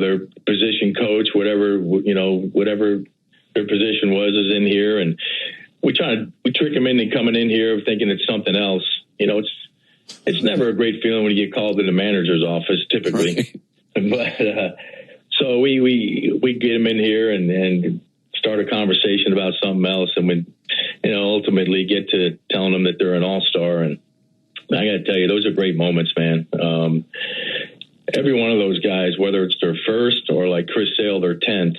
their position coach, whatever their position was, is in here, and we trick them into coming in here thinking it's something else. It's never a great feeling when you get called to the manager's office, typically. Right. But so we get them in here and start a conversation about something else, and we ultimately get to telling them that they're an all-star. And I got to tell you, those are great moments, man. Every one of those guys, whether it's their first or like Chris Sale, their 10th,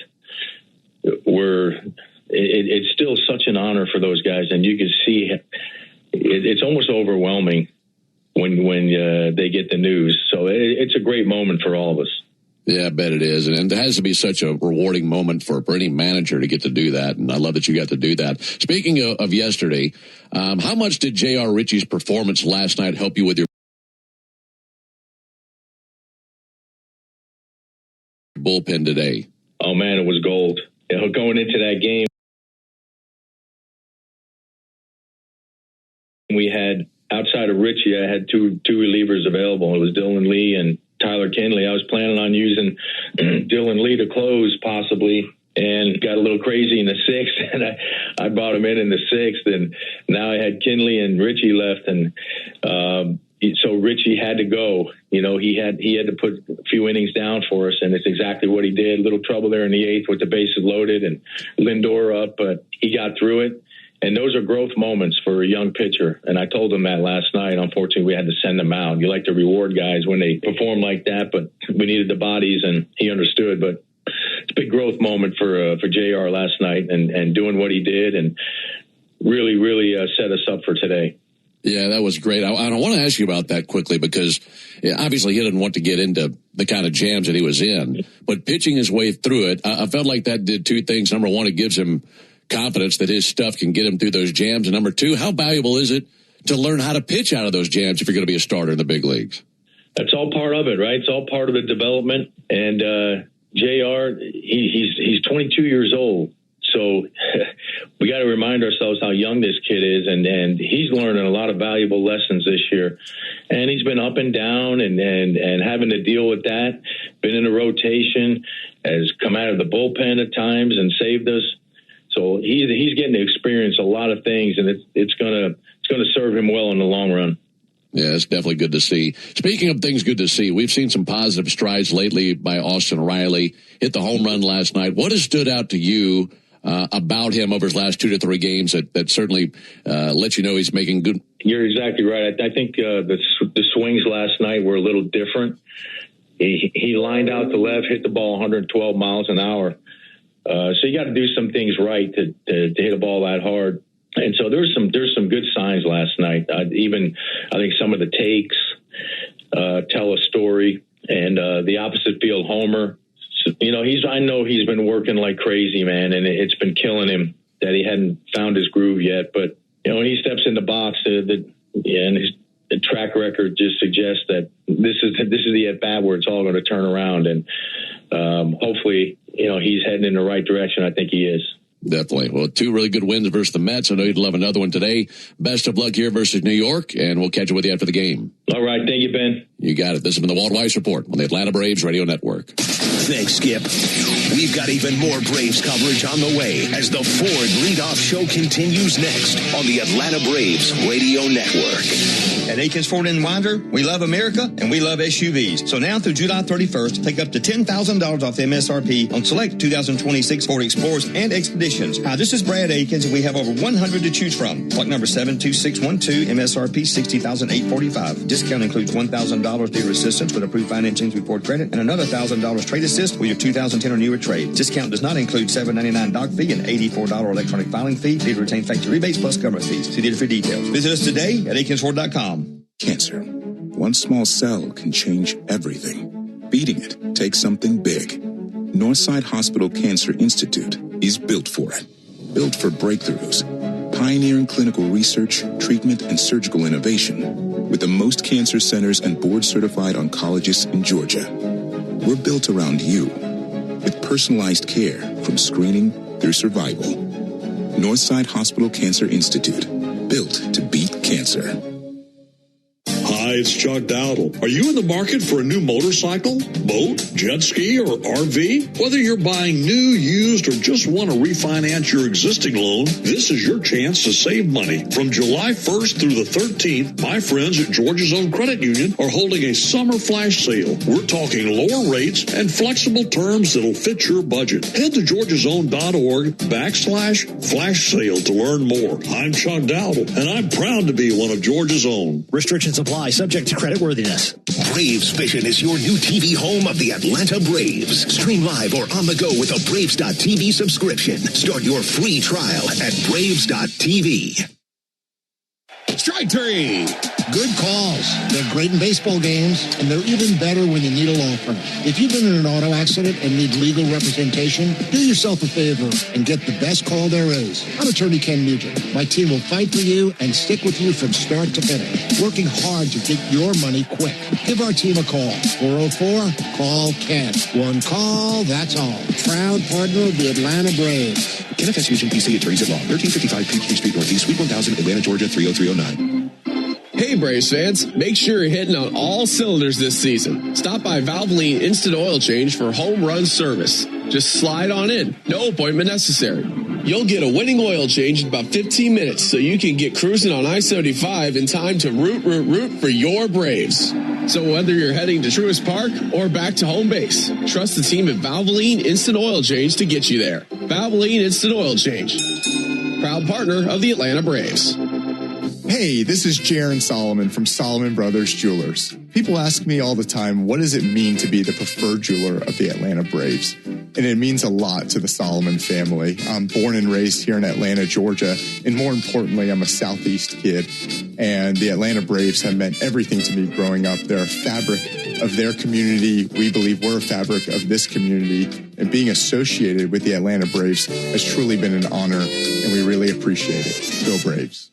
it's still such an honor for those guys, and you can see it's almost overwhelming when they get the news. So it's a great moment for all of us. Yeah, I bet it is. And it has to be such a rewarding moment for any manager to get to do that. And I love that you got to do that. Speaking of yesterday, how much did J.R. Ritchie's performance last night help you with your bullpen today? Oh, man, it was gold. Going into that game, we had, outside of Ritchie, I had two relievers available. It was Dylan Lee and Tyler Kinley. I was planning on using Dylan Lee to close possibly, and got a little crazy in the sixth, and I brought him in the sixth, and now I had Kinley and Ritchie left, and so Ritchie had to go. He had to put a few innings down for us, and it's exactly what he did. A little trouble there in the eighth with the bases loaded and Lindor up, but he got through it. And those are growth moments for a young pitcher. And I told him that last night. Unfortunately, we had to send them out. You like to reward guys when they perform like that, but we needed the bodies, and he understood. But it's a big growth moment for JR last night, and doing what he did, and really, really set us up for today. Yeah, that was great. I want to ask you about that quickly, because obviously he didn't want to get into the kind of jams that he was in, but pitching his way through it, I felt like that did two things. Number one, it gives him confidence that his stuff can get him through those jams. And number two, how valuable is it to learn how to pitch out of those jams if you're going to be a starter in the big leagues? That's all part of it, right? It's all part of the development. And JR, he's 22 years old. So we got to remind ourselves how young this kid is, and he's learning a lot of valuable lessons this year. And he's been up and down and having to deal with that, been in a rotation, has come out of the bullpen at times and saved us. So he's getting to experience a lot of things, and it's gonna serve him well in the long run. Yeah, it's definitely good to see. Speaking of things good to see, we've seen some positive strides lately by Austin Riley. Hit the home run last night. What has stood out to you about him over his last 2 to 3 games that certainly let you know he's making good? You're exactly right. I think the swings last night were a little different. He lined out to left, hit the ball 112 miles an hour. So you got to do some things right to hit a ball that hard. And so there's some good signs last night. I think some of the takes tell a story, and the opposite field homer. So, I know he's been working like crazy, man, and it's been killing him that he hadn't found his groove yet. But when he steps in the box, and his track record just suggests that this is the at bat where it's all going to turn around, and hopefully, he's heading in the right direction. I think he is. Definitely. Well, 2 really good wins versus the Mets. I know you'd love another one today. Best of luck here versus New York, and we'll catch up with you after the game. All right. Thank you, Ben. You got it. This has been the Walt Weiss Report on the Atlanta Braves Radio Network. Thanks, Skip. We've got even more Braves coverage on the way as the Ford Leadoff Show continues next on the Atlanta Braves Radio Network. At Akins Ford & Winder, we love America and we love SUVs. So now through July 31st, take up to $10,000 off MSRP on select 2026 Ford Explorers and Expeditions. Hi, this is Brad Akins, and we have over 100 to choose from. Block number 72612, MSRP $60,845. Discount includes $1,000 dealer assistance with approved financing through Ford Credit and another $1,000 trade assist with your 2010 or newer trade. Discount does not include $7.99 doc fee and $84 electronic filing fee. Dealer retain factory rebates plus government fees. See dealer for details. Visit us today at AkinsFord.com. Cancer. One small cell can change everything. Beating it takes something big. Northside Hospital Cancer Institute is built for it. Built for breakthroughs, pioneering clinical research, treatment, and surgical innovation with the most cancer centers and board-certified oncologists in Georgia. We're built around you with personalized care from screening through survival. Northside Hospital Cancer Institute, built to beat cancer. Hi, it's Chuck Dowdle. Are you in the market for a new motorcycle, boat, jet ski, or RV? Whether you're buying new, used, or just want to refinance your existing loan, this is your chance to save money. From July 1st through the 13th, my friends at Georgia's Own Credit Union are holding a summer flash sale. We're talking lower rates and flexible terms that'll fit your budget. Head to georgiasown.org/flash sale to learn more. I'm Chuck Dowdle, and I'm proud to be one of Georgia's Own. Restrictions apply, subject to creditworthiness. Braves Vision is your new TV home of the Atlanta Braves. Stream live or on the go with a Braves.tv subscription. Start your free trial at Braves.tv. Strike three. Good calls. They're great in baseball games, and they're even better when you need a law firm. If you've been in an auto accident and need legal representation, do yourself a favor and get the best call there is. I'm attorney Ken Nugent. My team will fight for you and stick with you from start to finish, working hard to get your money quick. Give our team a call. 404-CALL-KEN. One call, that's all. Proud partner of the Atlanta Braves. NFS Nugent PC Attorneys at Law, 1355 Peachtree Street Northeast, Suite 1000, Atlanta, Georgia, 30309. Hey Braves fans, make sure you're hitting on all cylinders this season. Stop by Valvoline Instant Oil Change for home run service. Just slide on in, no appointment necessary. You'll get a winning oil change in about 15 minutes so you can get cruising on I-75 in time to root for your Braves. So whether you're heading to Truist Park or back to home base, trust the team at Valvoline Instant Oil Change to get you there. Valvoline Instant Oil Change, proud partner of the Atlanta Braves. Hey, this is Jaron Solomon from Solomon Brothers Jewelers. People ask me all the time, what does it mean to be the preferred jeweler of the Atlanta Braves? And it means a lot to the Solomon family. I'm born and raised here in Atlanta, Georgia, and more importantly, I'm a Southeast kid. And the Atlanta Braves have meant everything to me growing up. They're a fabric of their community. We believe we're a fabric of this community. And being associated with the Atlanta Braves has truly been an honor, and we really appreciate it. Go Braves.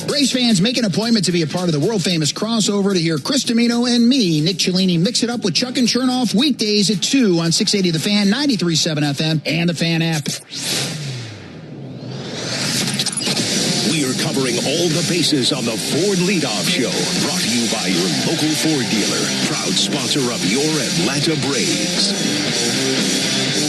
Braves fans, make an appointment to be a part of the world-famous crossover to hear Chris Domino and me, Nick Cellini, mix it up with Chuck and Chernoff weekdays at 2 on 680 The Fan, 93.7 FM, and the Fan app. We are covering all the bases on the Ford Leadoff Show. Brought to you by your local Ford dealer. Proud sponsor of your Atlanta Braves.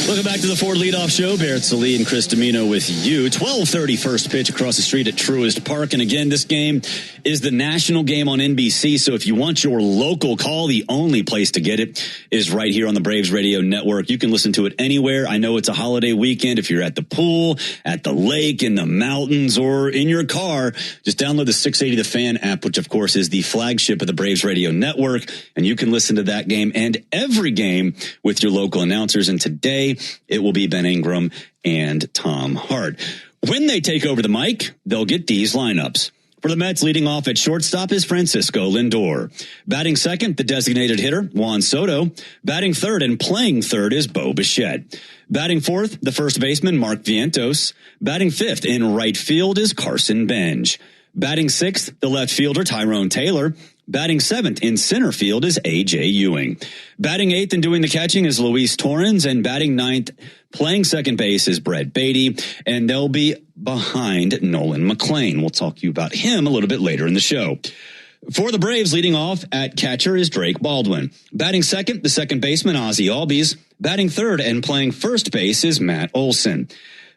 Welcome back to the Ford Leadoff Show. Barrett Sallee and Chris Domino with you. 12:30 first pitch across the street at Truist Park. And again, this game is the national game on NBC. So if you want your local call, the only place to get it is right here on the Braves Radio Network. You can listen to it anywhere. I know it's a holiday weekend. If you're at the pool, at the lake, in the mountains, or in your car, just download the 680 The Fan app, which of course is the flagship of the Braves Radio Network. And you can listen to that game and every game with your local announcers. And today, it will be Ben Ingram and Tom Hart. When they take over the mic, they'll get these lineups. For the Mets, leading off at shortstop is Francisco Lindor. Batting second, the designated hitter, Juan Soto. Batting third and playing third is Bo Bichette. Batting fourth, the first baseman, Mark Vientos. Batting fifth in right field is Carson Bench. Batting sixth, the left fielder, Tyrone Taylor. Batting seventh in center field is A.J. Ewing. Batting eighth and doing the catching is Luis Torrens. And batting ninth, playing second base is Brett Beatty. And they'll be behind Nolan McLean. We'll talk to you about him a little bit later in the show. For the Braves, leading off at catcher is Drake Baldwin. Batting second, the second baseman, Ozzie Albies. Batting third and playing first base is Matt Olson.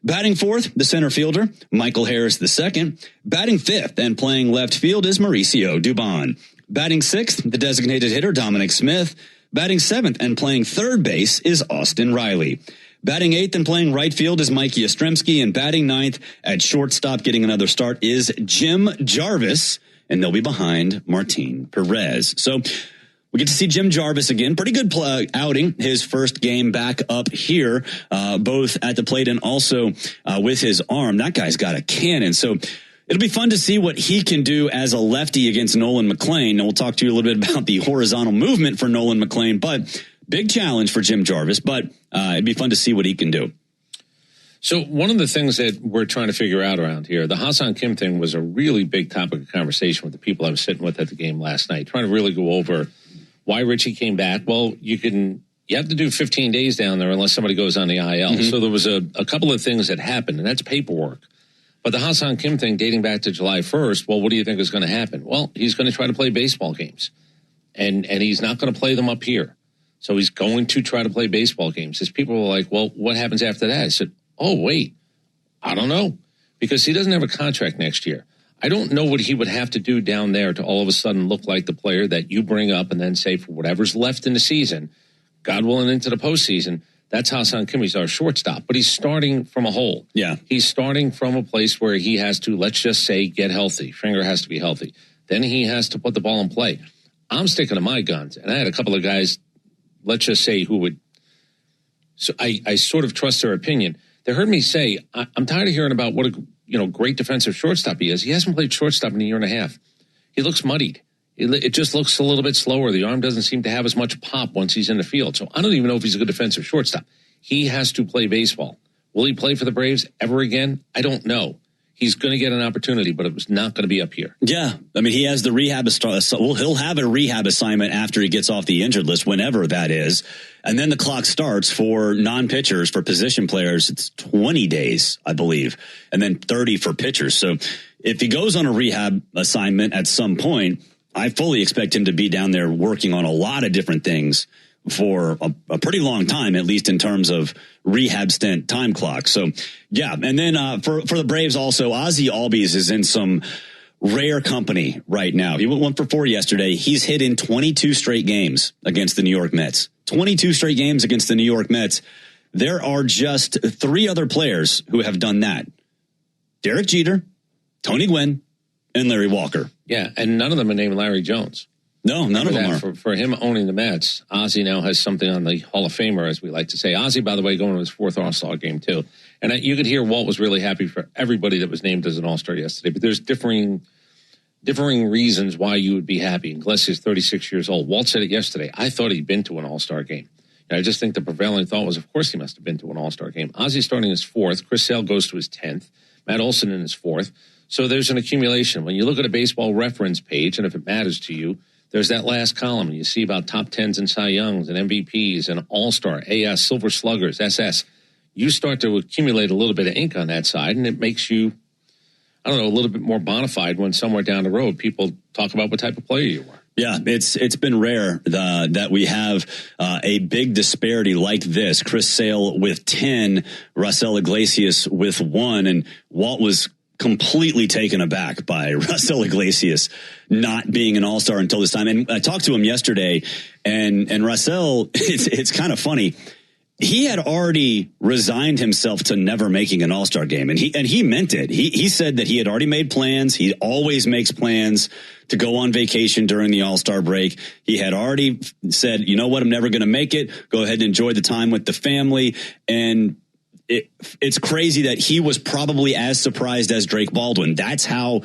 Batting fourth, the center fielder, Michael Harris II. Batting fifth and playing left field is Mauricio Dubon. Batting sixth, the designated hitter, Dominic Smith. Batting seventh and playing third base is Austin Riley. Batting eighth and playing right field is Mikey Yastrzemski. And batting ninth at shortstop, getting another start, is Jim Jarvis. And they'll be behind Martin Perez. So we get to see Jim Jarvis again. Pretty good outing. His first game back up here, both at the plate and also with his arm. That guy's got a cannon. So it'll be fun to see what he can do as a lefty against Nolan McLean. And we'll talk to you a little bit about the horizontal movement for Nolan McLean. But big challenge for Jim Jarvis. But it'd be fun to see what he can do. So one of the things that we're trying to figure out around here, the Ha-Seong Kim thing was a really big topic of conversation with the people I was sitting with at the game last night, trying to really go over why Richie came back. Well, you have to do 15 days down there unless somebody goes on the IL. Mm-hmm. So there was a couple of things that happened, and that's paperwork. But the Ha-Seong Kim thing dating back to July 1st, well, what do you think is going to happen? Well, he's going to try to play baseball games. And he's not going to play them up here. So he's going to try to play baseball games. His people were like, well, what happens after that? I said, oh, wait, I don't know. Because he doesn't have a contract next year. I don't know what he would have to do down there to all of a sudden look like the player that you bring up and then say for whatever's left in the season, God willing into the postseason, that's Ha-Seong Kim. He's our shortstop. But he's starting from a hole. Yeah. He's starting from a place where he has to, let's just say, get healthy. Finger has to be healthy. Then he has to put the ball in play. I'm sticking to my guns. And I had a couple of guys, let's just say, who would, so I sort of trust their opinion. They heard me say, I'm tired of hearing about what a great defensive shortstop he is. He hasn't played shortstop in a year and a half. He looks muddied. It just looks a little bit slower. The arm doesn't seem to have as much pop once he's in the field. So I don't even know if he's a good defensive shortstop. He has to play baseball. Will he play for the Braves ever again? I don't know. He's going to get an opportunity, but it was not going to be up here. Yeah. I mean, he has the rehab. Well, he'll have a rehab assignment after he gets off the injured list, whenever that is. And then the clock starts for non-pitchers, for position players. It's 20 days, I believe, and then 30 for pitchers. So if he goes on a rehab assignment at some point, I fully expect him to be down there working on a lot of different things for a pretty long time, at least in terms of rehab stint time clock. So, yeah. And then for the Braves also, Ozzie Albies is in some rare company right now. He went 1 for 4 yesterday. He's hit in 22 straight games against the New York Mets. 22 straight games against the New York Mets. There are just 3 other players who have done that. Derek Jeter, Tony Gwynn, and Larry Walker. Yeah, and none of them are named Larry Jones. No, none of them are. For him owning the Mets, Ozzie now has something on the Hall of Famer, as we like to say. Ozzie, by the way, going to his 4th All-Star game, too. And you could hear Walt was really happy for everybody that was named as an All-Star yesterday. But there's differing reasons why you would be happy. Iglesias is 36 years old. Walt said it yesterday. I thought he'd been to an All-Star game. And I just think the prevailing thought was, of course, he must have been to an All-Star game. Ozzie's starting his 4th. Chris Sale goes to his 10th. Matt Olson in his 4th. So there's an accumulation. When you look at a baseball reference page, and if it matters to you, there's that last column. You see about top 10s and Cy Youngs and MVPs and All-Star, AS, Silver Sluggers, SS. You start to accumulate a little bit of ink on that side, and it makes you, I don't know, a little bit more bona fide when somewhere down the road people talk about what type of player you were. Yeah, it's been rare that we have a big disparity like this. Chris Sale with 10, Raisel Iglesias with 1, and Walt was completely taken aback by Raisel Iglesias not being an All-Star until this time. And I talked to him yesterday, and Raisel, it's kind of funny. He had already resigned himself to never making an All-Star game, and he meant it. He said that he had already made plans. He always makes plans to go on vacation during the All-Star break. He had already said, you know what, I'm never going to make it. Go ahead and enjoy the time with the family. And it's crazy that he was probably as surprised as Drake Baldwin. That's how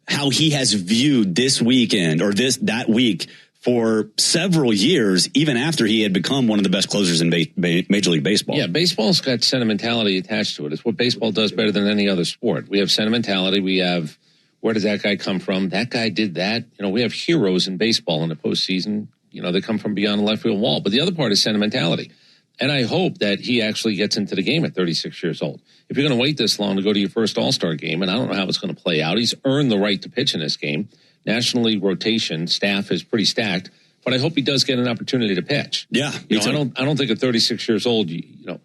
he has viewed this weekend or that week for several years, even after he had become one of the best closers in Major League Baseball. Yeah, baseball's got sentimentality attached to it. It's what baseball does better than any other sport. We have sentimentality. We have, where does that guy come from? That guy did that. We have heroes in baseball in the postseason. They come from beyond the left field wall. But the other part is sentimentality. And I hope that he actually gets into the game at 36 years old. If you're going to wait this long to go to your first All-Star game, and I don't know how it's going to play out, he's earned the right to pitch in this game. National League rotation staff is pretty stacked, but I hope he does get an opportunity to pitch. Yeah, I don't think at 36 years old,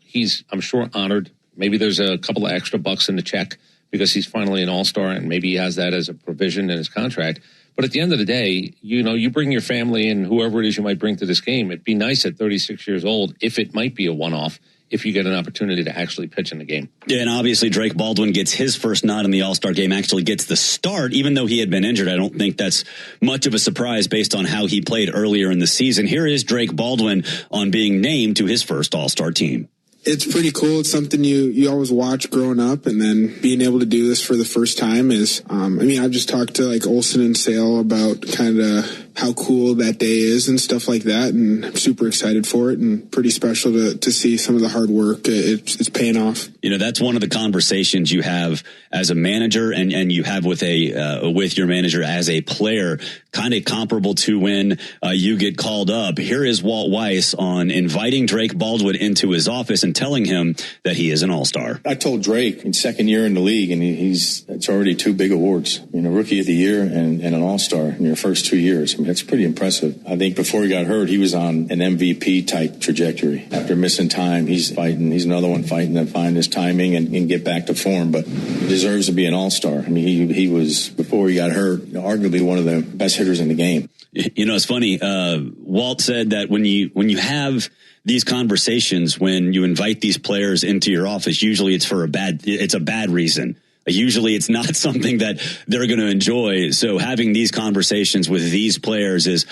he's, I'm sure, honored. Maybe there's a couple of extra bucks in the check because he's finally an All-Star, and maybe he has that as a provision in his contract. But at the end of the day, you bring your family and whoever it is you might bring to this game. It'd be nice at 36 years old, if it might be a one-off, if you get an opportunity to actually pitch in the game. Yeah, and obviously Drake Baldwin gets his first nod in the All-Star game, actually gets the start, even though he had been injured. I don't think that's much of a surprise based on how he played earlier in the season. Here is Drake Baldwin on being named to his first All-Star team. It's pretty cool. It's something you always watch growing up, and then being able to do this for the first time is, I've just talked to like Olson and Sale about kind of how cool that day is and stuff like that. And I'm super excited for it and pretty special to see some of the hard work. It's paying off. You know, that's one of the conversations you have as a manager and you have with your manager as a player, kind of comparable to when you get called up. Here is Walt Weiss on inviting Drake Baldwin into his office and telling him that he is an all-star. I told Drake in second year in the league, and it's already 2 big awards, Rookie of the Year and an all-star in your first 2 years. I mean, that's pretty impressive. I think before he got hurt, he was on an MVP type trajectory. After missing time, he's another one fighting to find his timing and get back to form, but he deserves to be an all-star. I mean, he was, before he got hurt, arguably one of the best hitters in the game. It's funny. Walt said that when you have these conversations, when you invite these players into your office, usually it's a bad reason. Usually it's not something that they're going to enjoy. So having these conversations with these players is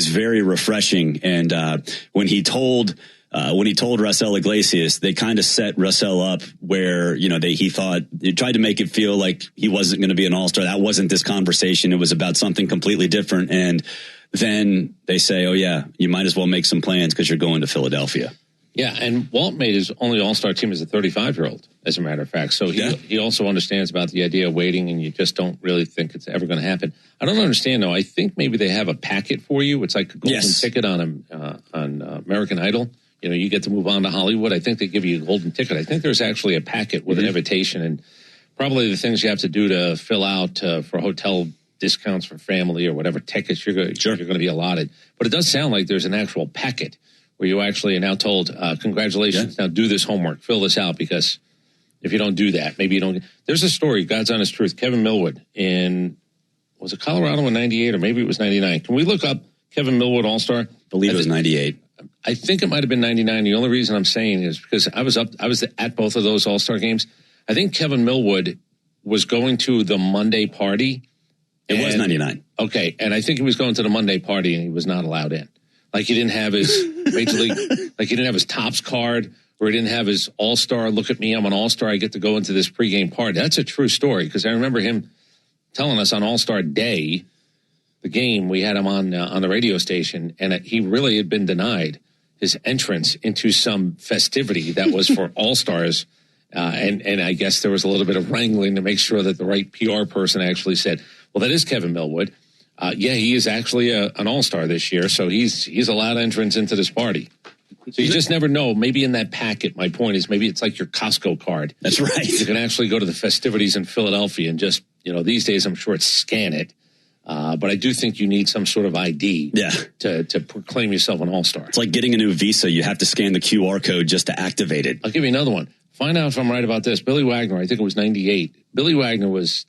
very refreshing. And when he told Raisel Iglesias, they kind of set Raisel up where, he tried to make it feel like he wasn't going to be an all-star. That wasn't this conversation. It was about something completely different. And then they say, oh yeah, you might as well make some plans because you're going to Philadelphia. Yeah, and Walt made his only all-star team as a 35-year-old, as a matter of fact. So he also understands about the idea of waiting, and you just don't really think it's ever going to happen. I don't understand, though. I think maybe they have a packet for you. It's like a golden ticket on American Idol. You get to move on to Hollywood. I think they give you a golden ticket. I think there's actually a packet with an invitation, and probably the things you have to do to fill out for hotel discounts for family or whatever tickets you're going to be allotted. But it does sound like there's an actual packet where you actually are now told, congratulations, now do this homework, fill this out, because if you don't do that, maybe you don't. There's a story, God's honest truth, Kevin Millwood was it Colorado in 98 or maybe it was 99? Can we look up Kevin Millwood All-Star? I believe it was 98. I think it might have been 99. The only reason I'm saying is because I was at both of those All-Star games. I think Kevin Millwood was going to the Monday party. It was 99. Okay, and I think he was going to the Monday party and he was not allowed in. Like he didn't have his Major League, like he didn't have his Topps card, or he didn't have his All-Star. Look at me, I'm an All-Star. I get to go into this pregame party. That's a true story because I remember him telling us on All-Star Day, the game we had him on the radio station, and he really had been denied his entrance into some festivity that was for All-Stars, and I guess there was a little bit of wrangling to make sure that the right PR person actually said, "Well, that is Kevin Millwood." He is actually an all-star this year, so he's allowed entrance into this party. So you just never know. Maybe in that packet, my point is maybe it's like your Costco card. That's right. You can actually go to the festivities in Philadelphia and just, these days I'm sure it's scan it. But I do think you need some sort of ID to proclaim yourself an all-star. It's like getting a new visa. You have to scan the QR code just to activate it. I'll give you another one. Find out if I'm right about this. Billy Wagner, I think it was 98. Billy Wagner was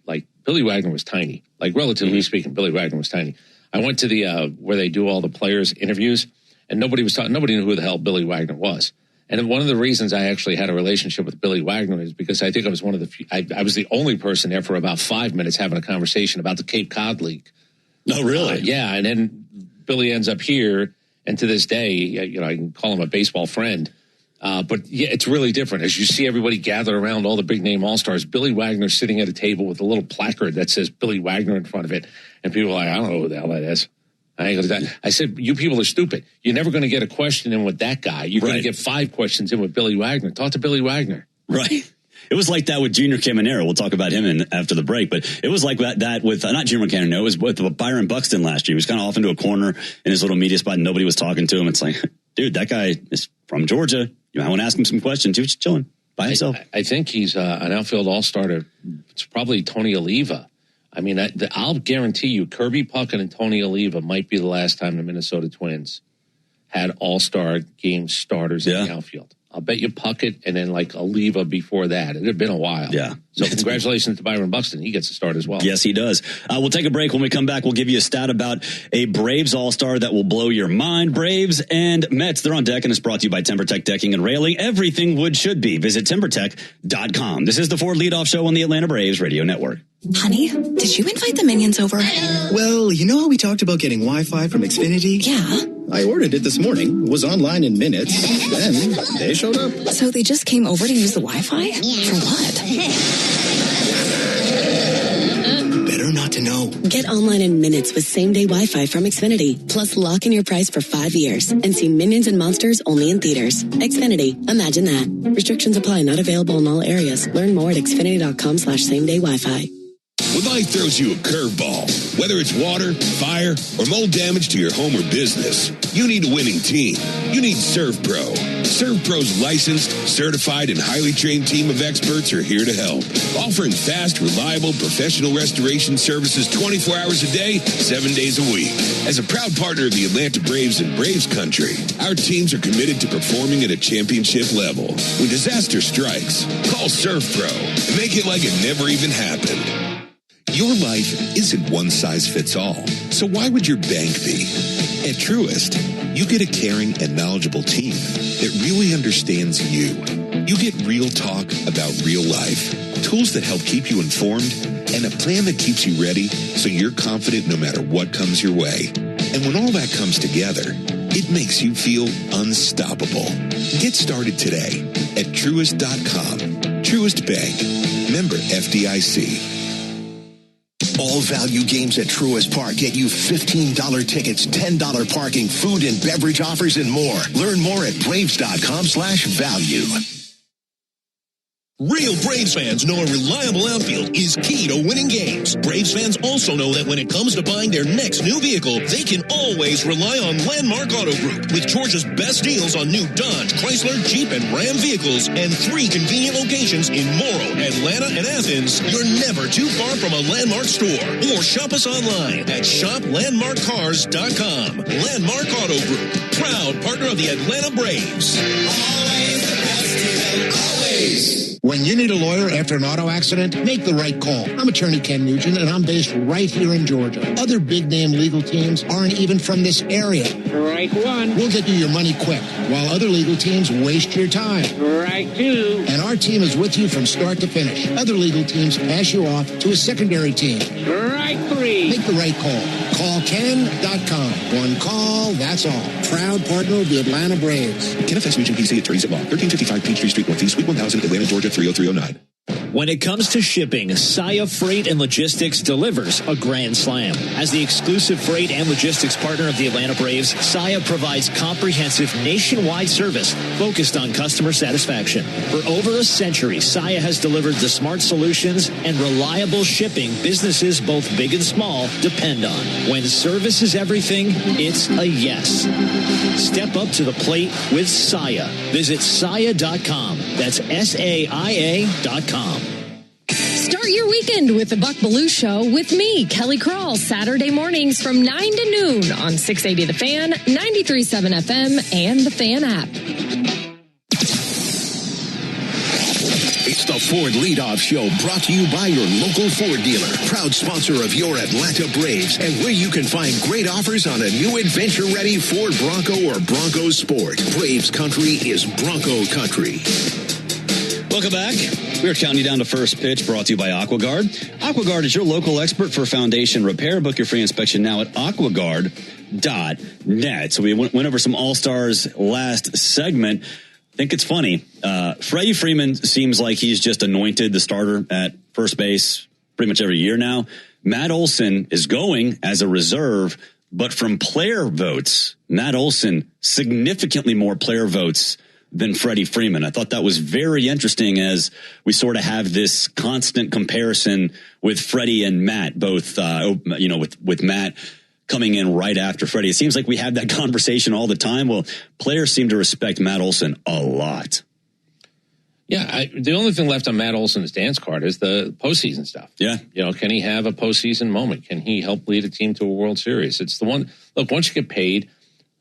tiny. Like, relatively speaking, Billy Wagner was tiny. I went to the where they do all the players' interviews, and nobody knew who the hell Billy Wagner was. And one of the reasons I actually had a relationship with Billy Wagner is because I think I was one of the few, I was the only person there for about 5 minutes having a conversation about the Cape Cod League. Oh, really? And then Billy ends up here, and to this day, I can call him a baseball friend. But yeah, it's really different. As you see everybody gather around all the big name all-stars, Billy Wagner sitting at a table with a little placard that says Billy Wagner in front of it. And people are like, I don't know who the hell that is. I said, you people are stupid. You're never going to get a question in with that guy. You're going to get 5 questions in with Billy Wagner. Talk to Billy Wagner. Right. It was like that with Junior Caminero. We'll talk about him after the break. But it was like that with, not Junior Caminero, it was with Byron Buxton last year. He was kind of off into a corner in his little media spot and nobody was talking to him. It's like, dude, that guy is from Georgia. You might want to ask him some questions. He was just chilling by himself. I think he's an outfield all-star. It's probably Tony Oliva. I mean, I'll guarantee you Kirby Puckett and Tony Oliva might be the last time the Minnesota Twins had all-star game starters in the outfield. I'll bet you Puckett and then like Oliva before that. It had been a while. Yeah. So congratulations to Byron Buxton. He gets a start as well. Yes, he does. We'll take a break. When we come back, we'll give you a stat about a Braves all-star that will blow your mind. Braves and Mets, they're on deck, and it's brought to you by TimberTech Decking and Railing. Everything wood should be. Visit TimberTech.com. This is the Ford Leadoff Show on the Atlanta Braves Radio Network. Honey, did you invite the minions over? Well, you know how we talked about getting Wi-Fi from Xfinity? Yeah. I ordered it this morning, was online in minutes, then they showed up. So they just came over to use the Wi-Fi? For what? Better not to know. Get online in minutes with same-day Wi-Fi from Xfinity. Plus, lock in your price for 5 years and see Minions and Monsters only in theaters. Xfinity. Imagine that. Restrictions apply. Not available in all areas. Learn more at xfinity.com/same-day Wi-Fi. When life throws you a curveball, whether it's water, fire, or mold damage to your home or business, you need a winning team. You need ServPro. ServPro's licensed, certified, and highly trained team of experts are here to help, offering fast, reliable, professional restoration services 24 hours a day, 7 days a week. As a proud partner of the Atlanta Braves and Braves Country, our teams are committed to performing at a championship level. When disaster strikes, call ServPro and make it like it never even happened. Your life isn't one size fits all, so why would your bank be? At Truist, you get a caring and knowledgeable team that really understands you. You get real talk about real life, tools that help keep you informed, and a plan that keeps you ready so you're confident no matter what comes your way. And when all that comes together, it makes you feel unstoppable. Get started today at Truist.com. Truist Bank. Member FDIC. All value games at Truist Park get you $15 tickets, $10 parking, food and beverage offers, and more. Learn more at Braves.com/value. Real Braves fans know a reliable outfield is key to winning games. Braves fans also know that when it comes to buying their next new vehicle, they can always rely on Landmark Auto Group. With Georgia's best deals on new Dodge, Chrysler, Jeep, and Ram vehicles, and 3 convenient locations in Morrow, Atlanta, and Athens, you're never too far from a Landmark store. Or shop us online at shoplandmarkcars.com. Landmark Auto Group, proud partner of the Atlanta Braves. Always the best deal, always. When you need a lawyer after an auto accident, make the right call. I'm attorney Ken Nugent, and I'm based right here in Georgia. Other big-name legal teams aren't even from this area. Right one. We'll get you your money quick, while other legal teams waste your time. Right two. And our team is with you from start to finish. Other legal teams pass you off to a secondary team. Right three. Make the right call. Call Ken.com. One call, that's all. Proud partner of the Atlanta Braves. Ken FS Nugent PC, attorneys at law, 1355 Peachtree Street, Northeast, Suite 1000, Atlanta, Georgia, 30309. When it comes to shipping, Saia Freight and Logistics delivers a grand slam. As the exclusive freight and logistics partner of the Atlanta Braves, Saia provides comprehensive nationwide service focused on customer satisfaction. For over a century, Saia has delivered the smart solutions and reliable shipping businesses both big and small depend on. When service is everything, it's a yes. Step up to the plate with Saia. Visit Saia.com. That's SAIA.com. Start your weekend with the Buck Belue Show with me, Kelly Krall, Saturday mornings from 9 to noon on 680 The Fan, 93.7 FM, and the Fan app. It's the Ford Leadoff Show, brought to you by your local Ford dealer, proud sponsor of your Atlanta Braves, and where you can find great offers on a new adventure-ready Ford Bronco or Bronco Sport. Braves Country is Bronco Country. Welcome back. We're counting you down to first pitch, brought to you by AquaGuard. AquaGuard is your local expert for foundation repair. Book your free inspection now at aquaguard.net. So we went over some All-Stars last segment. I think it's funny. Freddie Freeman seems like he's just anointed the starter at first base pretty much every year now. Matt Olson is going as a reserve, but from player votes, Matt Olson, significantly more player votes than Freddie Freeman. I thought that was very interesting as we sort of have this constant comparison with Freddie and Matt, both, with Matt coming in right after Freddie. It seems like we have that conversation all the time. Well, players seem to respect Matt Olson a lot. Yeah, the only thing left on Matt Olson's dance card is the postseason stuff. Yeah. Can he have a postseason moment? Can he help lead a team to a World Series? It's the one, look, once you get paid,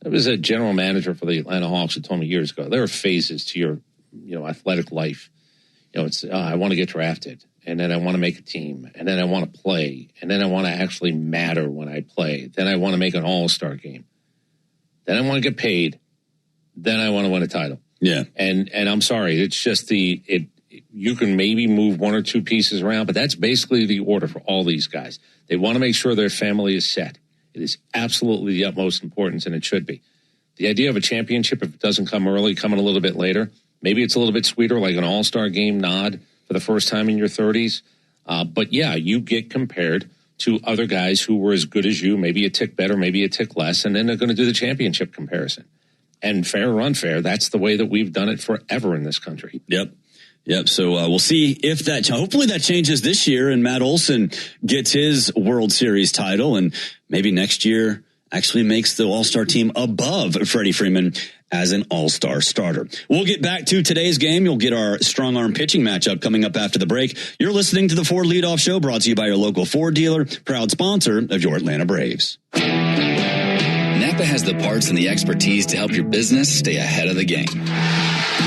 there was a general manager for the Atlanta Hawks who told me years ago, there are phases to your, athletic life. It's, I want to get drafted, and then I want to make a team, and then I want to play, and then I want to actually matter when I play. Then I want to make an all-star game. Then I want to get paid. Then I want to win a title. Yeah. And I'm sorry, it's just you can maybe move one or two pieces around, but that's basically the order for all these guys. They want to make sure their family is set. It is absolutely the utmost importance, and it should be. The idea of a championship, if it doesn't come early, coming a little bit later, maybe it's a little bit sweeter, like an all-star game nod for the first time in your 30s. But yeah, you get compared to other guys who were as good as you, maybe a tick better, maybe a tick less, and then they're going to do the championship comparison. And fair or unfair, that's the way that we've done it forever in this country. Yep. So we'll see if hopefully that changes this year and Matt Olson gets his World Series title and maybe next year actually makes the All-Star team above Freddie Freeman as an All-Star starter. We'll get back to today's game. You'll get our strong arm pitching matchup coming up after the break. You're listening to the Ford Leadoff Show, brought to you by your local Ford dealer, proud sponsor of your Atlanta Braves. Napa has the parts and the expertise to help your business stay ahead of the game.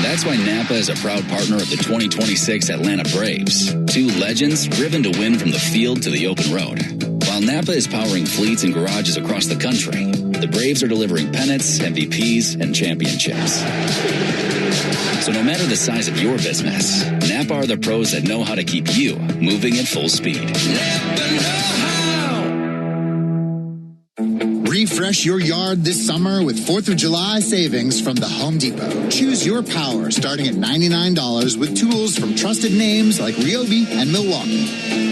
That's why Napa is a proud partner of the 2026 Atlanta Braves, two legends driven to win from the field to the open road. While Napa is powering fleets and garages across the country, the Braves are delivering pennants, MVPs, and championships. So no matter the size of your business, Napa are the pros that know how to keep you moving at full speed. Napa know-how. Refresh your yard this summer with 4th of July savings from the Home Depot. Choose your power starting at $99 with tools from trusted names like Ryobi and Milwaukee.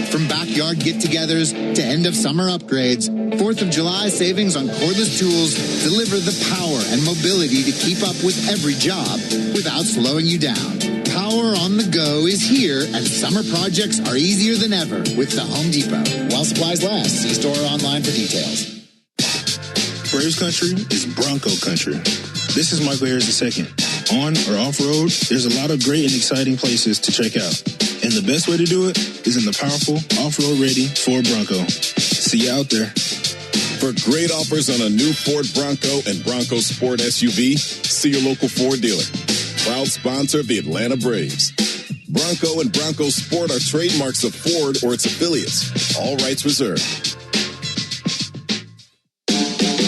From backyard get-togethers to end-of-summer upgrades, 4th of July savings on cordless tools deliver the power and mobility to keep up with every job without slowing you down. Power on the go is here, and summer projects are easier than ever with the Home Depot. While supplies last, see store or online for details. Braves country is Bronco country. This is Michael Harris II. On or off-road, there's a lot of great and exciting places to check out. And the best way to do it is in the powerful, off-road ready Ford Bronco. See you out there. For great offers on a new Ford Bronco and Bronco Sport SUV, see your local Ford dealer. Proud sponsor of the Atlanta Braves. Bronco and Bronco Sport are trademarks of Ford or its affiliates. All rights reserved.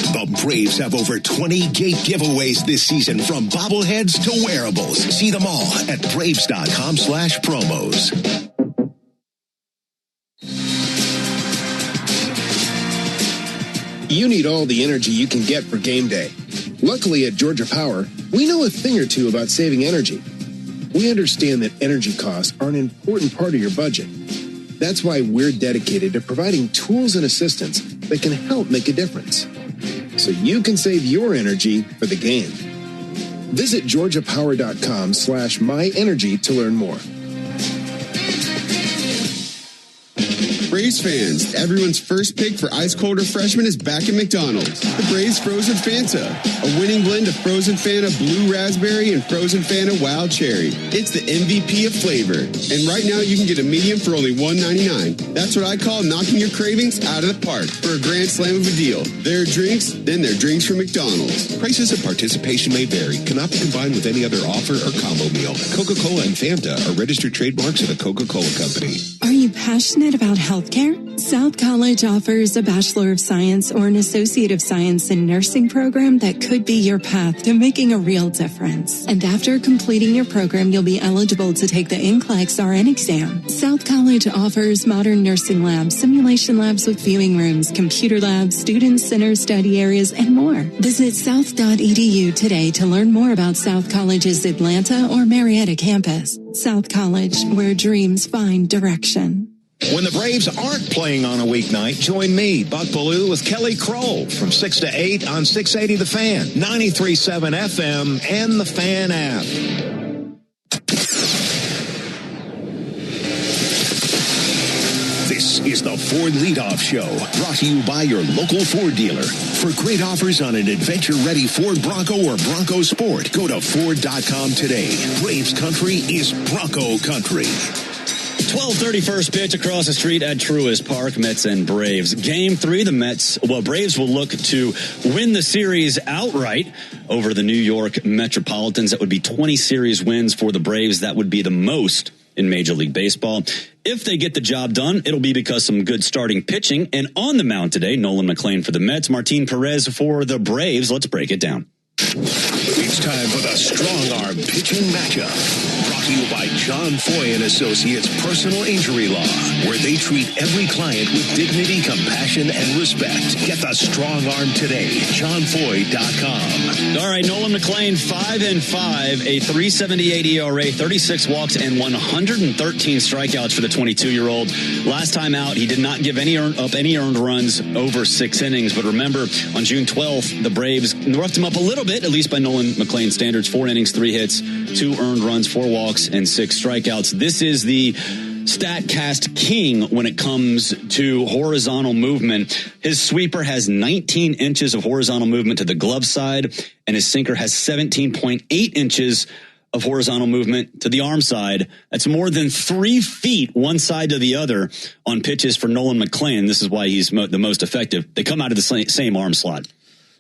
The Braves have over 20 gate giveaways this season, from bobbleheads to wearables. See them all at Braves.com/promos. You need all the energy you can get for game day. Luckily at Georgia Power, we know a thing or two about saving energy. We understand that energy costs are an important part of your budget. That's why we're dedicated to providing tools and assistance that can help make a difference, so you can save your energy for the game. Visit georgiapower.com/myenergy to learn more. Braves fans, everyone's first pick for ice cold refreshment is back at McDonald's. The Braves Frozen Fanta, a winning blend of Frozen Fanta Blue Raspberry and Frozen Fanta Wild Cherry. It's the MVP of flavor. And right now you can get a medium for only $1.99. That's what I call knocking your cravings out of the park for a grand slam of a deal. There are drinks, then there are drinks from McDonald's. Prices and participation may vary. Cannot be combined with any other offer or combo meal. Coca-Cola and Fanta are registered trademarks of the Coca-Cola Company. Are you passionate about healthcare? South College offers a Bachelor of Science or an Associate of Science in Nursing program that could be your path to making a real difference. And after completing your program, you'll be eligible to take the NCLEX RN exam. South College offers modern nursing labs, simulation labs with viewing rooms, computer labs, student center study areas, and more. Visit south.edu today to learn more about South College's Atlanta or Marietta campus. South College, where dreams find direction. When the Braves aren't playing on a weeknight, join me, Buck Bellew, with Kelly Kroll from 6 to 8 on 680 The Fan, 93.7 FM, and the Fan app. This is the Ford Leadoff Show, brought to you by your local Ford dealer. For great offers on an adventure-ready Ford Bronco or Bronco Sport, go to Ford.com today. Braves country is Bronco country. 12:30 first pitch across the street at Truist Park, Mets and Braves. Game 3, Braves will look to win the series outright over the New York Metropolitans. That would be 20 series wins for the Braves. That would be the most in Major League Baseball. If they get the job done, it'll be because some good starting pitching. And on the mound today, Nolan McLean for the Mets, Martin Perez for the Braves. Let's break it down. It's time for the Strong Arm Pitching Matchup. Brought to you by John Foy & Associates Personal Injury Law, where they treat every client with dignity, compassion, and respect. Get the Strong Arm today. JohnFoy.com. All right, Nolan McLean, 5-5, a 3.78 ERA, 36 walks, and 113 strikeouts for the 22-year-old. Last time out, he did not give any earned runs over 6 innings. But remember, on June 12th, the Braves roughed him up a little bit, at least by Nolan McLean standards. 4 innings, 3 hits, 2 earned runs, 4 walks, and 6 strikeouts. This is the StatCast king when it comes to horizontal movement. His sweeper has 19 inches of horizontal movement to the glove side, and his sinker has 17.8 inches of horizontal movement to the arm side. That's more than 3 feet one side to the other on pitches for Nolan McLean. This is why he's the most effective. They come out of the same arm slot.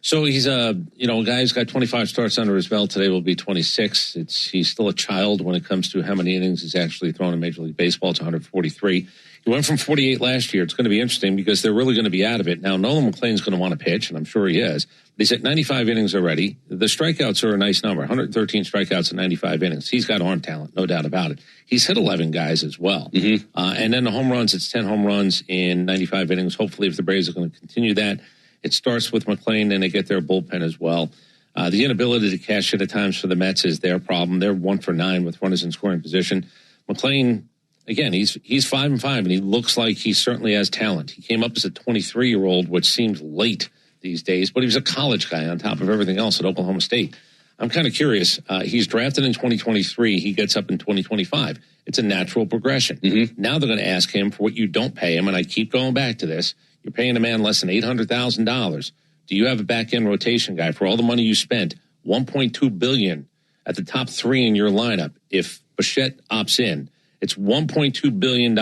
So he's a guy who's got 25 starts under his belt. Today will be 26. He's still a child when it comes to how many innings he's actually thrown in Major League Baseball. It's 143. He went from 48 last year. It's going to be interesting because they're really going to be out of it. Now, Nolan McLean's going to want to pitch, and I'm sure he is. But he's at 95 innings already. The strikeouts are a nice number, 113 strikeouts in 95 innings. He's got arm talent, no doubt about it. He's hit 11 guys as well. Mm-hmm. And then the home runs, it's 10 home runs in 95 innings. Hopefully, if the Braves are going to continue that, it starts with McLean, and they get their bullpen as well. The inability to cash in at times for the Mets is their problem. They're 1 for 9 with runners in scoring position. McLean, again, he's 5-5, and he looks like he certainly has talent. He came up as a 23-year-old, which seems late these days, but he was a college guy on top of everything else at Oklahoma State. I'm kind of curious. He's drafted in 2023. He gets up in 2025. It's a natural progression. Mm-hmm. Now they're going to ask him for what you don't pay him, and I keep going back to this. You're paying a man less than $800,000. Do you have a back-end rotation guy for all the money you spent? $1.2 billion at the top 3 in your lineup. If Bichette opts in, it's $1.2 billion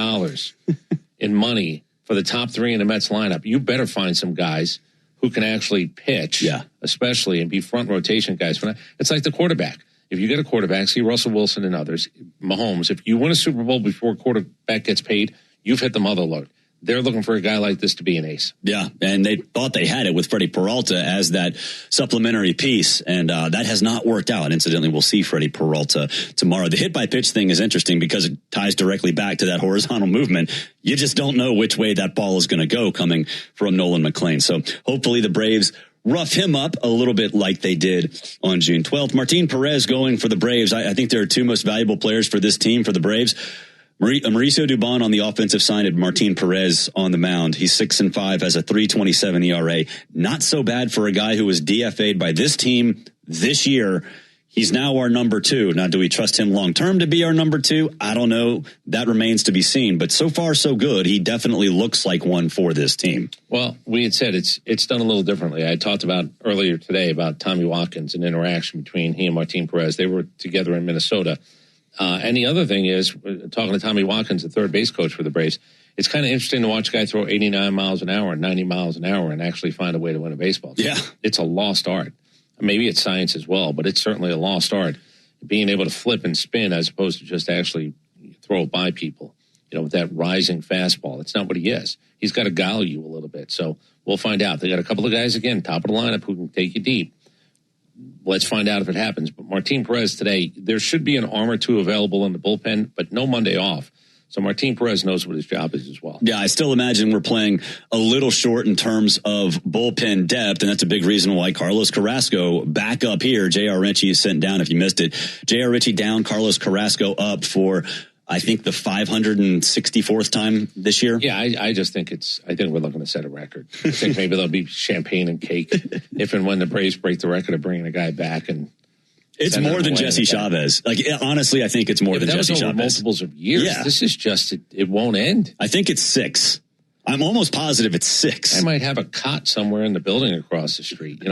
in money for the top 3 in the Mets lineup. You better find some guys who can actually pitch, especially, and be front rotation guys. It's like the quarterback. If you get a quarterback, see Russell Wilson and others, Mahomes, if you win a Super Bowl before a quarterback gets paid, you've hit the mother load. They're looking for a guy like this to be an ace. Yeah, and they thought they had it with Freddie Peralta as that supplementary piece, and that has not worked out. Incidentally, we'll see Freddie Peralta tomorrow. The hit-by-pitch thing is interesting because it ties directly back to that horizontal movement. You just don't know which way that ball is going to go coming from Nolan McLean. So hopefully the Braves rough him up a little bit like they did on June 12th. Martin Perez going for the Braves. I think there are 2 most valuable players for this team, for the Braves. Mauricio Dubon on the offensive side and Martin Perez on the mound. He's 6-5, has a 3.27 ERA. Not so bad for a guy who was DFA'd by this team this year. He's now our number 2. Now, do we trust him long term to be our number 2? I don't know. That remains to be seen. But so far, so good. He definitely looks like one for this team. Well, we had said it's done a little differently. I talked about earlier today about Tommy Watkins, an interaction between he and Martin Perez. They were together in Minnesota. And the other thing is, talking to Tommy Watkins, the third base coach for the Braves, it's kind of interesting to watch a guy throw 89 miles an hour and 90 miles an hour and actually find a way to win a baseball game. Yeah. It's a lost art. Maybe it's science as well, but it's certainly a lost art. Being able to flip and spin as opposed to just actually throw it by people, with that rising fastball. It's not what he is. He's got to guile you a little bit. So we'll find out. They got a couple of guys, again, top of the lineup who can take you deep. Let's find out if it happens. But Martin Perez today, there should be an arm or 2 available in the bullpen, but no Monday off. So Martin Perez knows what his job is as well. Yeah, I still imagine we're playing a little short in terms of bullpen depth, and that's a big reason why Carlos Carrasco back up here. J.R. Ritchie is sent down if you missed it. J.R. Ritchie down, Carlos Carrasco up for, I think, the 564th time this year. Yeah, I just think I think we're looking to set a record. I think maybe there'll be champagne and cake if and when the Braves break the record of bringing a guy back. And it's more than Jesse Chavez. Like, honestly, I think it's more than Jesse Chavez. Multiples of years. Yeah. This is just, it won't end. I think it's 6. I'm almost positive it's 6. I might have a cot somewhere in the building across the street.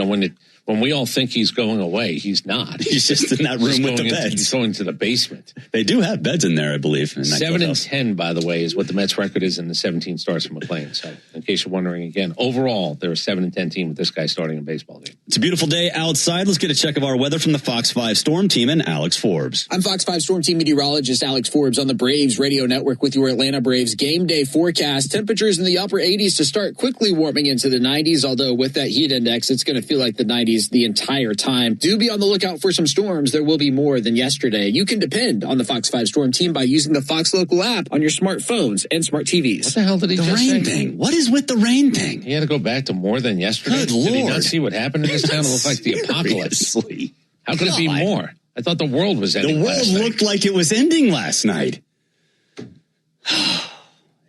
When we all think he's going away, he's not. He's just in that room with the beds. He's going to the basement. They do have beds in there, I believe. 7-10, by the way, is what the Mets record is in the 17 starts from McLean. So, in case you're wondering again, overall, they're a 7-10 team with this guy starting a baseball game. It's a beautiful day outside. Let's get a check of our weather from the Fox 5 Storm Team and Alex Forbes. I'm Fox 5 Storm Team meteorologist Alex Forbes on the Braves Radio Network with your Atlanta Braves game day forecast. Temperatures in the upper 80s to start, quickly warming into the 90s, although with that heat index, it's going to feel like the 90s trees the entire time. Do be on the lookout for some storms. There will be more than yesterday. You can depend on the Fox 5 Storm Team by using the Fox Local app on your smartphones and smart TVs. What the hell did he just say? The rain thing. What is with the rain thing? He had to go back to more than yesterday. Good Did he Lord. not see what happened in this town? It looked like the apocalypse. Seriously. How could it be more? I thought the world was ending. The world looked like it was ending last night.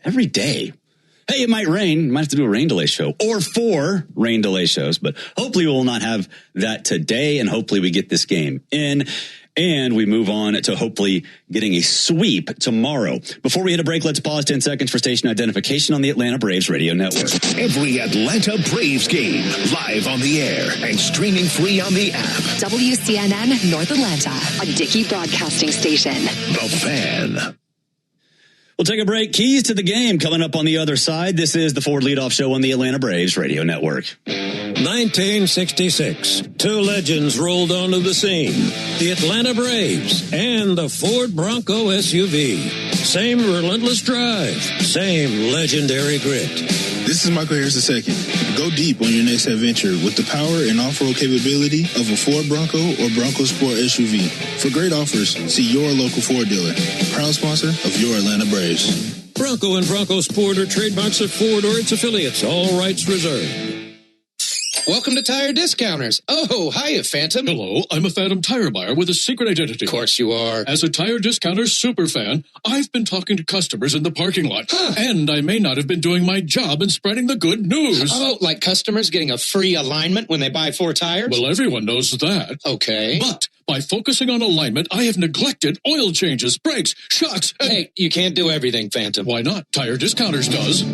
Every day. Hey, it might rain. Might have to do a rain delay show or 4 rain delay shows, but hopefully we will not have that today, and hopefully we get this game in. And we move on to hopefully getting a sweep tomorrow. Before we hit a break, let's pause 10 seconds for station identification on the Atlanta Braves Radio Network. Every Atlanta Braves game, live on the air and streaming free on the app. WCNN North Atlanta, a Dickey Broadcasting Station. The Fan. We'll take a break. Keys to the game coming up on the other side. This is the Ford Leadoff Show on the Atlanta Braves Radio Network. 1966, 2 legends rolled onto the scene. The Atlanta Braves and the Ford Bronco SUV. Same relentless drive, same legendary grit. This is Michael Harris II. Go deep on your next adventure with the power and off-road capability of a Ford Bronco or Bronco Sport SUV. For great offers, see your local Ford dealer. Proud sponsor of your Atlanta Braves. Bronco and Bronco Sport are trademarks of Ford or its affiliates. All rights reserved. Welcome to Tire Discounters. Oh, hiya, Phantom. Hello, I'm a Phantom tire buyer with a secret identity. Of course you are. As a Tire Discounters superfan, I've been talking to customers in the parking lot. And I may not have been doing my job in spreading the good news. Oh, like customers getting a free alignment when they buy 4 tires? Well, everyone knows that. Okay. But by focusing on alignment, I have neglected oil changes, brakes, shocks, and... Hey, you can't do everything, Phantom. Why not? Tire Discounters does.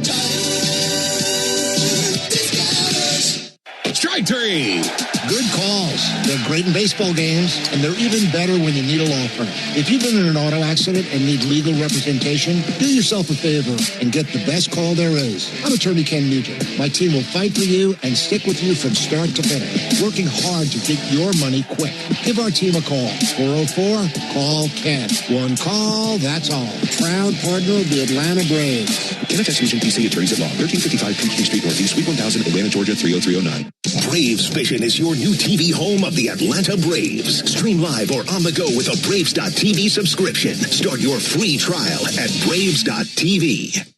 Strike 3. Good calls. They're great in baseball games, and they're even better when you need a law firm. If you've been in an auto accident and need legal representation, do yourself a favor and get the best call there is. I'm attorney Ken Nugent. My team will fight for you and stick with you from start to finish, working hard to get your money quick. Give our team a call. 404-CALL-KEN. One call, that's all. Proud partner of the Atlanta Braves. Kenneth Nugent, PC, Attorneys at Law, 1355 Peachtree Street Northeast, Suite 1000, Atlanta, Georgia, 30309. Braves Vision is your new TV home of the Atlanta Braves. Stream live or on the go with a Braves.tv subscription. Start your free trial at Braves.tv.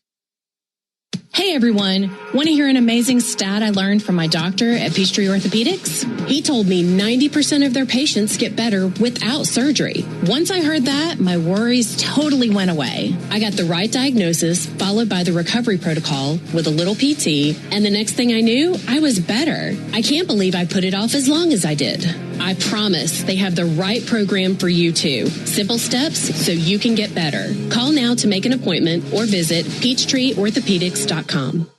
Hey everyone, want to hear an amazing stat I learned from my doctor at Peachtree Orthopedics? He told me 90% of their patients get better without surgery. Once I heard that, my worries totally went away. I got the right diagnosis, followed by the recovery protocol with a little PT, and the next thing I knew, I was better. I can't believe I put it off as long as I did. I promise they have the right program for you too. Simple steps so you can get better. Call now to make an appointment or visit PeachtreeOrthopedics.com.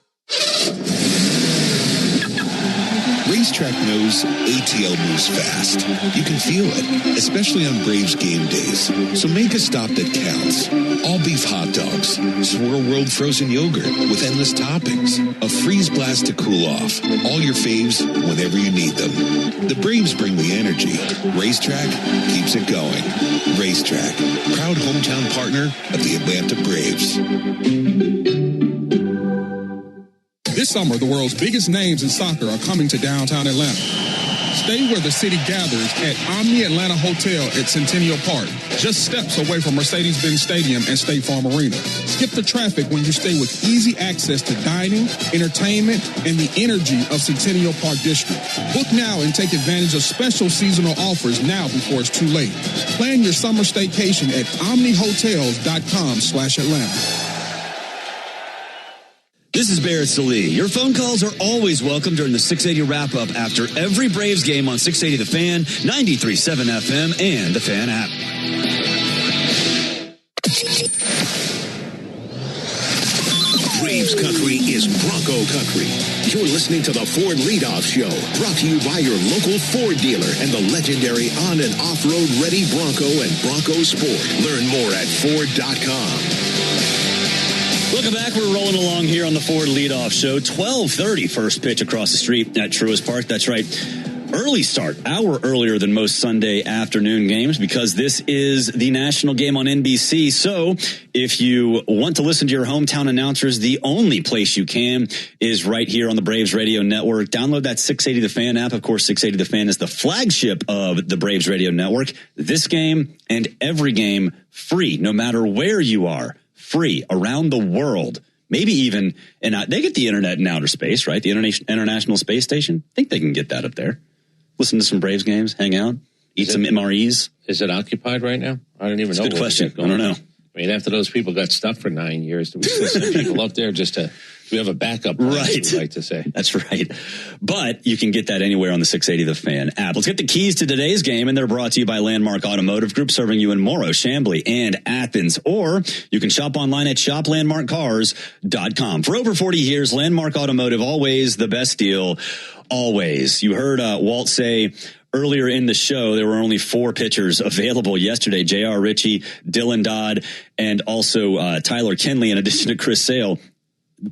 Racetrack knows ATL moves fast. You can feel it, especially on Braves game days. So make a stop that counts. All beef hot dogs, Swirl World frozen yogurt with endless toppings, a freeze blast to cool off. All your faves whenever you need them. The Braves bring the energy. Racetrack keeps it going. Racetrack, proud hometown partner of the Atlanta Braves. This summer, the world's biggest names in soccer are coming to downtown Atlanta. Stay where the city gathers at Omni Atlanta Hotel at Centennial Park, just steps away from Mercedes-Benz Stadium and State Farm Arena. Skip the traffic when you stay with easy access to dining, entertainment, and the energy of Centennial Park District. Book now and take advantage of special seasonal offers now before it's too late. Plan your summer staycation at omnihotels.com/Atlanta. This is Barrett Salee. Your phone calls are always welcome during the 680 wrap-up after every Braves game on 680 The Fan, 93.7 FM, and the Fan app. Braves country is Bronco country. You're listening to the Ford Leadoff Show, brought to you by your local Ford dealer and the legendary on- and off-road ready Bronco and Bronco Sport. Learn more at Ford.com. Welcome back. We're rolling along here on the Ford Leadoff Show. 12:30 first pitch across the street at Truist Park. That's right. early start, hour earlier than most Sunday afternoon games, because this is the national game on NBC. So if you want to listen to your hometown announcers, the only place you can is right here on the Braves Radio Network. Download that 680 The Fan app. Of course, 680 The Fan is the flagship of the Braves Radio Network. This game and every game free, no matter where you are, free around the world. Maybe even, and they get the internet in outer space, right? The International Space Station. I think they can get that up there. Listen to some Braves games, hang out, eat some MREs. Is it occupied right now? I don't even know. That's a good question. I don't know. I mean, after those people got stuck for 9 years, do we still send people up there just to, we have a backup plan, right? We'd like to say. That's right. But you can get that anywhere on the 680 The Fan app. Let's get the keys to today's game, and they're brought to you by Landmark Automotive Group, serving you in Morrow, Chamblee, and Athens. Or you can shop online at shoplandmarkcars.com. For over 40 years, Landmark Automotive, always the best deal, always. You heard Walt say earlier in the show, there were only 4 pitchers available yesterday. J.R. Ritchie, Dylan Dodd, and also Tyler Kenley, in addition to Chris Sale.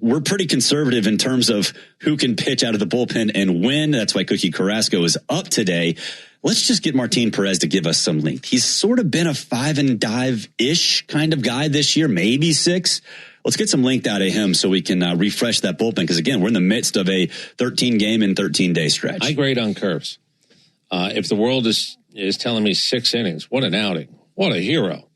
We're pretty conservative in terms of who can pitch out of the bullpen and when. That's why Cookie Carrasco is up today. Let's just get Martin Perez to give us some length. He's sort of been a 5-and-dive-ish kind of guy this year, maybe 6. Let's get some length out of him so we can refresh that bullpen. Because, again, we're in the midst of a 13-game and 13-day stretch. I grade on curves. If the world is telling me 6 innings, what an outing. What a hero.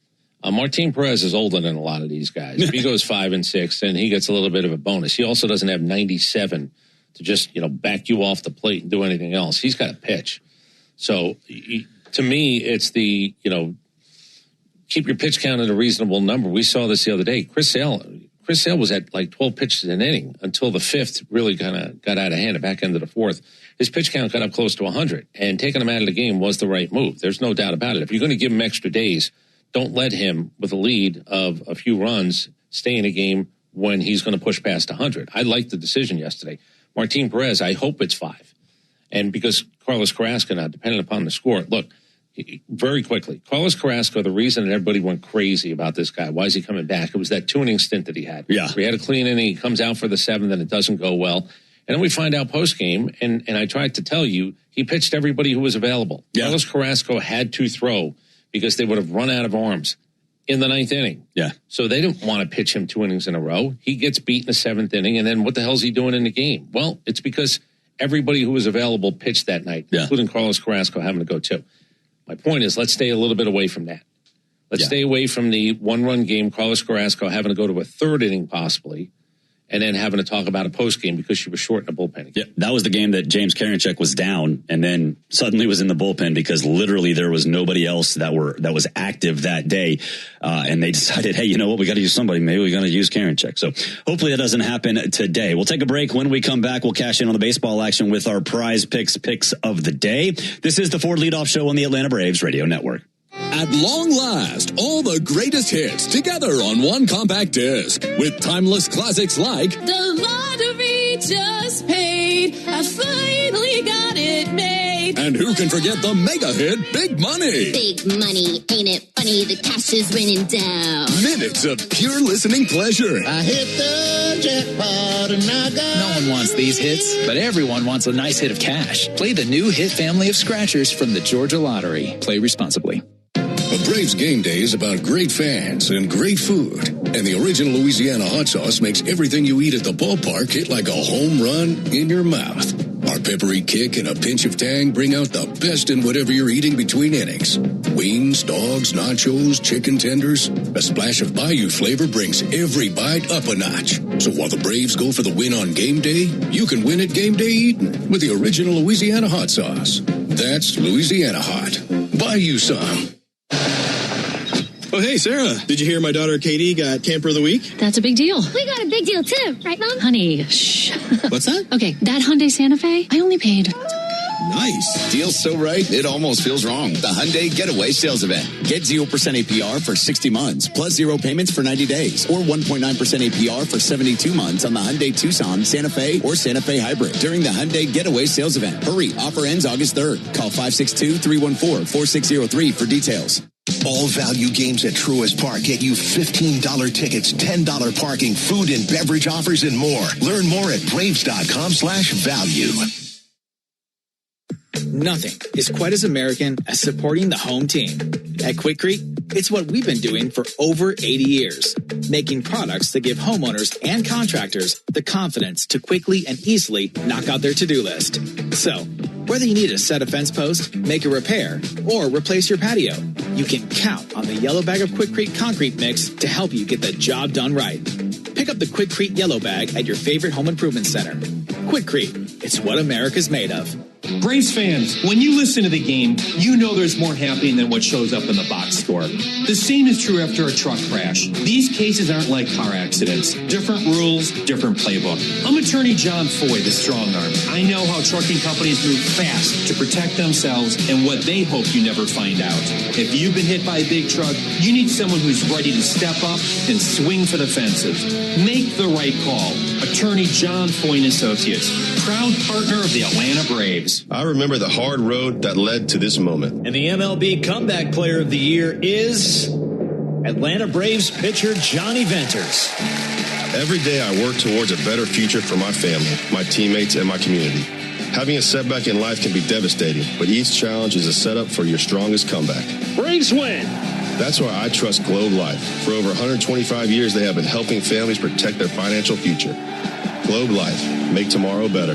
Martin Perez is older than a lot of these guys. If he goes 5 and 6, then he gets a little bit of a bonus. He also doesn't have 97 to just, back you off the plate and do anything else. He's got to pitch. So to me, it's the, keep your pitch count at a reasonable number. We saw this the other day. Chris Sale was at like 12 pitches an inning until the 5th really kind of got out of hand, the back end of the 4th. His pitch count got up close to 100, and taking him out of the game was the right move. There's no doubt about it. If you're going to give him extra days, don't let him, with a lead of a few runs, stay in a game when he's going to push past 100. I liked the decision yesterday. Martin Perez, I hope it's 5. And because Carlos Carrasco now, depending upon the score, look, very quickly, Carlos Carrasco, the reason that everybody went crazy about this guy, why is he coming back? It was that 2-inning stint that he had. Yeah. We had a clean inning, he comes out for the 7th, and it doesn't go well. And then we find out post-game, and I tried to tell you, he pitched everybody who was available. Yeah. Carlos Carrasco had to throw because they would have run out of arms in the 9th inning. Yeah. So they didn't want to pitch him 2 innings in a row. He gets beat in the 7th inning, and then what the hell is he doing in the game? Well, it's because everybody who was available pitched that night, including Carlos Carrasco having to go too. My point is, let's stay a little bit away from that. Let's stay away from the 1-run game, Carlos Carrasco having to go to a 3rd inning possibly, and then having to talk about a post game because she was short in a bullpen. Yeah, that was the game that James Karinchak was down and then suddenly was in the bullpen because literally there was nobody else that was active that day. And they decided, hey, you know what? We got to use somebody. Maybe we got to use Karinchak. So hopefully that doesn't happen today. We'll take a break. When we come back, we'll cash in on the baseball action with our prize picks of the day. This is the Ford Leadoff Show on the Atlanta Braves Radio Network. At long last, all the greatest hits together on one compact disc with timeless classics like The Lottery Just Paid, I finally got it made. And who can forget the mega hit Big Money? Big money, ain't it funny? The cash is raining down. Minutes of pure listening pleasure. I hit the jackpot and I got... No one wants these hits, but everyone wants a nice hit of cash. Play the new hit family of scratchers from the Georgia Lottery. Play responsibly. A Braves game day is about great fans and great food. And the original Louisiana hot sauce makes everything you eat at the ballpark hit like a home run in your mouth. Our peppery kick and a pinch of tang bring out the best in whatever you're eating between innings. Wings, dogs, nachos, chicken tenders. A splash of Bayou flavor brings every bite up a notch. So while the Braves go for the win on game day, you can win at game day eating with the original Louisiana hot sauce. That's Louisiana hot. Buy you some. Oh, hey, Sarah, did you hear my daughter Katie got Camper of the Week? That's a big deal. We got a big deal, too. Right, Mom? Honey, shh. What's that? Okay, that Hyundai Santa Fe, I only paid... Nice. Deal's so right, it almost feels wrong. The Hyundai Getaway Sales Event. Get 0% APR for 60 months, plus 0 payments for 90 days, or 1.9% APR for 72 months on the Hyundai Tucson, Santa Fe, or Santa Fe Hybrid during the Hyundai Getaway Sales Event. Hurry, offer ends August 3rd. Call 562-314-4603 for details. All value games at Truist Park get you $15 tickets, $10 parking, food and beverage offers, and more. Learn more at Braves.com/value. Nothing is quite as American as supporting the home team. At Quikrete, it's what we've been doing for over 80 years, making products that give homeowners and contractors the confidence to quickly and easily knock out their to-do list. So, whether you need a set a fence post, make a repair, or replace your patio, you can count on the yellow bag of Quikrete concrete mix to help you get the job done right. Pick up the Quikrete yellow bag at your favorite home improvement center. Quikrete, it's what America's made of. Braves fans, when you listen to the game, you know there's more happening than what shows up in the box score. The same is true after a truck crash. These cases aren't like car accidents. Different rules, different playbook. I'm attorney John Foy, the strong arm. I know how trucking companies move fast to protect themselves and what they hope you never find out. If you've been hit by a big truck, you need someone who's ready to step up and swing for the fences. Make the right call. Attorney John Foy & Associates, proud partner of the Atlanta Braves. I remember the hard road that led to this moment. And the MLB Comeback Player of the Year is Atlanta Braves pitcher Johnny Venters. Every day I work towards a better future for my family, my teammates, and my community. Having a setback in life can be devastating, but each challenge is a setup for your strongest comeback. Braves win! That's why I trust Globe Life. For over 125 years, they have been helping families protect their financial future. Globe Life. Make tomorrow better.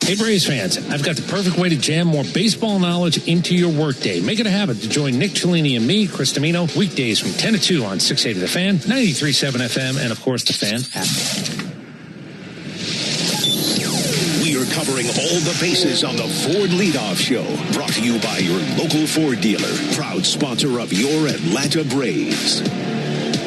Hey, Braves fans, I've got the perfect way to jam more baseball knowledge into your workday. Make it a habit to join Nick Cellini and me, Chris Domino, weekdays from 10 to 2 on 680 The Fan, 93.7 FM, and, of course, The Fan app. We are covering all the bases on the Ford Leadoff Show. Brought to you by your local Ford dealer. Proud sponsor of your Atlanta Braves.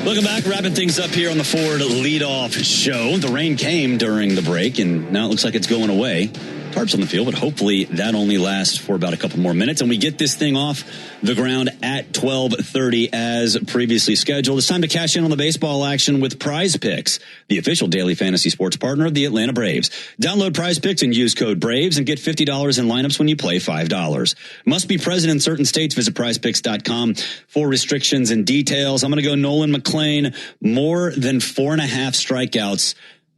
Welcome back. Wrapping things up here on the Ford Leadoff Show. The rain came during the break, and now it looks like it's going away. Tarps on the field, but hopefully that only lasts for about a couple more minutes, and we get this thing off the ground at 12:30 as previously scheduled. It's time to cash in on the baseball action with Prize Picks, the official daily fantasy sports partner of the Atlanta Braves. Download Prize Picks and use code BRAVES and get $50 in lineups when you play $5. Must be present in certain states. Visit prizepicks.com for restrictions and details. I'm going to go Nolan McLean, more than 4.5 strikeouts.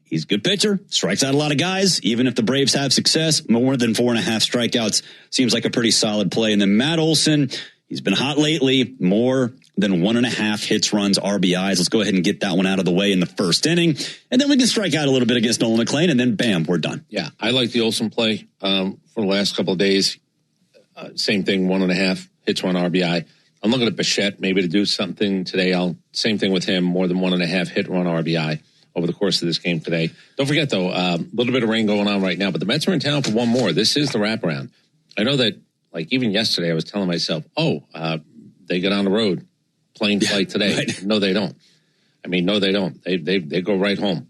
He's a good pitcher, strikes out a lot of guys. Even if the Braves have success, more than 4.5 strikeouts seems like a pretty solid play. And then Matt Olson, he's been hot lately, more than 1.5 hits, runs, RBIs. Let's go ahead and get that one out of the way in the first inning. And then we can strike out a little bit against Nolan McLean, and then bam, we're done. Yeah, I like the Olson play for the last couple of days. Same thing, 1.5 hits, 1 RBI. I'm looking at Bichette maybe to do something today. Same thing with him, more than 1.5 hit, 1 RBI. Over the course of this game today. Don't forget, though, a little bit of rain going on right now, but the Mets are in town for one more. This is the wraparound. I know that, like, even yesterday I was telling myself, they get on the road, plane flight today. Right. No, they don't. No, they don't. They go right home.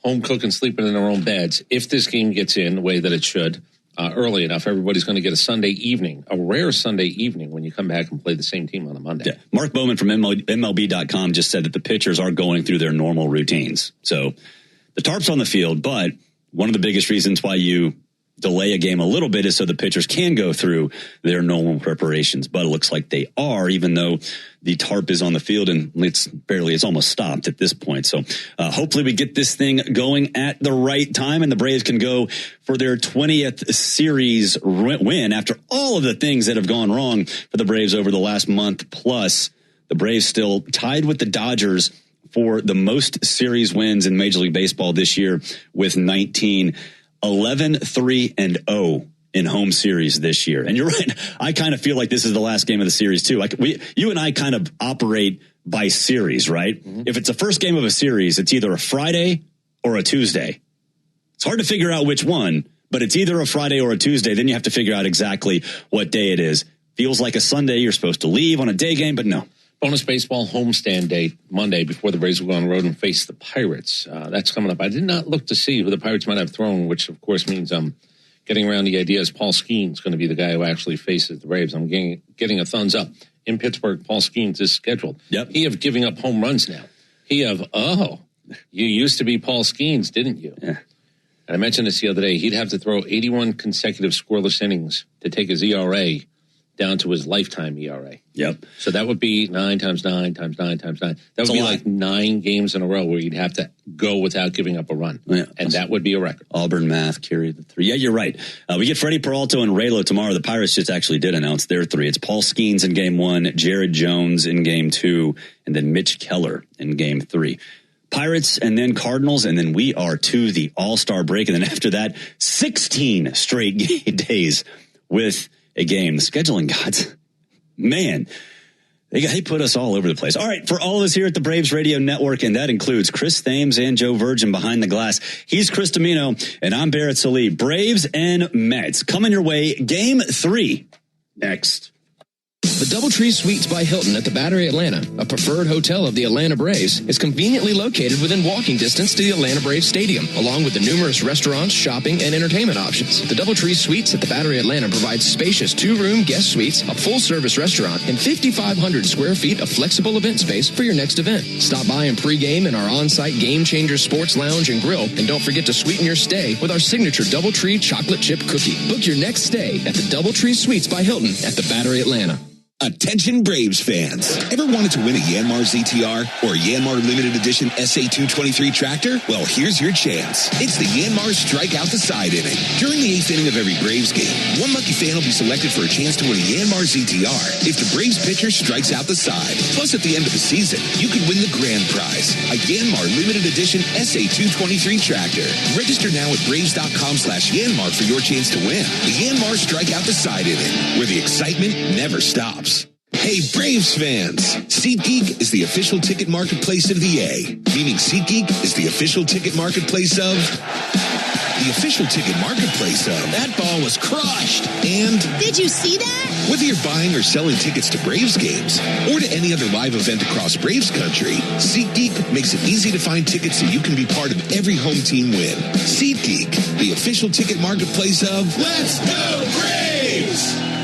Home cooking, sleeping in their own beds. If this game gets in the way that it should, early enough, everybody's going to get a Sunday evening, a rare Sunday evening when you come back and play the same team on a Monday. Yeah. Mark Bowman from MLB.com just said that the pitchers are going through their normal routines. So the tarp's on the field, but one of the biggest reasons why you delay a game a little bit is so the pitchers can go through their normal preparations. But it looks like they are, even though the tarp is on the field and it's almost stopped at this point. So hopefully we get this thing going at the right time and the Braves can go for their 20th series win after all of the things that have gone wrong for the Braves over the last month. Plus, the Braves still tied with the Dodgers for the most series wins in Major League Baseball this year with 19. 11-3-0 in home series this year. And you're right. I kind of feel like this is the last game of the series too. Like you and I kind of operate by series, right? Mm-hmm. If it's the first game of a series, it's either a Friday or a Tuesday. It's hard to figure out which one, but it's either a Friday or a Tuesday. Then you have to figure out exactly what day it is. Feels like a Sunday. You're supposed to leave on a day game, but no. Bonus baseball homestand day, Monday, before the Braves will go on the road and face the Pirates. That's coming up. I did not look to see who the Pirates might have thrown, which, of course, means I'm getting around the idea is Paul Skeens going to be the guy who actually faces the Braves. I'm getting a thumbs up. In Pittsburgh, Paul Skeens is scheduled. Yep. He have giving up home runs now. You used to be Paul Skeens, didn't you? Yeah. And I mentioned this the other day. He'd have to throw 81 consecutive scoreless innings to take his ERA down to his lifetime ERA. Yep. So that would be 9 times 9 times 9 times 9. That would be like 9 games in a row where you'd have to go without giving up a run. Yeah. And that would be a record. Auburn math carried the 3. Yeah, you're right. We get Freddie Peralta and Raylo tomorrow. The Pirates just actually did announce their 3. It's Paul Skeens in game 1, Jared Jones in game 2, and then Mitch Keller in game 3. Pirates and then Cardinals, and then we are to the All-Star break. And then after that, 16 straight days with a game. The scheduling gods, man, they put us all over the place. All right, for all of us here at the Braves Radio Network, and that includes Chris Thames and Joe Virgin behind the glass. He's Chris Domino, and I'm Barrett Sallee. Braves and Mets coming your way. Game 3 next. The DoubleTree Suites by Hilton at the Battery Atlanta, a preferred hotel of the Atlanta Braves, is conveniently located within walking distance to the Atlanta Braves Stadium, along with the numerous restaurants, shopping, and entertainment options. The DoubleTree Suites at the Battery Atlanta provides spacious 2-room guest suites, a full-service restaurant, and 5,500 square feet of flexible event space for your next event. Stop by and pregame in our on-site Game Changer Sports Lounge and Grill, and don't forget to sweeten your stay with our signature DoubleTree chocolate chip cookie. Book your next stay at the DoubleTree Suites by Hilton at the Battery Atlanta. Attention Braves fans. Ever wanted to win a Yanmar ZTR or Yanmar Limited Edition SA223 tractor? Well, here's your chance. It's the Yanmar Strike Out the Side inning. During the 8th inning of every Braves game, one lucky fan will be selected for a chance to win a Yanmar ZTR if the Braves pitcher strikes out the side. Plus, at the end of the season, you could win the grand prize, a Yanmar Limited Edition SA223 tractor. Register now at Braves.com/Yanmar for your chance to win. The Yanmar Strike Out the Side inning, where the excitement never stops. Hey, Braves fans! SeatGeek is the official ticket marketplace of the A, meaning SeatGeek is the official ticket marketplace of... The official ticket marketplace of... That ball was crushed! And... Did you see that? Whether you're buying or selling tickets to Braves games or to any other live event across Braves country, SeatGeek makes it easy to find tickets so you can be part of every home team win. SeatGeek, the official ticket marketplace of... Let's go Braves!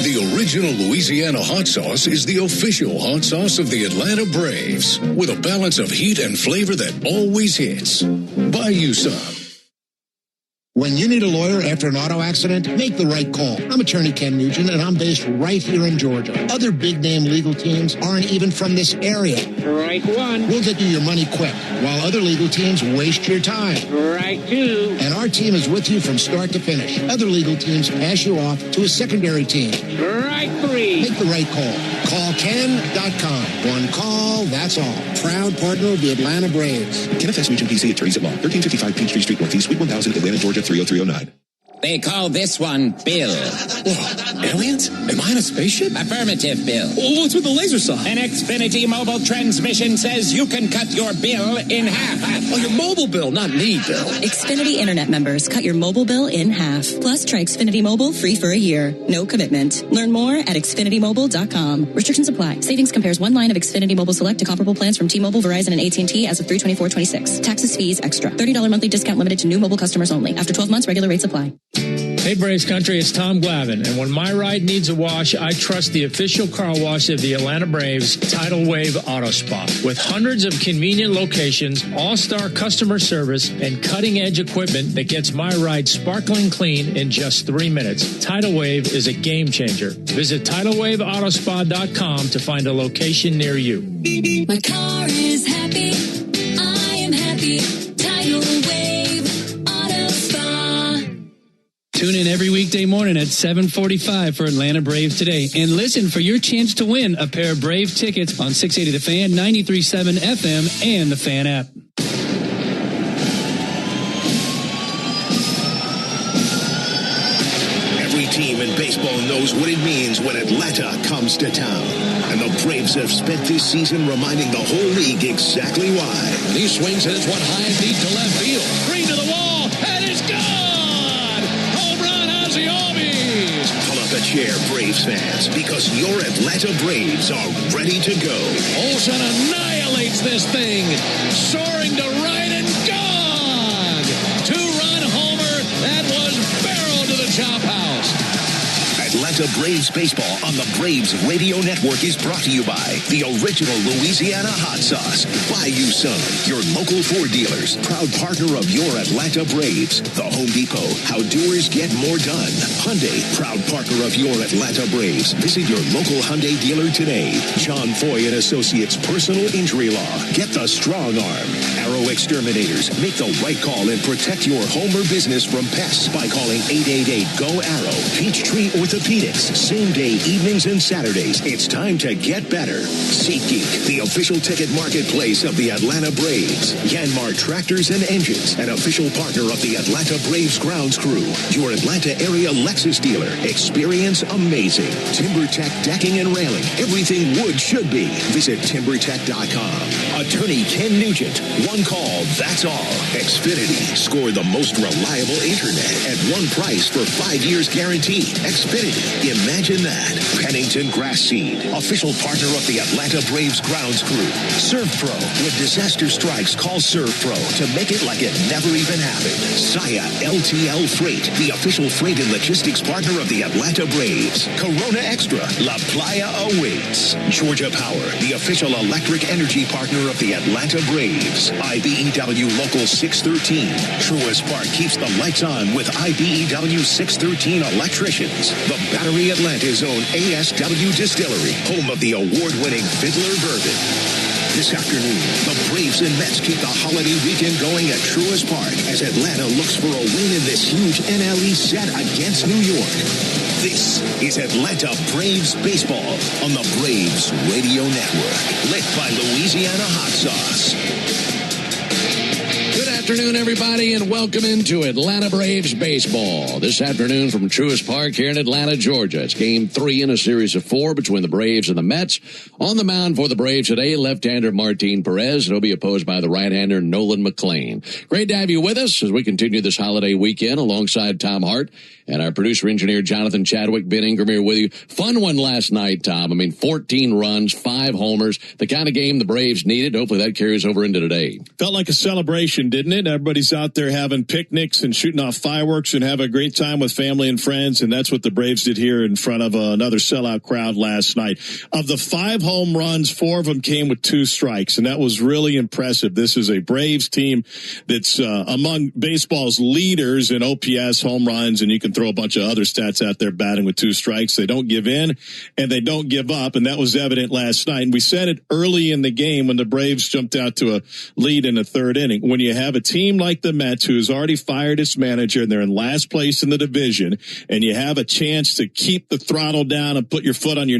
The original Louisiana hot sauce is the official hot sauce of the Atlanta Braves, with a balance of heat and flavor that always hits. Buy you some. When you need a lawyer after an auto accident, make the right call. I'm attorney Ken Nugent, and I'm based right here in Georgia. Other big-name legal teams aren't even from this area. Strike one. We'll get you your money quick, while other legal teams waste your time. Strike two. And our team is with you from start to finish. Other legal teams pass you off to a secondary team. Strike three. Make the right call. Call Ken.com. One call, that's all. Proud partner of the Atlanta Braves. Kenneth S. Nugent, PC, Attorneys at Law, 1355 Peachtree Street Northeast, Suite 1000, Atlanta, Georgia, 30309. They call this one Bill. Whoa, aliens? Am I in a spaceship? Affirmative, Bill. What's with the laser saw? An Xfinity mobile transmission says you can cut your bill in half. Oh, your mobile bill, not me, Bill. Xfinity Internet members cut your mobile bill in half. Plus, try Xfinity Mobile free for a year. No commitment. Learn more at XfinityMobile.com. Restrictions apply. Savings compares one line of Xfinity Mobile Select to comparable plans from T-Mobile, Verizon, and AT&T as of 3/24/26. Taxes, fees, extra. $30 monthly discount limited to new mobile customers only. After 12 months, regular rates apply. Hey, Braves Country, it's Tom Glavine, and when my ride needs a wash, I trust the official car wash of the Atlanta Braves, Tidal Wave Auto Spa. With hundreds of convenient locations, all-star customer service, and cutting-edge equipment that gets my ride sparkling clean in just 3 minutes, Tidal Wave is a game changer. Visit TidalWaveAutospa.com to find a location near you. My car is happy. I am happy. Tidal Wave Auto Spa. Tune in every weekday morning at 7:45 for Atlanta Braves Today. And listen for your chance to win a pair of Brave tickets on 680 The Fan, 93.7 FM, and the Fan app. Every team in baseball knows what it means when Atlanta comes to town. And the Braves have spent this season reminding the whole league exactly why. And he swings and it's one high and deep to left field. Green to the wall, and it's gone! Home run, Ozzie Albies! Pull up a chair, Braves fans, because your Atlanta Braves are ready to go. Olsen annihilates this thing, soaring to right and gone! 2-run homer that was barreled to the chop house. Atlanta Atlanta Braves baseball on the Braves Radio Network is brought to you by the original Louisiana hot sauce. Bayou Sun, your local Ford dealers, proud partner of your Atlanta Braves. The Home Depot, how doers get more done. Hyundai, proud partner of your Atlanta Braves. Visit your local Hyundai dealer today. John Foy and Associates Personal Injury Law. Get the strong arm. Arrow Exterminators, make the right call and protect your home or business from pests by calling 888-GO-ARROW. Peachtree Orthopedics, same day, evenings and Saturdays. It's time to get better. SeatGeek, the official ticket marketplace of the Atlanta Braves. Yanmar Tractors and Engines, an official partner of the Atlanta Braves grounds crew. Your Atlanta area Lexus dealer. Experience amazing. TimberTech Decking and Railing. Everything wood should be. Visit TimberTech.com. Attorney Ken Nugent. One call, that's all. Xfinity. Score the most reliable internet at one price for 5 years guaranteed. Xfinity. Imagine that. Pennington Grass Seed. Official partner of the Atlanta Braves grounds crew. ServPro. When disaster strikes, call ServPro to make it like it never even happened. Saya LTL Freight. The official freight and logistics partner of the Atlanta Braves. Corona Extra. La Playa awaits. Georgia Power. The official electric energy partner of the Atlanta Braves. IBEW Local 613. Truist Park keeps the lights on with IBEW 613 electricians. The Battery Atlanta's own ASW Distillery, home of the award-winning Fiddler Bourbon. This afternoon, the Braves and Mets keep the holiday weekend going at Truist Park as Atlanta looks for a win in this huge NL East set against New York. This is Atlanta Braves baseball on the Braves Radio Network, lit by Louisiana hot sauce. Good afternoon, everybody, and welcome into Atlanta Braves baseball. This afternoon from Truist Park here in Atlanta, Georgia. It's game 3 in a series of 4 between the Braves and the Mets. On the mound for the Braves today, left-hander Martin Perez. He'll be opposed by the right-hander Nolan McLean. Great to have you with us as we continue this holiday weekend alongside Tom Hart and our producer-engineer Jonathan Chadwick. Ben Ingram here with you. Fun one last night, Tom. 14 runs, 5 homers, the kind of game the Braves needed. Hopefully that carries over into today. Felt like a celebration, didn't it? Everybody's out there having picnics and shooting off fireworks and having a great time with family and friends, and that's what the Braves did here in front of another sellout crowd last night. Of the 5 home runs, 4 of them came with 2 strikes, and that was really impressive. This is a Braves team that's among baseball's leaders in OPS, home runs, and you can throw a bunch of other stats out there batting with 2 strikes. They don't give in, and they don't give up, and that was evident last night. And we said it early in the game when the Braves jumped out to a lead in the 3rd inning. When you have a team like the Mets who has already fired its manager and they're in last place in the division, and you have a chance to keep the throttle down and put your foot on their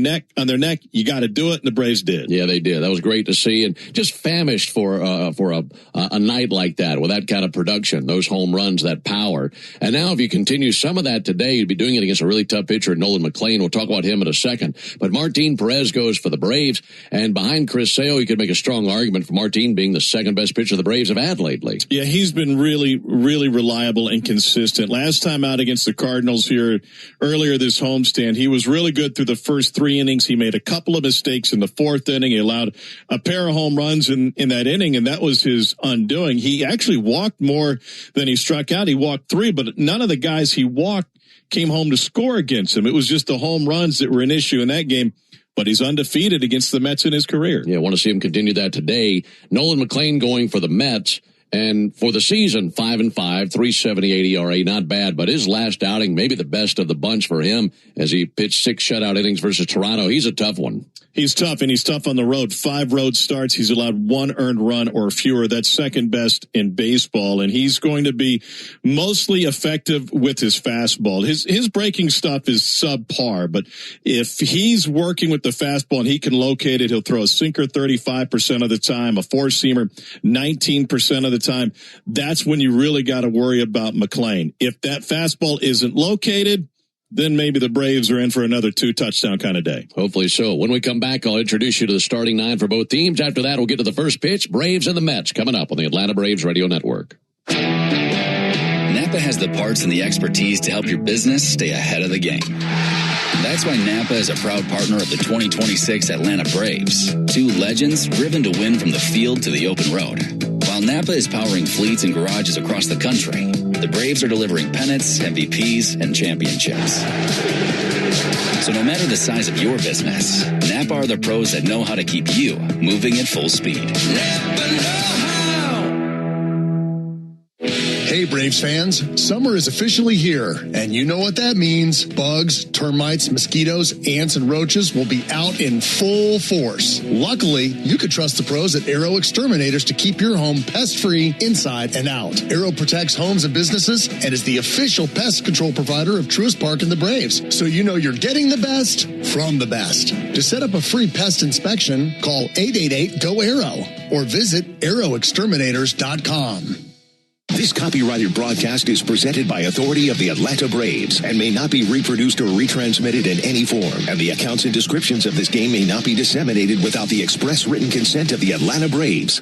neck, you got to do it, and the Braves did. Yeah, they did. That was great to see, and just famished for a night like that with that kind of production, those home runs, that power. And now if you continue some of that today, you'd be doing it against a really tough pitcher, Nolan McLean. We'll talk about him in a second. But Martin Perez goes for the Braves, and behind Chris Sale, you could make a strong argument for Martin being the second best pitcher the Braves have had lately. Yeah, he's been really, really reliable and consistent. Last time out against the Cardinals here earlier this homestand, he was really good through the first 3 innings. He made a couple of mistakes in the 4th inning. He allowed a pair of home runs in that inning, and that was his undoing. He actually walked more than he struck out. He walked 3, but none of the guys he walked came home to score against him. It was just the home runs that were an issue in that game. But he's undefeated against the Mets in his career. Yeah, I want to see him continue that today. Nolan McLean going for the Mets. And for the season, 5-5, 3.78 ERA, not bad. But his last outing, maybe the best of the bunch for him as he pitched 6 shutout innings versus Toronto. He's a tough one. He's tough, and he's tough on the road. 5 road starts. He's allowed 1 earned run or fewer. That's second best in baseball, and he's going to be mostly effective with his fastball. His breaking stuff is subpar, but if he's working with the fastball and he can locate it, he'll throw a sinker 35% of the time, a 4-seamer 19% of the time. That's when you really got to worry about McLean. If that fastball isn't located, then maybe the Braves are in for another 2-touchdown kind of day. Hopefully so. When we come back, I'll introduce you to the starting 9 for both teams. After that, we'll get to the first pitch. Braves and the Mets coming up on the Atlanta Braves Radio Network. Napa has the parts and the expertise to help your business stay ahead of the game. That's why Napa is a proud partner of the 2026 Atlanta Braves. 2 legends driven to win from the field to the open road. While Napa is powering fleets and garages across the country, the Braves are delivering pennants, MVPs, and championships. So no matter the size of your business, Napa are the pros that know how to keep you moving at full speed. Hey, Braves fans, summer is officially here, and you know what that means. Bugs, termites, mosquitoes, ants, and roaches will be out in full force. Luckily, you could trust the pros at Arrow Exterminators to keep your home pest-free inside and out. Arrow protects homes and businesses and is the official pest control provider of Truist Park and the Braves, so you know you're getting the best from the best. To set up a free pest inspection, call 888-GO-ARROW or visit arrowexterminators.com. This copyrighted broadcast is presented by authority of the Atlanta Braves and may not be reproduced or retransmitted in any form. And the accounts and descriptions of this game may not be disseminated without the express written consent of the Atlanta Braves.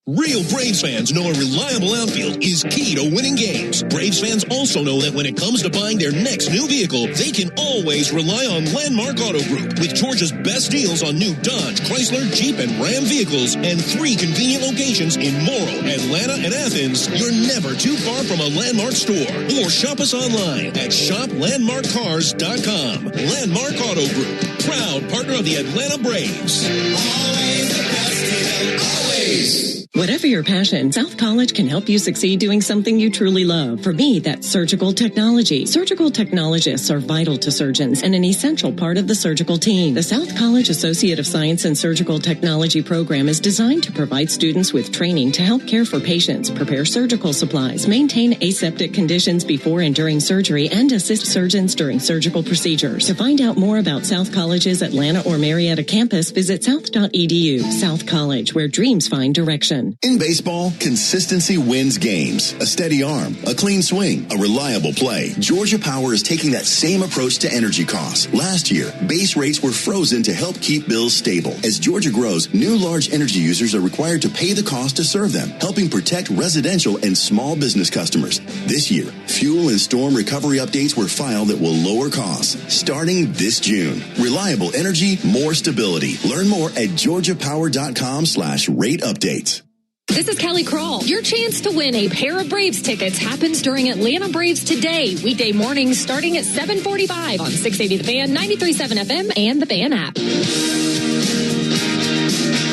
Real Braves fans know a reliable outfield is key to winning games. Braves fans also know that when it comes to buying their next new vehicle, they can always rely on Landmark Auto Group. With Georgia's best deals on new Dodge, Chrysler, Jeep, and Ram vehicles, and 3 convenient locations in Morrow, Atlanta, and Athens, you're never too far from a Landmark store. Or shop us online at shoplandmarkcars.com. Landmark Auto Group, proud partner of the Atlanta Braves. Always the best deal, always. Whatever your passion, South College can help you succeed doing something you truly love. For me, that's surgical technology. Surgical technologists are vital to surgeons and an essential part of the surgical team. The South College Associate of Science and Surgical Technology program is designed to provide students with training to help care for patients, prepare surgical supplies, maintain aseptic conditions before and during surgery, and assist surgeons during surgical procedures. To find out more about South College's Atlanta or Marietta campus, visit south.edu. South College, where dreams find direction. In baseball, consistency wins games. A steady arm, a clean swing, a reliable play. Georgia Power is taking that same approach to energy costs. Last year, base rates were frozen to help keep bills stable. As Georgia grows, new large energy users are required to pay the cost to serve them, helping protect residential and small business customers. This year, fuel and storm recovery updates were filed that will lower costs starting this June. Reliable energy, more stability. Learn more at georgiapower.com/rate updates. This is Kelly Kroll. Your chance to win a pair of Braves tickets happens during Atlanta Braves Today, weekday mornings starting at 7:45 on 680 The Fan, 93.7 FM, and the Fan app.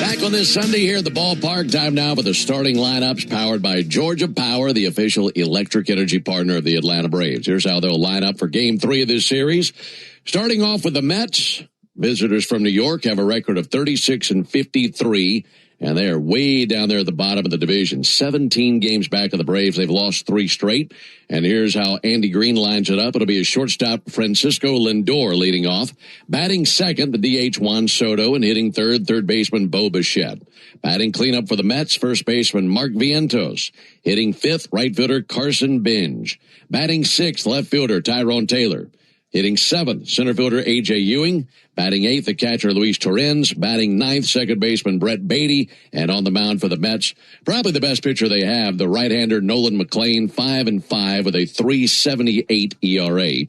Back on this Sunday here at the ballpark. Time now for the starting lineups powered by Georgia Power, the official electric energy partner of the Atlanta Braves. Here's how they'll line up for Game 3 of this series. Starting off with the Mets. Visitors from New York have a record of 36-53. And they are way down there at the bottom of the division. 17 games back of the Braves. They've lost 3 straight. And here's how Andy Green lines it up. It'll be a shortstop, Francisco Lindor, leading off. Batting second, the DH Juan Soto. And hitting third baseman Bo Bichette. Batting cleanup for the Mets, first baseman Mark Vientos. Hitting fifth, right fielder Carson Binge. Batting sixth, left fielder Tyrone Taylor. Hitting seventh, center fielder A.J. Ewing. Batting eighth, the catcher Luis Torrens. Batting ninth, second baseman Brett Beatty. And on the mound for the Mets, probably the best pitcher they have, the right-hander Nolan McLean, 5-5 with a 3.78 ERA.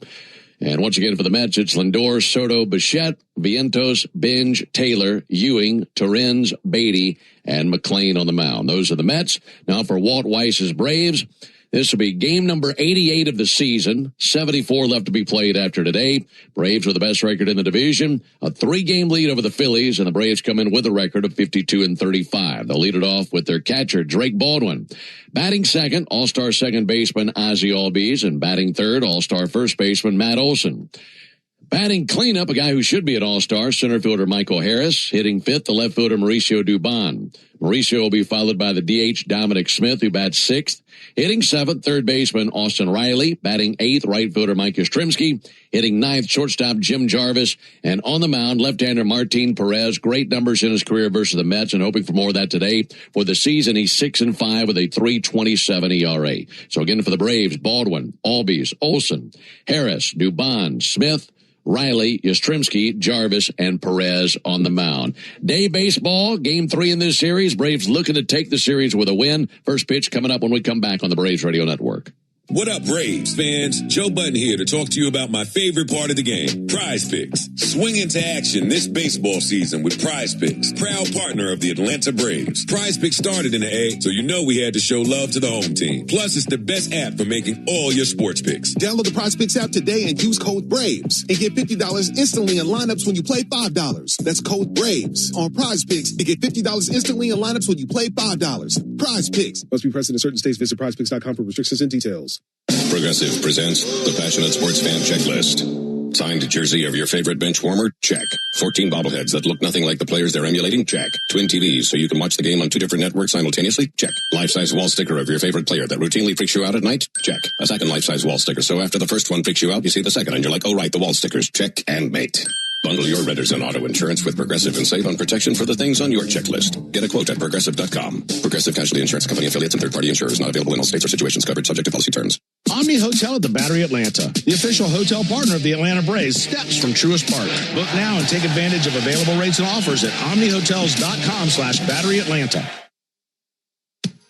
And once again for the Mets, it's Lindor, Soto, Bichette, Vientos, Binge, Taylor, Ewing, Torrens, Beatty, and McLean on the mound. Those are the Mets. Now for Walt Weiss's Braves. This will be game number 88 of the season. 74 left to be played after today. Braves with the best record in the division. A 3-game lead over the Phillies, and the Braves come in with a record of 52-35. They'll lead it off with their catcher, Drake Baldwin. Batting second, All-Star second baseman Ozzie Albies, and batting third, All-Star first baseman Matt Olson. Batting cleanup, a guy who should be an all-star, center fielder Michael Harris. Hitting fifth, the left fielder Mauricio Dubon. Mauricio will be followed by the DH Dominic Smith, who bats sixth. Hitting seventh, third baseman Austin Riley. Batting eighth, right fielder Mike Yastrzemski. Hitting ninth, shortstop Jim Jarvis. And on the mound, left-hander Martin Perez. Great numbers in his career versus the Mets, and hoping for more of that today. For the season, he's 6-5 with a 3.27 ERA. So again, for the Braves, Baldwin, Albies, Olson, Harris, Dubon, Smith, Riley, Yastrzemski, Jarvis, and Perez on the mound. Day baseball, game 3 in this series. Braves looking to take the series with a win. First pitch coming up when we come back on the Braves Radio Network. What up, Braves fans? Joe Budden here to talk to you about my favorite part of the game, Prize Picks. Swing into action this baseball season with Prize Picks, proud partner of the Atlanta Braves. Prize Picks started in the A, so you know we had to show love to the home team. Plus, it's the best app for making all your sports picks. Download the Prize Picks app today and use code BRAVES and get $50 instantly in lineups when you play $5. That's code BRAVES on Prize Picks to get $50 instantly in lineups when you play $5. Prize Picks. Must be present in certain states. Visit prizepicks.com for restrictions and details. Progressive presents the Passionate Sports Fan Checklist. Signed jersey of your favorite bench warmer? Check. 14 bobbleheads that look nothing like the players they're emulating? Check. Twin TVs so you can watch the game on 2 different networks simultaneously? Check. Life-size wall sticker of your favorite player that routinely freaks you out at night? Check. A second life-size wall sticker so after the first one freaks you out, you see the second and you're like, oh right, the wall stickers. Check and mate. Bundle your renters and auto insurance with Progressive and save on protection for the things on your checklist. Get a quote at Progressive.com. Progressive Casualty Insurance Company affiliates and third-party insurers not available in all states or situations covered subject to policy terms. Omni Hotel at the Battery Atlanta, the official hotel partner of the Atlanta Braves, steps from Truist Park. Book now and take advantage of available rates and offers at omnihotels.com/Battery Atlanta.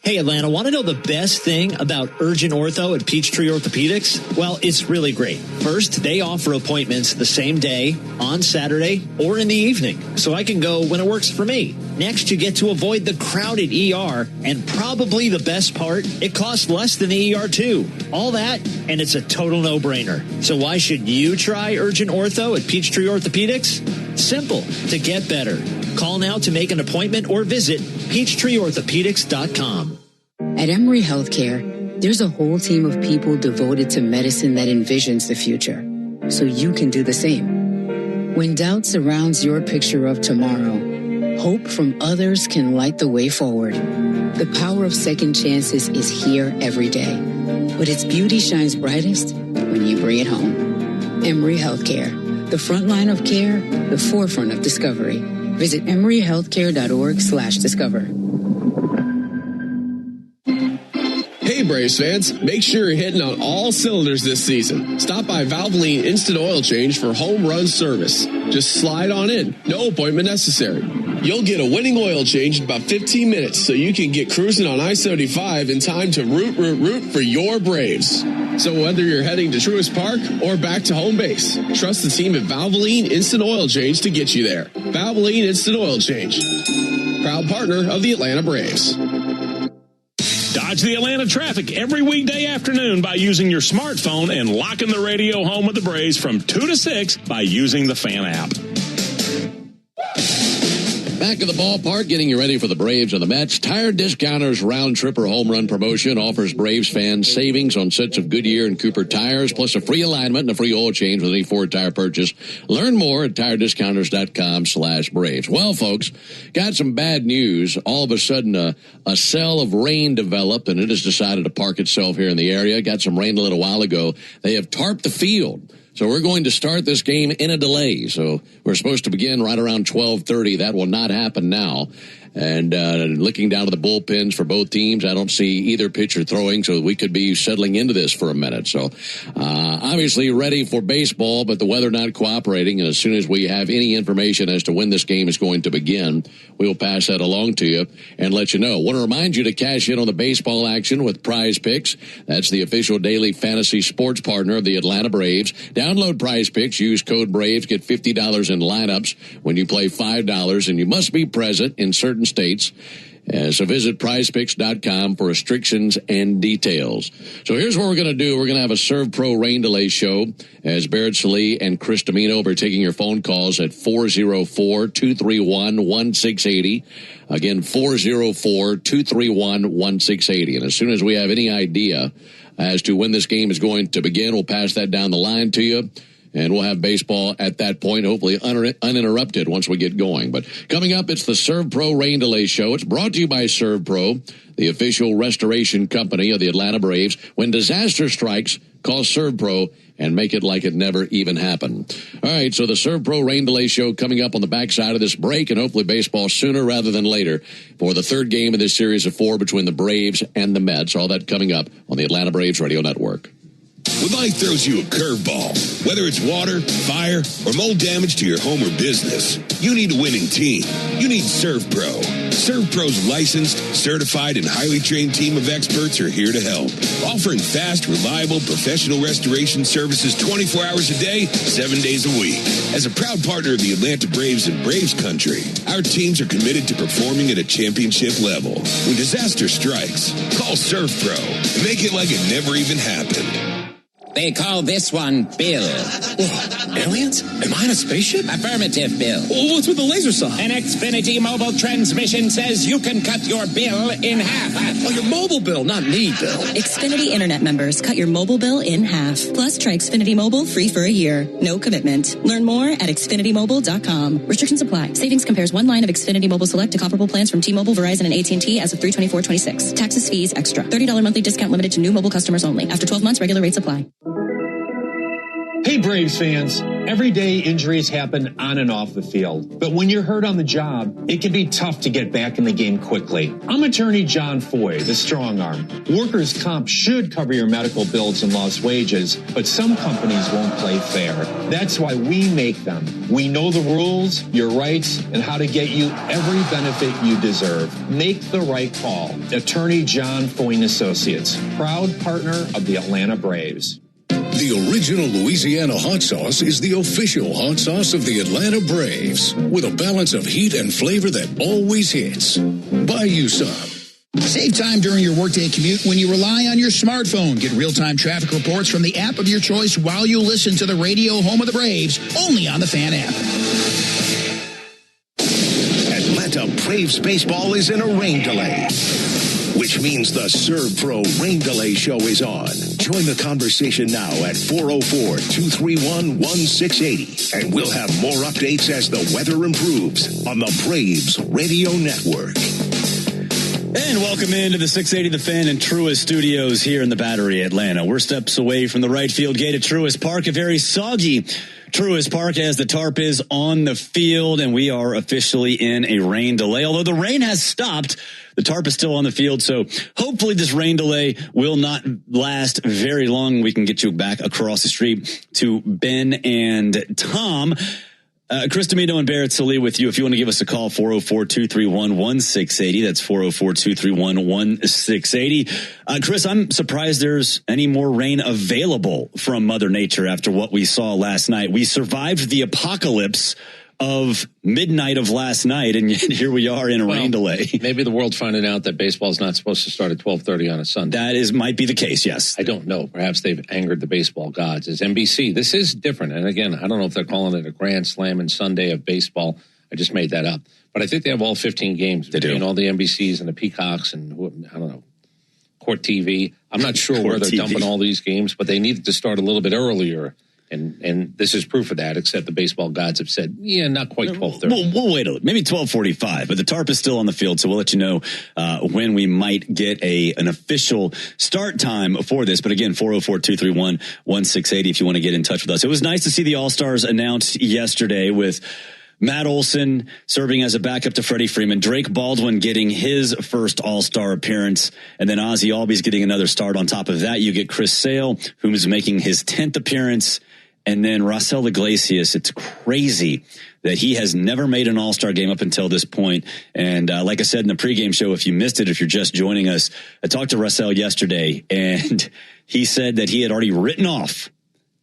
Hey, Atlanta, want to know the best thing about Urgent Ortho at Peachtree Orthopedics? Well, it's really great. First, they offer appointments the same day, on Saturday, or in the evening, so I can go when it works for me. Next, you get to avoid the crowded ER, and probably the best part, it costs less than the ER too. All that, and it's a total no-brainer. So why should you try Urgent Ortho at Peachtree Orthopedics? Simple. To get better. Call now to make an appointment or visit PeachtreeOrthopedics.com. At Emory Healthcare, there's a whole team of people devoted to medicine that envisions the future, so you can do the same. When doubt surrounds your picture of tomorrow, hope from others can light the way forward. The power of second chances is here every day, but its beauty shines brightest when you bring it home. Emory Healthcare, the front line of care, the forefront of discovery. Visit emoryhealthcare.org/discover. Hey Braves fans, make sure you're hitting on all cylinders this season. Stop by Valvoline Instant Oil Change for home run service. Just slide on in, no appointment necessary. You'll get a winning oil change in about 15 minutes so you can get cruising on I-75 in time to root for your Braves. So whether you're heading to Truist Park or back to home base, trust the team at Valvoline Instant Oil Change to get you there. Valvoline Instant Oil Change, proud partner of the Atlanta Braves. Dodge the Atlanta traffic every weekday afternoon by using your smartphone and locking the radio home of the Braves from 2 to 6 by using the Fan app. Back at the ballpark, getting you ready for the Braves and the Mets. Tire Discounters Round Tripper Home Run Promotion offers Braves fans savings on sets of Goodyear and Cooper tires, plus a free alignment and a free oil change with any Ford tire purchase. Learn more at tirediscounters.com/Braves. Well, folks, got some bad news. All of a sudden, a cell of rain developed, and it has decided to park itself here in the area. Got some rain a little while ago. They have tarped the field. So we're going to start this game in a delay. So we're supposed to begin right around 12:30. That will not happen now. And looking down to the bullpens for both teams, I don't see either pitcher throwing, so we could be settling into this for a minute. So obviously ready for baseball, but the weather not cooperating. And as soon as we have any information as to when this game is going to begin, we'll pass that along to you and let you know. Want to remind you to cash in on the baseball action with Prize Picks. That's the official daily fantasy sports partner of the Atlanta Braves. Download Prize Picks, use code BRAVES, get $50 in lineups when you play $5, and you must be present in certain states. So visit prizepicks.com for restrictions and details. So here's what we're going to do. We're going to have a Serve Pro rain delay show as Barrett Salee and Chris Domino will be taking your phone calls at 404-231-1680. Again, 404-231-1680. And as soon as we have any idea as to when this game is going to begin, we'll pass that down the line to you. And we'll have baseball at that point, hopefully uninterrupted once we get going. But coming up, it's the Serve Pro Rain Delay Show. It's brought to you by Serve Pro, the official restoration company of the Atlanta Braves. When disaster strikes, call Serve Pro and make it like it never even happened. All right, so the Serve Pro Rain Delay Show coming up on the backside of this break, and hopefully baseball sooner rather than later for the third game of this series of 4 between the Braves and the Mets. All that coming up on the Atlanta Braves Radio Network. When life throws you a curveball, whether it's water, fire, or mold damage to your home or business, you need a winning team. You need ServPro. ServPro's licensed, certified, and highly trained team of experts are here to help, offering fast, reliable, professional restoration services 24 hours a day, 7 days a week. As a proud partner of the Atlanta Braves and Braves Country, our teams are committed to performing at a championship level. When disaster strikes, call ServPro and make it like it never even happened. They call this one Bill. Whoa, aliens? Am I in a spaceship? Affirmative, Bill. Well, what's with the laser sign? An Xfinity mobile transmission says you can cut your bill in half. Oh, your mobile bill, not me, Bill. Xfinity Internet members cut your mobile bill in half. Plus, try Xfinity Mobile free for a year. No commitment. Learn more at XfinityMobile.com. Restrictions apply. Savings compares one line of Xfinity Mobile Select to comparable plans from T-Mobile, Verizon, and AT&T as of 3/24/26. Taxes, fees, extra. $30 monthly discount limited to new mobile customers only. After 12 months, regular rates apply. Hey, Braves fans. Every day injuries happen on and off the field. But when you're hurt on the job, it can be tough to get back in the game quickly. I'm attorney John Foy, the strong arm. Workers' comp should cover your medical bills and lost wages, but some companies won't play fair. That's why we make them. We know the rules, your rights, and how to get you every benefit you deserve. Make the right call. Attorney John Foy and Associates, proud partner of the Atlanta Braves. The original Louisiana hot sauce is the official hot sauce of the Atlanta Braves, with a balance of heat and flavor that always hits. Buy you some. Save time during your workday commute when you rely on your smartphone. Get real-time traffic reports from the app of your choice while you listen to the radio home of the Braves, only on the Fan app. Atlanta Braves baseball is in a rain delay, which means the ServPro Rain Delay Show is on. Join the conversation now at 404-231-1680. And we'll have more updates as the weather improves on the Braves Radio Network. And welcome into the 680 The Fan and Truist Studios here in the Battery, Atlanta. We're steps away from the right field gate at Truist Park, a very soggy Truist Park as the tarp is on the field, and we are officially in a rain delay. Although the rain has stopped, the tarp is still on the field, so hopefully this rain delay will not last very long. We can get you back across the street to Ben and Tom. Chris Domino and Barrett Sallee with you. If you want to give us a call, 404-231-1680. That's 404-231-1680. Chris, I'm surprised there's any more rain available from Mother Nature after what we saw last night. We survived the apocalypse of midnight of last night, and yet here we are in a rain delay. Maybe the world's finding out that baseball is not supposed to start at 12:30 on a Sunday. That might be the case, yes. I don't know. Perhaps they've angered the baseball gods. It's NBC. This is different. And again, I don't know if they're calling it a Grand Slam and Sunday of baseball. I just made that up. But I think they have all 15 games between all the NBCs and the Peacocks and, I don't know, Court TV. I'm not sure where they're dumping all these games, but they needed to start a little bit earlier. And this is proof of that, except the baseball gods have said, yeah, not quite 12:30. We'll wait a little, maybe 12:45, but the tarp is still on the field, so we'll let you know when we might get an official start time for this. But again, 404-231-1680 if you want to get in touch with us. It was nice to see the All-Stars announced yesterday with Matt Olson serving as a backup to Freddie Freeman, Drake Baldwin getting his first All-Star appearance, and then Ozzie Albies getting another start. On top of that, you get Chris Sale, who is making his 10th appearance. And then Raisel Iglesias, it's crazy that he has never made an All-Star game up until this point. And like I said in the pregame show, if you missed it, if you're just joining us, I talked to Raisel yesterday, and he said that he had already written off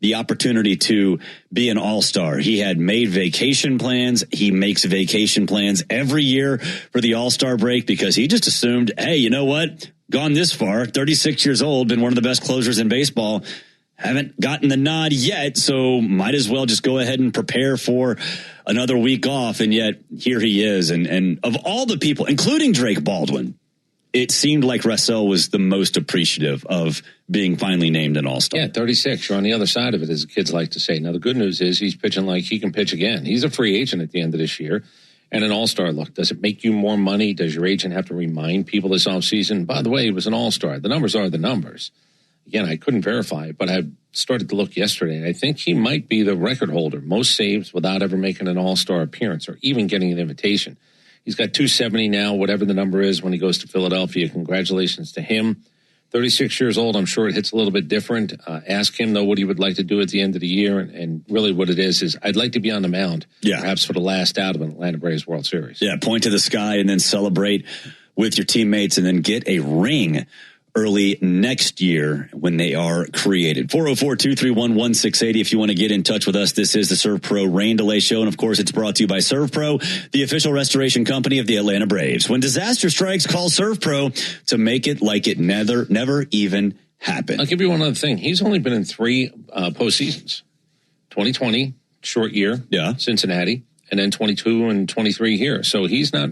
the opportunity to be an All-Star. He had made vacation plans. He makes vacation plans every year for the All-Star break because he just assumed, hey, you know what? Gone this far, 36 years old, been one of the best closers in baseball. Haven't gotten the nod yet, so might as well just go ahead and prepare for another week off. And yet here he is. And of all the people, including Drake Baldwin, it seemed like Raisel was the most appreciative of being finally named an All-Star. Yeah, 36. You're on the other side of it, as the kids like to say. Now, the good news is he's pitching like he can pitch again. He's a free agent at the end of this year. And an All-Star look. Does it make you more money? Does your agent have to remind people this offseason? By the way, he was an All-Star. The numbers are the numbers. Again, I couldn't verify it, but I started to look yesterday, and I think he might be the record holder, most saves without ever making an All-Star appearance or even getting an invitation. He's got 270 now, whatever the number is when he goes to Philadelphia. Congratulations to him. 36 years old, I'm sure it hits a little bit different. Ask him, though, what he would like to do at the end of the year. And really what it is I'd like to be on the mound, perhaps for the last out of an Atlanta Braves World Series. Yeah, point to the sky and then celebrate with your teammates and then get a ring early next year when they are created. 404-231-1680 if you want to get in touch with us. This is the Serve Pro Rain Delay Show, and of course it's brought to you by Serve Pro, the official restoration company of the Atlanta Braves. When disaster strikes, call Serve Pro to make it like it never even happened. I'll give you one other thing. He's only been in 3 postseasons. 2020, short year, Cincinnati, and then 22 and 23 here. So he's not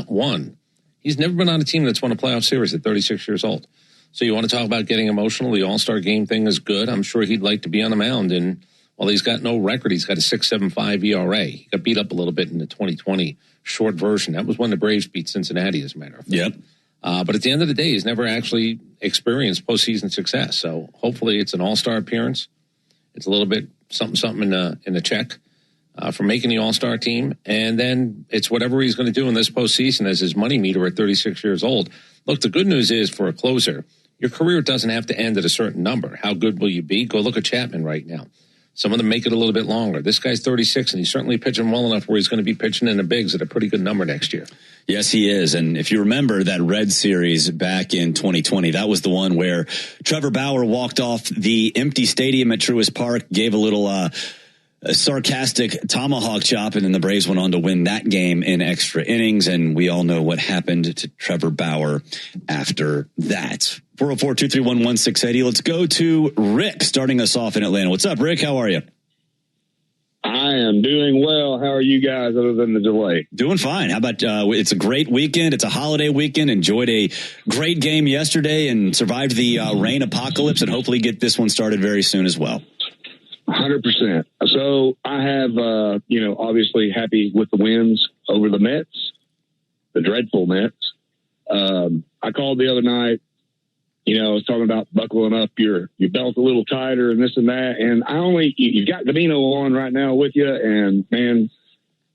won. He's never been on a team that's won a playoff series at 36 years old. So you want to talk about getting emotional? The All-Star game thing is good. I'm sure he'd like to be on the mound. And while he's got no record, he's got a 6.75 ERA. He got beat up a little bit in the 2020 short version. That was when the Braves beat Cincinnati, as a matter of fact. Yep. But at the end of the day, he's never actually experienced postseason success. So hopefully it's an All-Star appearance. It's a little bit something in the check. For making the All-Star team, and then it's whatever he's going to do in this postseason as his money meter at 36 years old. Look, the good news is for a closer, your career doesn't have to end at a certain number. How good will you be? Go look at Chapman right now. Some of them make it a little bit longer. This guy's 36, and he's certainly pitching well enough where he's going to be pitching in the bigs at a pretty good number next year. Yes, he is. And if you remember that Red Series back in 2020, that was the one where Trevor Bauer walked off the empty stadium at Truist Park, gave a little a sarcastic tomahawk chop, and then the Braves went on to win that game in extra innings, and we all know what happened to Trevor Bauer after that. 404-231-1680. Let's go to Rick, starting us off in Atlanta. What's up, Rick? How are you? I am doing well. How are you guys other than the delay? Doing fine. How about it's a great weekend. It's a holiday weekend. Enjoyed a great game yesterday and survived the rain apocalypse, and hopefully get this one started very soon as well. 100%. So I have, obviously happy with the wins over the Mets, the dreadful Mets. I called the other night, I was talking about buckling up your belt a little tighter and this and that. And you've got Gabino on right now with you. And man,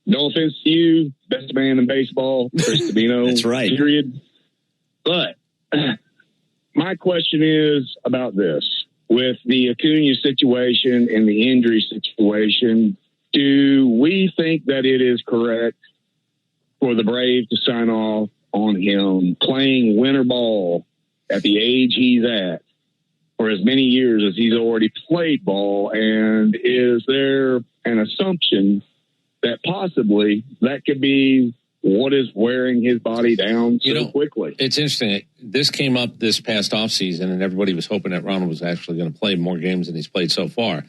no offense to you, best man in baseball, Chris Gabino. That's right. Period. But my question is about this. With the Acuna situation and the injury situation, do we think that it is correct for the Braves to sign off on him playing winter ball at the age he's at for as many years as he's already played ball? And is there an assumption that possibly that could be what is wearing his body down so quickly? It's interesting. This came up this past offseason, and everybody was hoping that Ronald was actually going to play more games than he's played so far.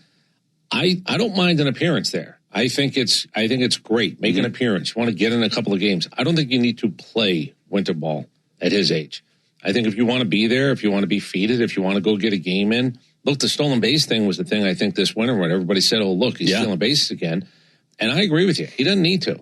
I don't mind an appearance there. I think it's great. Make an appearance. You want to get in a couple of games. I don't think you need to play winter ball at his age. I think if you want to be there, if you want to be feeded, if you want to go get a game in. Look, the stolen base thing was the thing I think this winter when everybody said, oh, look, he's stealing bases again. And I agree with you. He doesn't need to.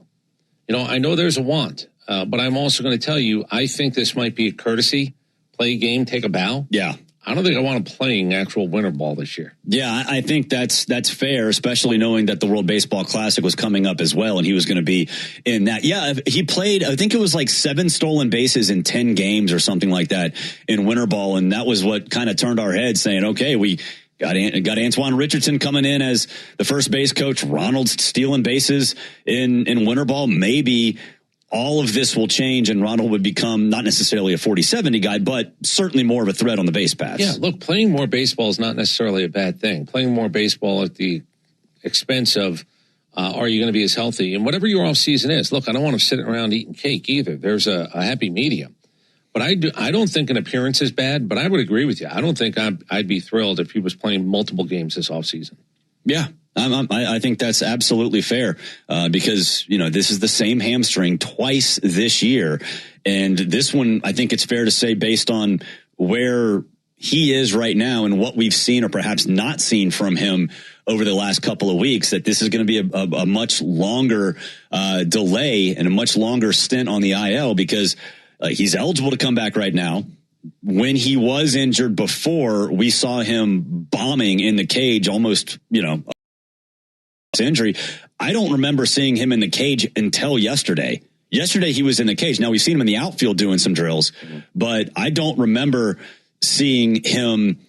I know there's a want, but I'm also going to tell you, I think this might be a courtesy. Play a game, take a bow. Yeah. I don't think I want him playing actual winter ball this year. Yeah, I think that's fair, especially knowing that the World Baseball Classic was coming up as well, and he was going to be in that. Yeah, he played, I think it was like 7 stolen bases in 10 games or something like that in winter ball, and that was what kind of turned our heads saying, okay, we got Antoine Richardson coming in as the first base coach. Ronald's stealing bases in winter ball. Maybe all of this will change and Ronald would become not necessarily a 40-70 guy, but certainly more of a threat on the base paths. Yeah, look, playing more baseball is not necessarily a bad thing. Playing more baseball at the expense of are you going to be as healthy? And whatever your off season is, look, I don't want him sitting around eating cake either. There's a happy medium. But I don't think an appearance is bad, but I would agree with you. I don't think I'd be thrilled if he was playing multiple games this offseason. Yeah, I think that's absolutely fair because, this is the same hamstring twice this year. And this one, I think it's fair to say based on where he is right now and what we've seen or perhaps not seen from him over the last couple of weeks, that this is going to be a much longer delay and a much longer stint on the IL because he's eligible to come back right now. When he was injured before, we saw him bombing in the cage, almost, injury. I don't remember seeing him in the cage until yesterday. Yesterday, he was in the cage. Now, we've seen him in the outfield doing some drills, but I don't remember seeing him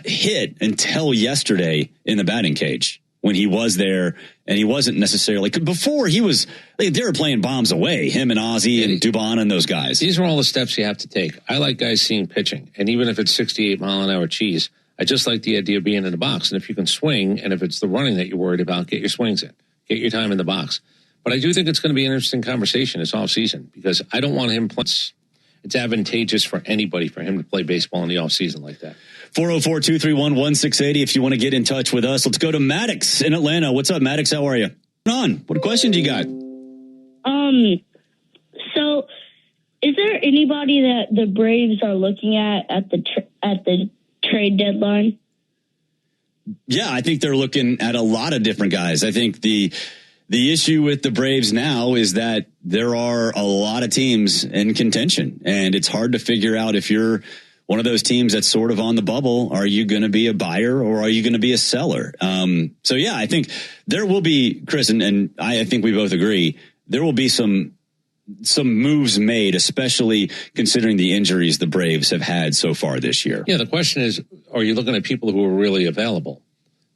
hit until yesterday in the batting cage when he was there, and he wasn't necessarily before he was. They were playing bombs away. Him and Ozzie and Dubon and those guys. These are all the steps you have to take. I like guys seeing pitching, and even if it's 68-mile-an-hour cheese, I just like the idea of being in the box. And if you can swing, and if it's the running that you're worried about, get your swings in, get your time in the box. But I do think it's going to be an interesting conversation this offseason because I don't want him. It's advantageous for anybody for him to play baseball in the offseason like that. 404-231-1680 if you want to get in touch with us. Let's go to Maddox in Atlanta. What's up, Maddox? How are you? What question do you got? So is there anybody that the Braves are looking at the trade deadline? Yeah, I think they're looking at a lot of different guys. I think the issue with the Braves now is that there are a lot of teams in contention, and it's hard to figure out if you're one of those teams that's sort of on the bubble. Are you going to be a buyer or are you going to be a seller? So, yeah, I think there will be, Chris, and I think we both agree, there will be some moves made, especially considering the injuries the Braves have had so far this year. Yeah, the question is, are you looking at people who are really available?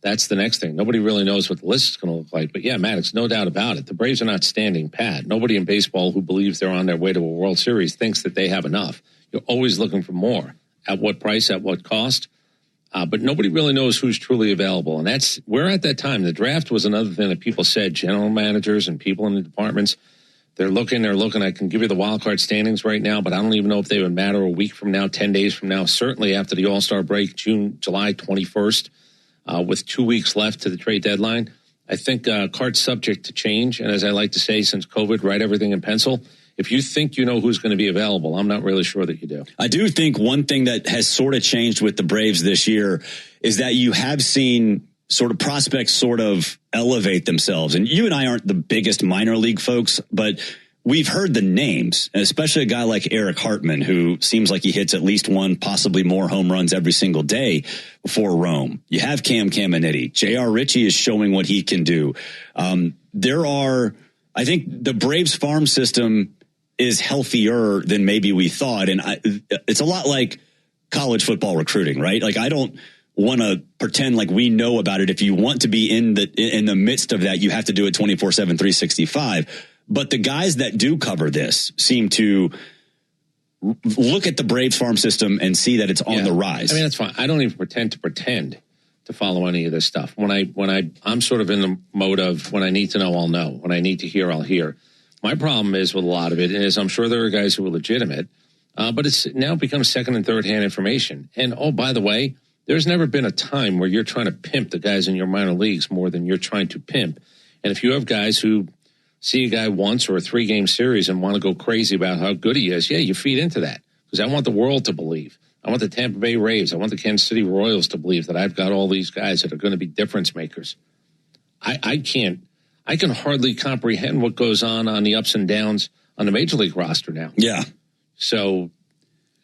That's the next thing. Nobody really knows what the list is going to look like. But, yeah, Maddox, no doubt about it. The Braves are not standing pat. Nobody in baseball who believes they're on their way to a World Series thinks that they have enough. You're always looking for more. At what price, at what cost? But nobody really knows who's truly available. And we're at that time. The draft was another thing that people said, general managers and people in the departments, they're looking. I can give you the wild card standings right now, but I don't even know if they would matter a week from now, 10 days from now, certainly after the All-Star break, July 21st, with 2 weeks left to the trade deadline. I think card's subject to change. And as I like to say, since COVID, write everything in pencil. If you think you know who's going to be available, I'm not really sure that you do. I do think one thing that has sort of changed with the Braves this year is that you have seen sort of prospects sort of elevate themselves. And you and I aren't the biggest minor league folks, but we've heard the names, and especially a guy like Eric Hartman, who seems like he hits at least one, possibly more home runs every single day for Rome. You have Cam Caminiti. J.R. Ritchie is showing what he can do. I think the Braves farm system is healthier than maybe we thought. And it's a lot like college football recruiting, right? Like, I don't want to pretend like we know about it. If you want to be in the midst of that, you have to do it 24/7, 365. But the guys that do cover this seem to look at the Braves farm system and see that it's on the rise. I mean, that's fine. I don't even pretend to follow any of this stuff. I'm sort of in the mode of when I need to know, I'll know. When I need to hear, I'll hear. My problem is with a lot of it is I'm sure there are guys who are legitimate, but it's now become second and third hand information. And, oh, by the way, there's never been a time where you're trying to pimp the guys in your minor leagues more than you're trying to pimp. And if you have guys who see a guy once or a 3-game series and want to go crazy about how good he is, yeah, you feed into that. Because I want the world to believe. I want the Tampa Bay Rays. I want the Kansas City Royals to believe that I've got all these guys that are going to be difference makers. I can hardly comprehend what goes on the ups and downs on the major league roster now. Yeah. So,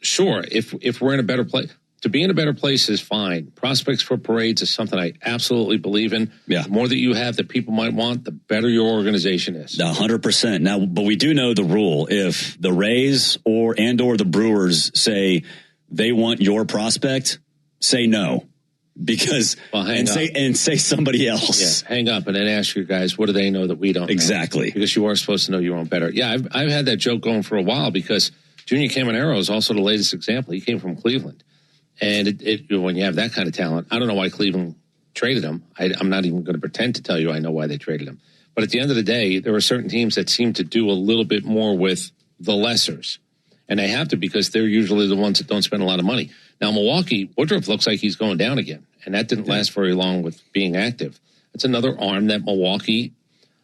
sure, if we're in a better place, to be in a better place is fine. Prospects for parades is something I absolutely believe in. Yeah. The more that you have that people might want, the better your organization is. 100%. Now, but we do know the rule. If the Rays or the Brewers say they want your prospect, say no. Because say somebody else. Yeah, hang up and then ask your guys, what do they know that we don't exactly know? Because you are supposed to know your own better. Yeah, I've had that joke going for a while because Junior Caminero is also the latest example. He came from Cleveland. And when you have that kind of talent, I don't know why Cleveland traded him. I'm not even going to pretend to tell you I know why they traded him. But at the end of the day, there are certain teams that seem to do a little bit more with the lessers. And they have to because they're usually the ones that don't spend a lot of money. Now, Milwaukee, Woodruff looks like he's going down again. And that didn't last very long with being active. That's another arm that Milwaukee,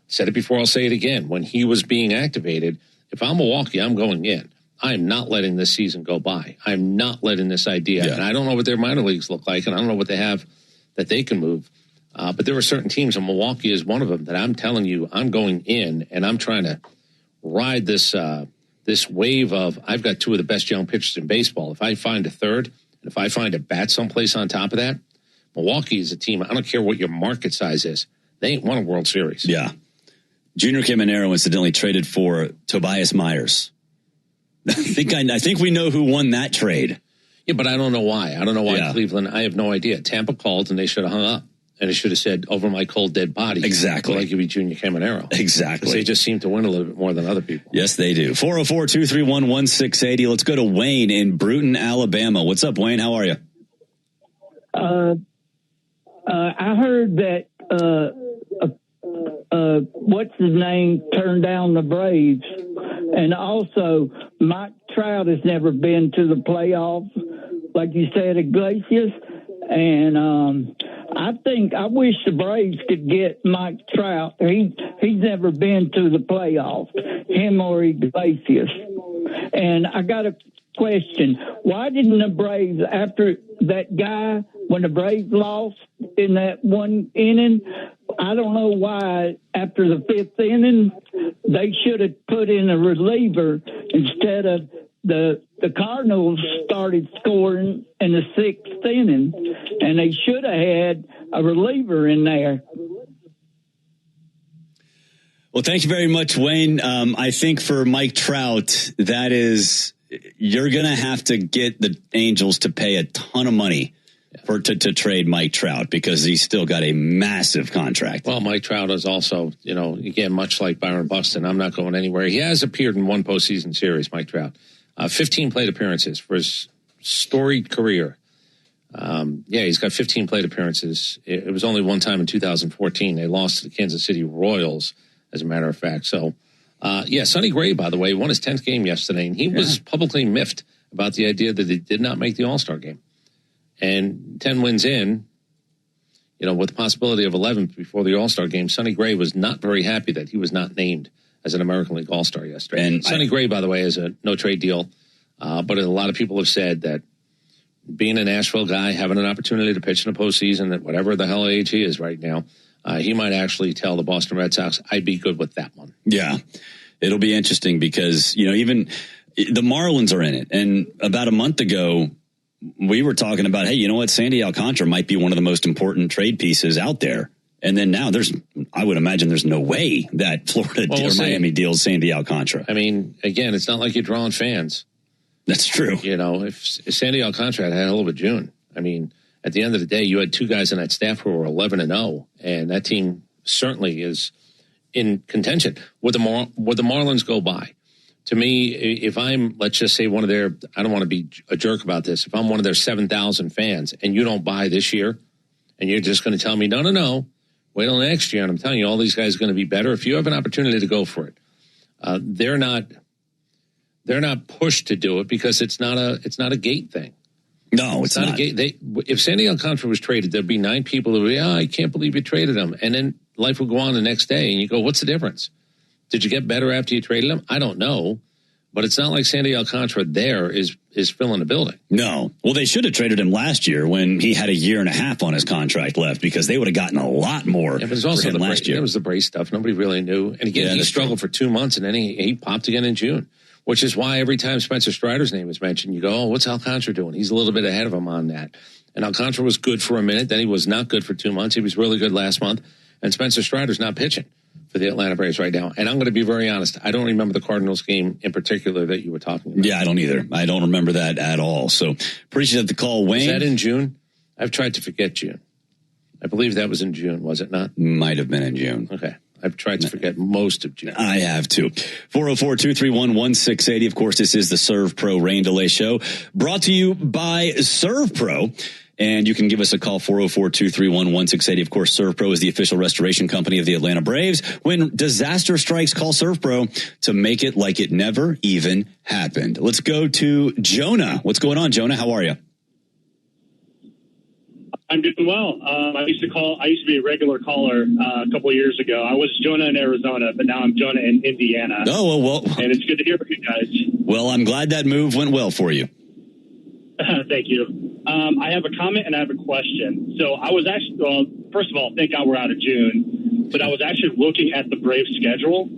said it before, I'll say it again. When he was being activated, if I'm Milwaukee, I'm going in. I'm not letting this season go by. I'm not letting this idea. Yeah. And I don't know what their minor leagues look like, and I don't know what they have that they can move. But there are certain teams, and Milwaukee is one of them, that I'm telling you I'm going in, and I'm trying to ride this this wave of I've got two of the best young pitchers in baseball. If I find a third, and if I find a bat someplace on top of that, Milwaukee is a team. I don't care what your market size is. They ain't won a World Series. Yeah. Junior Caminero incidentally traded for Tobias Myers. I think we know who won that trade. Yeah, but I don't know why. I don't know why Cleveland. I have no idea. Tampa called and they should have hung up. And it should have said, over my cold, dead body. Exactly. Like you be Junior Caminero. Exactly. They just seem to win a little bit more than other people. Yes, they do. 404-231-1680. Let's go to Wayne in Bruton, Alabama. What's up, Wayne? How are you? I heard that what's his name turned down the Braves, and also Mike Trout has never been to the playoffs, like you said, Iglesias, and I wish the Braves could get Mike Trout. He's never been to the playoffs, him or Iglesias. And I got a question. Why didn't the Braves, after that guy, when the Braves lost in that one inning, I don't know why after the fifth inning, they should have put in a reliever instead of the Cardinals started scoring in the sixth inning, and they should have had a reliever in there. Well, thank you very much, Wayne. I think for Mike Trout, that is, you're going to have to get the Angels to pay a ton of money to trade Mike Trout because he's still got a massive contract. Well, Mike Trout is also, again, much like Byron Buxton, I'm not going anywhere. He has appeared in one postseason series, Mike Trout. 15 plate appearances for his storied career. He's got 15 plate appearances. It was only one time in 2014. They lost to the Kansas City Royals, as a matter of fact. So, Sonny Gray, by the way, won his 10th game yesterday, and he was publicly miffed about the idea that he did not make the All-Star game. And 10 wins in, with the possibility of 11th before the All-Star game, Sonny Gray was not very happy that he was not named as an American League All-Star yesterday. And Sonny Gray, by the way, is a no-trade deal. But a lot of people have said that being a Nashville guy, having an opportunity to pitch in a postseason at whatever the hell age he is right now, he might actually tell the Boston Red Sox, I'd be good with that one. Yeah, it'll be interesting because, even the Marlins are in it. And about a month ago, we were talking about, hey, you know what? Sandy Alcantara might be one of the most important trade pieces out there. And then now I would imagine there's no way that Florida or Miami deals Sandy Alcantara. I mean, again, it's not like you're drawing fans. That's true. If Sandy Alcantara had a hell of a June, I mean, at the end of the day, you had two guys on that staff who were 11-0, and that team certainly is in contention. Would the Marlins go by? To me, if I'm, let's just say one of their, I don't want to be a jerk about this, if I'm one of their 7,000 fans and you don't buy this year, and you're just going to tell me, no, wait till next year, and I'm telling you, all these guys are going to be better. If you have an opportunity to go for it, they're not pushed to do it because it's not a gate thing. No, it's not. A gate. If Sandy Alcantara was traded, there'd be 9 people who would be, I can't believe you traded him. And then life would go on the next day, and you go, what's the difference? Did you get better after you traded him? I don't know. But it's not like Sandy Alcantara there is filling the building. No. Well, they should have traded him last year when he had a year and a half on his contract left because they would have gotten a lot more. Yeah, but it's also last year. It was the brace stuff. Nobody really knew. And again, he struggled for 2 months, and then he popped again in June, which is why every time Spencer Strider's name is mentioned, you go, oh, what's Alcantara doing? He's a little bit ahead of him on that. And Alcantara was good for a minute. Then he was not good for 2 months. He was really good last month. And Spencer Strider's not pitching for the Atlanta Braves right now. And I'm going to be very honest. I don't remember the Cardinals game in particular that you were talking about. Yeah, I don't either. I don't remember that at all. So appreciate the call, Wayne. Was that in June? I've tried to forget June. I believe that was in June, was it not? Might have been in June. Okay. I've tried to forget most of June. I have too. 404-231-1680. Of course, this is the Serve Pro Rain Delay Show brought to you by Serve Pro. And you can give us a call, 404-231-1680. Of course, Serve Pro is the official restoration company of the Atlanta Braves. When disaster strikes, call Serve Pro to make it like it never even happened. Let's go to Jonah. What's going on, Jonah? How are you? I'm doing well. I used to be a regular caller a couple of years ago. I was Jonah in Arizona, but now I'm Jonah in Indiana. Oh, well. And it's good to hear from you guys. Well, I'm glad that move went well for you. Thank you. I have a comment and I have a question. So I was actually, first of all, thank God we're out of June, but I was actually looking at the Braves schedule.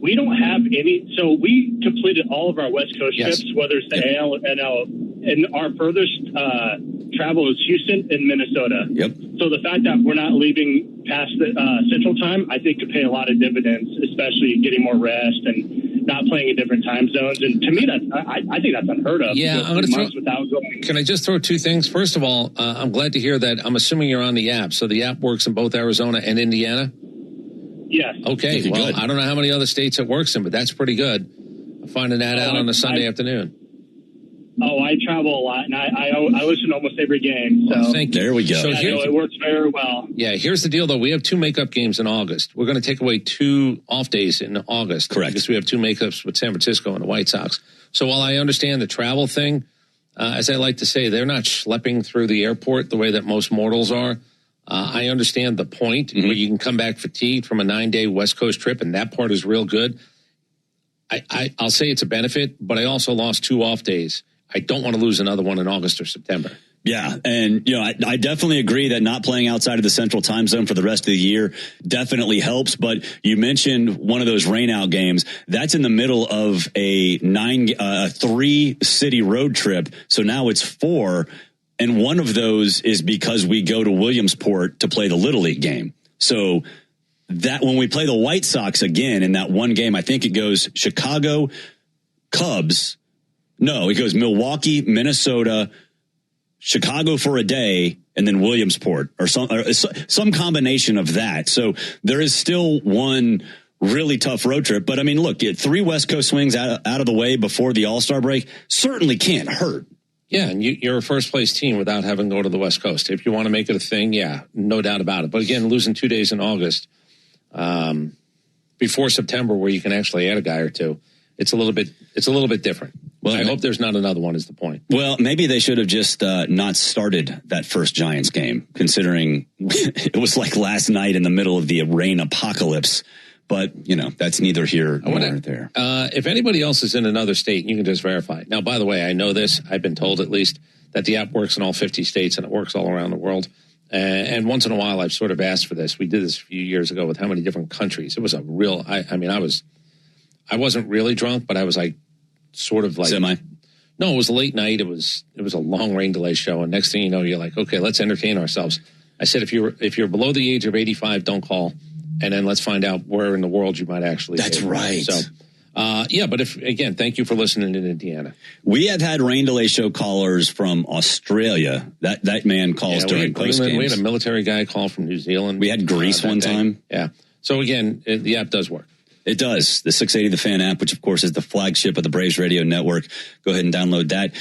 We don't have any. So we completed all of our West Coast trips, whether it's the AL, NL, and our furthest travel is Houston and Minnesota. Yep. So the fact that we're not leaving past the Central Time, I think could pay a lot of dividends, especially getting more rest and not playing in different time zones. And to me, I think that's unheard of. Yeah, I'm going to throw. Without going. Can I just throw two things? First of all, I'm glad to hear that. I'm assuming you're on the app, so the app works in both Arizona and Indiana. Yes. Okay. Well, I don't know how many other states it works in, but that's pretty good. I'm finding that out on a Sunday afternoon. Oh, I travel a lot, and I listen to almost every game. So thank you. There we go. So it works very well. Yeah, here's the deal, though. We have 2 makeup games in August. We're going to take away 2 off days in August. Correct. Because we have 2 makeups with San Francisco and the White Sox. So while I understand the travel thing, as I like to say, they're not schlepping through the airport the way that most mortals are. I understand the point where you can come back fatigued from a 9-day West Coast trip, and that part is real good. I'll say it's a benefit, but I also lost 2 off days. I don't want to lose another one in August or September. Yeah, and I definitely agree that not playing outside of the central time zone for the rest of the year definitely helps. But you mentioned one of those rainout games. That's in the middle of a 3-city road trip. So now it's 4, and one of those is because we go to Williamsport to play the Little League game. So that when we play the White Sox again in that one game, I think it goes Chicago, Cubs. No, it goes Milwaukee, Minnesota, Chicago for a day, and then Williamsport or some combination of that. So there is still one really tough road trip. But I mean, look, get 3 West Coast swings out of the way before the All-Star break certainly can't hurt. Yeah, and you're a first-place team without having to go to the West Coast. If you want to make it a thing, yeah, no doubt about it. But again, losing 2 days in August before September where you can actually add a guy or two, it's a little bit different. Well, I hope there's not another one is the point. Well, maybe they should have just not started that first Giants game, considering it was like last night in the middle of the rain apocalypse. But, that's neither here nor there. If anybody else is in another state, you can just verify it. Now, by the way, I know this. I've been told at least that the app works in all 50 states and it works all around the world. And once in a while, I've sort of asked for this. We did this a few years ago with how many different countries. It was a real, I wasn't really drunk, but I was like, sort of like semi. No, it was a late night. It was a long rain delay show, and next thing you know, you're like, okay, let's entertain ourselves. I said, if you're below the age of 85, don't call, and then let's find out where in the world you might actually. That's right. So, but thank you for listening in Indiana. We have had rain delay show callers from Australia. That man calls during post games. We had a military guy call from New Zealand. We had Greece one time. Yeah. So again, the app does work. It does. The 680 The Fan app, which of course is the flagship of the Braves Radio Network. Go ahead and download that.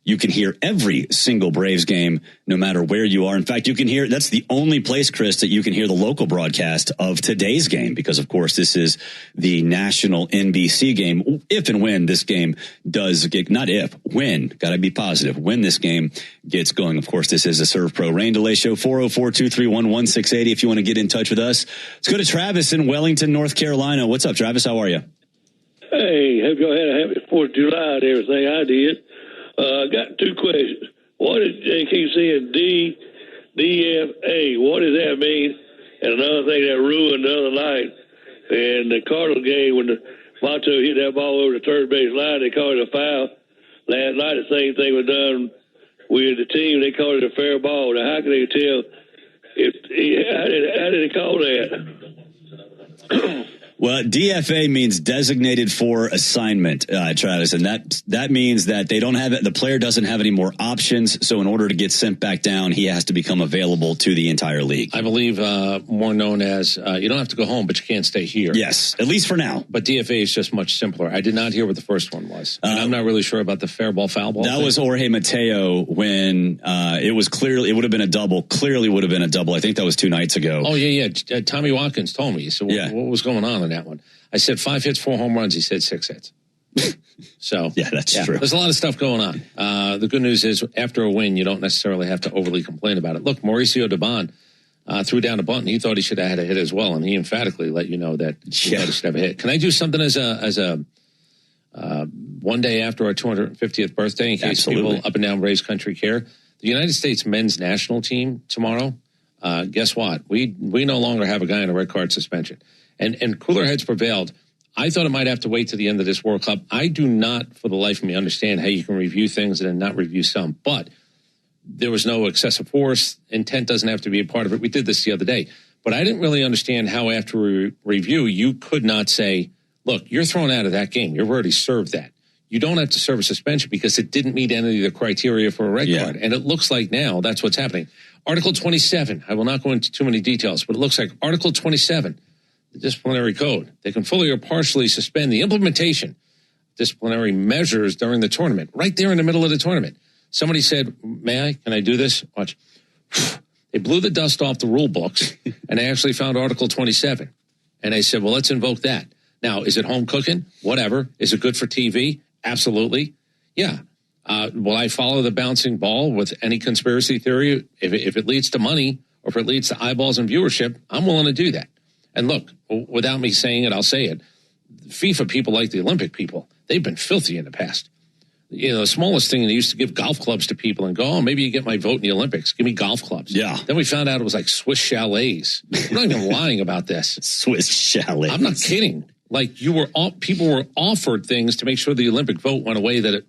You can hear every single Braves game, no matter where you are. In fact, you can hear, that's the only place, Chris, that you can hear the local broadcast of today's game, because of course this is the national NBC game. If and when this game does get, not if, when, gotta be positive, when this game gets going. Of course, this is a Serve Pro Rain Delay Show, 404-231-1680. If you want to get in touch with us, let's go to Travis in Wellington, North Carolina. What's up, Travis? How are you? Hey, hope y'all had a happy 4th of July and everything. I did. I got 2 questions. What is, they keep saying DFA? What does that mean? And another thing that ruined the other night, and the Cardinals game, when the Monto hit that ball over the third base line, they called it a foul. Last night, the same thing was done with the team. They called it a fair ball. Now, how can they tell how did they call that? Well, DFA means designated for assignment, Travis, and that means that they don't have it. The player doesn't have any more options. So in order to get sent back down, he has to become available to the entire league. I believe more known as you don't have to go home, but you can't stay here. Yes, at least for now. But DFA is just much simpler. I did not hear what the first one was. And I'm not really sure about the fair ball, foul ball. That was Jorge Mateo when it was clearly, it would have been a double. Clearly would have been a double. I think that was 2 nights ago. Oh, yeah. Tommy Watkins told me. So what was going on in that one? I said 5 hits, 4 home runs. He said 6 hits. So yeah, that's true. There's a lot of stuff going on. The good news is after a win, you don't necessarily have to overly complain about it. Look, Mauricio Dubon threw down a bunt, and he thought he should have had a hit as well, and he emphatically let you know that he should have a hit. Can I do something as a one day after our 250th birthday, in case people up and down Braves country care? The United States men's national team tomorrow. Guess what? We no longer have a guy in a red card suspension, and cooler heads prevailed. I thought it might have to wait to the end of this World Cup. I do not, for the life of me, understand how you can review things and then not review some. But there was no excessive force. Intent doesn't have to be a part of it. We did this the other day. But I didn't really understand how after a review you could not say, look, you're thrown out of that game. You've already served that. You don't have to serve a suspension because it didn't meet any of the criteria for a red card. And it looks like now that's what's happening. Article 27, I will not go into too many details, but it looks like Article 27, the disciplinary code, they can fully or partially suspend the implementation of disciplinary measures during the tournament, right there in the middle of the tournament. Somebody said, may I? Can I do this? Watch. They blew the dust off the rule books, and they actually found Article 27. And they said, well, let's invoke that. Now, is it home cooking? Whatever. Is it good for TV? Absolutely. Yeah. Will I follow the bouncing ball with any conspiracy theory? If it leads to money or if it leads to eyeballs and viewership, I'm willing to do that. And look, without me saying it, I'll say it. FIFA people like the Olympic people. They've been filthy in the past. You know, the smallest thing, they used to give golf clubs to people and go, oh, maybe you get my vote in the Olympics. Give me golf clubs. Yeah. Then we found out it was like Swiss chalets. I'm not even lying about this. Swiss chalets. I'm not kidding. Like people were offered things to make sure the Olympic vote went away that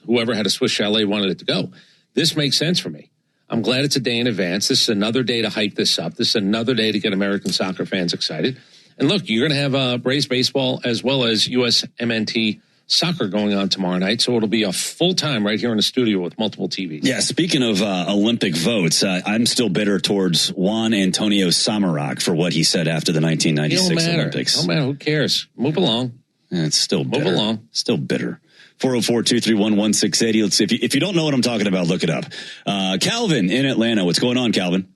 whoever had a Swiss chalet wanted it to go. This makes sense for me. I'm glad it's a day in advance. This is another day to hype this up. This is another day to get American soccer fans excited. And look, you're going to have Braves baseball as well as USMNT soccer going on tomorrow night. So it'll be a full time right here in the studio with multiple TVs. Yeah. Speaking of Olympic votes, I'm still bitter towards Juan Antonio Samaranch for what he said after the 1996 Olympics. No matter. Who cares? Move along. Yeah, it's still bitter. Move along. Still bitter. 404-231-1680. Let's see if you don't know what I'm talking about, look it up. Calvin in Atlanta. What's going on, Calvin?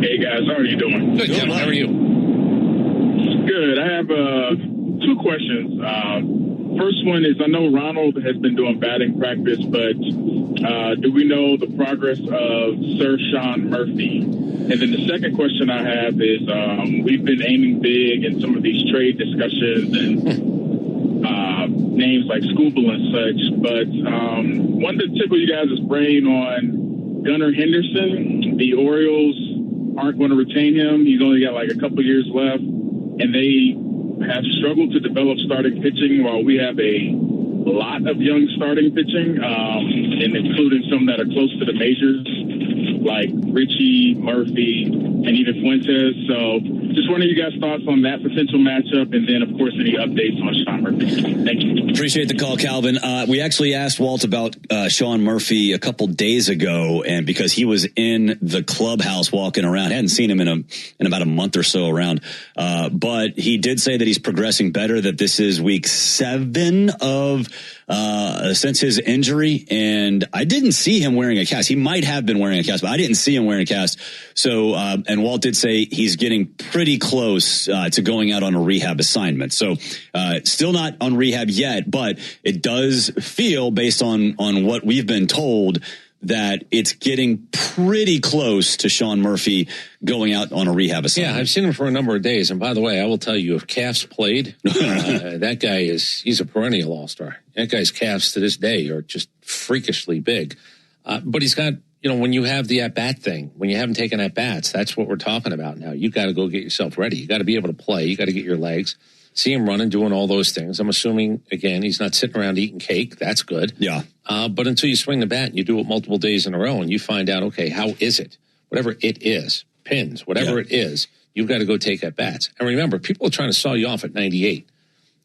Hey guys, how are you doing? Good, Calvin. How are you? Good. I have two questions. First one is, I know Ronald has been doing batting practice, but do we know the progress of Sir Sean Murphy? And then the second question I have is, we've been aiming big in some of these trade discussions and names like Scooble and such, but wanted to tickle you guys' brain on Gunnar Henderson. The Orioles aren't going to retain him. He's only got like a couple years left, and they have struggled to develop starting pitching while we have a lot of young starting pitching, and including some that are close to the majors, like Richie, Murphy, and even Fuentes. So just wondering you guys' thoughts on that potential matchup, and then, of course, any updates on Sean Murphy. Thank you. Appreciate the call, Calvin. We actually asked Walt about Sean Murphy a couple days ago, and because he was in the clubhouse walking around, hadn't seen him in about a month or so around, but he did say that he's progressing better, that this is week 7 of since his injury, and I didn't see him wearing a cast. He might have been wearing a cast, but I didn't see him wearing a cast. So, and Walt did say he's getting pretty close to going out on a rehab assignment. So, still not on rehab yet, but it does feel, based on what we've been told, that it's getting pretty close to Sean Murphy going out on a rehab assignment. Yeah, I've seen him for a number of days. And by the way, I will tell you, if calves played, that guy he's a perennial all-star. That guy's calves to this day are just freakishly big. But he's got, when you have the at-bat thing, when you haven't taken at-bats, that's what we're talking about now. You got to go get yourself ready. You got to be able to play. You got to get your legs. See him running, doing all those things. I'm assuming, again, he's not sitting around eating cake. That's good. Yeah. But until you swing the bat and you do it multiple days in a row and you find out, okay, how is it? Whatever it is, pins, whatever it is, you've got to go take at bats. And remember, people are trying to saw you off at 98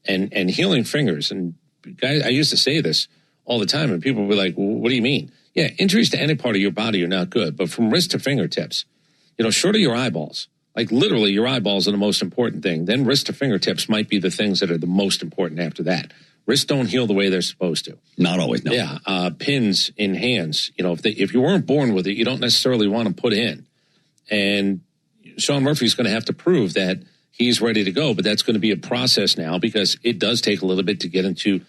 and healing fingers. And guys, I used to say this all the time, and people would be like, well, what do you mean? Yeah, injuries to any part of your body are not good, but from wrist to fingertips, short of your eyeballs. Like literally your eyeballs are the most important thing. Then wrist to fingertips might be the things that are the most important after that. Wrists don't heal the way they're supposed to. Not always, no. Yeah, pins in hands. If you weren't born with it, you don't necessarily want to put in. And Sean Murphy's going to have to prove that he's ready to go, but that's going to be a process now because it does take a little bit to get into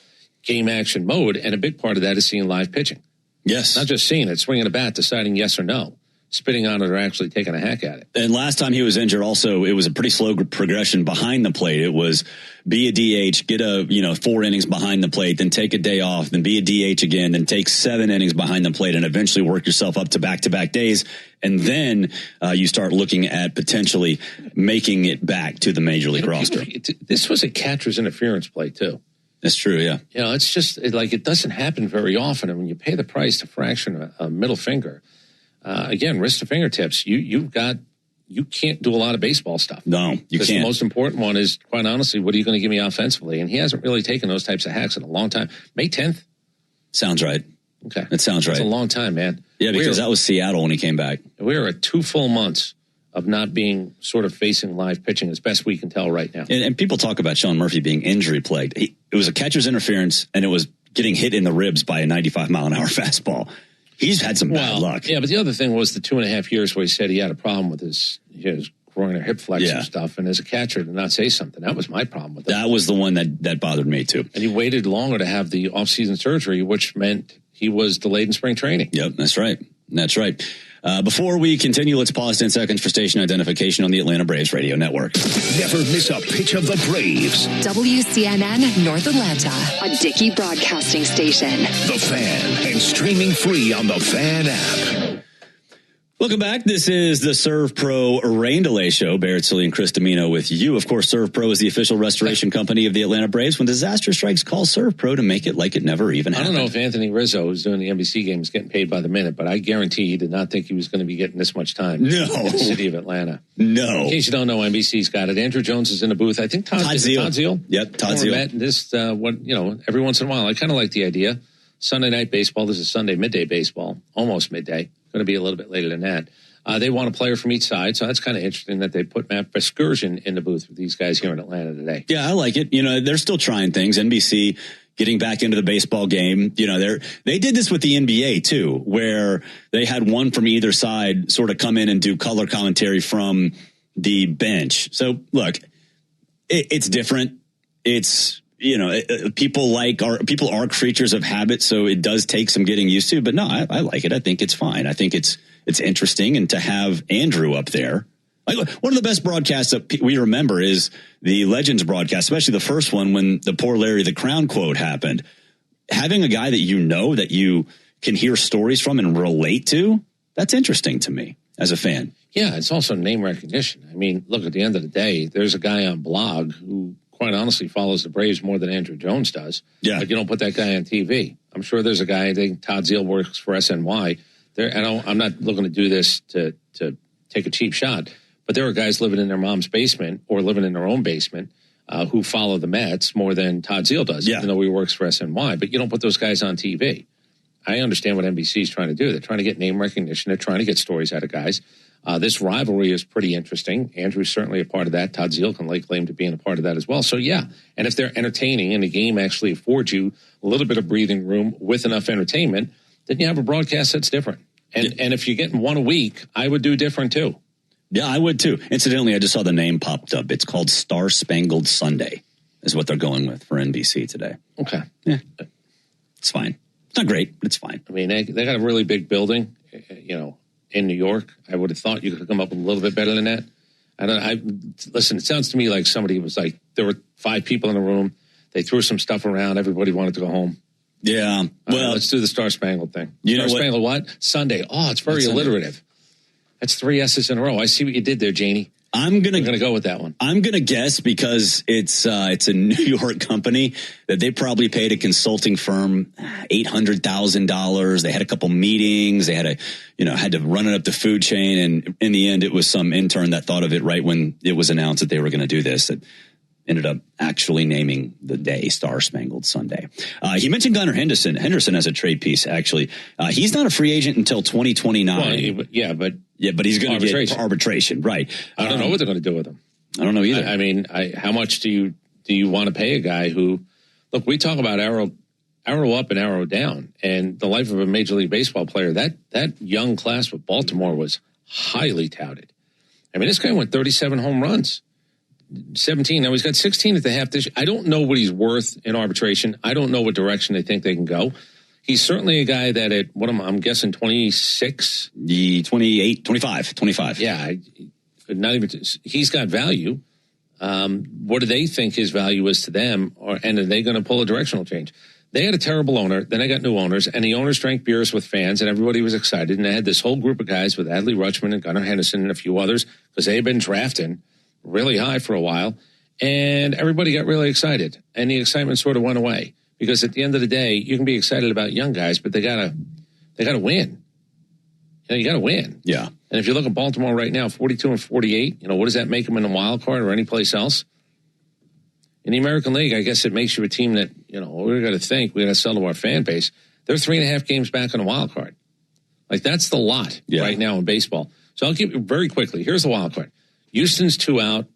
game action mode. And a big part of that is seeing live pitching. Yes. Not just seeing it, swinging a bat, deciding yes or no. Spitting on it or actually taking a hack at it. And last time he was injured also, it was a pretty slow progression behind the plate. It was be a DH, get 4 innings behind the plate, then take a day off, then be a DH again, then take 7 innings behind the plate and eventually work yourself up to back-to-back days. And then you start looking at potentially making it back to the major league roster. This was a catcher's interference play too. That's true, yeah. It's just it doesn't happen very often. And when you pay the price to fraction a middle finger, again, wrist to fingertips, you've got you can't do a lot of baseball stuff. No, you can't. The most important one is, quite honestly, what are you going to give me offensively? And he hasn't really taken those types of hacks in a long time. May 10th? Sounds right. Okay. It sounds right. It's a long time, man. Yeah, because that was Seattle when he came back. We are at 2 full months of not being sort of facing live pitching as best we can tell right now. And people talk about Sean Murphy being injury plagued. It was a catcher's interference, and it was getting hit in the ribs by a 95-mile-an-hour fastball. He's had some bad luck. Yeah, but the other thing was the 2.5 years where he said he had a problem with his groin or hip flexor stuff, and as a catcher to not say something. That was my problem with it. That was the one that bothered me, too. And he waited longer to have the off-season surgery, which meant he was delayed in spring training. Yep, that's right. That's right. Before we continue, let's pause 10 seconds for station identification on the Atlanta Braves radio network. Never miss a pitch of the Braves. WCNN North Atlanta, a Dickey broadcasting station. The Fan, and streaming free on the Fan app. Welcome back. This is the Serve Pro Rain Delay Show. Barrett Silly and Chris Domino with you. Of course, Serve Pro is the official restoration company of the Atlanta Braves. When disaster strikes, call Serve Pro to make it like it never even happened. I don't know if Anthony Rizzo, who's doing the NBC game, is getting paid by the minute, but I guarantee he did not think he was going to be getting this much time in the city of Atlanta. No. In case you don't know, NBC's got it. Andrew Jones is in the booth. I think Todd Zeal. Yep, Todd Zeal. Every once in a while, I kind of like the idea. Sunday night baseball. This is Sunday midday baseball, almost midday. Going to be a little bit later than that. They want a player from each side, so that's kind of interesting that they put Matt Vasgersian in the booth with these guys here in Atlanta today. Yeah, I like it. You know, they're still trying things. NBC getting back into the baseball game. You know, they did this with the NBA too, where they had one from either side sort of come in and do color commentary from the bench. So look, it's different. It's, you know, people are creatures of habit, so it does take some getting used to. But no, I like it. I think it's fine. I think it's interesting, and to have Andrew up there, like, one of the best broadcasts that we remember is the Legends broadcast, especially the first one when the poor Larry the Crown quote happened. Having a guy that you can hear stories from and relate to, that's interesting to me as a fan. Yeah, it's also name recognition. I mean, look, at the end of the day, there's a guy on Blog who quite honestly follows the Braves more than Andrew Jones does. Yeah. But you don't put that guy on TV. I'm sure there's a guy, I think Todd Zeal works for SNY. I'm not looking to do this to take a cheap shot, but there are guys living in their mom's basement or living in their own basement who follow the Mets more than Todd Zeal does, even though he works for SNY. But you don't put those guys on TV. I understand what NBC is trying to do. They're trying to get name recognition. They're trying to get stories out of guys. This rivalry is pretty interesting. Andrew's certainly a part of that. Todd Zeal can lay claim to being a part of that as well. So, yeah, and if they're entertaining and the game actually affords you a little bit of breathing room with enough entertainment, then you have a broadcast that's different. And if you're getting one a week, I would do different too. Yeah, I would too. Incidentally, I just saw the name popped up. It's called Star Spangled Sunday is what they're going with for NBC today. Okay. Yeah. It's fine. It's not great, but it's fine. I mean, they got a really big building, you know, in New York. I would have thought you could have come up with a little bit better than that. Listen, it sounds to me like somebody was like, there were 5 people in the room. They threw some stuff around. Everybody wanted to go home. Yeah. Well, let's do the Star Spangled thing. Star Spangled what? Sunday. Oh, it's very alliterative. That's 3 S's in a row. I see what you did there, Janie. I'm gonna go with that one. I'm gonna guess because it's a New York company that they probably paid a consulting firm $800,000. They had a couple meetings. They had to run it up the food chain, and in the end, it was some intern that thought of it right when it was announced that they were going to do this. That ended up actually naming the day Star Spangled Sunday. He mentioned Gunnar Henderson. Henderson has a trade piece, actually. He's not a free agent until 2029. Well, but he's going to get arbitration, right? I don't know what they're going to do with him. I don't know either. I mean, how much do you want to pay a guy who, look, we talk about arrow up and arrow down, and the life of a Major League Baseball player, that young class with Baltimore was highly touted. I mean, this guy went 37 home runs. 17. Now he's got 16 at the half this year. I don't know what he's worth in arbitration. I don't know what direction they think they can go. He's certainly a guy that at I'm guessing 26, 28, 25. Yeah, not even. He's got value. What do they think his value is to them, and are they going to pull a directional change? They had a terrible owner. Then they got new owners, and the owners drank beers with fans, and everybody was excited. And they had this whole group of guys with Adley Rutschman and Gunnar Henderson and a few others because they had been drafting really high for a while, and everybody got really excited, and the excitement sort of went away because at the end of the day, you can be excited about young guys, but they gotta win. You got to win. Yeah. And if you look at Baltimore right now, 42-48, what does that make them in the wild card or any place else? In the American League, I guess it makes you a team that, we're going to think, we're going to sell to our fan base. They're 3.5 games back on the wild card. Like, that's the lot right now in baseball. So I'll keep it very quickly. Here's the wild card. Houston's 2 out,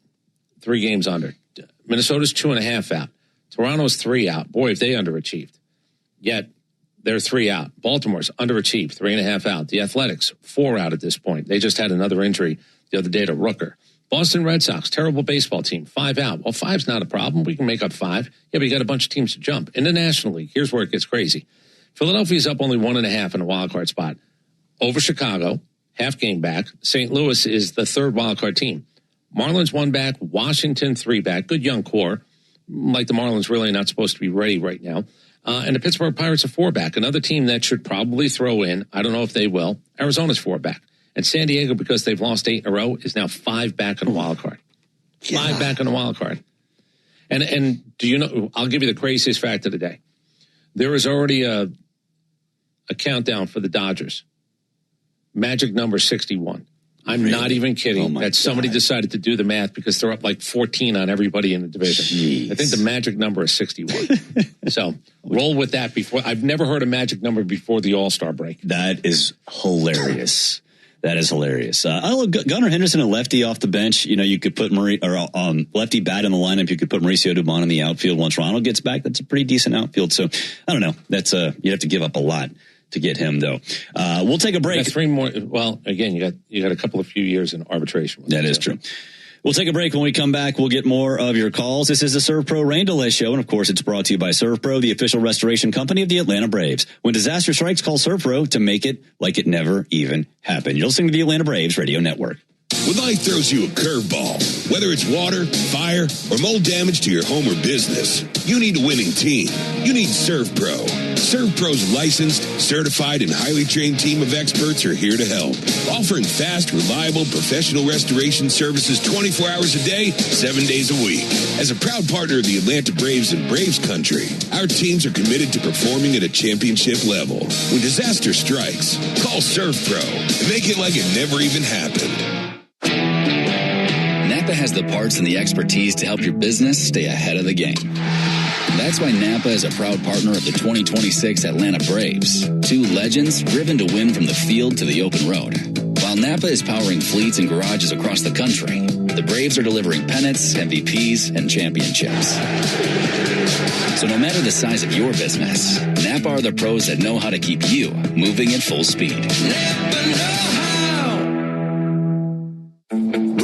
3 games under. Minnesota's 2.5 out. Toronto's 3 out. Boy, if they underachieved. Yet, they're 3 out. Baltimore's underachieved, 3.5 out. The Athletics, 4 out at this point. They just had another injury the other day to Rooker. Boston Red Sox, terrible baseball team, 5 out. Well, 5's not a problem. We can make up 5. Yeah, but you got a bunch of teams to jump. In the National League, here's where it gets crazy. Philadelphia's up only 1.5 in a wild card spot. Over Chicago, half game back. St. Louis is the 3rd wild card team. Marlins 1 back. Washington 3 back. Good young core. Like the Marlins really not supposed to be ready right now. And the Pittsburgh Pirates are 4 back. Another team that should probably throw in. I don't know if they will. Arizona's 4 back. And San Diego, because they've lost 8 in a row, is now 5 back in the wild card. 5 back in the wild card. And do you know, I'll give you the craziest fact of the day. There is already a countdown for the Dodgers. Magic number 61. I'm not even kidding that somebody decided to do the math because they're up like 14 on everybody in the division. Jeez. I think the magic number is 61. So roll with that before. I've never heard a magic number before the All-Star break. That is hilarious. That is hilarious. Gunnar Henderson, a lefty off the bench. You could put lefty bat in the lineup. You could put Mauricio Dubon in the outfield once Ronald gets back. That's a pretty decent outfield. So I don't know. That's you'd have to give up a lot to get him, though. We'll take a break. 3 more. Well, again, you got a few years in arbitration. That is true. We'll take a break. When we come back, we'll get more of your calls. This is the ServPro Rain Delay Show, and of course, it's brought to you by ServPro, the official restoration company of the Atlanta Braves. When disaster strikes, call ServPro to make it like it never even happened. You're listening to the Atlanta Braves Radio Network. When life throws you a curveball, whether it's water, fire, or mold damage to your home or business, you need a winning team. You need ServPro. ServPro's licensed, certified, and highly trained team of experts are here to help, offering fast, reliable, professional restoration services 24 hours a day, 7 days a week. As a proud partner of the Atlanta Braves and Braves Country, our teams are committed to performing at a championship level. When disaster strikes, call ServPro and make it like it never even happened. Napa has the parts and the expertise to help your business stay ahead of the game. That's why Napa is a proud partner of the 2026 Atlanta Braves, 2 legends driven to win from the field to the open road. While Napa is powering fleets and garages across the country, the Braves are delivering pennants, MVPs, and championships. So no matter the size of your business, Napa are the pros that know how to keep you moving at full speed. Napa know how.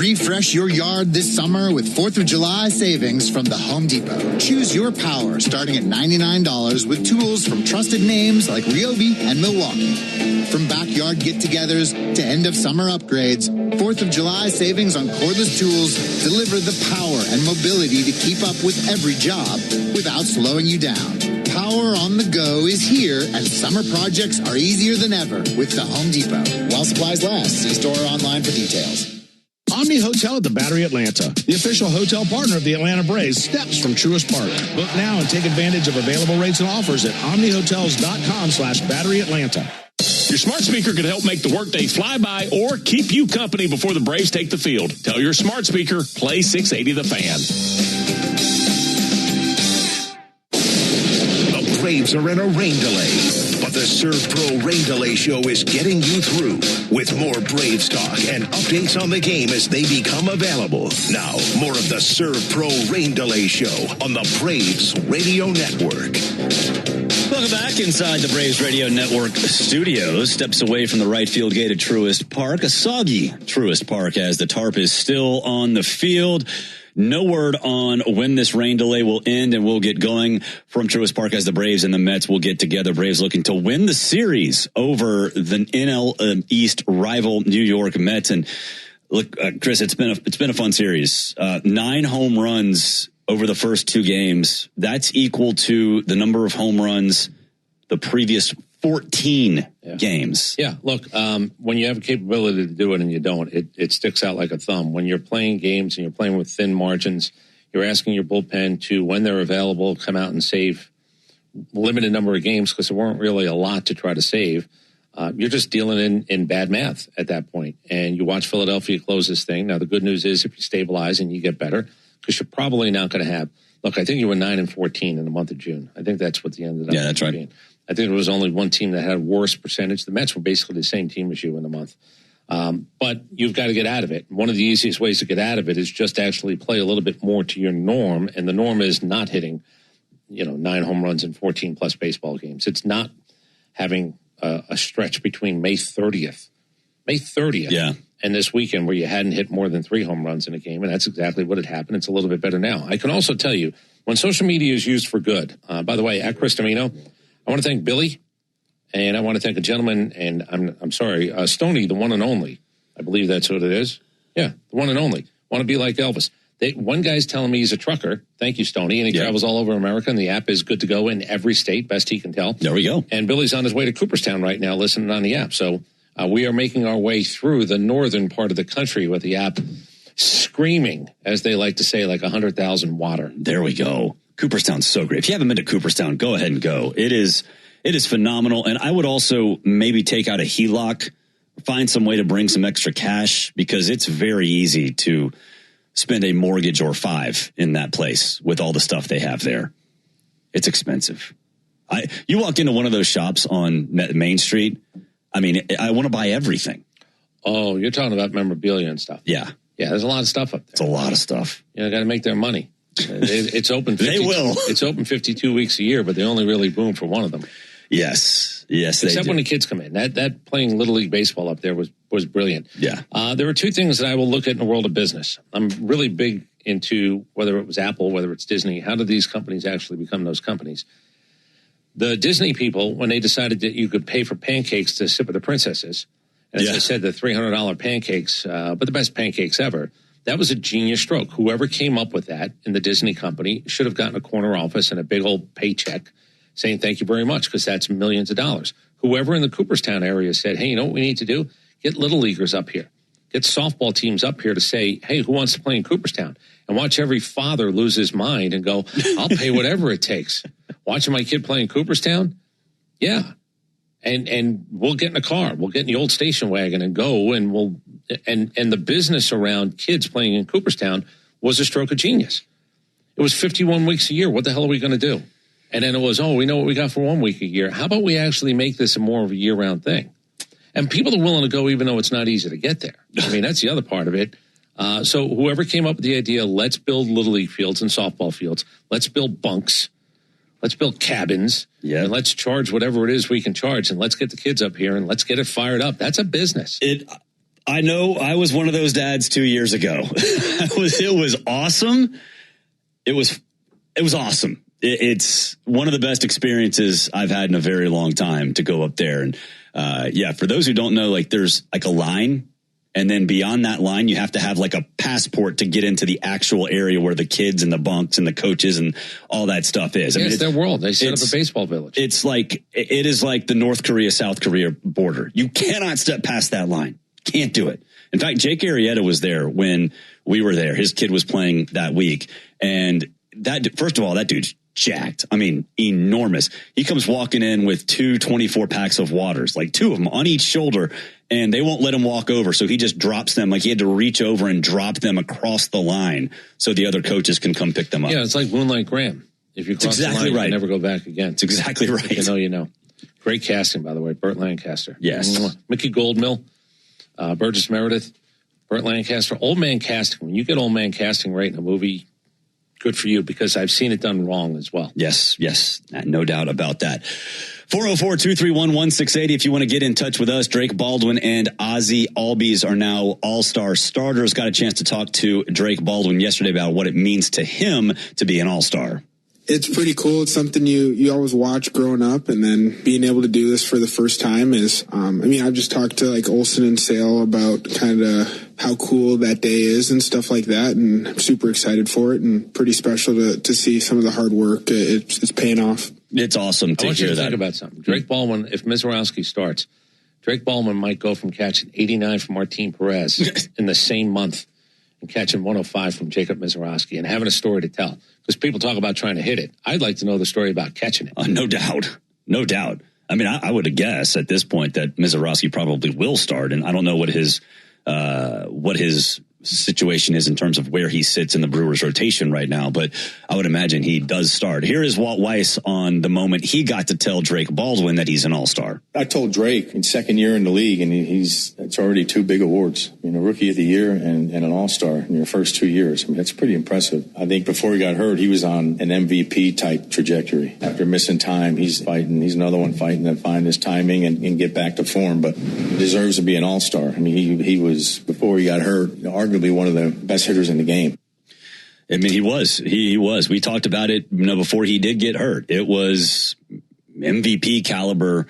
Refresh your yard this summer with 4th of July savings from the Home Depot. Choose your power starting at $99 with tools from trusted names like Ryobi and Milwaukee. From backyard get-togethers to end-of-summer upgrades, 4th of July savings on cordless tools deliver the power and mobility to keep up with every job without slowing you down. Power on the go is here, and summer projects are easier than ever with the Home Depot. While supplies last, see store or online for details. Omni Hotel at the Battery Atlanta, the official hotel partner of the Atlanta Braves, steps from Truist Park. Book now and take advantage of available rates and offers at omnihotels.com/Battery Atlanta. Your smart speaker could help make the workday fly by or keep you company before the Braves take the field. Tell your smart speaker, play 680 The Fan. The Braves are in a rain delay, but the ServPro Rain Delay Show is getting you through with more Braves talk and updates on the game as they become available. Now, more of the ServPro Rain Delay Show on the Braves Radio Network. Welcome back inside the Braves Radio Network studios. Steps away from the right field gate at Truist Park. A soggy Truist Park as the tarp is still on the field. No word on when this rain delay will end, and we'll get going from Truist Park as the Braves and the Mets will get together. Braves looking to win the series over the NL East rival New York Mets. And look, Chris, it's been a fun series. 9 home runs over the first 2 games. That's equal to the number of home runs the previous 14 games. Yeah, look, when you have a capability to do it and you don't, it sticks out like a thumb. When you're playing games and you're playing with thin margins, you're asking your bullpen to, when they're available, come out and save limited number of games because there weren't really a lot to try to save. You're just dealing in bad math at that point. And you watch Philadelphia close this thing. Now, the good news is if you stabilize and you get better, because you're probably not going to have, look, I think you were 9-14 in the month of June. I think that's what the ended up that's right. being. I think there was only one team that had a worse percentage. The Mets were basically the same team as you in the month. But you've got to get out of it. One of the easiest ways to get out of it is just actually play a little bit more to your norm. And the norm is not hitting, 9 home runs in 14 plus baseball games. It's not having a stretch between May 30th and this weekend where you hadn't hit more than 3 home runs in a game. And that's exactly what had happened. It's a little bit better now. I can also tell you when social media is used for good, by the way, at Chris Domino, I want to thank Billy. And I want to thank a gentleman, and I'm sorry, Stoney, the one and only. I believe that's what it is. Yeah, the one and only. Want to be like Elvis. One guy's telling me he's a trucker. Thank you, Stoney. And he travels all over America, and the app is good to go in every state, best he can tell. There we go. And Billy's on his way to Cooperstown right now listening on the app. So we are making our way through the northern part of the country with the app screaming, as they like to say, like 100,000 water. There we go. Cooperstown's so great. If you haven't been to Cooperstown, go ahead and go. It is phenomenal. And I would also maybe take out a HELOC, find some way to bring some extra cash, because it's very easy to spend a mortgage or 5 in that place with all the stuff they have there. It's expensive. You walk into one of those shops on Main Street. I mean, I want to buy everything. Oh, you're talking about memorabilia and stuff. Yeah. Yeah, there's a lot of stuff up there. It's a lot of stuff. Got to make their money. It's open. They will. It's open 52 weeks a year, but they only really boom for one of them. Yes, Except when the kids come in. That playing Little League baseball up there was brilliant. Yeah. There were 2 things that I will look at in the world of business. I'm really big into whether it was Apple, whether it's Disney. How did these companies actually become those companies? The Disney people, when they decided that you could pay for pancakes to sit with the princesses, and as I said, the $300 pancakes, but the best pancakes ever. That was a genius stroke. Whoever came up with that in the Disney company should have gotten a corner office and a big old paycheck saying thank you very much, because that's millions of dollars. Whoever in the Cooperstown area said, hey, you know what we need to do? Get little leaguers up here. Get softball teams up here to say, hey, who wants to play in Cooperstown? And watch every father lose his mind and go, I'll pay whatever it takes. Watching my kid play in Cooperstown? Yeah. And we'll get in a car. We'll get in the old station wagon and go, and and the business around kids playing in Cooperstown was a stroke of genius. It was 51 weeks a year. What the hell are we going to do? And then it was, we know what we got for 1 week a year. How about we actually make this more of a year-round thing? And people are willing to go even though it's not easy to get there. I mean, that's the other part of it. So whoever came up with the idea, let's build Little League fields and softball fields. Let's build bunks. Let's build cabins. Yeah. And let's charge whatever it is we can charge. And let's get the kids up here and let's get it fired up. That's a business. I know I was one of those dads 2 years ago. It was awesome. It was awesome. It's one of the best experiences I've had in a very long time to go up there. And for those who don't know, like there's like a line, and then beyond that line, you have to have like a passport to get into the actual area where the kids and the bunks and the coaches and all that stuff is. I mean, it's their world. They set up a baseball village. It is like the North Korea, South Korea border. You cannot step past that line. Can't do it. In fact, Jake Arrieta was there when we were there. His kid was playing that week. And first of all, that dude's jacked. I mean, enormous. He comes walking in with 2 24 packs of waters, like 2 of them on each shoulder, and they won't let him walk over. So he just drops them. Like he had to reach over and drop them across the line so the other coaches can come pick them up. Yeah, it's like Moonlight Graham. If you cross the line, you never go back again. It's exactly right. If you know. Great casting, by the way. Burt Lancaster. Yes. Mickey Goldmill, Burgess Meredith, Burt Lancaster. Old man casting. When you get old man casting right in a movie, good for you, because I've seen it done wrong as well. Yes, no doubt about that. 404-231-1680 if you want to get in touch with us. Drake Baldwin and Ozzie Albies are now all-star starters. Got a chance to talk to Drake Baldwin yesterday about what it means to him to be an all-star. It's pretty cool. It's something you always watch growing up, and then being able to do this for the first time is, I've just talked to like Olsen and Sale about kind of how cool that day is and stuff like that, and I'm super excited for it, and pretty special to see some of the hard work. It's paying off. It's awesome to hear that. I want you to think about something. Drake Baldwin, if Mizorowski starts, Drake Baldwin might go from catching 89 from Martin Perez in the same month and catching 105 from Jacob Mizorowski and having a story to tell. Because people talk about trying to hit it. I'd like to know the story about catching it. No doubt. I mean, I would guess at this point that Mizorowski probably will start, and I don't know what his situation is in terms of where he sits in the Brewers rotation right now, but I would imagine he does start. Here is Walt Weiss on the moment he got to tell Drake Baldwin that he's an all-star. I told Drake in second year in the league, and it's already 2 big awards, Rookie of the Year and an all-star in your first 2 years. I mean, that's pretty impressive. I think before he got hurt, he was on an MVP type trajectory. After missing time, he's another one fighting to find his timing and get back to form, but he deserves to be an all-star. I mean, he was, before he got hurt, arguably one of the best hitters in the game. I mean, he was. We talked about it, before he did get hurt. It was MVP caliber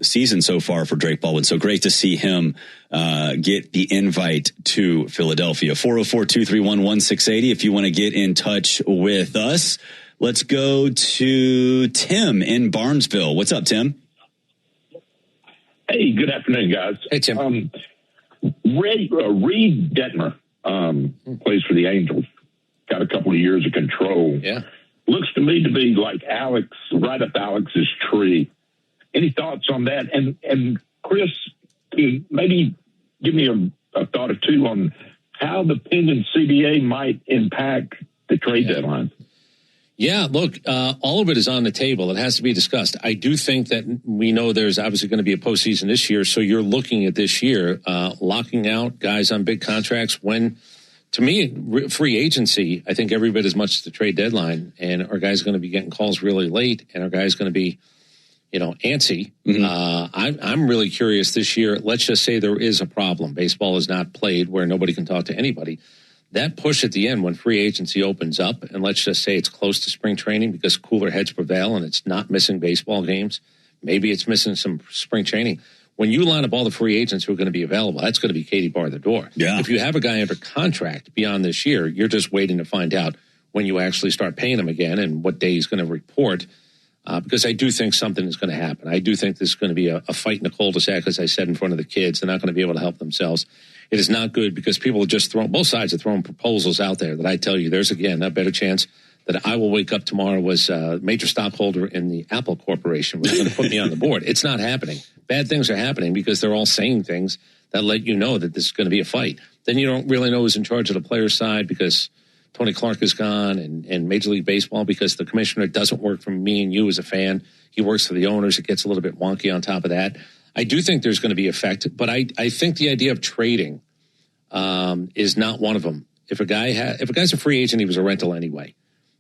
season so far for Drake Baldwin. So great to see him get the invite to Philadelphia. 404-231-1680 if you want to get in touch with us. Let's go to Tim in Barnesville. What's up, Tim? Hey, good afternoon, guys. Hey, Tim. Reed Detmer plays for the Angels. Got a couple of years of control. Yeah. Looks to me to be like Alex, right up Alex's tree. Any thoughts on that? And Chris, maybe give me a thought or two on how the pending CBA might impact the trade deadline. Yeah, look, all of it is on the table. It has to be discussed. I do think that we know there's obviously going to be a postseason this year, so you're looking at this year, locking out guys on big contracts when, to me, free agency, I think every bit as much as the trade deadline, and our guys going to be getting calls really late, and our guys going to be, antsy. Mm-hmm. I'm really curious this year. Let's just say there is a problem. Baseball is not played where nobody can talk to anybody. That push at the end when free agency opens up, and let's just say it's close to spring training because cooler heads prevail and it's not missing baseball games. Maybe it's missing some spring training. When you line up all the free agents who are going to be available, that's going to be Katie bar the door. Yeah. If you have a guy under contract beyond this year, you're just waiting to find out when you actually start paying him again and what day he's going to report. Because I do think something is going to happen. I do think this is going to be a fight in the cul-de-sac, as I said, in front of the kids. They're not going to be able to help themselves. It is not good because people are just both sides are throwing proposals out there that I tell you, there's, again, a better chance that I will wake up tomorrow as a major stockholder in the Apple Corporation, which is going to put me on the board. It's not happening. Bad things are happening because they're all saying things that let you know that this is going to be a fight. Then you don't really know who's in charge of the player side because Tony Clark is gone and Major League Baseball because the commissioner doesn't work for me and you as a fan. He works for the owners. It gets a little bit wonky on top of that. I do think there's going to be effect, but I think the idea of trading is not one of them. If a guy's a free agent, he was a rental anyway.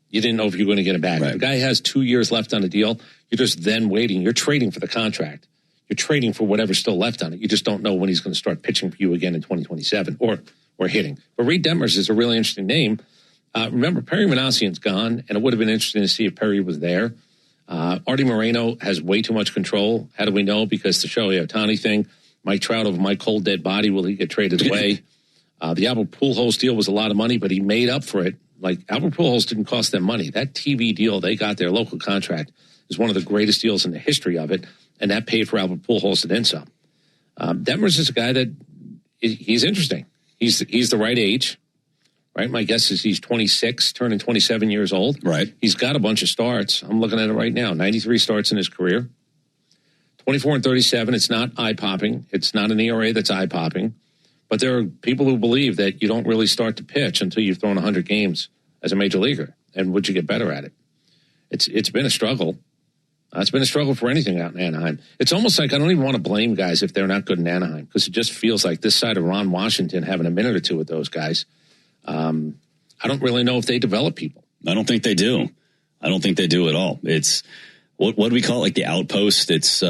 You didn't know if you were going to get him back. Right. If a guy has 2 years left on a deal, you're just then waiting. You're trading for the contract. You're trading for whatever's still left on it. You just don't know when he's going to start pitching for you again in 2027 or hitting. But Reed Detmers is a really interesting name. Remember, Perry Manassian's gone, and it would have been interesting to see if Perry was there. Artie Moreno has way too much control. How do we know? Because the Shohei Ohtani thing, Mike Trout over my cold dead body, will he get traded away? The Albert Pujols deal was a lot of money, but he made up for it. Like, Albert Pujols didn't cost them money. That TV deal they got, their local contract, is one of the greatest deals in the history of it, and that paid for Albert Pujols and then some. Detmers is a guy that he's interesting. He's the right age. Right, my guess is he's 26, turning 27 years old. Right. He's got a bunch of starts. I'm looking at it right now. 93 starts in his career. 24 and 37. It's not eye-popping. It's not an ERA that's eye-popping. But there are people who believe that you don't really start to pitch until you've thrown 100 games as a major leaguer. And would you get better at it? It's been a struggle. It's been a struggle for anything out in Anaheim. It's almost like I don't even want to blame guys if they're not good in Anaheim because it just feels like this side of Ron Washington having a minute or two with those guys. I don't really know if they develop people. I don't think they do. I don't think they do at all. It's what do we call it? Like the outpost. It's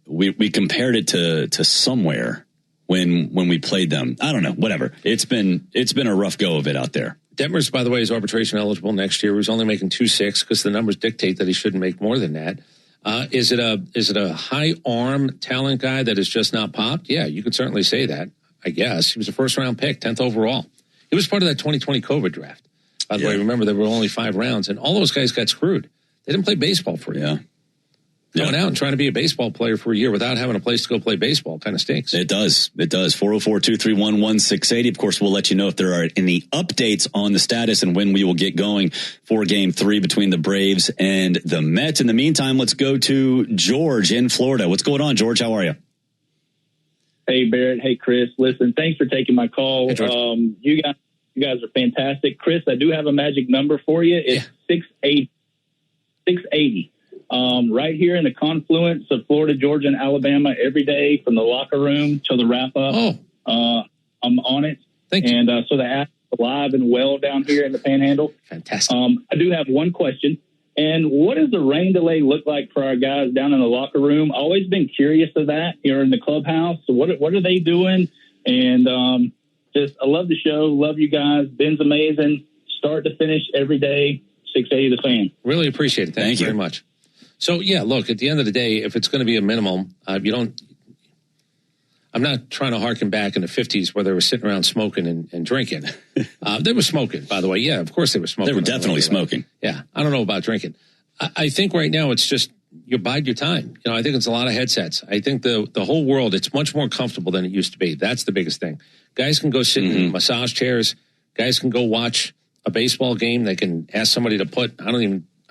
we compared it to somewhere when we played them. I don't know. Whatever. It's been a rough go of it out there. Detmers, by the way, is arbitration eligible next year. He's only making 2.6 because the numbers dictate that he shouldn't make more than that. Is it a high arm talent guy that is just not popped? Yeah, you could certainly say that. I guess he was a first round pick, 10th overall. He was part of that 2020 COVID draft. By the way, remember, there were only 5 rounds, and all those guys got screwed. They didn't play baseball for you. Yeah. going out and trying to be a baseball player for a year without having a place to go play baseball kind of stinks. It does. 404-231-1680. Of course, we'll let you know if there are any updates on the status and when we will get going for Game 3 between the Braves and the Mets. In the meantime, let's go to George in Florida. What's going on, George? How are you? Hey, Barrett. Hey, Chris. Listen, thanks for taking my call. Hey, you guys are fantastic. Chris, I do have a magic number for you. It's 680. Right here in the confluence of Florida, Georgia, and Alabama every day from the locker room till the wrap up. I'm on it. Thank you. And so the app is alive and well down here in the Panhandle. Fantastic. I do have one question. And what does the rain delay look like for our guys down in the locker room? Always been curious of that here in the clubhouse. So what are they doing? And I love the show. Love you guys. Ben's amazing. Start to finish every day. 680 The Fan. Really appreciate it. Thank you very much. So, yeah, look, at the end of the day, if it's going to be a minimum, I'm not trying to harken back in the 50s where they were sitting around smoking and drinking. They were smoking, by the way. Yeah, of course they were smoking. They were definitely smoking. Yeah, I don't know about drinking. I think right now it's just you bide your time. I think it's a lot of headsets. I think the whole world, it's much more comfortable than it used to be. That's the biggest thing. Guys can go sit in massage chairs. Guys can go watch a baseball game. They can ask somebody to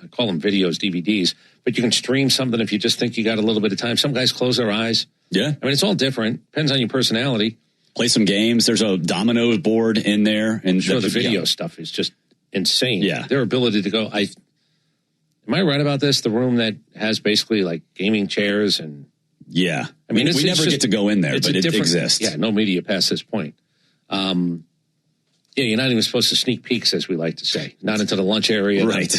I call them videos, DVDs, but you can stream something if you just think you got a little bit of time. Some guys close their eyes. Yeah. I mean, it's all different. Depends on your personality. Play some games. There's a domino board in there. And the video stuff is just insane. Yeah. Their ability to go. Am I right about this? The room that has basically like gaming chairs and. Yeah. I mean, we never get to go in there, but it exists. Yeah. No media past this point. Yeah, you're not even supposed to sneak peeks, as we like to say. Not into the lunch area. Right.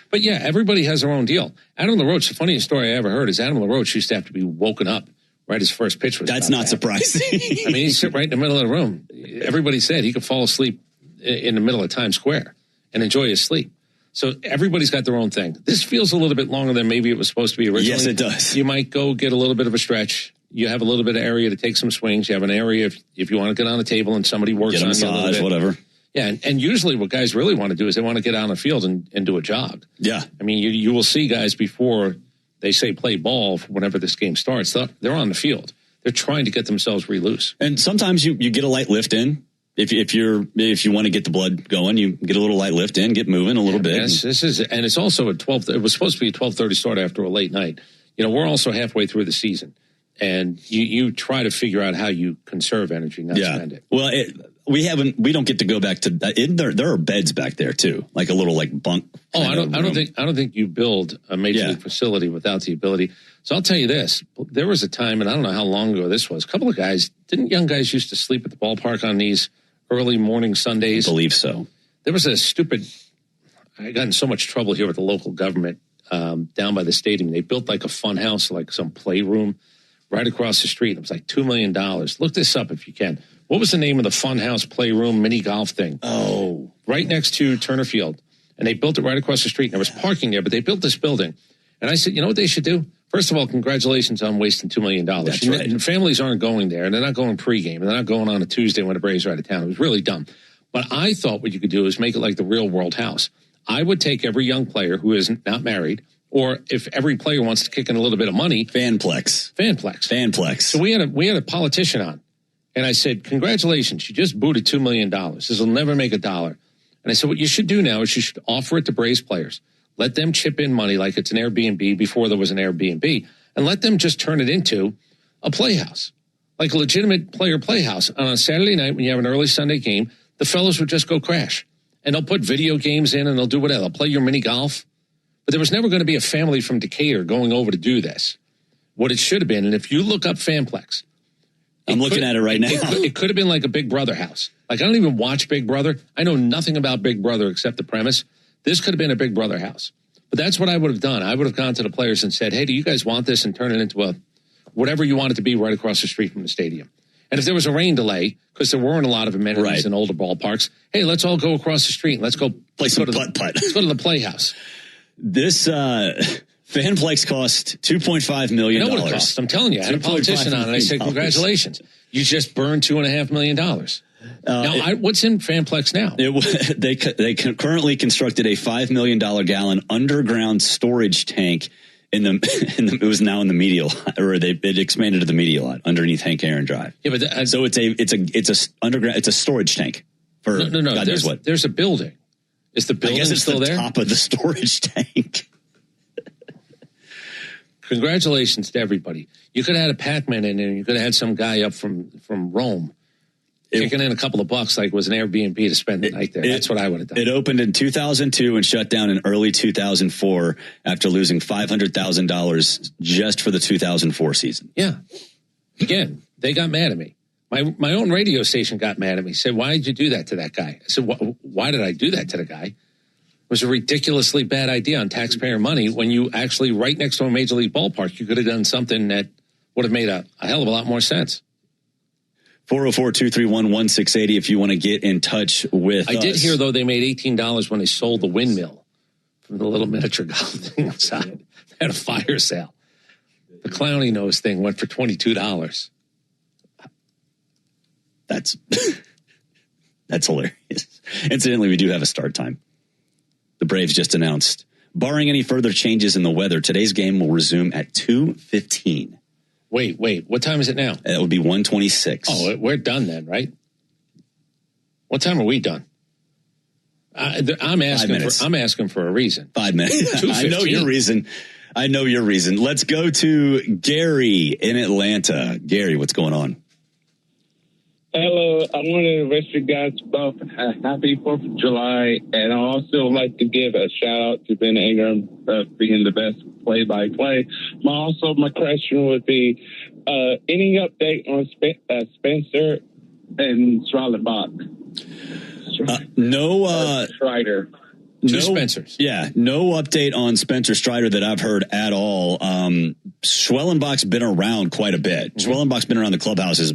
But yeah, everybody has their own deal. Adam LaRoche, the funniest story I ever heard is Adam LaRoche used to have to be woken up right as first pitch was. That's not surprising. I mean, he'd sit right in the middle of the room. Everybody said he could fall asleep in the middle of Times Square and enjoy his sleep. So everybody's got their own thing. This feels a little bit longer than maybe it was supposed to be originally. Yes, it does. You might go get a little bit of a stretch. You have a little bit of area to take some swings. You have an area if you want to get on a table and somebody works on you. Get a massage, whatever. Yeah, and usually what guys really want to do is they want to get out on the field and do a jog. Yeah. I mean, you will see guys before they say play ball whenever this game starts. They're on the field. They're trying to get themselves re-loose. And sometimes you get a light lift in. If you want to get the blood going, you get a little light lift in, get moving a little bit. Yes, and it's also at 12. It was supposed to be a 12:30 start after a late night. We're also halfway through the season, and you try to figure out how you conserve energy, not spend it. Well, we don't get to go back to there are beds back there too, like a little bunk. I don't think you build a major league facility without the ability. So I'll tell you this, there was a time, and I don't know how long ago this was, a couple of young guys used to sleep at the ballpark on these early morning Sundays? I believe so. There was I got in so much trouble here with the local government down by the stadium. They built like a fun house, like some playroom right across the street. It was like $2 million. Look this up if you can. What was the name of the funhouse playroom mini golf thing? Oh, right next to Turner Field. And they built it right across the street. And there was parking there, but they built this building. And I said, you know what they should do? First of all, congratulations on wasting $2 million. That's right. And families aren't going there, and they're not going pregame, and they're not going on a Tuesday when the Braves are out of town. It was really dumb. But I thought what you could do is make it like the real world house. I would take every young player who is not married, or if every player wants to kick in a little bit of money. Fanplex. So we had a politician on. And I said, congratulations, you just booted $2 million. This will never make $1. And I said, what you should do now is you should offer it to Braves players. Let them chip in money like it's an Airbnb before there was an Airbnb. And let them just turn it into a playhouse, like a legitimate player playhouse. On a Saturday night when you have an early Sunday game, the fellows would just go crash. And they'll put video games in and they'll do whatever. They'll play your mini golf. But there was never going to be a family from Decatur going over to do this. What it should have been, and if you look up Fanplex, I'm looking at it right now. It could have been like a Big Brother house. Like, I don't even watch Big Brother. I know nothing about Big Brother except the premise. This could have been a Big Brother house. But that's what I would have done. I would have gone to the players and said, hey, do you guys want this? And turn it into whatever you want it to be right across the street from the stadium. And if there was a rain delay, because there weren't a lot of amenities in older ballparks, hey, let's all go across the street. Let's go play some putt-putt. Let's go to the Playhouse. This Fanplex cost $2.5 million. I know what it cost. I'm telling you, I had a politician on, and I said, congratulations. You just burned $2.5 million. Now, what's in Fanplex now? They currently constructed a $5 million gallon underground storage tank it was now in the media lot, or it expanded to the media lot underneath Hank Aaron Drive. Yeah, but so it's a storage tank for no. God knows what. There's a building. Is the building still there? Top of the storage tank. Congratulations to everybody. You could have had a Pac-Man in there. You could have had some guy up from Rome kicking in a couple of bucks like it was an Airbnb to spend the night there. That's what I would have done. It opened in 2002 and shut down in early 2004 after losing $500,000 just for the 2004 season. Yeah. Again, they got mad at me. My own radio station got mad at me. Said, why did you do that to that guy? I said, why did I do that to the guy? It was a ridiculously bad idea on taxpayer money when you actually right next to a major league ballpark, you could have done something that would have made a hell of a lot more sense. 404-231-1680 if you want to get in touch with us. I did hear, though, they made $18 when they sold the windmill from the little miniature golf thing outside. They had a fire sale. The Clowny Nose thing went for $22. That's hilarious. Incidentally, we do have a start time. The Braves just announced, barring any further changes in the weather, today's game will resume at 2:15. Wait. What time is it now? It would be 1:26. Oh, we're done then, right? What time are we done? I'm asking for a reason. 5 minutes. I know your reason. Let's go to Gary in Atlanta. Gary, what's going on? Hello. I want to wish you guys both a happy 4th of July, and I also like to give a shout out to Ben Ingram for being the best play-by-play. My question would be, any update on Spencer and Schwellenbach? Strider. Two Spencers. Yeah, no update on Spencer Strider that I've heard at all. Schwellenbach's been around quite a bit. Mm-hmm. Schwellenbach's been around the clubhouse as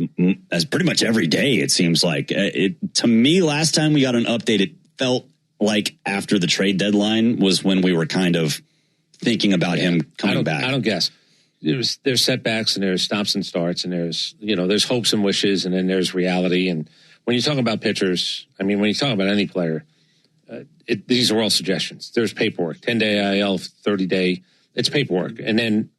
pretty much every day, it seems like. To me, last time we got an update, it felt like after the trade deadline was when we were kind of thinking about him coming back. I don't guess. There's setbacks and there's stops and starts and there's hopes and wishes and then there's reality. And when you talk about pitchers, when you talk about any player, these are all suggestions. There's paperwork, 10-day IL, 30-day. It's paperwork. And then,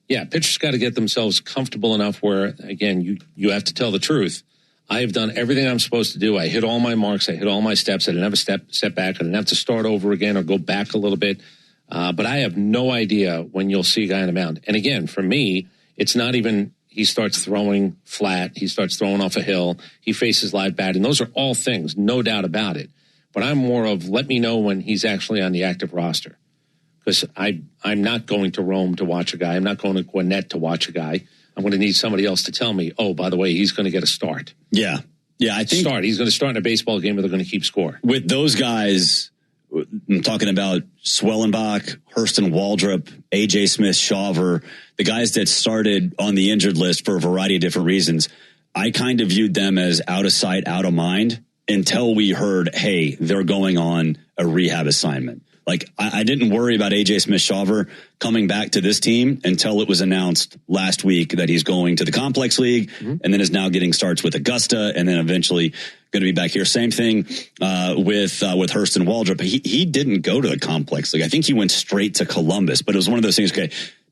pitchers got to get themselves comfortable enough where, again, you have to tell the truth. I have done everything I'm supposed to do. I hit all my marks. I hit all my steps. I didn't have a step back. I didn't have to start over again or go back a little bit. But I have no idea when you'll see a guy on the mound. And again, for me, it's not even he starts throwing flat. He starts throwing off a hill. He faces live bat. And those are all things, no doubt about it. But I'm more of let me know when he's actually on the active roster. Because I'm not going to Rome to watch a guy. I'm not going to Gwinnett to watch a guy. I'm going to need somebody else to tell me, oh, by the way, he's going to get a start. Yeah. Yeah, I think he's going to start in a baseball game, or they're going to keep score. With those guys, I'm talking about Schwellenbach, Hurston Waldrop, A.J. Smith-Shawver, the guys that started on the injured list for a variety of different reasons. I kind of viewed them as out of sight, out of mind until we heard, hey, they're going on a rehab assignment. Like, I didn't worry about A.J. Smith-Shawver coming back to this team until it was announced last week that he's going to the Complex League and then is now getting starts with Augusta and then eventually going to be back here. Same thing with Hurston Waldrop. He didn't go to the Complex League. I think he went straight to Columbus, but it was one of those things, okay,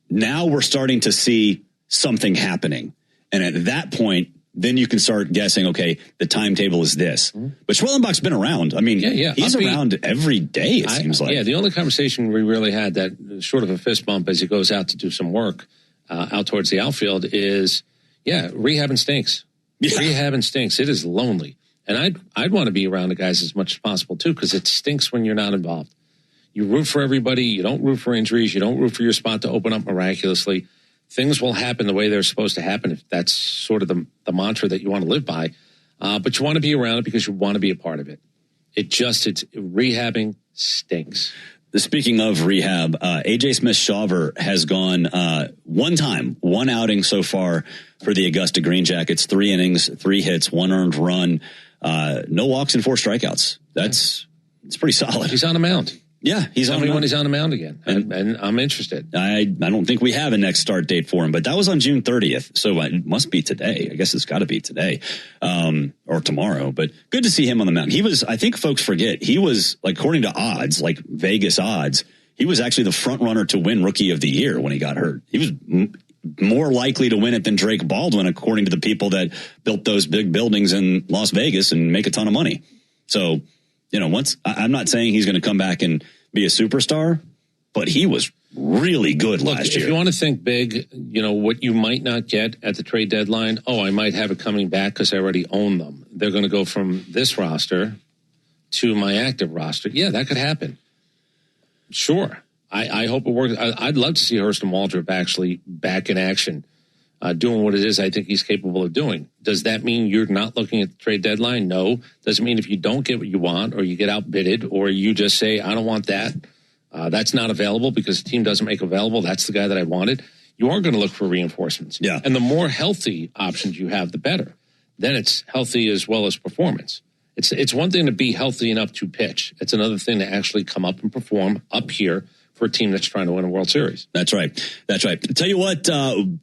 now we're starting to see something happening. And at that point, then you can start guessing, okay, the timetable is this. But Schwellenbach's been around. I mean, he's around every day, it seems like. Yeah, the only conversation we really had that short of a fist bump as he goes out to do some work out towards the outfield is, rehabbing stinks. Yeah. Rehabbing stinks. It is lonely. And I'd want to be around the guys as much as possible, too, because it stinks when you're not involved. You root for everybody. You don't root for injuries. You don't root for your spot to open up miraculously. Things will happen the way they're supposed to happen if that's sort of the mantra that you want to live by. But you want to be around it because you want to be a part of it. It's rehabbing stinks. Speaking of rehab, A.J. Smith-Shawver has gone one outing so far for the Augusta Green Jackets, 3 innings, 3 hits, 1 earned run, no walks and 4 strikeouts. It's pretty solid. He's on the mound. Yeah, Tell me when he's on the mound again, and I'm interested. I don't think we have a next start date for him, but that was on June 30th, so it must be today. I guess it's got to be today or tomorrow. But good to see him on the mound. He was, I think folks forget, he was, like, according to odds, like Vegas odds, he he was actually the front runner to win Rookie of the Year when he got hurt. He was more likely to win it than Drake Baldwin, according to the people that built those big buildings in Las Vegas and make a ton of money. So, I'm not saying he's going to come back and be a superstar, but he was really good last year. If you want to think big, what you might not get at the trade deadline, I might have it coming back because I already own them. They're going to go from this roster to my active roster. Yeah, that could happen. Sure. I hope it works. I'd love to see Hurston Waldrop actually back in action, doing what it is I think he's capable of doing. Does that mean you're not looking at the trade deadline? No. Does it mean if you don't get what you want or you get outbidded or you just say, I don't want that, that's not available because the team doesn't make available, that's the guy that I wanted, you are going to look for reinforcements. Yeah. And the more healthy options you have, the better. Then it's healthy as well as performance. It's one thing to be healthy enough to pitch. It's another thing to actually come up and perform up here for a team that's trying to win a World Series. That's right. Tell you what,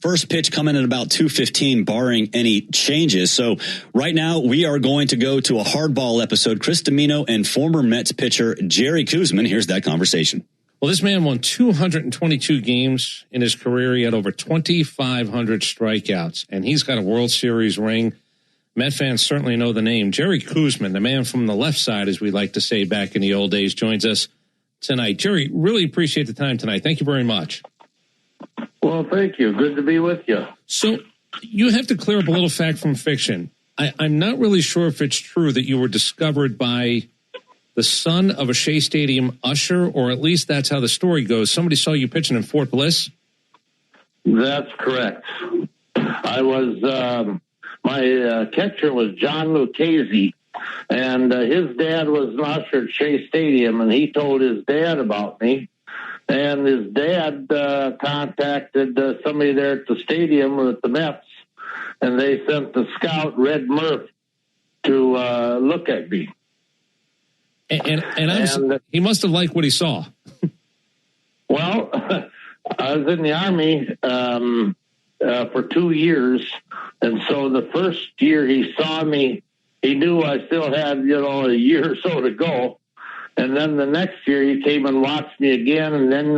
first pitch coming in about 2:15, barring any changes. So right now we are going to go to a hardball episode. Chris Dimino and former Mets pitcher Jerry Koosman. Here's that conversation. Well, this man won 222 games in his career. He had over 2,500 strikeouts, and he's got a World Series ring. Met fans certainly know the name. Jerry Koosman, the man from the left side, as we like to say back in the old days, joins us tonight. Jerry, really appreciate the time tonight. Thank you very much. Well, thank you. Good to be with you. So you have to clear up a little fact from fiction. I'm not really sure if it's true that you were discovered by the son of a Shea Stadium usher, or at least that's how the story goes. Somebody saw you pitching in Fort Bliss? That's correct. I was, my catcher was John Lucchese. And his dad was an usher at Shea Stadium, and he told his dad about me. And his dad contacted somebody there at the stadium or at the Mets, and they sent the scout, Red Murph, to look at me. And he must have liked what he saw. Well, I was in the Army for 2 years, and so the first year he saw me, he knew I still had, a year or so to go. And then the next year he came and watched me again. And then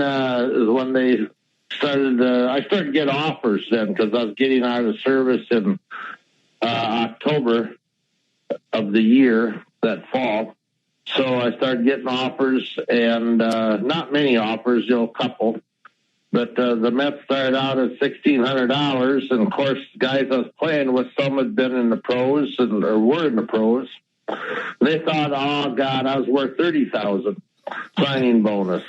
when they started, I started to get offers then because I was getting out of service in October of the year, that fall. So I started getting offers, and not many offers, a couple. But the Mets started out at $1,600, and of course, guys I was playing with, some had been in the pros or were in the pros. They thought, oh God, I was worth $30,000 signing bonus.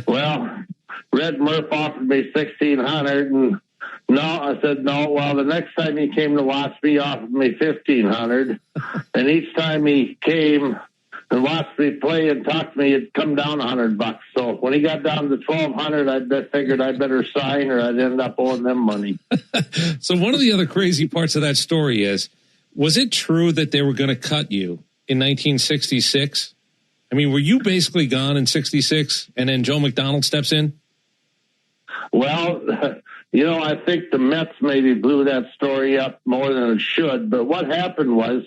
Well, Red Murph offered me $1,600, and no, I said no. Well, the next time he came to watch me, he offered me $1,500, and each time he came and watched me play and talked to me, it'd come down $100. So when he got down to $1,200, I figured I'd better sign or I'd end up owing them money. So one of the other crazy parts of that story is, was it true that they were going to cut you in 1966? I mean, were you basically gone in 66 and then Joe McDonald steps in? Well, I think the Mets maybe blew that story up more than it should. But what happened was,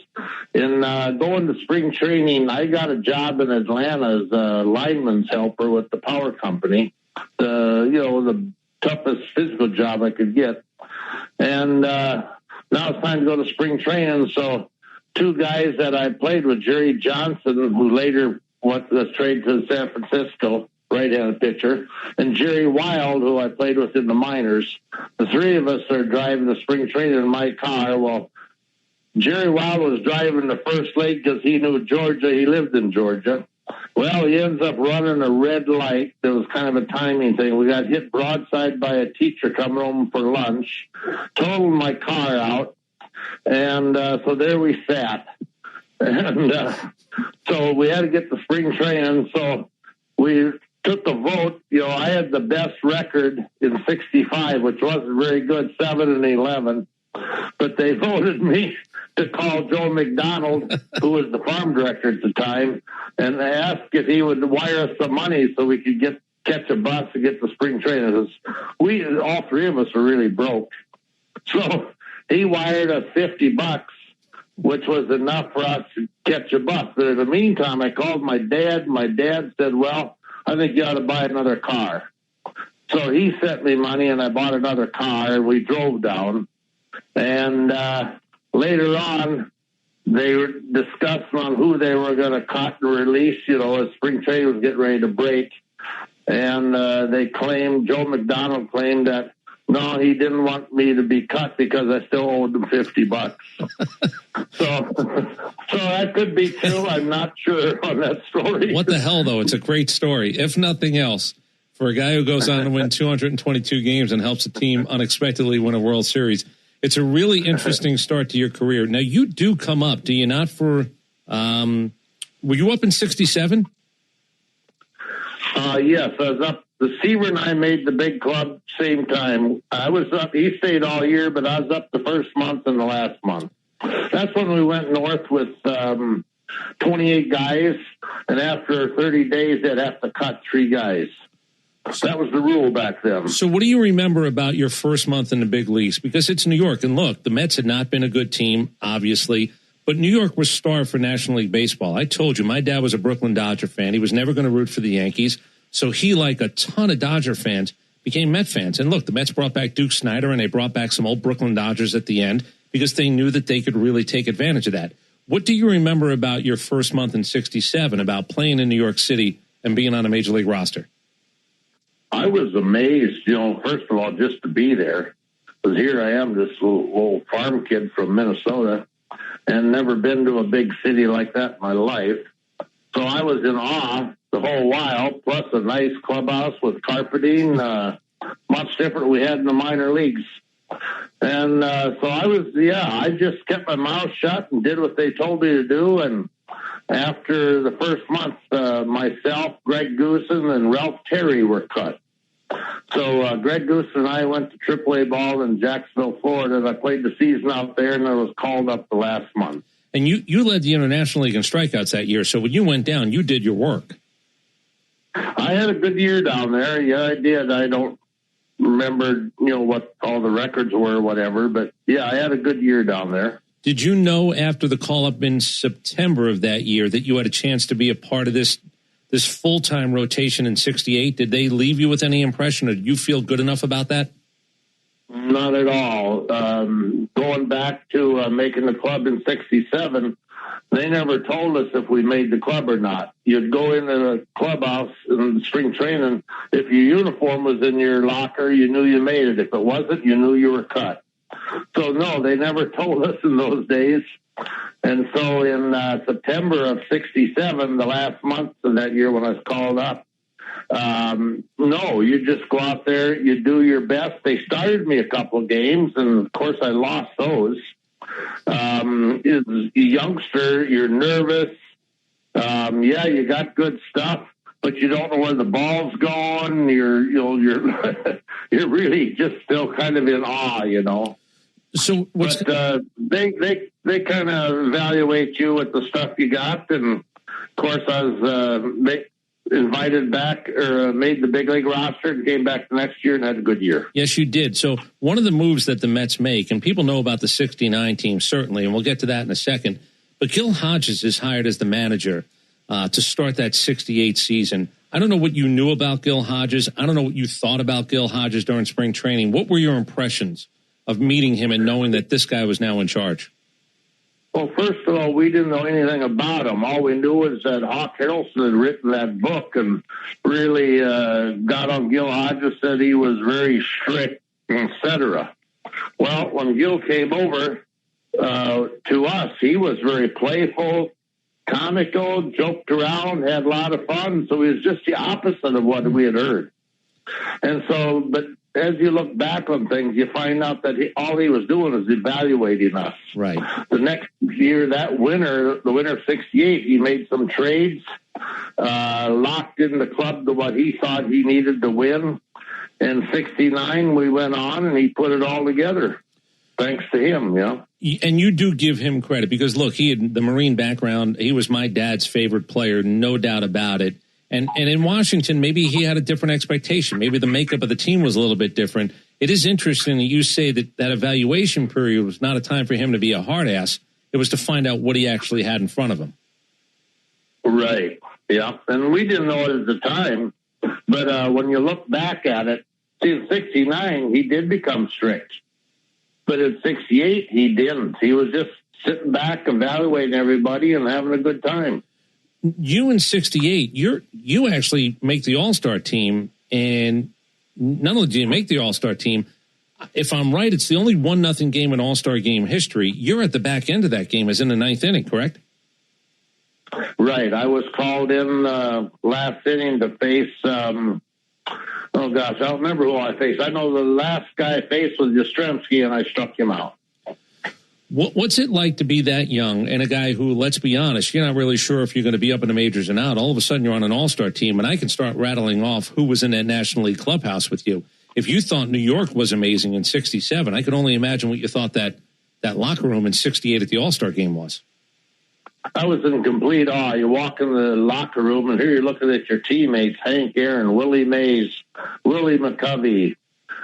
in going to spring training, I got a job in Atlanta as a lineman's helper with the power company. The toughest physical job I could get. And now it's time to go to spring training. So two guys that I played with, Jerry Johnson, who later was traded to San Francisco, right-handed pitcher, and Jerry Wild, who I played with in the minors. The three of us are driving the spring training in my car. Well, Jerry Wild was driving the first leg because he knew Georgia. He lived in Georgia. Well, he ends up running a red light. There was kind of a timing thing. We got hit broadside by a teacher coming home for lunch, totaled my car out, and so there we sat. And so we had to get to spring training, so we took the vote. I had the best record in 65, which wasn't very good, 7-11. But they voted me to call Joe McDonald, who was the farm director at the time, and asked if he would wire us some money so we could catch a bus and get to spring training. All three of us were really broke. So he wired us $50, which was enough for us to catch a bus. But in the meantime, I called my dad. My dad said, well, I think you ought to buy another car. So he sent me money, and I bought another car, and we drove down. And later on, they were discussing on who they were going to cut and release, as spring training was getting ready to break. And they claimed, Joe McDonald claimed that, no, he didn't want me to be cut because I still owed him $50. So that could be true. I'm not sure on that story. What the hell, though? It's a great story. If nothing else, for a guy who goes on to win 222 games and helps a team unexpectedly win a World Series, it's a really interesting start to your career. Now, you do come up, do you not, for were you up in 67? Yes, I was up. The Seaver and I made the big club same time. I was up. He stayed all year, but I was up the first month and the last month. That's when we went north with 28 guys, and after 30 days, they'd have to cut 3 guys. That was the rule back then. So what do you remember about your first month in the big leagues? Because it's New York, and look, the Mets had not been a good team, obviously, but New York was starved for National League Baseball. I told you, my dad was a Brooklyn Dodger fan. He was never going to root for the Yankees. So he, like a ton of Dodger fans, became Met fans. And look, the Mets brought back Duke Snider, and they brought back some old Brooklyn Dodgers at the end because they knew that they could really take advantage of that. What do you remember about your first month in 67, about playing in New York City and being on a Major League roster? I was amazed, first of all, just to be there. Because here I am, this little farm kid from Minnesota, and never been to a big city like that in my life. So I was in awe the whole while, plus a nice clubhouse with carpeting, much different we had in the minor leagues. And so I just kept my mouth shut and did what they told me to do. And after the first month, myself, Greg Goosen, and Ralph Terry were cut. So Greg Goosen and I went to AAA ball in Jacksonville, Florida, and I played the season out there, and I was called up the last month. And you led the International League in strikeouts that year, so when you went down, you did your work. I had a good year down there. Yeah, I did. I don't remember, what all the records were or whatever, but yeah, I had a good year down there. Did you know after the call-up in September of that year that you had a chance to be a part of this full-time rotation in 68? Did they leave you with any impression, or did you feel good enough about that? Not at all. Going back to making the club in 67, they never told us if we made the club or not. You'd go into the clubhouse in spring training. If your uniform was in your locker, you knew you made it. If it wasn't, you knew you were cut. So, no, they never told us in those days. And so in September of 67, the last month of that year when I was called up, no, you just go out there, you do your best. They started me a couple of games, and of course I lost those. As a youngster, you're nervous. You got good stuff, but you don't know where the ball's going. You're you're really just still kind of in awe, So they kind of evaluate you with the stuff you got, and of course I was invited back or made the big league roster and came back the next year and had a good year. Yes, you did. So one of the moves that the Mets make, and people know about the 69 team certainly, and we'll get to that in a second, but Gil Hodges is hired as the manager to start that 68 season. I don't know what you knew about Gil Hodges. I don't know what you thought about Gil Hodges during spring training. What were your impressions of meeting him and knowing that this guy was now in charge? Well, first of all, we didn't know anything about him. All we knew was that Hawk Harrelson had written that book and really got on Gil Hodges, said he was very strict, etc. Well, when Gil came over to us, he was very playful, comical, joked around, had a lot of fun. So he was just the opposite of what we had heard. And so, but as you look back on things, you find out that all he was doing was evaluating us. Right. The next year, that winter, the winter of 68, he made some trades, locked in the club to what he thought he needed to win. In 69, we went on and he put it all together. Thanks to him, And you do give him credit because, look, he had the Marine background. He was my dad's favorite player, no doubt about it. And in Washington, maybe he had a different expectation. Maybe the makeup of the team was a little bit different. It is interesting that you say that evaluation period was not a time for him to be a hard ass. It was to find out what he actually had in front of him. Right. Yeah. And we didn't know it at the time. But when you look back at it, see, in 69, he did become strict. But in 68, he didn't. He was just sitting back, evaluating everybody and having a good time. You in 68, you actually make the All-Star team, and not only do you make the All-Star team, if I'm right, it's the only 1-0 game in All-Star game history. You're at the back end of that game, as in the 9th inning, correct? Right. I was called in last inning to face, oh gosh, I don't remember who I faced. I know the last guy I faced was Yastrzemski, and I struck him out. What's it like to be that young and a guy who, let's be honest, you're not really sure if you're going to be up in the majors or not. All of a sudden you're on an all-star team, and I can start rattling off who was in that National League clubhouse with you. If you thought New York was amazing in 67, I could only imagine what you thought that locker room in 68 at the All-Star game was. I was in complete awe. You walk in the locker room, and here you're looking at your teammates, Hank Aaron, Willie Mays, Willie McCovey,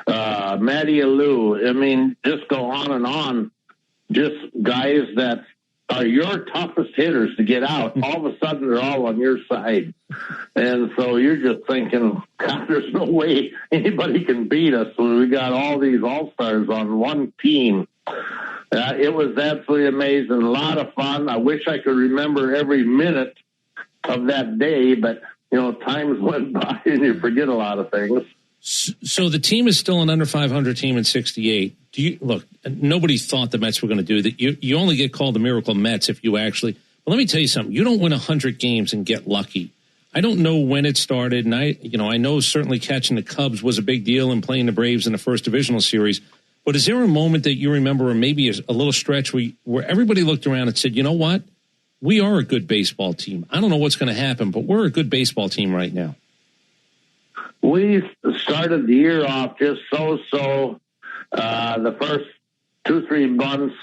Matty Alou. I mean, just go on and on. Just guys that are your toughest hitters to get out. All of a sudden, they're all on your side. And so you're just thinking, God, there's no way anybody can beat us when we got all these all-stars on one team. It was absolutely amazing. A lot of fun. I wish I could remember every minute of that day, but, times went by and you forget a lot of things. So the team is still an under 500 team in 68. Look, nobody thought the Mets were going to do that. You only get called the Miracle Mets if you actually. But let me tell you something. You don't win 100 games and get lucky. I don't know when it started, and I know certainly catching the Cubs was a big deal and playing the Braves in the first divisional series. But is there a moment that you remember, or maybe a little stretch where everybody looked around and said, you know what? We are a good baseball team. I don't know what's going to happen, but we're a good baseball team right now. We started the year off just so. The first 2-3 months,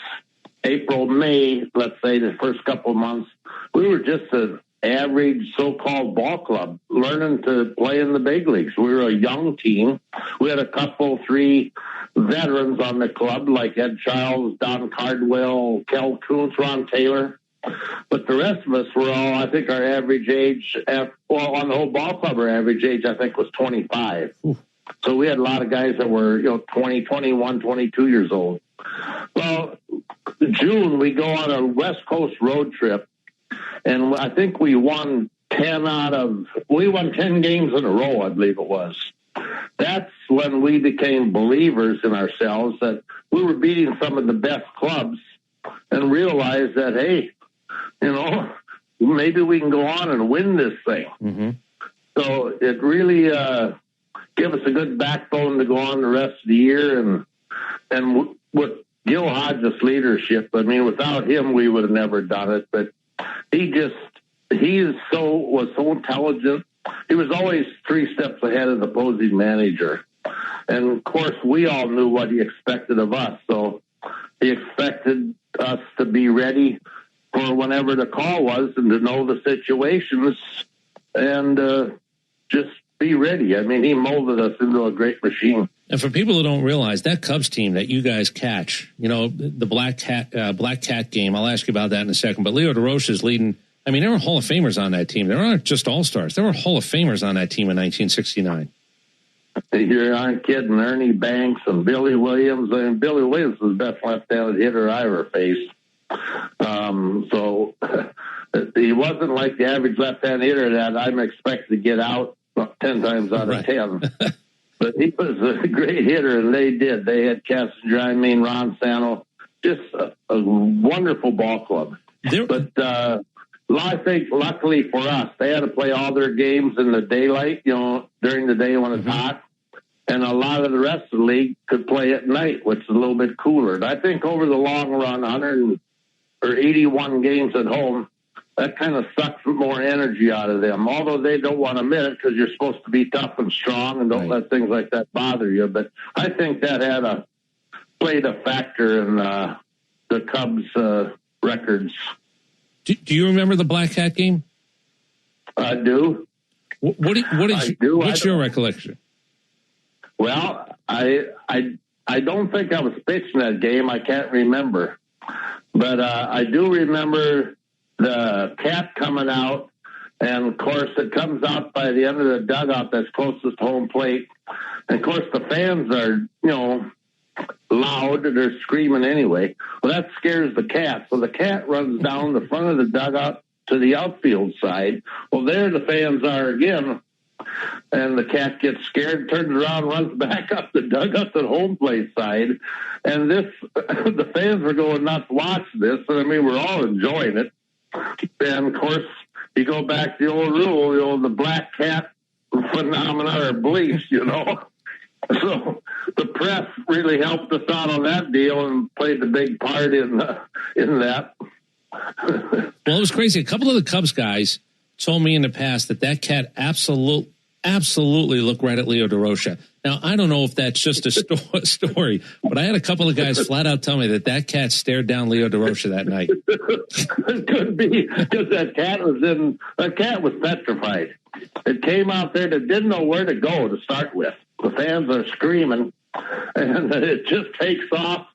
April, May, let's say the first couple of months, we were just an average so-called ball club learning to play in the big leagues. We were a young team. We had 3 veterans on the club like Ed Childs, Don Cardwell, Kel Kuntz, Ron Taylor. But the rest of us were all, I think our average age, on the whole ball club, our average age, I think, was 25. Ooh. So we had a lot of guys that were, 20, 21, 22 years old. Well, June, we go on a West Coast road trip, and I think we won 10 games in a row, I believe it was. That's when we became believers in ourselves, that we were beating some of the best clubs and realized that, hey, maybe we can go on and win this thing. Mm-hmm. So it really gave us a good backbone to go on the rest of the year. And with Gil Hodges' leadership, I mean, without him, we would have never done it. But he was so intelligent. He was always 3 steps ahead of the opposing manager. And, of course, we all knew what he expected of us. So he expected us to be ready for whenever the call was and to know the situations and just be ready. I mean, he molded us into a great machine. And for people who don't realize, that Cubs team that you guys catch, the Black Cat game, I'll ask you about that in a second, but Leo DeRoche is leading. I mean, there were Hall of Famers on that team. There aren't just all-stars. There were Hall of Famers on that team in 1969. You aren't kidding. Ernie Banks and Billy Williams. I mean, Billy Williams was the best left-handed hitter I ever faced. So he wasn't like the average left-handed hitter that I'm expected to get out 10 times out of 10. But he was a great hitter, and they did. They had Cassinger, Ron Sano, just a wonderful ball club. But I think luckily for us, they had to play all their games in the daylight, during the day when it's hot. And a lot of the rest of the league could play at night, which is a little bit cooler. And I think over the long run, 81 games at home, that kind of sucks more energy out of them. Although they don't want to admit it because you're supposed to be tough and strong and don't let things like that bother you. But I think that played a factor in the Cubs' records. Do you remember the Black Cat game? I do. What's your recollection? Well, I don't think I was pitching that game. I can't remember. But I do remember the Cat coming out And, of course, it comes out by the end of the dugout that's closest to home plate. And, of course, the fans are, loud and they're screaming anyway. Well, that scares the cat. So the cat runs down the front of the dugout to the outfield side. Well, there the fans are again. And the cat gets scared, turns around, runs back up the dugout to the home plate side. And the fans were going nuts watching this. And, we're all enjoying it. And, of course, you go back to the old rule, the black cat phenomena or beliefs, So the press really helped us out on that deal and played the big part in that. Well, it was crazy. A couple of the Cubs guys told me in the past that cat absolutely looked right at Leo DeRocha. Now, I don't know if that's just a story, but I had a couple of guys flat out tell me that cat stared down Leo DeRocha that night. It could be because that cat was petrified. It came out there that didn't know where to go to start with. The fans are screaming, and it just takes off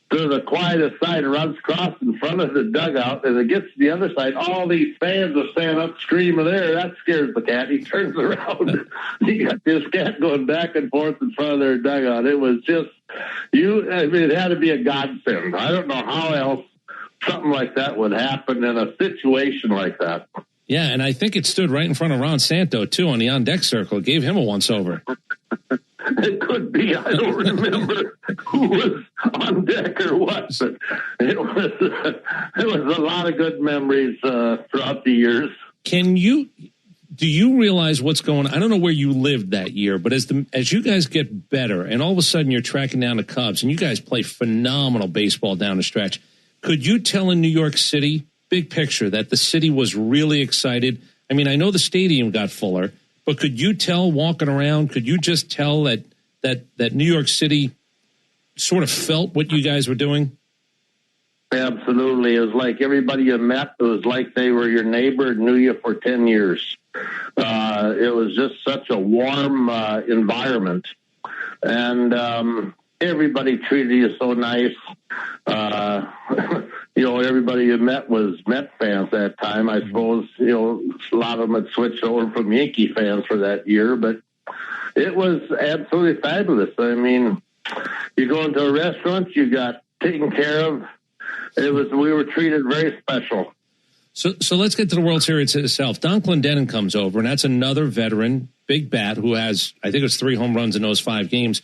to the quietest side, runs across in front of the dugout, and it gets to the other side. All these fans are standing up screaming there. That scares the cat. He turns around. You got this cat going back and forth in front of their dugout. It was just, it had to be a godsend. I don't know how else something like that would happen in a situation like that. Yeah, and I think it stood right in front of Ron Santo, too, on the on-deck circle. It gave him a once-over. It could be. I don't remember who was on deck or what, but it was a lot of good memories throughout the years. Do you realize what's going on? I don't know where you lived that year, but as you guys get better and all of a sudden you're tracking down the Cubs and you guys play phenomenal baseball down the stretch, could you tell in New York City, big picture, that the city was really excited? I know the stadium got fuller, but could you tell walking around, could you just tell that New York City sort of felt what you guys were doing? Absolutely. It was like everybody you met, it was like they were your neighbor and knew you for 10 years. It was just such a warm environment. And everybody treated you so nice. Everybody you met was Met fans that time. I suppose, a lot of them had switched over from Yankee fans for that year, but it was absolutely fabulous. You go into a restaurant, you got taken care of. We were treated very special. So let's get to the World Series itself. Don Clendenin comes over, and that's another veteran, big bat, who has, I think it's 3 home runs in those 5 games.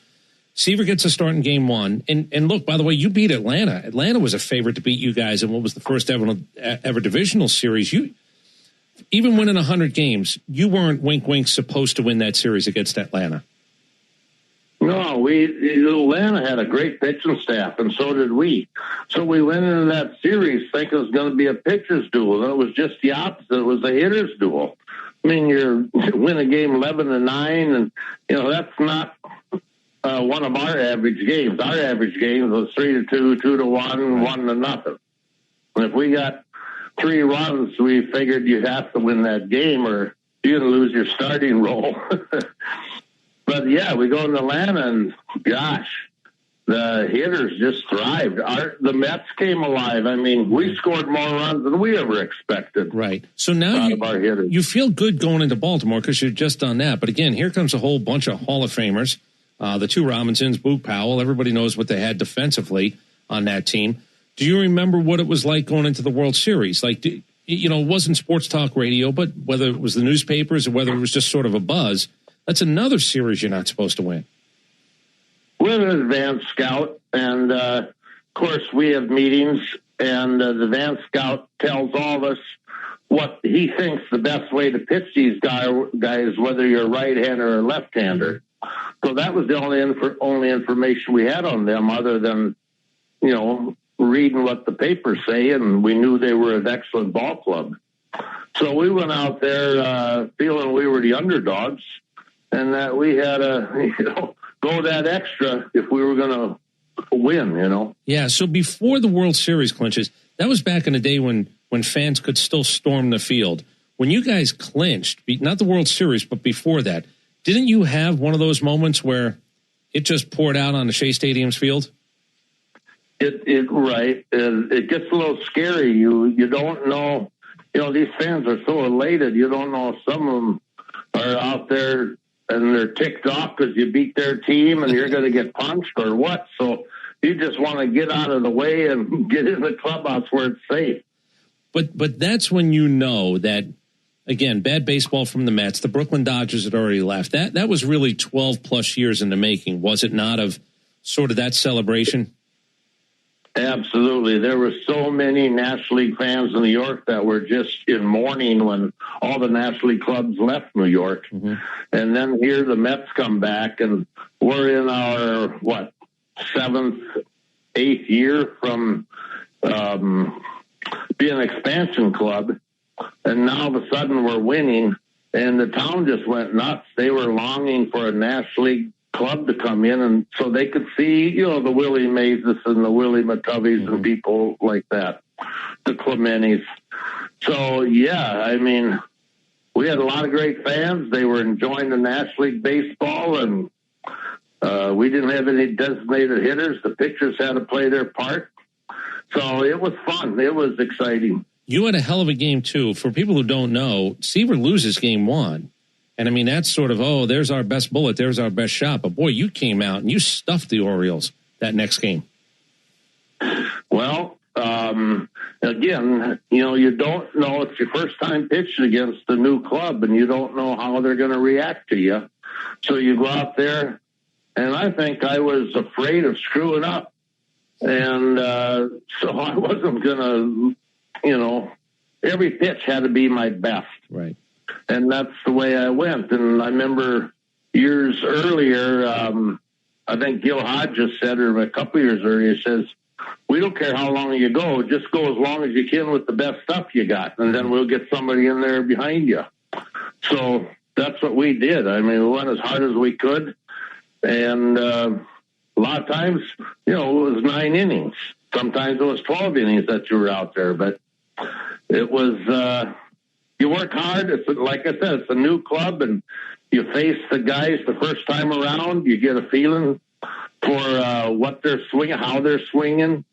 Seaver gets a start in game 1. And look, by the way, you beat Atlanta. Atlanta was a favorite to beat you guys in what was the first ever divisional series. You, even winning 100 games, you weren't wink supposed to win that series against Atlanta. No, Atlanta had a great pitching staff, and so did we. So we went into that series thinking it was going to be a pitcher's duel, and it was just the opposite. It was a hitter's duel. You win a game 11-9, and that's not one of our average games. Our average games was 3-2, 2-1, 1-0. And if we got 3 runs, we figured you'd have to win that game, or you're going to lose your starting role. But yeah, we go into Atlanta, and gosh, the hitters just thrived. The Mets came alive. We scored more runs than we ever expected. Right. So now you feel good going into Baltimore because you've just done that. But again, here comes a whole bunch of Hall of Famers. The 2 Robinsons, Boog Powell. Everybody knows what they had defensively on that team. Do you remember what it was like going into the World Series? It wasn't sports talk radio, but whether it was the newspapers or whether it was just sort of a buzz, that's another series you're not supposed to win. We're an advanced scout, and of course we have meetings, and the advanced scout tells all of us what he thinks the best way to pitch these guys, whether you're a right-hander or left-hander. So that was the only information we had on them, other than, reading what the papers say, and we knew they were an excellent ball club. So we went out there feeling we were the underdogs, and that we had to, go that extra if we were going to win, Yeah, so before the World Series clinches, that was back in the day when fans could still storm the field. When you guys clinched, not the World Series, but before that, didn't you have one of those moments where it just poured out on the Shea Stadium's field? Right. It gets a little scary. You don't know these fans are so elated. You don't know if some of them are out there and they're ticked off because you beat their team and you're going to get punched or what. So you just want to get out of the way and get in the clubhouse where it's safe. But that's when you know that, again, bad baseball from the Mets. The Brooklyn Dodgers had already left. That was really 12-plus years in the making, was it not, of sort of that celebration? Absolutely. There were so many National League fans in New York that were just in mourning when all the National League clubs left New York. Mm-hmm. And then here the Mets come back, and we're in our, 7th, 8th year from being an expansion club. And now all of a sudden we're winning, and the town just went nuts. They were longing for a National League club to come in, and so they could see, the Willie Mazes and the Willie McCoveys and people like that, the Clementis. So, yeah, I mean, we had a lot of great fans. They were enjoying the National League baseball, and we didn't have any designated hitters. The pitchers had to play their part. So it was fun. It was exciting. You had a hell of a game, too. For people who don't know, Seaver loses game 1. And, I mean, that's sort of, there's our best bullet, there's our best shot. But, boy, you came out and you stuffed the Orioles that next game. Well, again, you don't know. It's your first time pitching against the new club, and you don't know how they're going to react to you. So you go out there, and I think I was afraid of screwing up. And so I wasn't going to, every pitch had to be my best. Right. And that's the way I went. And I remember years earlier, I think Gil Hodges said, or a couple years earlier, says, we don't care how long you go. Just go as long as you can with the best stuff you got. And then we'll get somebody in there behind you. So that's what we did. I mean, we went as hard as we could. And a lot of times, it was 9 innings. Sometimes it was 12 innings that you were out there. But it was... you work hard. It's like I said, it's a new club, and you face the guys the first time around. You get a feeling for what they're swinging, how they're swinging,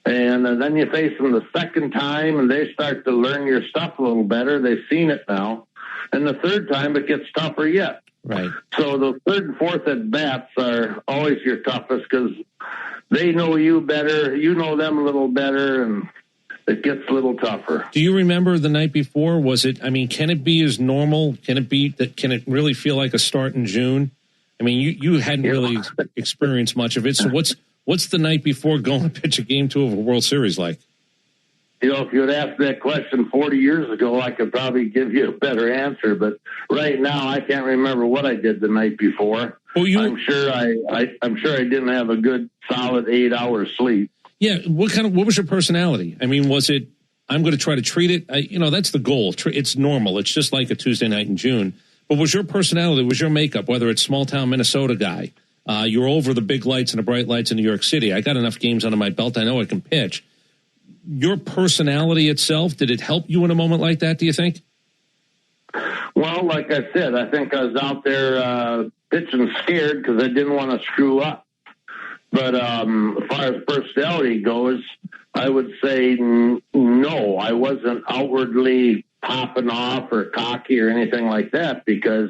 and then you face them the second time, and they start to learn your stuff a little better. They've seen it now, and the third time it gets tougher yet. Right. So the third and fourth at bats are always your toughest because they know you better, you know them a little better, and it gets a little tougher. Do you remember the night before? Can it be as normal? Can it really feel like a start in June? I mean, you hadn't really experienced much of it. So what's the night before going to pitch a game 2 of a World Series like? If you had asked that question 40 years ago, I could probably give you a better answer. But right now, I can't remember what I did the night before. Well, I'm sure I didn't have a good solid 8 hours sleep. Yeah, what was your personality? I mean, was it, I'm going to try to treat it, that's the goal. It's normal. It's just like a Tuesday night in June. But was your personality, was your makeup, whether it's small-town Minnesota guy, you're over the big lights and the bright lights in New York City, I got enough games under my belt, I know I can pitch. Your personality itself, did it help you in a moment like that, do you think? Well, like I said, I think I was out there pitching scared because I didn't want to screw up. But as far as personality goes, I would say no. I wasn't outwardly popping off or cocky or anything like that, because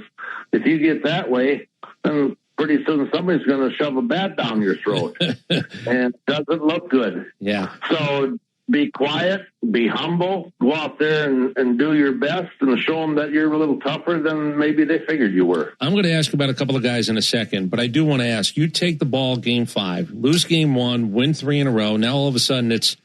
if you get that way, then pretty soon somebody's going to shove a bat down your throat, and it doesn't look good. Yeah. So be quiet, be humble, go out there and do your best and show them that you're a little tougher than maybe they figured you were. I'm going to ask about a couple of guys in a second, but I do want to ask, you take the ball game 5, lose game 1, win 3 in a row. Now all of a sudden it's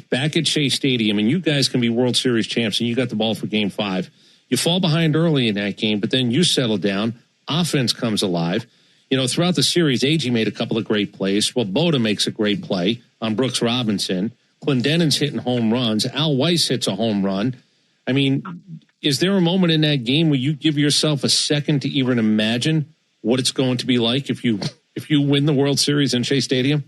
back at Shea Stadium, and you guys can be World Series champs, and you got the ball for game 5. You fall behind early in that game, but then you settle down. Offense comes alive. Throughout the series, Agee made a couple of great plays. Well, Boda makes a great play on Brooks Robinson. Clendenin's hitting home runs. Al Weiss hits a home run. I mean, is there a moment in that game where you give yourself a second to even imagine what it's going to be like if you win the World Series in Shea Stadium?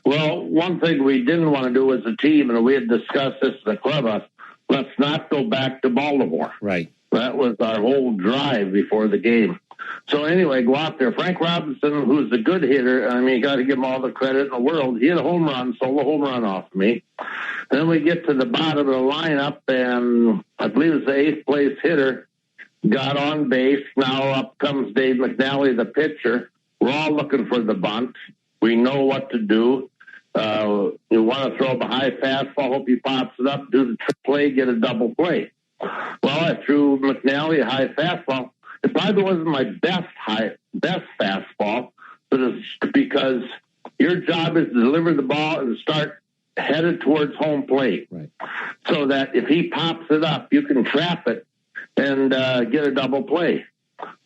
Well, one thing we didn't want to do as a team, and we had discussed this in the clubhouse, let's not go back to Baltimore. Right. That was our whole drive before the game. So anyway, go out there. Frank Robinson, who's a good hitter, I mean, you got to give him all the credit in the world. He hit a home run, solo home run off of me. Then we get to the bottom of the lineup, and I believe it's the 8th place hitter got on base. Now up comes Dave McNally, the pitcher. We're all looking for the bunt. We know what to do. You want to throw up a high fastball, hope he pops it up, do the trick play, get a double play. Well, I threw McNally a high fastball. It probably wasn't my best fastball, but it's because your job is to deliver the ball and start headed towards home plate, right, so that if he pops it up, you can trap it and get a double play.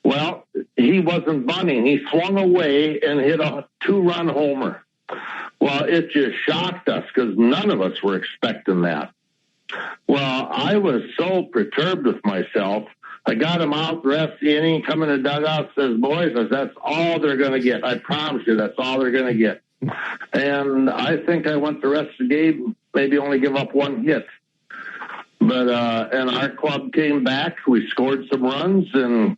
Well, he wasn't bunting. He swung away and hit a 2-run homer. Well, it just shocked us because none of us were expecting that. Well, I was so perturbed with myself. I got him out the rest of the inning, come in the dugout, says, boys, that's all they're going to get. I promise you, that's all they're going to get. And I think I went the rest of the game, maybe only give up 1 hit. But, and our club came back. We scored some runs, and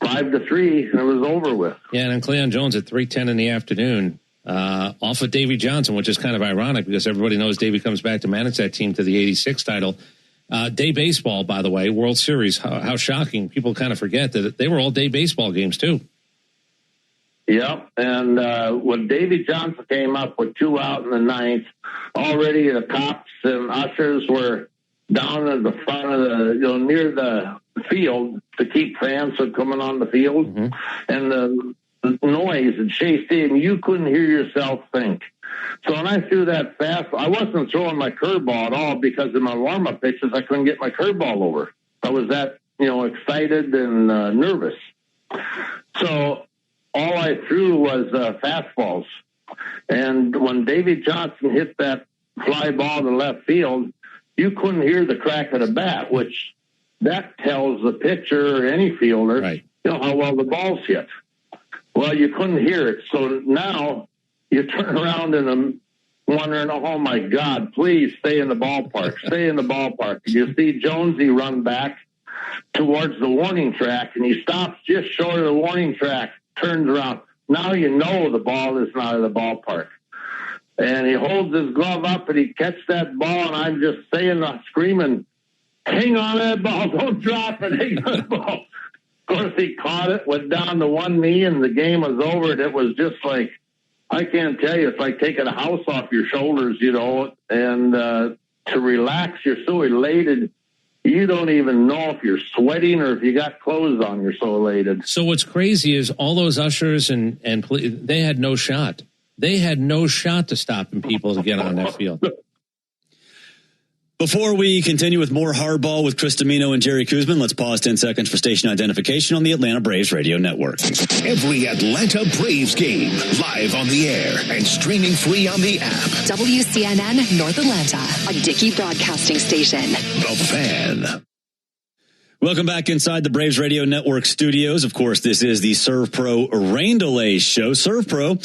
5-3, and it was over with. Yeah, and Cleon Jones at 3:10 in the afternoon, off of Davey Johnson, which is kind of ironic because everybody knows Davey comes back to manage that team to the 86 title. Day baseball, by the way, World Series. How shocking. People kind of forget that they were all day baseball games, too. Yeah, and when Davey Johnson came up with 2 out in the 9th, already the cops and ushers were down at the front of the, near the field to keep fans from coming on the field. Mm-hmm. And the noise at Shea Stadium, you couldn't hear yourself think. So when I threw that fast, I wasn't throwing my curveball at all because in my warm-up pitches, I couldn't get my curveball over. I was that, excited and nervous. So all I threw was fastballs. And when Davey Johnson hit that fly ball to left field, you couldn't hear the crack of the bat, which that tells the pitcher or any fielder, right, how well the ball's hit. Well, you couldn't hear it. So now you turn around and I'm wondering, oh, my God, please stay in the ballpark. Stay in the ballpark. You see Jonesy run back towards the warning track, and he stops just short of the warning track, turns around. Now you know the ball is not in the ballpark. And he holds his glove up, and he catches that ball, and I'm just saying, screaming, hang on that ball, don't drop it, hang on the ball. Of course, he caught it, went down to one knee, and the game was over. And it was just like, I can't tell you, it's like taking a house off your shoulders, and to relax, you're so elated, you don't even know if you're sweating or if you got clothes on, you're so elated. So what's crazy is all those ushers and they had no shot. They had no shot to stopping people to get on that field. Before we continue with more Hardball with Chris Dimino and Jerry Kuzman, let's pause 10 seconds for station identification on the Atlanta Braves Radio Network. Every Atlanta Braves game, live on the air and streaming free on the app. WCNN North Atlanta, a Dickey Broadcasting Station. The Fan. Welcome back inside the Braves Radio Network studios. Of course, this is the Serve Pro Rain Delay Show. Serve Pro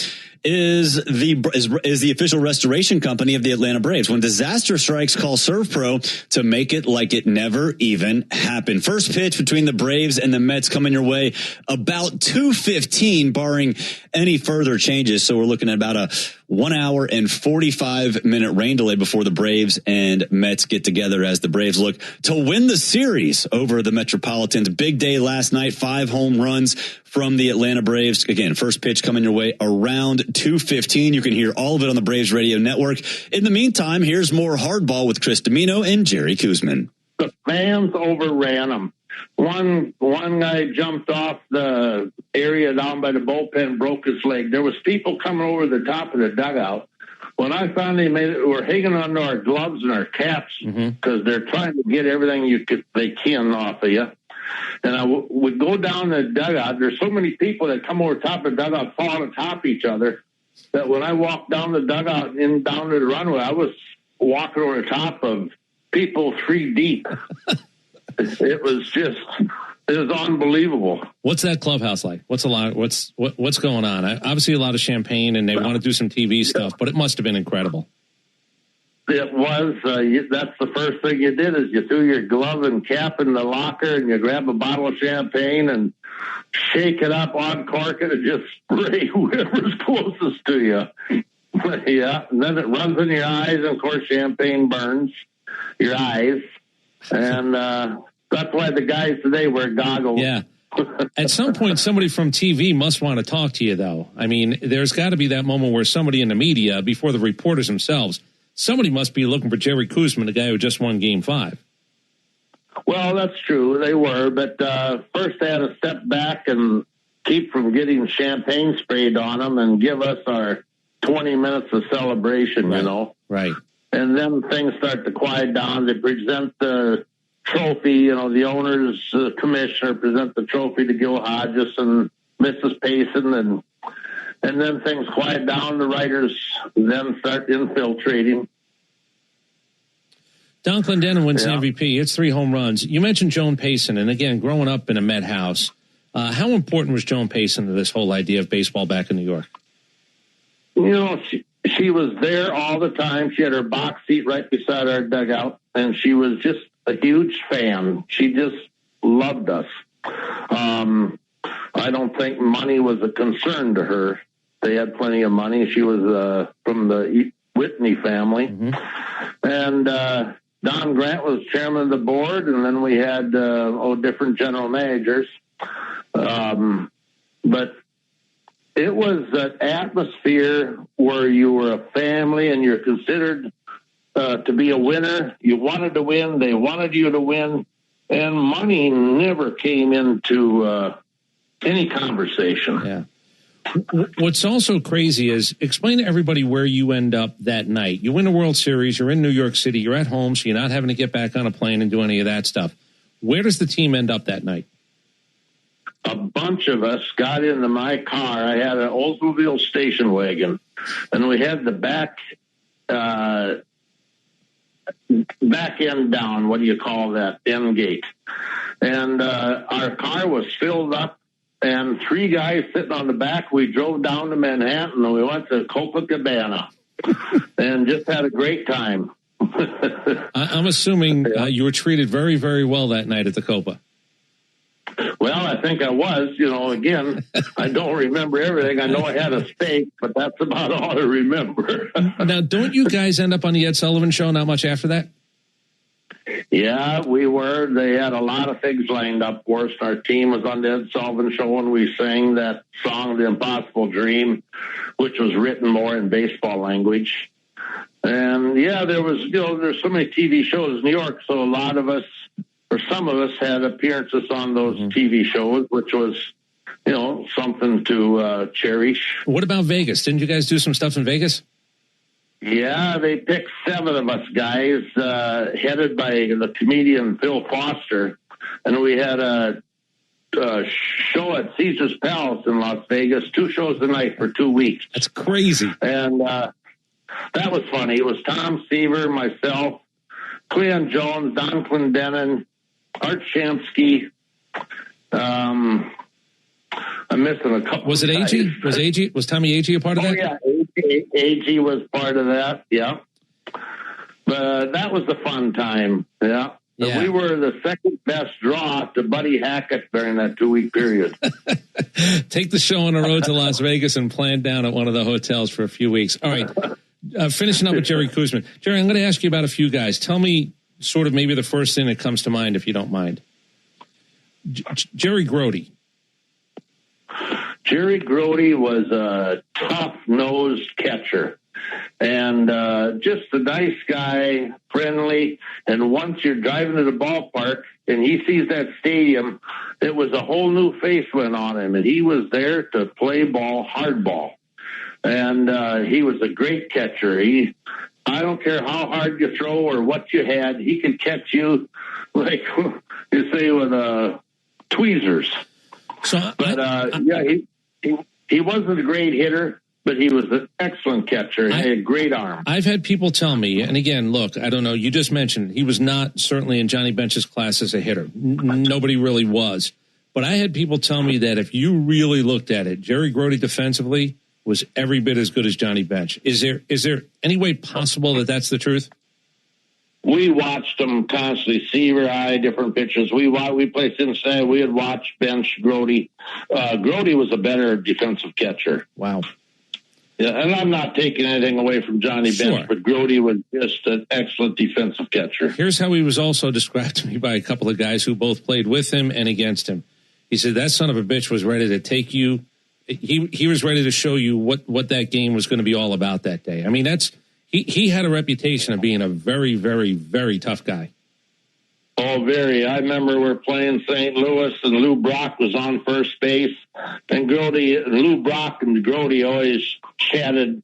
is the official restoration company of the Atlanta Braves. When disaster strikes, call Serve Pro to make it like it never even happened. First pitch between the Braves and the Mets coming your way about 2:15, barring any further changes. So we're looking at about a 1 hour and 45-minute rain delay before the Braves and Mets get together as the Braves look to win the series over the Metropolitans. Big day last night, 5 home runs from the Atlanta Braves. Again, first pitch coming your way around 2:15. You can hear all of it on the Braves Radio Network. In the meantime, here's more Hardball with Chris Dimino and Jerry Kuzman. The fans overran them. One guy jumped off the area down by the bullpen, broke his leg. There was people coming over the top of the dugout. When I finally we're hanging onto our gloves and our caps because they're trying to get everything they can off of you. And I would go down the dugout. There's so many people that come over top of the dugout, fall on top of each other, that when I walked down the dugout and down to the runway, I was walking over the top of people 3 deep. It was unbelievable. What's that clubhouse like? What's going on? Obviously a lot of champagne, and they want to do some TV stuff, but it must have been incredible. It was. That's the first thing you did is you threw your glove and cap in the locker and you grab a bottle of champagne and shake it up, uncork it, and just spray whoever's closest to you. Yeah, and then it runs in your eyes, and of course, champagne burns your eyes. And that's why the guys today wear goggles. Yeah. At some point, somebody from TV must want to talk to you, though. I mean, there's got to be that moment where somebody in the media, before the reporters themselves, somebody must be looking for Jerry Koosman, the guy who just won Game 5. Well, that's true. They were. But first they had to step back and keep from getting champagne sprayed on them and give us our 20 minutes of celebration, right. You know. Right. And then things start to quiet down. They present the trophy, you know, the owner's commissioner present the trophy to Gil Hodges and Mrs. Payson, and then things quiet down. The writers then start infiltrating. Don Clendenin wins the MVP. It's 3 home runs. You mentioned Joan Payson, and again, growing up in a Met house, how important was Joan Payson to this whole idea of baseball back in New York? You know, she was there all the time. She had her box seat right beside our dugout, and she was just a huge fan. She just loved us. I don't think money was a concern to her. They had plenty of money. She was from the Whitney family. Mm-hmm. And Don Grant was chairman of the board, and then we had different general managers. But it was an atmosphere where you were a family and you're considered to be a winner. You wanted to win. They wanted you to win. And money never came into any conversation. Yeah. What's also crazy is, explain to everybody where you end up that night. You win the World Series. You're in New York City. You're at home, so you're not having to get back on a plane and do any of that stuff. Where does the team end up that night? A bunch of us got into my car. I had an Oldsmobile station wagon, and we had the back end down. What do you call that? End gate. And our car was filled up, and 3 guys sitting on the back. We drove down to Manhattan, and we went to Copacabana and just had a great time. I'm assuming you were treated very, very well that night at the Copa. Well, I think I was. You know, again, I don't remember everything. I know I had a steak, but that's about all I remember. Now, don't you guys end up on the Ed Sullivan Show not much after that? Yeah, we were. They had a lot of things lined up for us. Our team was on the Ed Sullivan Show, and we sang that song, The Impossible Dream, which was written more in baseball language. And, yeah, there's so many TV shows in New York, so a lot of us, or some of us, had appearances on those TV shows, which was, you know, something to cherish. What about Vegas? Didn't you guys do some stuff in Vegas? Yeah, they picked 7 of us guys, headed by the comedian Phil Foster, and we had a show at Caesar's Palace in Las Vegas, 2 shows a night for 2 weeks. That's crazy. And that was funny. It was Tom Seaver, myself, Cleon Jones, Don Clendenin, Art Shamsky. I'm missing a couple. Was it Agee? Was Tommy Agee a part of that? Yeah, Agee was part of that. Yeah, but that was a fun time. Yeah. Yeah. We were the second best draw to Buddy Hackett during that 2-week period. Take the show on the road to Las Vegas and plan down at one of the hotels for a few weeks. All right. Finishing up with Jerry Koosman. Jerry, I'm going to ask you about a few guys. Tell me sort of maybe the first thing that comes to mind, if you don't mind. Jerry Grote. Jerry Grote was a tough-nosed catcher and just a nice guy, friendly. And once you're driving to the ballpark and he sees that stadium, it was a whole new face went on him, and he was there to play ball, hardball. And he was a great catcher. I don't care how hard you throw or what you had, he could catch you, like you say, with tweezers. He wasn't a great hitter, but he was an excellent catcher. He had a great arm. I've had people tell me, and again, look, I don't know, you just mentioned he was not certainly in Johnny Bench's class as a hitter. Nobody really was. But I had people tell me that if you really looked at it, Jerry Grote defensively was every bit as good as Johnny Bench. Is there any way possible that that's the truth? we watched them constantly, Seaver, different pitchers. We played Cincinnati. We had watched bench Grody. Grody was a better defensive catcher. Wow. Yeah, and I'm not taking anything away from Johnny Bench, but Grody was just an excellent defensive catcher. Here's how he was also described to me by a couple of guys who both played with him and against him. He said, that son of a bitch was ready to take you. He was ready to show you what that game was going to be all about that day. I mean, he had a reputation of being a very, very, very tough guy. Oh, very. I remember we're playing St. Louis, and Lou Brock was on first base, and Lou Brock and Grody always chatted,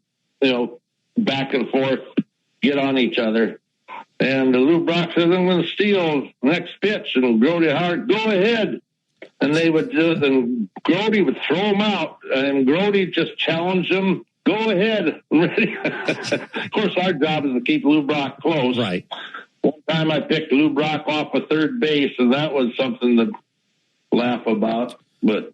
back and forth, get on each other. And Lou Brock says, I'm going to steal next pitch, and Grody Hart, go ahead. And they would and Grody would throw him out, and Grody just challenged him, go ahead. Of course, our job is to keep Lou Brock close. Right. One time I picked Lou Brock off of third base, and that was something to laugh about. But,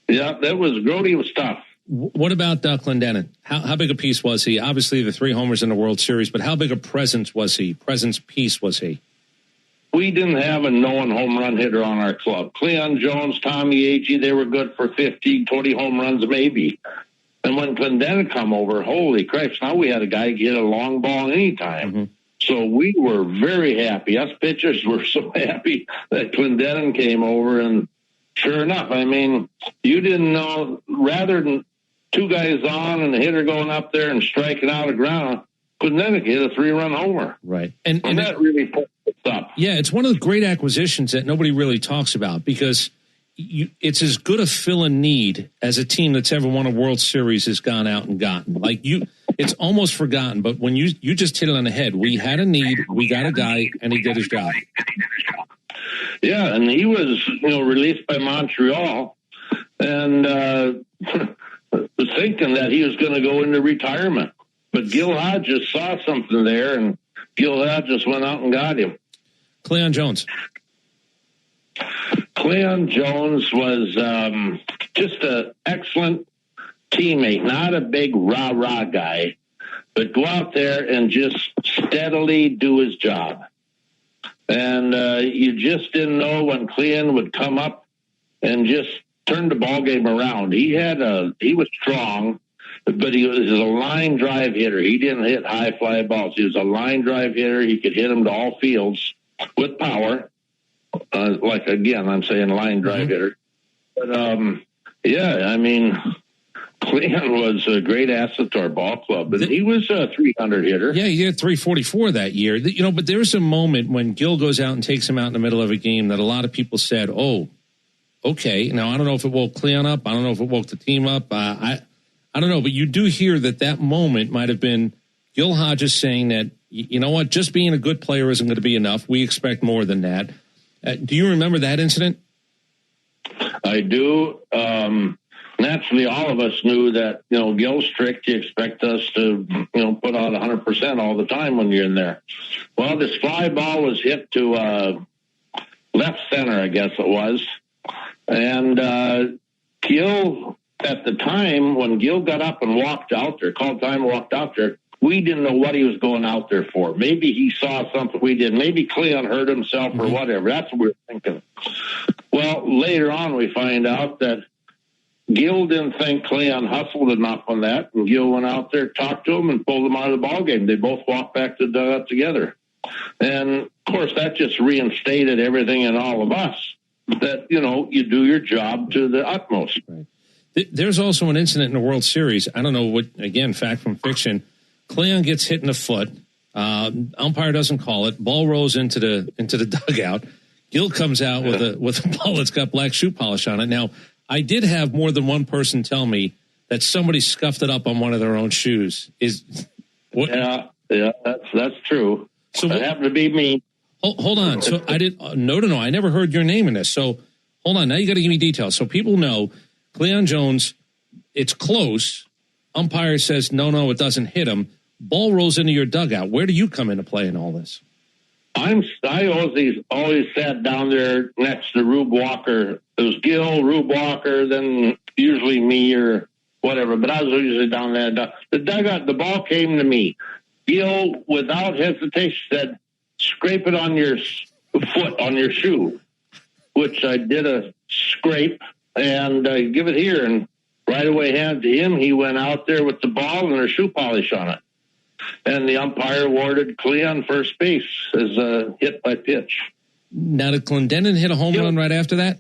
yeah, Grody was tough. What about Clendenin? How big a piece was he? Obviously, the 3 homers in the World Series, but how big a presence was he? Piece was he? We didn't have a known home run hitter on our club. Cleon Jones, Tommy Agee, they were good for 15, 20 home runs maybe. And when Clendenin come over, holy crap, now we had a guy get a long ball anytime. Mm-hmm. So we were very happy. Us pitchers were so happy that Clendenin came over. And sure enough, I mean, you didn't know, rather than 2 guys on and the hitter going up there and striking out of ground, Clendenin hit a 3-run homer. Right. And that really put us up. Yeah, it's one of the great acquisitions that nobody really talks about because it's as good a fill in need as a team that's ever won a World Series has gone out and gotten. It's almost forgotten, but when you just hit it on the head, we had a need, we got a guy, and he did his job. Yeah, and he was, released by Montreal, and was thinking that he was going to go into retirement. But Gil Hodges saw something there, and Gil Hodges went out and got him. Cleon Jones. Cleon Jones was just an excellent teammate, not a big rah-rah guy, but go out there and just steadily do his job. And you just didn't know when Cleon would come up and just turn the ball game around. He was strong, but he was a line drive hitter. He didn't hit high fly balls. He was a line drive hitter. He could hit them to all fields with power. Again, I'm saying line drive hitter. But, Cleon was a great asset to our ball club, but he was a 300 hitter. Yeah, he had 344 that year. But there was a moment when Gil goes out and takes him out in the middle of a game that a lot of people said, oh, okay. Now, I don't know if it woke Cleon up. I don't know if it woke the team up. I don't know, but you do hear that moment might have been Gil Hodges saying that, you know what, just being a good player isn't going to be enough. We expect more than that. Do you remember that incident? I do. Naturally, all of us knew that, Gil's strict. You expect us to, put out 100% all the time when you're in there. Well, this fly ball was hit to left center, I guess it was. And Gil, at the time, when Gil got up and walked out there, called time and walked out there, we didn't know what he was going out there for. Maybe he saw something we did. Maybe Cleon hurt himself or whatever. That's what we were thinking. Well, later on, we find out that Gil didn't think Cleon hustled enough on that, and Gil went out there, talked to him, and pulled him out of the ball game. They both walked back to the dugout together. And, of course, that just reinstated everything in all of us, that, you do your job to the utmost. Right. There's also an incident in the World Series. I don't know what, again, fact from fiction. Cleon gets hit in the foot. Umpire doesn't call it. Ball rolls into the dugout. Gil comes out with a ball that's got black shoe polish on it. Now, I did have more than one person tell me that somebody scuffed it up on one of their own shoes. Yeah, that's true. So that happened to be me. Hold on. So I did no. I never heard your name in this. So hold on. Now you got to give me details so people know. Cleon Jones, it's close. Umpire says no, it doesn't hit him. Ball rolls into your dugout. Where do you come into play in all this? I always sat down there next to Rube Walker. It was Gil, Rube Walker, then usually me or whatever. But I was usually down there. The dugout, the ball came to me. Gil, without hesitation, said, scrape it on your foot, on your shoe, which I did a scrape and give it here. And right away hand to him, he went out there with the ball and a shoe polish on it. And the umpire awarded Cleon first base as a hit by pitch. Now, did Clendenin hit a home run right after that?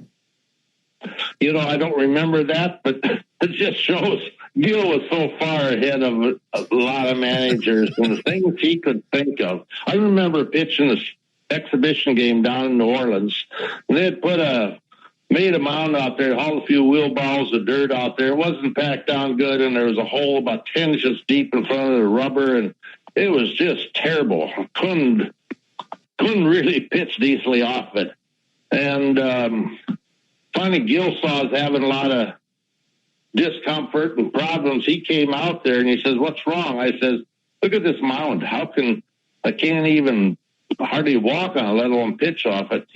I don't remember that, but it just shows Gil was so far ahead of a lot of managers and the things he could think of. I remember pitching this exhibition game down in New Orleans, and they had made a mound out there, hauled a few wheelbarrows of dirt out there. It wasn't packed down good, and there was a hole about 10 inches deep in front of the rubber, and it was just terrible. Couldn't really pitch decently off it. And finally, Gil saw us having a lot of discomfort and problems. He came out there, and he says, "What's wrong?" I says, "Look at this mound. I can't even hardly walk on it, let alone pitch off it."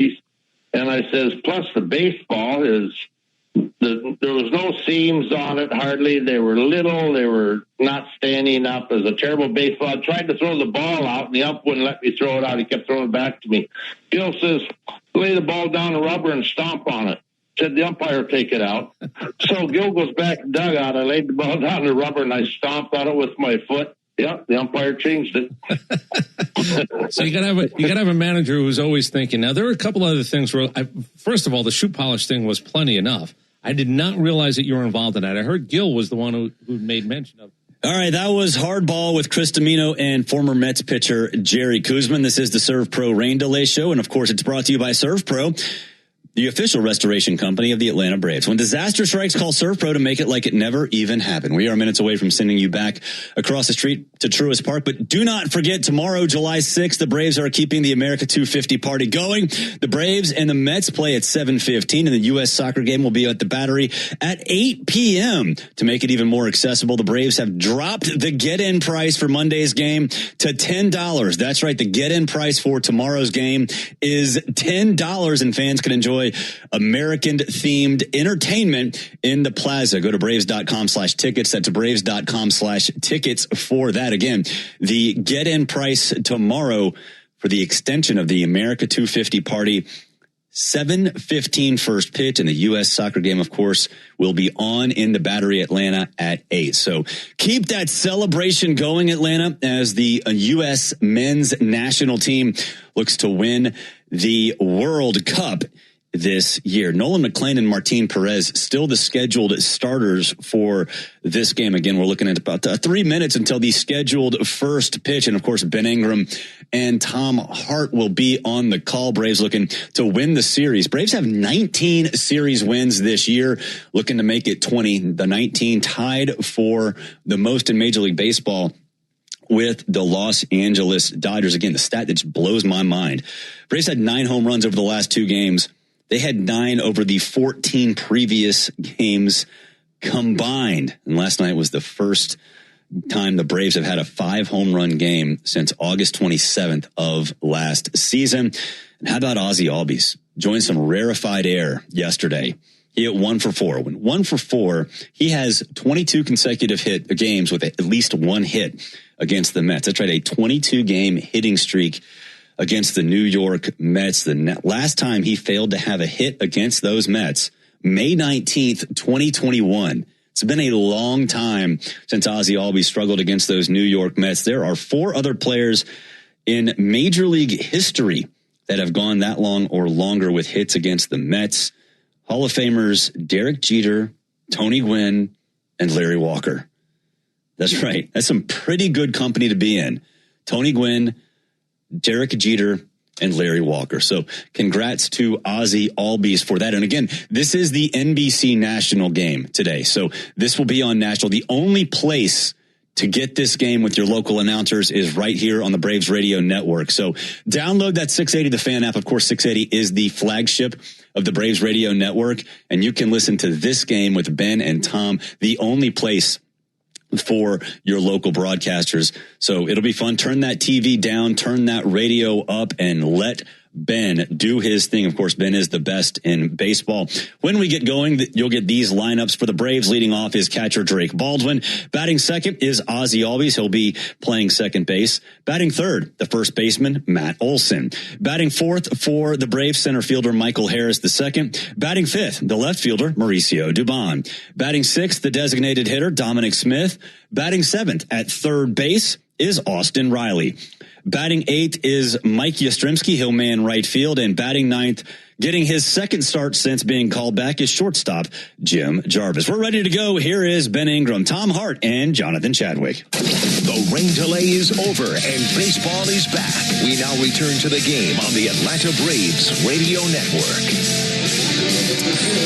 And I says, plus the baseball there was no seams on it hardly. They were little. They were not standing up. It was a terrible baseball. I tried to throw the ball out, and the ump wouldn't let me throw it out. He kept throwing it back to me. Gil says, "Lay the ball down the rubber and stomp on it." Said the umpire take it out. So Gil goes back to the dugout. I laid the ball down the rubber, and I stomped on it with my foot. Yep, the umpire changed it. So you gotta have a manager who's always thinking. Now there are a couple other things where, first of all, the shoe polish thing was plenty enough. I did not realize that you were involved in that. I heard Gil was the one who made mention of it. All right, that was Hardball with Chris Domino and former Mets pitcher Jerry Koosman. This is the Serve Pro Rain Delay Show, and of course, it's brought to you by Serve Pro, the official restoration company of the Atlanta Braves. When disaster strikes, call Serve Pro to make it like it never even happened. We are minutes away from sending you back across the street to Truist Park, but do not forget tomorrow, July 6th, the Braves are keeping the America 250 party going. The Braves and the Mets play at 7:15, and the U.S. soccer game will be at the Battery at 8 p.m. To make it even more accessible, the Braves have dropped the get-in price for Monday's game to $10. That's right, the get-in price for tomorrow's game is $10, and fans can enjoy American-themed entertainment in the plaza. Go to Braves.com/tickets. That's Braves.com/tickets for that. Again, the get-in price tomorrow for the extension of the America 250 party, 7:15 first pitch, and the U.S. soccer game, of course, will be on in the Battery Atlanta at 8. So keep that celebration going, Atlanta, as the U.S. men's national team looks to win the World Cup this year. Nolan McLean and Martin Perez still the scheduled starters for this game. Again, we're looking at about 3 minutes until the scheduled first pitch. And of course, Ben Ingram and Tom Hart will be on the call. Braves looking to win the series. Braves have 19 series wins this year, looking to make it 20. The 19 tied for the most in Major League Baseball with the Los Angeles Dodgers. Again, the stat that just blows my mind. Braves had 9 home runs over the last 2 games. They had 9 over the 14 previous games combined. And last night was the first time the Braves have had a 5 home run game since August 27th of last season. And how about Ozzie Albies? Joined some rarefied air yesterday. He hit 1 for 4. When 1 for 4, he has 22 consecutive games with at least 1 hit against the Mets. That's right, a 22-game hitting streak against the New York Mets. The last time he failed to have a hit against those Mets, May 19th, 2021. It's been a long time since Ozzie Albies struggled against those New York Mets. There are 4 other players in Major League history that have gone that long or longer with hits against the Mets. Hall of Famers Derek Jeter, Tony Gwynn, and Larry Walker. That's right. That's some pretty good company to be in. Tony Gwynn, Derek Jeter, and Larry Walker. So congrats to Ozzie Albies for that. And again, this is the NBC national game today. So this will be on national. The only place to get this game with your local announcers is right here on the Braves Radio Network. So download that 680 The Fan app. Of course, 680 is the flagship of the Braves Radio Network. And you can listen to this game with Ben and Tom, the only place for your local broadcasters. So it'll be fun. Turn that TV down, turn that radio up, and let Ben do his thing. Of course, Ben is the best in baseball. When we get going, you'll get these lineups for the Braves. Leading off is catcher Drake Baldwin. Batting second is Ozzie Albies. He'll be playing second base. Batting third, the first baseman, Matt Olson. Batting fourth for the Braves, center fielder Michael Harris II. Batting fifth, the left fielder, Mauricio Dubon. Batting sixth, the designated hitter, Dominic Smith. Batting seventh at third base is Austin Riley. Batting eighth is Mike Yastrzemski. He'll man right field. And batting ninth, getting his second start since being called back, is shortstop Jim Jarvis. We're ready to go. Here is Ben Ingram, Tom Hart, and Jonathan Chadwick. The rain delay is over and baseball is back. We now return to the game on the Atlanta Braves Radio Network.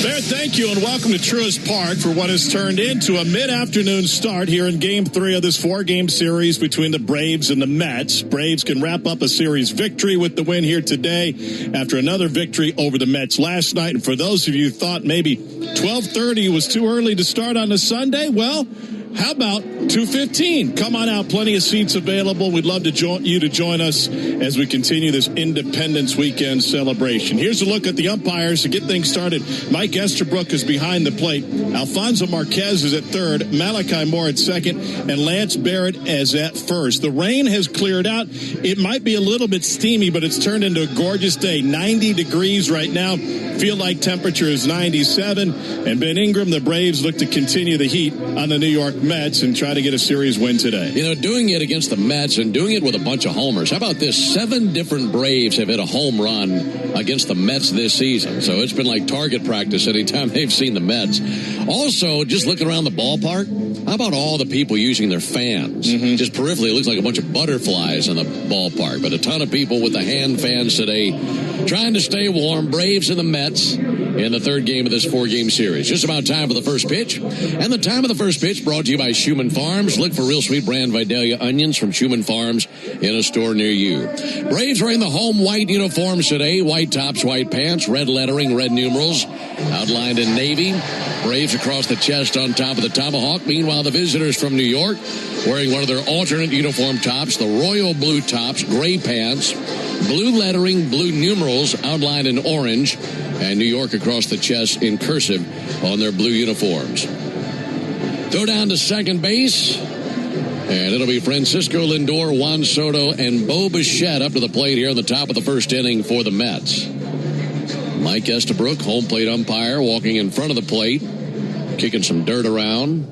Bear, thank you, and welcome to Truist Park for what has turned into a mid-afternoon start here in Game 3 of this 4-game series between the Braves and the Mets. Braves can wrap up a series victory with the win here today after another victory over the Mets last night. And for those of you who thought maybe 12:30 was too early to start on a Sunday, well, how about 2:15? Come on out. Plenty of seats available. We'd love to you to join us as we continue this Independence Weekend celebration. Here's a look at the umpires to get things started. Mike Estabrook is behind the plate. Alfonso Marquez is at third. Malachi Moore at second. And Lance Barrett is at first. The rain has cleared out. It might be a little bit steamy, but it's turned into a gorgeous day. 90 degrees right now. Field like temperature is 97. And Ben Ingram, the Braves look to continue the heat on the New York Mets and try to get a series win today. You know, doing it against the Mets and doing it with a bunch of homers. How about this? 7 different Braves have hit a home run against the Mets this season. So it's been like target practice anytime they've seen the Mets. Also, just looking around the ballpark, how about all the people using their fans? Just peripherally, it looks like a bunch of butterflies in the ballpark. But a ton of people with the hand fans today trying to stay warm. Braves and the Mets in the third game of this 4-game series. Just about time for the first pitch. And the time of the first pitch brought to you by Schumann Farms. Look for Real Sweet brand Vidalia onions from Schumann Farms in a store near you. Braves wearing the home white uniforms today. White tops, white pants, red lettering, red numerals outlined in navy. Braves across the chest on top of the tomahawk. Meanwhile, the visitors from New York wearing one of their alternate uniform tops, the royal blue tops, gray pants, blue lettering, blue numerals outlined in orange, and New York across the chest in cursive on their blue uniforms. Throw down to second base, and it'll be Francisco Lindor, Juan Soto, and Bo Bichette up to the plate here in the top of the first inning for the Mets. Mike Estabrook, home plate umpire, walking in front of the plate, kicking some dirt around.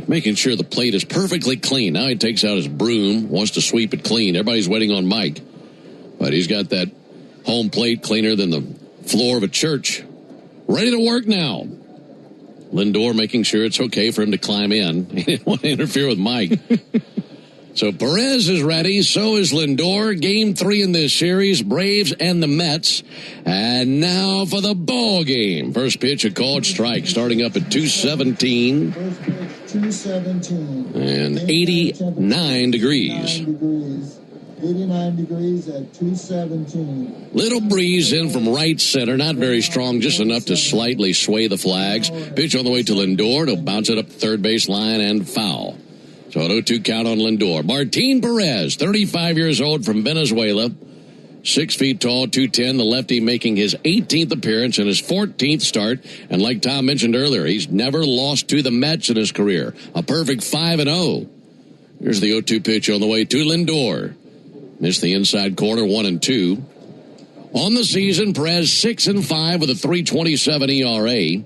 Making sure the plate is perfectly clean. Now he takes out his broom, wants to sweep it clean. Everybody's waiting on Mike. But he's got that home plate cleaner than the floor of a church. Ready to work now. Lindor making sure it's okay for him to climb in. He didn't want to interfere with Mike. So Perez is ready. So is Lindor. Game 3 in this series, Braves and the Mets. And now for the ball game. First pitch, a called strike, starting up at 217. 217. And 89 degrees. 89 degrees at 217. Little breeze in from right center, not very strong, just enough to slightly sway the flags. Pitch on the way to Lindor. He'll bounce it up the third base line and foul. So an 0-2 count on Lindor. Martin Perez, 35 years old from Venezuela. 6 feet tall, 210. The lefty making his 18th appearance and his 14th start. And like Tom mentioned earlier, he's never lost to the Mets in his career. A perfect 5-0. Here's the 0-2 pitch on the way to Lindor. Missed the inside corner, 1-2. On the season, Perez 6-5 with a 3.27 ERA.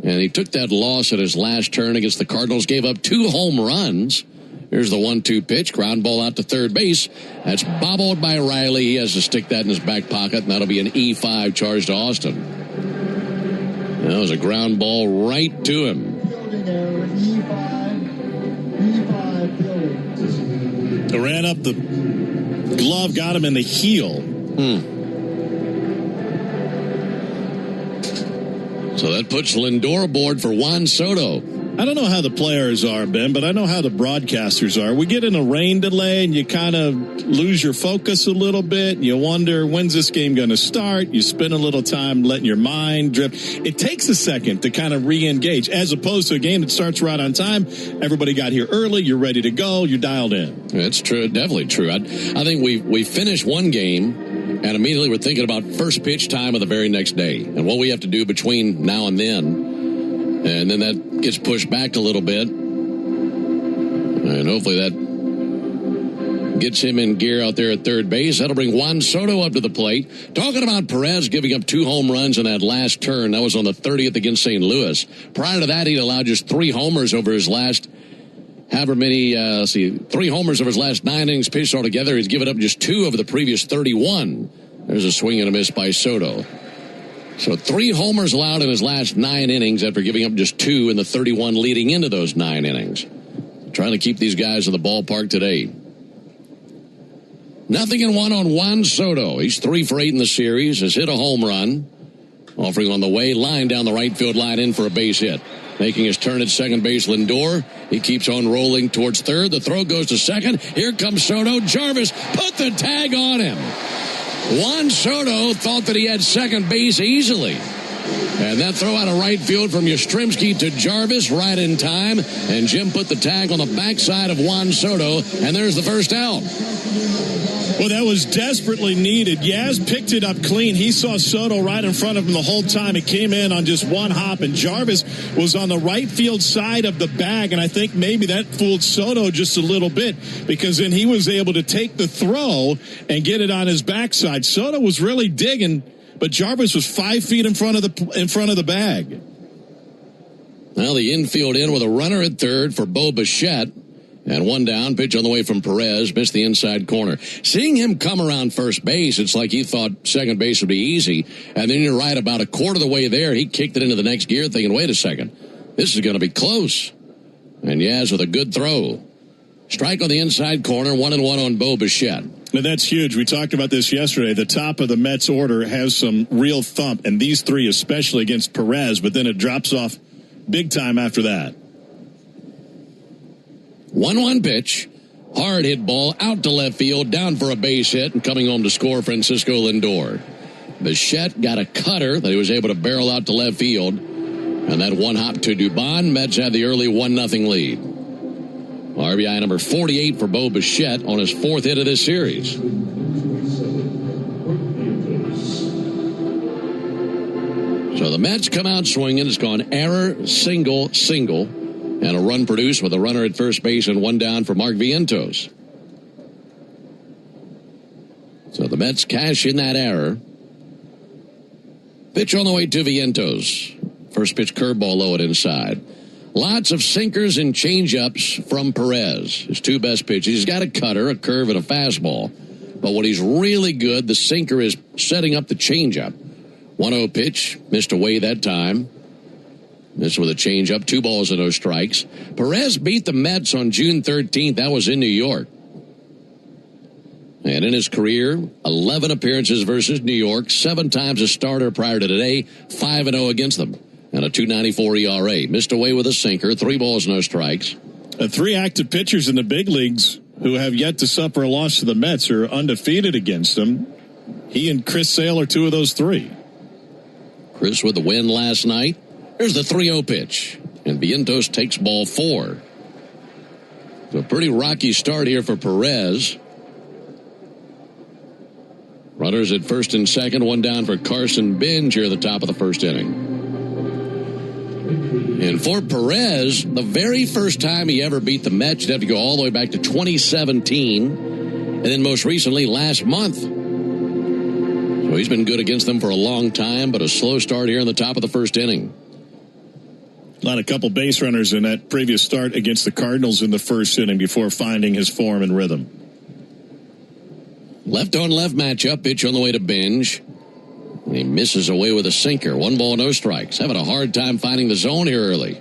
And he took that loss at his last turn against the Cardinals, gave up 2 home runs. Here's the 1-2 pitch, ground ball out to third base. That's bobbled by Riley. He has to stick that in his back pocket, and that'll be an E5 charge to Austin. That was a ground ball right to him. It ran up the glove, got him in the heel. So that puts Lindor aboard for Juan Soto. I don't know how the players are, Ben, but I know how the broadcasters are. We get in a rain delay and you kind of lose your focus a little bit. You wonder, when's this game going to start? You spend a little time letting your mind drift. It takes a second to kind of re-engage, as opposed to a game that starts right on time. Everybody got here early. You're ready to go. You're dialed in. It's true. Definitely true. I think we finished one game and immediately we're thinking about first pitch time of the very next day and what we have to do between now and then. And then that gets pushed back a little bit. And hopefully that gets him in gear out there at third base. That'll bring Juan Soto up to the plate. Talking about Perez giving up 2 home runs in that last turn. That was on the 30th against St. Louis. Prior to that, he'd allowed just 3 homers over his last, however many, 3 homers over his last 9 innings pitched altogether. He's given up just 2 over the previous 31. There's a swing and a miss by Soto. So 3 homers allowed in his last 9 innings after giving up just 2 in the 31 leading into those 9 innings. Trying to keep these guys in the ballpark today. Nothing in 1 on Juan Soto. He's 3 for 8 in the series. Has hit a home run. Offering on the way. Line down the right field line in for a base hit. Making his turn at second base, Lindor. He keeps on rolling towards third. The throw goes to second. Here comes Soto. Jarvis put the tag on him. Juan Soto thought that he had second base easily. And that throw out of right field from Yastrzemski to Jarvis right in time. And Jim put the tag on the backside of Juan Soto. And there's the first out. Well, that was desperately needed. Yaz picked it up clean. He saw Soto right in front of him the whole time. It came in on just one hop, and Jarvis was on the right field side of the bag, and I think maybe that fooled Soto just a little bit because then he was able to take the throw and get it on his backside. Soto was really digging, but Jarvis was 5 feet in front of the bag. Now the infield in with a runner at third for Bo Bichette. And 1 down, pitch on the way from Perez, missed the inside corner. Seeing him come around first base, it's like he thought second base would be easy. And then you're right, about a quarter of the way there, he kicked it into the next gear thinking, wait a second, this is going to be close. And Yaz with a good throw. Strike on the inside corner, 1-1 on Bo Bichette. And that's huge. We talked about this yesterday. The top of the Mets order has some real thump, and these 3 especially against Perez, but then it drops off big time after that. 1-1 pitch. Hard hit ball out to left field, down for a base hit, and coming home to score Francisco Lindor. Bichette got a cutter that he was able to barrel out to left field. And that 1 hop to Dubon. Mets had the early 1-0 lead. RBI number 48 for Bo Bichette on his 4th hit of this series. So the Mets come out swinging. It's gone error, single, and a run produced with a runner at first base and 1 down for Mark Vientos. So the Mets cash in that error. Pitch on the way to Vientos. First pitch curveball low and inside. Lots of sinkers and changeups from Perez. His 2 best pitches. He's got a cutter, a curve, and a fastball. But what he's really good, the sinker is setting up the changeup. 1-0 pitch, missed away that time. This with a changeup, 2 balls and no strikes. Perez beat the Mets on June 13th. That was in New York. And in his career, 11 appearances versus New York, 7 times a starter prior to today, 5-0 against them. And a 2.94 ERA. Missed away with a sinker, 3 balls, no strikes. 3 active pitchers in the big leagues who have yet to suffer a loss to the Mets are undefeated against them. He and Chris Sale are 2 of those 3. Chris with the win last night. Here's the 3-0 pitch. And Vientos takes ball 4. So a pretty rocky start here for Perez. Runners at first and second, 1 down for Carson Bench here at the top of the first inning. And for Perez, the very first time he ever beat the Mets, you'd have to go all the way back to 2017. And then most recently last month. So he's been good against them for a long time, but a slow start here in the top of the first inning. A couple base runners in that previous start against the Cardinals in the first inning before finding his form and rhythm. Left on left matchup, pitch on the way to Bench. And he misses away with a sinker. 1 ball, no strikes. Having a hard time finding the zone here early.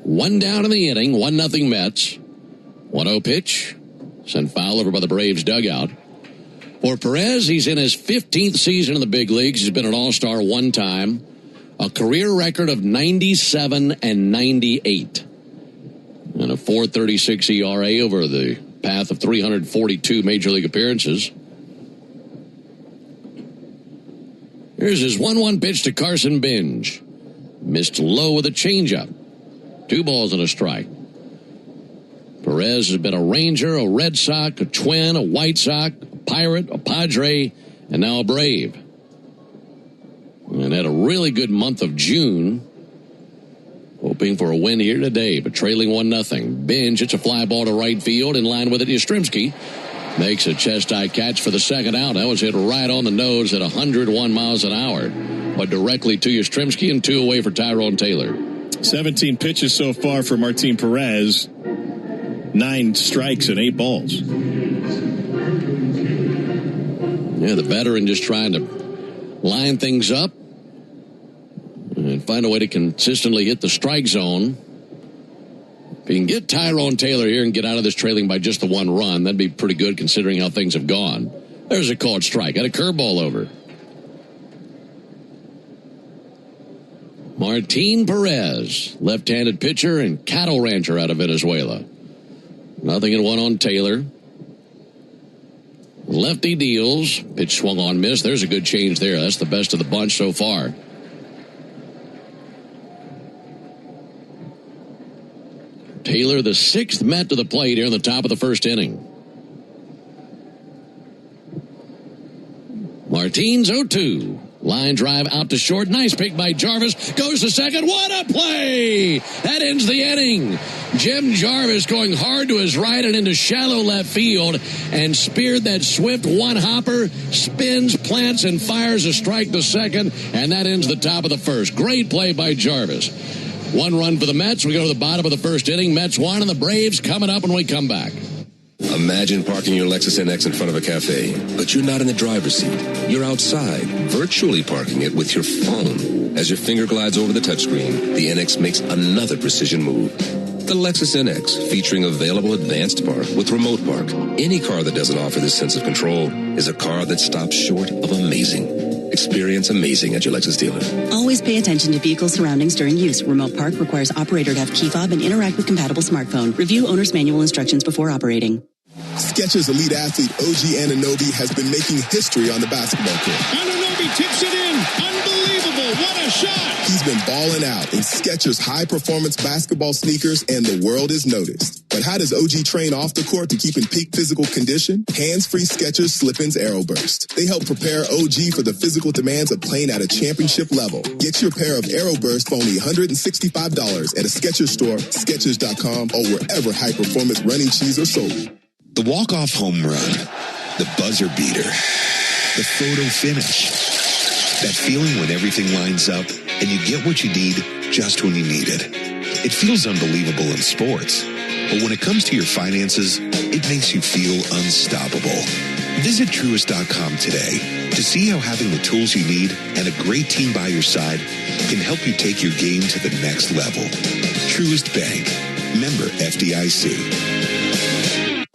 One down in the inning, 1-0 Mets. 1-0 pitch. Sent foul over by the Braves dugout. For Perez, he's in his 15th season in the big leagues. He's been an all-star one time. A career record of 97 and 98. And a 4.36 ERA over the path of 342 Major League appearances. Here's his 1-1 pitch to Carson Bench. Missed low with a changeup. 2 balls and a strike. Perez has been a Ranger, a Red Sox, a Twin, a White Sox, a Pirate, a Padre, and now a Brave. And had a really good month of June. Hoping for a win here today, but trailing 1-0. Bench hits a fly ball to right field. In line with it, Yastrzemski makes a chest-high catch for the second out. That was hit right on the nose at 101 miles an hour. But directly to Yastrzemski and 2 away for Tyrone Taylor. 17 pitches so far for Martin Perez. 9 strikes and 8 balls. Yeah, the veteran just trying to line things up and find a way to consistently hit the strike zone. If you can get Tyrone Taylor here and get out of this trailing by just the 1 run, that'd be pretty good considering how things have gone. There's a called strike. Had a curveball over. Martin Perez, left-handed pitcher and cattle rancher out of Venezuela. 0-1 on Taylor. Lefty deals. Pitch swung on, miss. There's a good change there. That's the best of the bunch so far. Taylor, the 6th Met to the plate here in the top of the first inning. Martins 0-2. Line drive out to short. Nice pick by Jarvis. Goes to second. What a play! That ends the inning. Jim Jarvis going hard to his right and into shallow left field and speared that swift one-hopper. Spins, plants, and fires a strike to second, and that ends the top of the first. Great play by Jarvis. 1 run for the Mets. We go to the bottom of the first inning. Mets 1 and the Braves coming up when we come back. Imagine parking your Lexus NX in front of a cafe, but you're not in the driver's seat. You're outside, virtually parking it with your phone. As your finger glides over the touchscreen, the NX makes another precision move. The Lexus NX, featuring available advanced park with remote park. Any car that doesn't offer this sense of control is a car that stops short of amazing. Experience amazing at your Lexus dealer. Always pay attention to vehicle surroundings during use. Remote park requires operator to have key fob and interact with compatible smartphone. Review owner's manual instructions before operating. Skechers elite athlete OG Anunoby has been making history on the basketball court. Anunoby tips it in. Unbelievable. What a shot. He's been balling out in Skechers high-performance basketball sneakers, and the world is noticed. But how does OG train off the court to keep in peak physical condition? Hands-free Skechers Slip-ins Aeroburst. They help prepare OG for the physical demands of playing at a championship level. Get your pair of Aeroburst for only $165 at a Skechers store, Skechers.com, or wherever high-performance running shoes are sold. The walk-off home run, the buzzer beater, the photo finish. That feeling when everything lines up and you get what you need just when you need it. It feels unbelievable in sports, but when it comes to your finances, it makes you feel unstoppable. Visit Truist.com today to see how having the tools you need and a great team by your side can help you take your game to the next level. Truist Bank, member FDIC.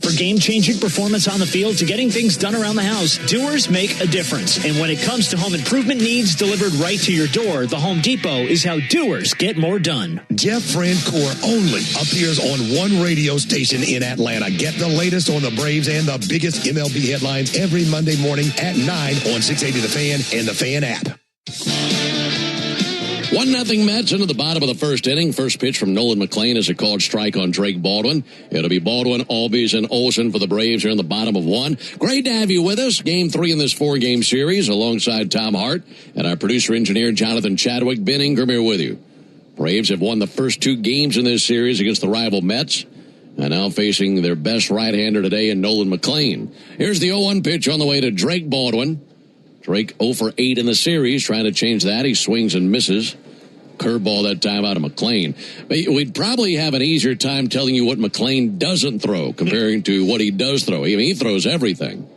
For game-changing performance on the field to getting things done around the house, Doers make a difference. And when it comes to home improvement needs delivered right to your door, the Home Depot is how doers get more done. Jeff Francoeur only appears on one radio station in Atlanta. Get the latest on the Braves and the biggest MLB headlines every Monday morning at 9 on 680 The Fan and the Fan app. 1-0 Mets into the bottom of the first inning. First pitch from Nolan McLean is a called strike on Drake Baldwin. It'll be Baldwin, Albies, and Olsen for the Braves here in the bottom of 1. Great to have you with us. Game 3 in this 4-game series alongside Tom Hart and our producer-engineer Jonathan Chadwick. Ben Ingram here with you. Braves have won the first 2 games in this series against the rival Mets and now facing their best right-hander today in Nolan McLean. Here's the 0-1 pitch on the way to Drake Baldwin. Drake 0 for 8 in the series, trying to change that. He swings and misses. Curveball that time out of McLean. But we'd probably have an easier time telling you what McLean doesn't throw comparing to what he does throw. I mean, he throws everything.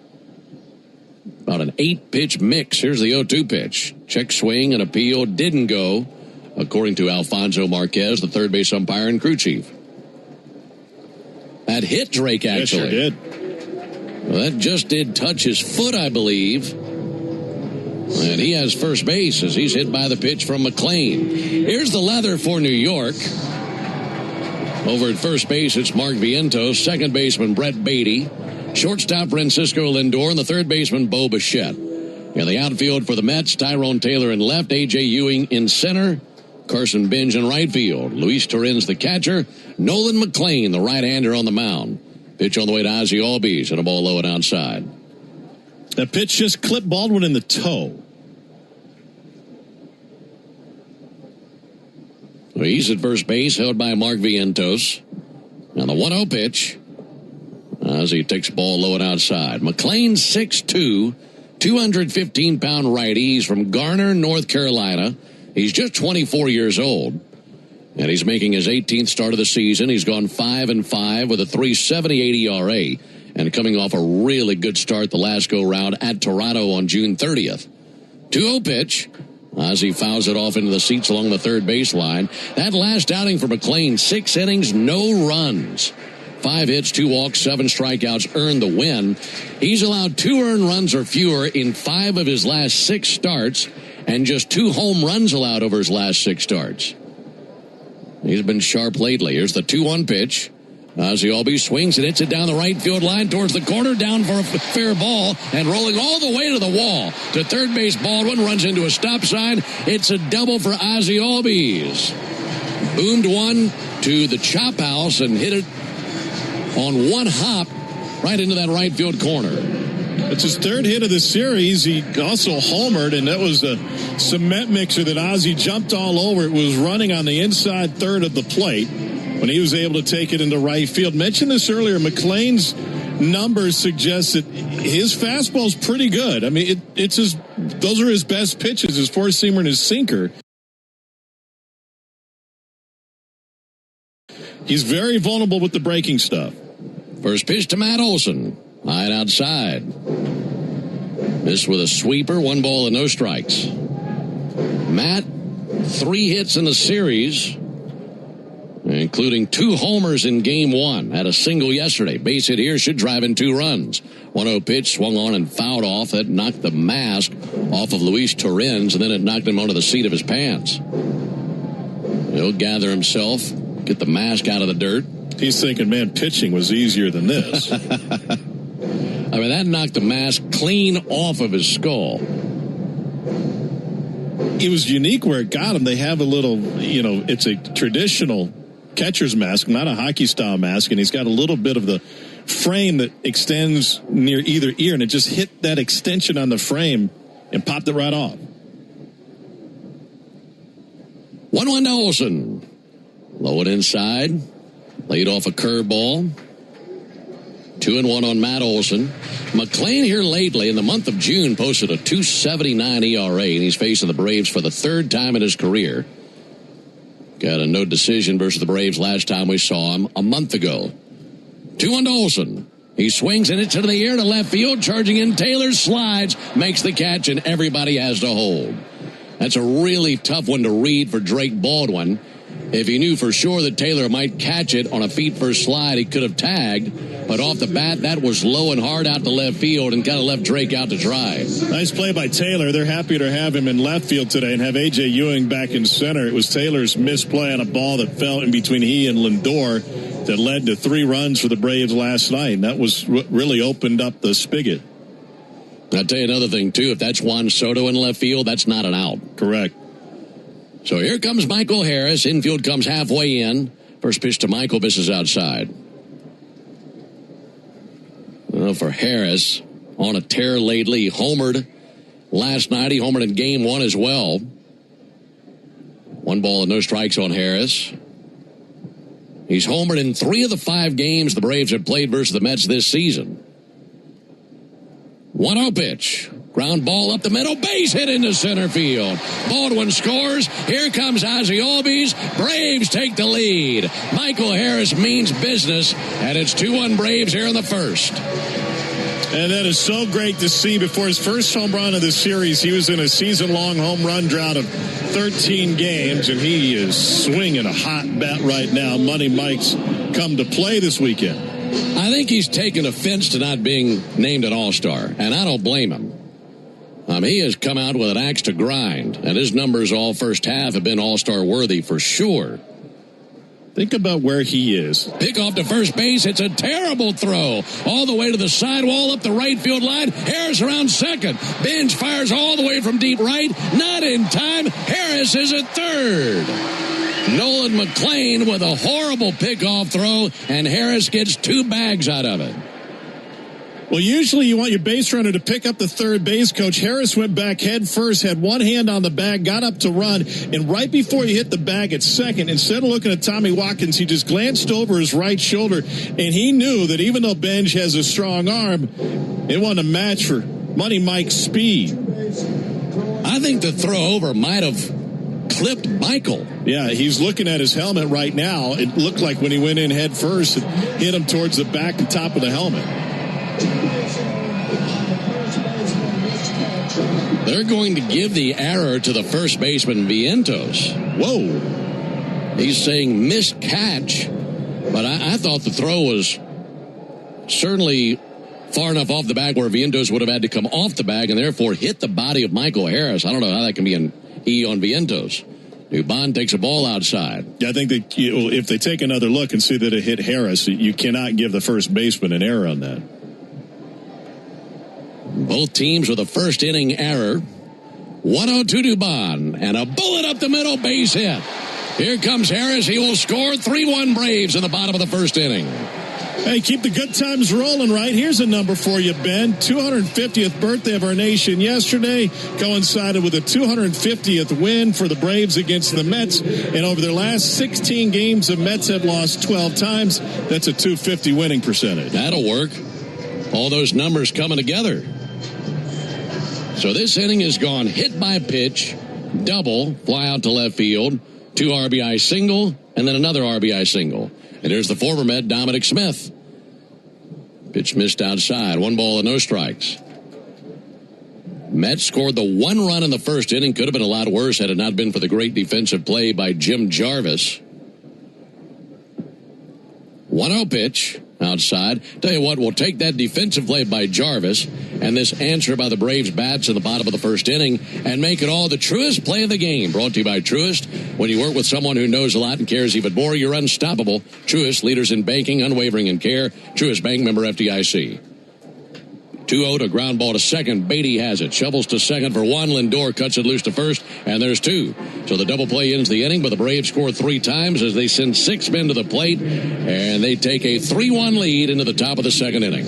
About an 8-pitch mix. Here's the 0-2 pitch. Check swing and appeal didn't go, according to Alfonso Marquez, the third base umpire and crew chief. That hit Drake, actually. Yes, sure did. Well, that just did touch his foot, I believe. And he has first base as he's hit by the pitch from McLean. Here's the leather for New York. Over at first base, it's Mark Vientos, second baseman Brett Beatty, shortstop Francisco Lindor, and the third baseman Bo Bichette. In the outfield for the Mets, Tyrone Taylor in left, A.J. Ewing in center, Carson Binge in right field, Luis Torrens the catcher, Nolan McLean, the right-hander on the mound. Pitch on the way to Ozzie Albies and a ball low and outside. That pitch just clipped Baldwin in the toe. Well, he's at first base, held by Mark Vientos. Now the 1-0 pitch. Ozzie takes the ball low and outside. McLean 6'2", 215-pound righty. He's from Garner, North Carolina. He's just 24 years old. And he's making his 18th start of the season. He's gone 5-5 with a 3.78 ERA. And coming off a really good start the last go-round at Toronto on June 30th. 2-0 pitch. Ozzie fouls it off into the seats along the third baseline. That last outing for McLean, 6 innings, no runs. 5 hits, 2 walks, 7 strikeouts earned the win. He's allowed 2 earned runs or fewer in 5 of his last 6 starts and just 2 home runs allowed over his last 6 starts. He's been sharp lately. Here's the 2-1 pitch. Ozzie Albies swings and hits it down the right field line towards the corner, down for a fair ball, and rolling all the way to the wall. To third base, Baldwin runs into a stop sign. It's a double for Ozzie Albies. Boomed one to the chop house and hit it on one hop right into that right field corner. It's his 3rd hit of the series. He also homered, and that was the cement mixer that Ozzie jumped all over. It was running on the inside third of the plate when he was able to take it into right field. Mentioned this earlier, McLean's numbers suggest that his fastball's pretty good. I mean, those are his best pitches, his four-seamer and his sinker. He's very vulnerable with the breaking stuff. First pitch to Matt Olson. High and outside. This with a sweeper, 1 ball and no strikes. Matt, 3 hits in the series, including 2 homers in game 1. Had a single yesterday. Base hit here should drive in 2 runs. 1-0 pitch swung on and fouled off. That knocked the mask off of Luis Torrens, and then it knocked him onto the seat of his pants. He'll gather himself, get the mask out of the dirt. He's thinking, man, pitching was easier than this. I mean, that knocked the mask clean off of his skull. It was unique where it got him. They have a little, it's a traditional catcher's mask, not a hockey-style mask, and he's got a little bit of the frame that extends near either ear, and it just hit that extension on the frame and popped it right off. 1-1 to Olson. Low and inside. Laid off a curveball. 2-1 on Matt Olson. McLean here lately in the month of June posted a 2.79 ERA, and he's facing the Braves for the 3rd time in his career. Got a no decision versus the Braves last time we saw him a month ago. 2-1 to Olson. He swings and it's into the air to left field, charging in. Taylor slides, makes the catch, and everybody has to hold. That's a really tough one to read for Drake Baldwin. If he knew for sure that Taylor might catch it on a feet-first slide, he could have tagged. But off the bat, that was low and hard out to left field and kind of left Drake out to dry. Nice play by Taylor. They're happy to have him in left field today and have A.J. Ewing back in center. It was Taylor's misplay on a ball that fell in between he and Lindor that led to 3 runs for the Braves last night. And that was really opened up the spigot. I'll tell you another thing, too. If that's Juan Soto in left field, that's not an out. Correct. So here comes Michael Harris. Infield comes halfway in. First pitch to Michael, misses outside. Well, for Harris, on a tear lately. He homered last night. He homered in game 1 as well. 1 ball and no strikes on Harris. He's homered in 3 of the 5 games the Braves have played versus the Mets this season. 1-0 pitch. Ground ball up the middle. Base hit into center field. Baldwin scores. Here comes Ozzie Albies. Braves take the lead. Michael Harris means business, and it's 2-1 Braves here in the first. And that is so great to see. Before his first home run of the series, he was in a season-long home run drought of 13 games, and he is swinging a hot bat right now. Money Mike's come to play this weekend. I think he's taken offense to not being named an All-Star, and I don't blame him. He has come out with an axe to grind, and his numbers all first half have been All-Star worthy for sure. Think about where he is. Pick off to first base. It's a terrible throw. All the way to the sidewall up the right field line. Harris around second. Bench fires all the way from deep right. Not in time. Harris is at third. Nolan McLean with a horrible pickoff throw, and Harris gets 2 bags out of it. Well, usually you want your base runner to pick up the third base coach. Harris went back head first, had one hand on the bag, got up to run, and right before he hit the bag at second, instead of looking at Tommy Watkins, he just glanced over his right shoulder, and he knew that even though Benj has a strong arm, it wasn't a match for Money Mike's speed. I think the throw over might have clipped Michael. Yeah, he's looking at his helmet right now. It looked like when he went in head first, it hit him towards the back and top of the helmet. They're going to give the error to the first baseman, Vientos. Whoa. He's saying missed catch, but I thought the throw was certainly far enough off the bag where Vientos would have had to come off the bag and therefore hit the body of Michael Harris. I don't know how that can be an E on Vientos. Dubon takes a ball outside. Yeah, I think that if they take another look and see that it hit Harris, you cannot give the first baseman an error on that. Both teams with a first inning error. 1-0 to Dubon, and a bullet up the middle, base hit. Here comes Harris. He will score. 3-1 Braves in the bottom of the first inning. Hey, keep the good times rolling, right? Here's a number for you, Ben. 250th birthday of our nation yesterday coincided with a 250th win for the Braves against the Mets. And over their last 16 games, the Mets have lost 12 times. That's a 250 winning percentage. That'll work. All those numbers coming together. So this inning has gone hit by pitch, double, fly out to left field, 2 RBI single, and then another RBI single. And there's the former Met, Dominic Smith. Pitch missed outside. 1 ball and no strikes. Mets scored the 1 run in the first inning. Could have been a lot worse had it not been for the great defensive play by Jim Jarvis. 1-0 pitch outside. Tell you what, we'll take that defensive play by Jarvis and this answer by the Braves bats in the bottom of the first inning and make it all the Truist play of the game. Brought to you by Truist. When you work with someone who knows a lot and cares even more, you're unstoppable. Truist, leaders in banking, unwavering in care. Truist Bank, member FDIC. 2-0 to ground ball to second. Beatty has it. Shovels to second for 1. Lindor cuts it loose to first, and there's 2. So the double play ends the inning, but the Braves score 3 times as they send 6 men to the plate, and they take a 3-1 lead into the top of the second inning.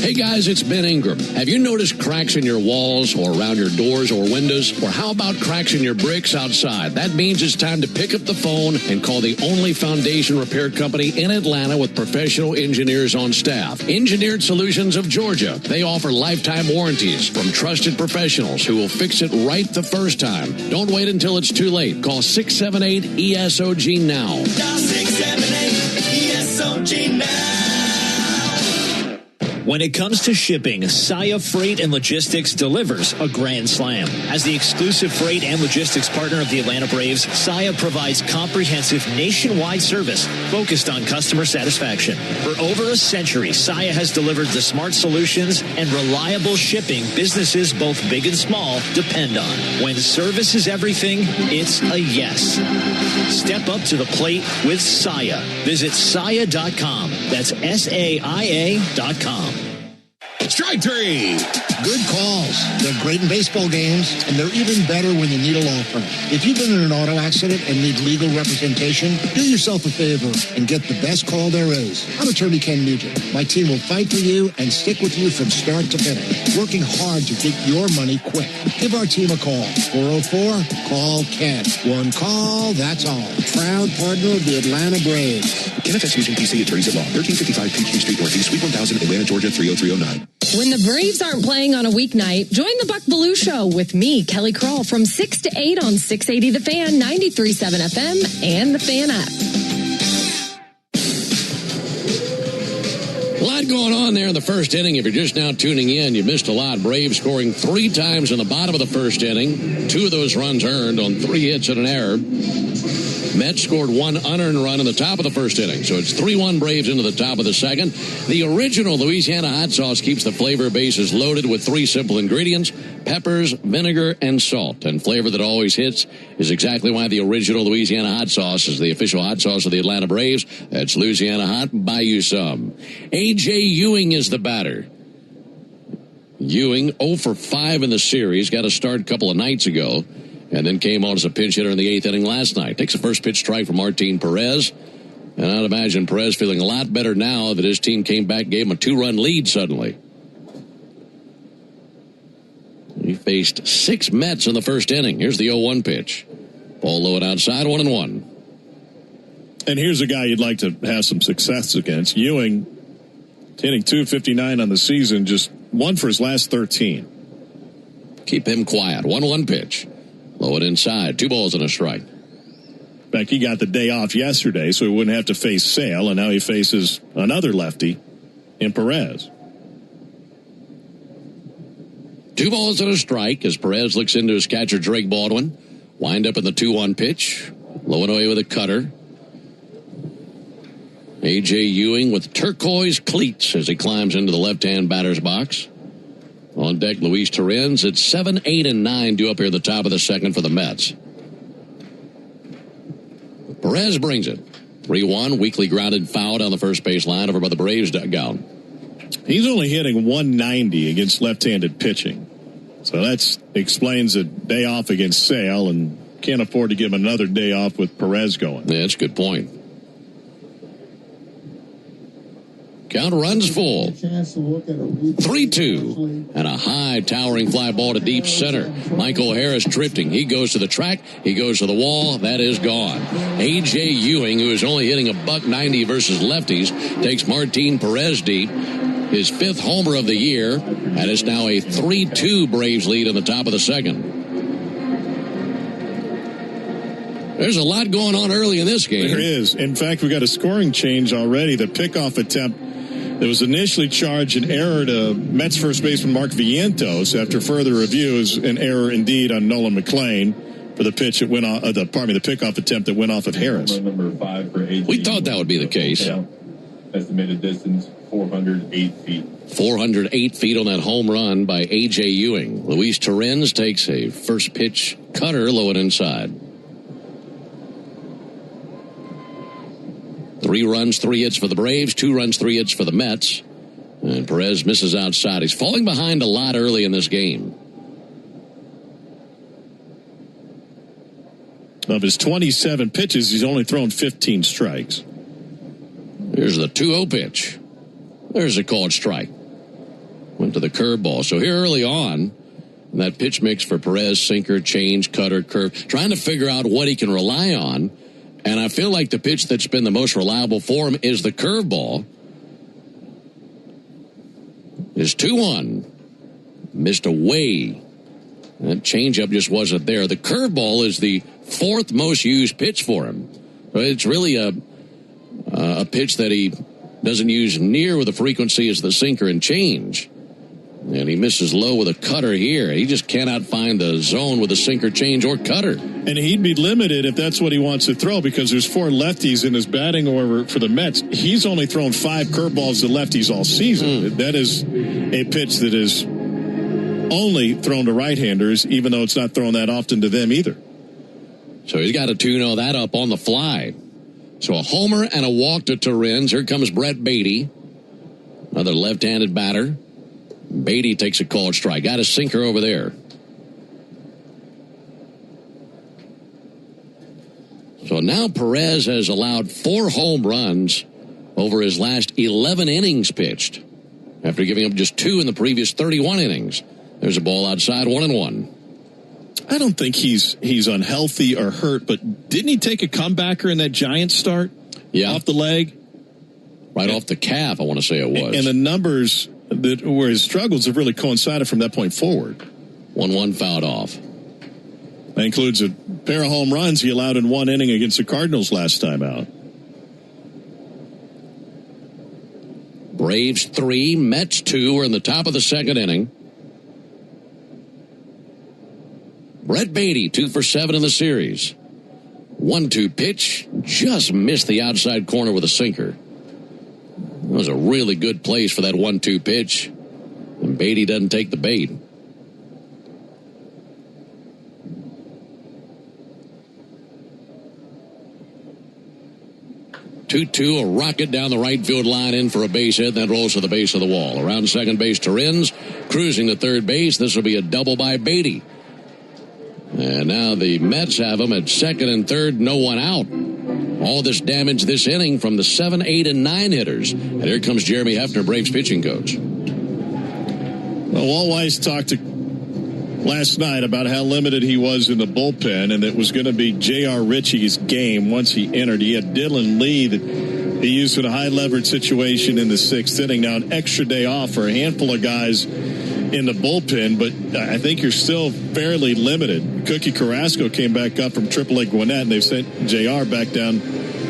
Hey guys, it's Ben Ingram. Have you noticed cracks in your walls or around your doors or windows? Or how about cracks in your bricks outside? That means it's time to pick up the phone and call the only foundation repair company in Atlanta with professional engineers on staff. Engineered Solutions of Georgia. They offer lifetime warranties from trusted professionals who will fix it right the first time. Don't wait until it's too late. Call 678-ESOG now. Dial 678-ESOG now. When it comes to shipping, Saia Freight and Logistics delivers a grand slam. As the exclusive freight and logistics partner of the Atlanta Braves, Saia provides comprehensive nationwide service focused on customer satisfaction. For over a century, Saia has delivered the smart solutions and reliable shipping businesses both big and small depend on. When service is everything, it's a yes. Step up to the plate with Saia. Visit Saia.com. That's SAIA.com. Strike 3. Good calls. They're great in baseball games, and they're even better when you need a law firm. If you've been in an auto accident and need legal representation, do yourself a favor and get the best call there is. I'm attorney Ken Nugent. My team will fight for you and stick with you from start to finish, working hard to get your money quick. Give our team a call. 404-CALL-KEN. One call, that's all. Proud partner of the Atlanta Braves. Kenneth S. Nugent, PC, attorneys at law. 1355 Peachtree Street Northeast, Suite 1000, Atlanta, Georgia, 30309. When the Braves aren't playing on a weeknight, join the Buck Belue Show with me, Kelly Kroll, from 6 to 8 on 680 The Fan, 93.7 FM, and the Fan app. A lot going on there in the first inning. If you're just now tuning in, you missed a lot. Braves scoring 3 times in the bottom of the first inning. 2 of those runs earned on 3 hits and an error. Mets scored one unearned run in the top of the first inning. So it's 3-1 Braves into the top of the second. The original Louisiana hot sauce keeps the flavor bases loaded with 3 simple ingredients: peppers, vinegar, and salt. And flavor that always hits is exactly why the original Louisiana hot sauce is the official hot sauce of the Atlanta Braves. That's Louisiana Hot. Buy you some. A.J. Ewing is the batter. Ewing 0 for 5 in the series. Got a start a couple of nights ago, and then came on as a pinch hitter in the 8th inning last night. Takes a first pitch strike from Martin Perez. And I'd imagine Perez feeling a lot better now that his team came back, gave him a 2-run lead suddenly. He faced 6 Mets in the first inning. Here's the 0-1 pitch. Ball low and outside, 1-1. And here's a guy you'd like to have some success against. Ewing, hitting .259 on the season, just 1 for his last 13. Keep him quiet. 1-1 pitch. Low and inside. 2 balls and a strike. In fact, he got the day off yesterday, so he wouldn't have to face Sale, and now he faces another lefty in Perez. 2 balls and a strike as Perez looks into his catcher, Drake Baldwin. Wind up in the 2-1 pitch. Low and away with a cutter. A.J. Ewing with turquoise cleats as he climbs into the left-hand batter's box. On deck, Luis Torrens. It's 7, 8, and 9 due up here at the top of the second for the Mets. Perez brings it. 3-1, weakly grounded foul down the first base line over by the Braves dugout. He's only hitting 190 against left-handed pitching. So that explains a day off against Sale, and can't afford to give him another day off with Perez going. Yeah, that's a good point. Count runs full. 3-2. And a high towering fly ball to deep center. Michael Harris drifting. He goes to the track. He goes to the wall. That is gone. A.J. Ewing, who is only hitting $190 versus lefties, takes Martin Perez deep. His 5th homer of the year. And it's now a 3-2 Braves lead in the top of the second. There's a lot going on early in this game. There is. In fact, we got a scoring change already. The pickoff attempt that was initially charged an error to Mets first baseman Mark Vientos. After further review, is an error indeed on Nolan McLean for the pitch that went off. The pickoff attempt that went off of Harris. Number 5 for AJ. We thought that would be the case. Yeah. Estimated distance 408 feet. 408 feet on that home run by A.J. Ewing. Luis Torrens takes a first pitch cutter low and inside. 3 runs, 3 hits for the Braves, 2 runs, 3 hits for the Mets. And Perez misses outside. He's falling behind a lot early in this game. Of his 27 pitches, he's only thrown 15 strikes. Here's the 2-0 pitch. There's a called strike. Went to the curveball. So here early on, that pitch mix for Perez, sinker, change, cutter, curve, trying to figure out what he can rely on. And I feel like the pitch that's been the most reliable for him is the curveball. Is 2-1. Missed away. That changeup just wasn't there. The curveball is the 4th most used pitch for him. It's really a pitch that he doesn't use near with the frequency as the sinker and change. And he misses low with a cutter here. He just cannot find the zone with a sinker, change, or cutter. And he'd be limited if that's what he wants to throw, because there's 4 lefties in his batting order for the Mets. He's only thrown 5 curveballs to lefties all season. That is a pitch that is only thrown to right-handers, even though it's not thrown that often to them either. So he's got to tune that up on the fly. So a homer and a walk to Torrens. Here comes Brett Beatty, another left-handed batter. Beatty takes a called strike. Got a sinker over there. So now Perez has allowed 4 home runs over his last 11 innings pitched, after giving up just 2 in the previous 31 innings. There's a ball outside, 1-1. I don't think he's unhealthy or hurt, but didn't he take a comebacker in that Giants start? Yeah. Off the leg? Right off the calf, I want to say it was. And the numbers where his struggles have really coincided from that point forward. 1-1 fouled off. That includes a pair of home runs he allowed in 1 inning against the Cardinals last time out. Braves 3, Mets 2. We're in the top of the second inning. Brett Beatty, 2 for 7 in the series. 1-2 pitch. Just missed the outside corner with a sinker. That was a really good place for that 1-2 pitch. And Beatty doesn't take the bait. 2-2, a rocket down the right field line in for a base hit, then rolls to the base of the wall. Around second base, Torrens, cruising to third base. This will be a double by Beatty. And now the Mets have him at second and third, no one out. All this damage this inning from the 7, 8, and 9 hitters. And here comes Jeremy Hefner, Braves pitching coach. Well, Walt Weiss talked last night about how limited he was in the bullpen, and it was going to be J.R. Ritchie's game once he entered. He had Dylan Lee that he used in a high leverage situation in the 6th inning. Now an extra day off for a handful of guys in the bullpen, but I think you're still fairly limited. Cookie Carrasco came back up from AAA Gwinnett, and they've sent J.R. back down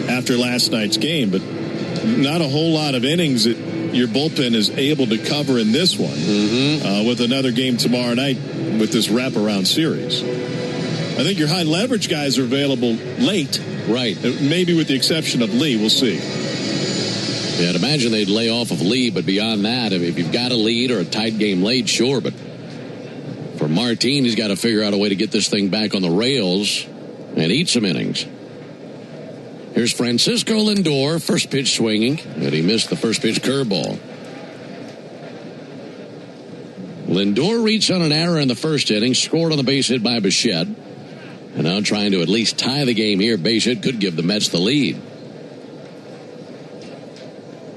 after last night's game, but not a whole lot of innings that your bullpen is able to cover in this one with another game tomorrow night with this wraparound series. I think your high leverage guys are available late. Right. Maybe with the exception of Lee. We'll see. Yeah, I'd imagine they'd lay off of Lee, but beyond that, if you've got a lead or a tight game late, sure. But for Martin, he's got to figure out a way to get this thing back on the rails and eat some innings. Here's Francisco Lindor, first pitch swinging, and he missed the first pitch curveball. Lindor reached on an error in the first inning, scored on the base hit by Bichette, and now trying to at least tie the game here. Base hit could give the Mets the lead.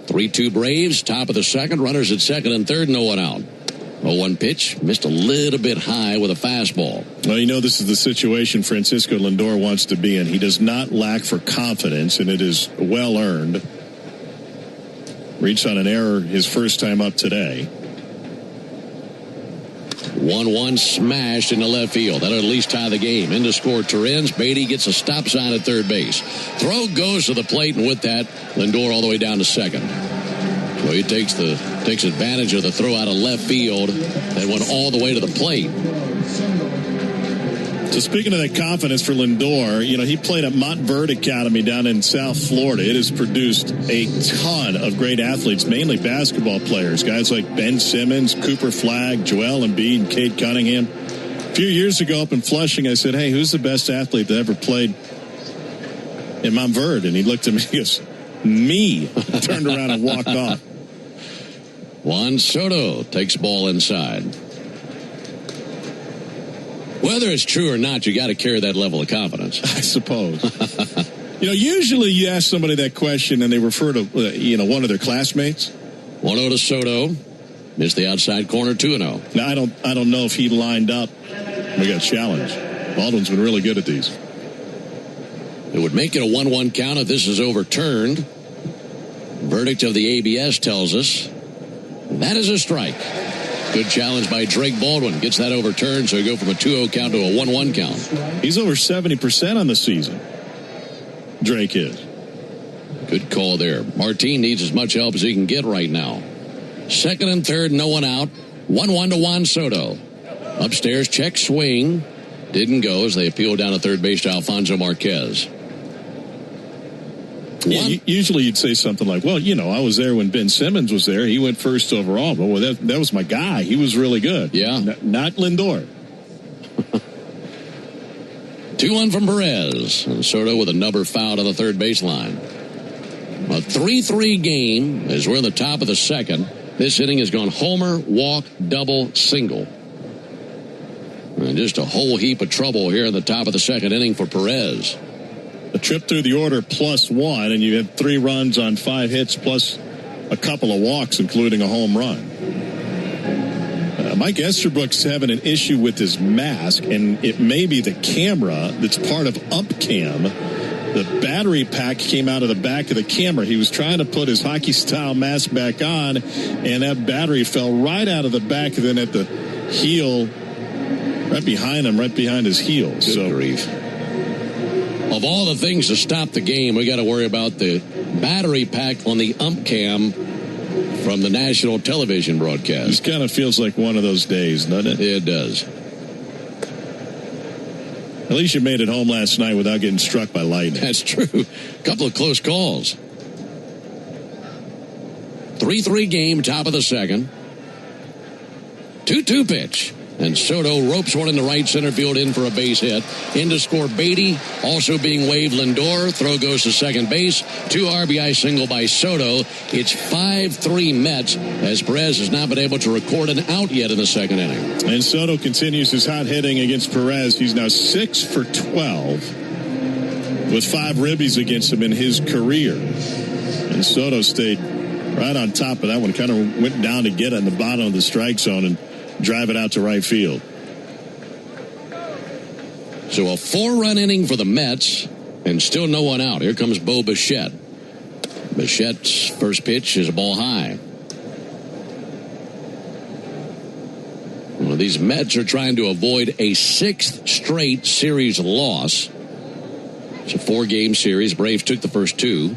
3-2 Braves, top of the second, runners at second and third, no one out. 0-1 pitch, missed a little bit high with a fastball. Well, you know, this is the situation Francisco Lindor wants to be in. He does not lack for confidence, and it is well earned. Reached on an error his first time up today. 1-1 smashed into left field. That'll at least tie the game. In to score Torrens. Beatty gets a stop sign at third base. Throw goes to the plate, and with that, Lindor all the way down to second. So he takes advantage of the throw out of left field and went all the way to the plate. So speaking of that confidence for Lindor, you know, he played at Montverde Academy down in South Florida. It has produced a ton of great athletes, mainly basketball players. Guys like Ben Simmons, Cooper Flagg, Joel Embiid, and Cade Cunningham. A few years ago up in Flushing, I said, hey, who's the best athlete that ever played in Montverde? And he looked at me and goes, me. Turned around and walked off. Juan Soto takes ball inside. Whether it's true or not, you got to carry that level of confidence. I suppose. You know, usually you ask somebody that question and they refer to, one of their classmates. 1-0 to Soto. Missed the outside corner, 2-0. Now, I don't know if he lined up. We got challenged. Baldwin's been really good at these. It would make it a 1-1 count if this is overturned. Verdict of the ABS tells us that is a strike. Good challenge by Drake Baldwin. Gets that overturned, so he go from a 2-0 count to a 1-1 count. He's over 70% on the season. Drake is. Good call there. Martin needs as much help as he can get right now. Second and third, no one out. 1-1 to Juan Soto. Upstairs, check swing. Didn't go as they appeal down to third base to Alfonso Marquez. Yeah, usually you'd say something like, well, you know, I was there when Ben Simmons was there. He went first overall. But well, that was my guy. He was really good. Yeah. Not Lindor. 2-1 from Perez. And Soto with a number foul to the third baseline. A 3-3 game as we're in the top of the second. This inning has gone homer, walk, double, single. And just a whole heap of trouble here in the top of the second inning for Perez. A trip through the order +1, and you had 3 runs on 5 hits plus a couple of walks, including a home run. Mike Esterbrook's having an issue with his mask, and it may be the camera that's part of UpCam. The battery pack came out of the back of the camera. He was trying to put his hockey-style mask back on, and that battery fell right out of the back and then at the heel, right behind him, right behind his heel. Good grief. Of all the things to stop the game, we got to worry about the battery pack on the UmpCam from the national television broadcast. This kind of feels like one of those days, doesn't it? It does. At least you made it home last night without getting struck by lightning. That's true. A couple of close calls. 3-3 game, top of the second. 2-2 pitch. And Soto ropes one in the right center field in for a base hit. In to score Beatty. Also being waved Lindor. Throw goes to second base. 2 RBI single by Soto. It's 5-3 Mets as Perez has not been able to record an out yet in the second inning. And Soto continues his hot hitting against Perez. He's now 6 for 12 with 5 ribbies against him in his career. And Soto stayed right on top of that one. Kind of went down to get it in the bottom of the strike zone and drive it out to right field. So a 4-run inning for the Mets and still no one out. Here comes Bo Bichette. Bichette's first pitch is a ball high. Well, these Mets are trying to avoid a 6th straight series loss. It's a 4-game series. Braves took the first 2.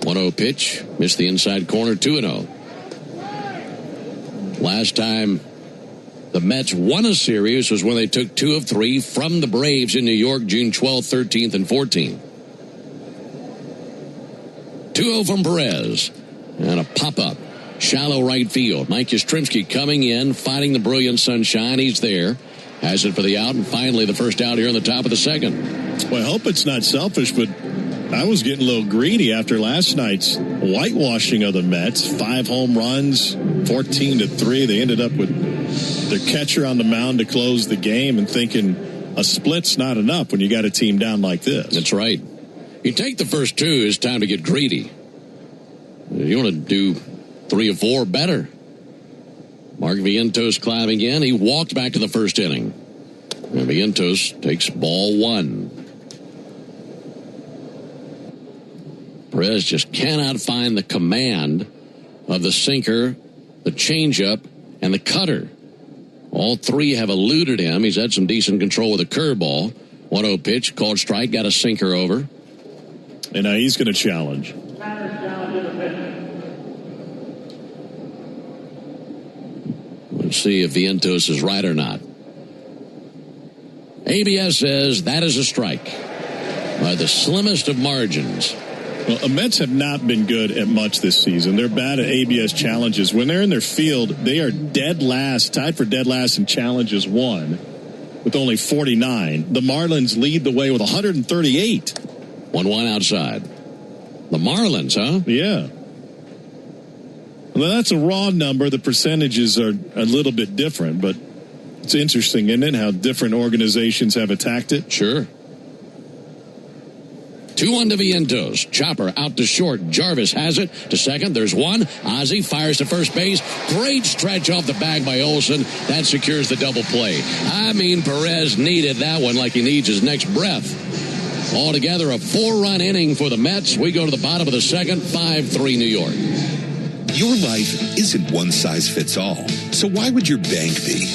1-0 pitch. Missed the inside corner. 2-0. Last time the Mets won a series was when they took 2 of 3 from the Braves in New York, June 12th, 13th, and 14th. 2-0 from Perez. And a pop-up. Shallow right field. Mike Yastrzemski coming in, fighting the brilliant sunshine. He's there. Has it for the out, and finally the first out here in the top of the second. Well, I hope it's not selfish, but I was getting a little greedy after last night's whitewashing of the Mets. 5 home runs, 14-3. They ended up with their catcher on the mound to close the game and thinking a split's not enough when you got a team down like this. That's right. You take the first 2, it's time to get greedy. You want to do 3 or 4 better. Mark Vientos climbing in. He walked back to the first inning. And Vientos takes ball 1. Perez just cannot find the command of the sinker, the changeup, and the cutter. All 3 have eluded him. He's had some decent control with a curveball. 1-0 pitch, called strike, got a sinker over. And now he's going to challenge. Let's see if Vientos is right or not. ABS says that is a strike by the slimmest of margins. Well, the Mets have not been good at much this season. They're bad at ABS challenges. When they're in their field, they are dead last, tied for dead last in challenges won with only 49. The Marlins lead the way with 138. 1-1 outside. The Marlins, huh? Yeah. Well, that's a raw number. The percentages are a little bit different, but it's interesting, isn't it, how different organizations have attacked it? Sure. 2-1 to Vientos. Chopper out to short. Jarvis has it to second. There's one. Ozzie fires to first base. Great stretch off the bag by Olsen. That secures the double play. I mean, Perez needed that one like he needs his next breath. Altogether, a 4-run inning for the Mets. We go to the bottom of the second. 5-3 New York. Your life isn't one size fits all. So why would your bank be?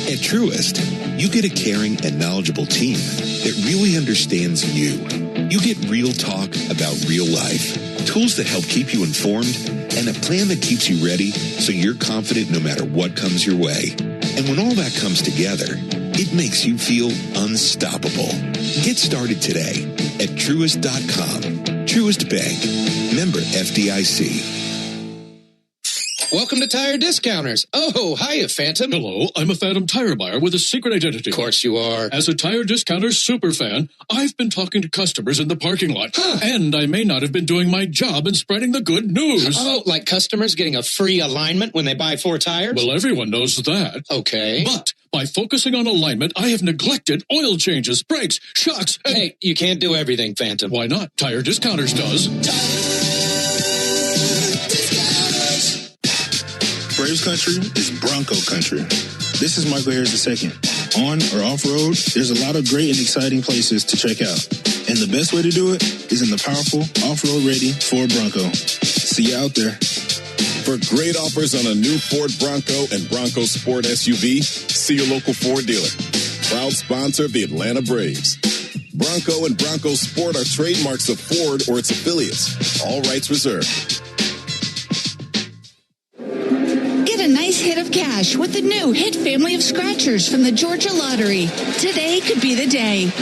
At Truist, you get a caring and knowledgeable team that really understands you. You get real talk about real life, tools that help keep you informed, and a plan that keeps you ready so you're confident no matter what comes your way. And when all that comes together, it makes you feel unstoppable. Get started today at Truist.com. Truist Bank. Member FDIC. Welcome to Tire Discounters. Oh, hiya, Phantom. Hello, I'm a Phantom tire buyer with a secret identity. Of course you are. As a Tire Discounters superfan, I've been talking to customers in the parking lot. And I may not have been doing my job in spreading the good news. Oh, like customers getting a free alignment when they buy 4 tires? Well, everyone knows that. Okay. But by focusing on alignment, I have neglected oil changes, brakes, shocks, and... Hey, you can't do everything, Phantom. Why not? Tire Discounters does. Braves country is Bronco country. This is Michael Harris II. On or off-road, there's a lot of great and exciting places to check out. And the best way to do it is in the powerful off-road ready Ford Bronco. See you out there. For great offers on a new Ford Bronco and Bronco Sport SUV, see your local Ford dealer. Proud sponsor of the Atlanta Braves. Bronco and Bronco Sport are trademarks of Ford or its affiliates. All rights reserved. nice hit of cash with the new hit family of scratchers from the Georgia Lottery. Today could be the day.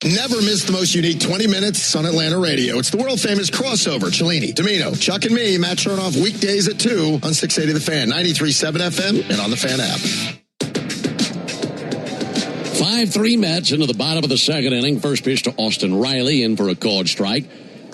Never miss the most unique 20 minutes on Atlanta radio. It's the world-famous crossover. Cellini, Domino, Chuck and me, Matt Chernoff, weekdays at 2 on 680 The Fan, 93.7 FM, and on the Fan app. 5-3 Mets into the bottom of the second inning. First pitch to Austin Riley, in for a called strike.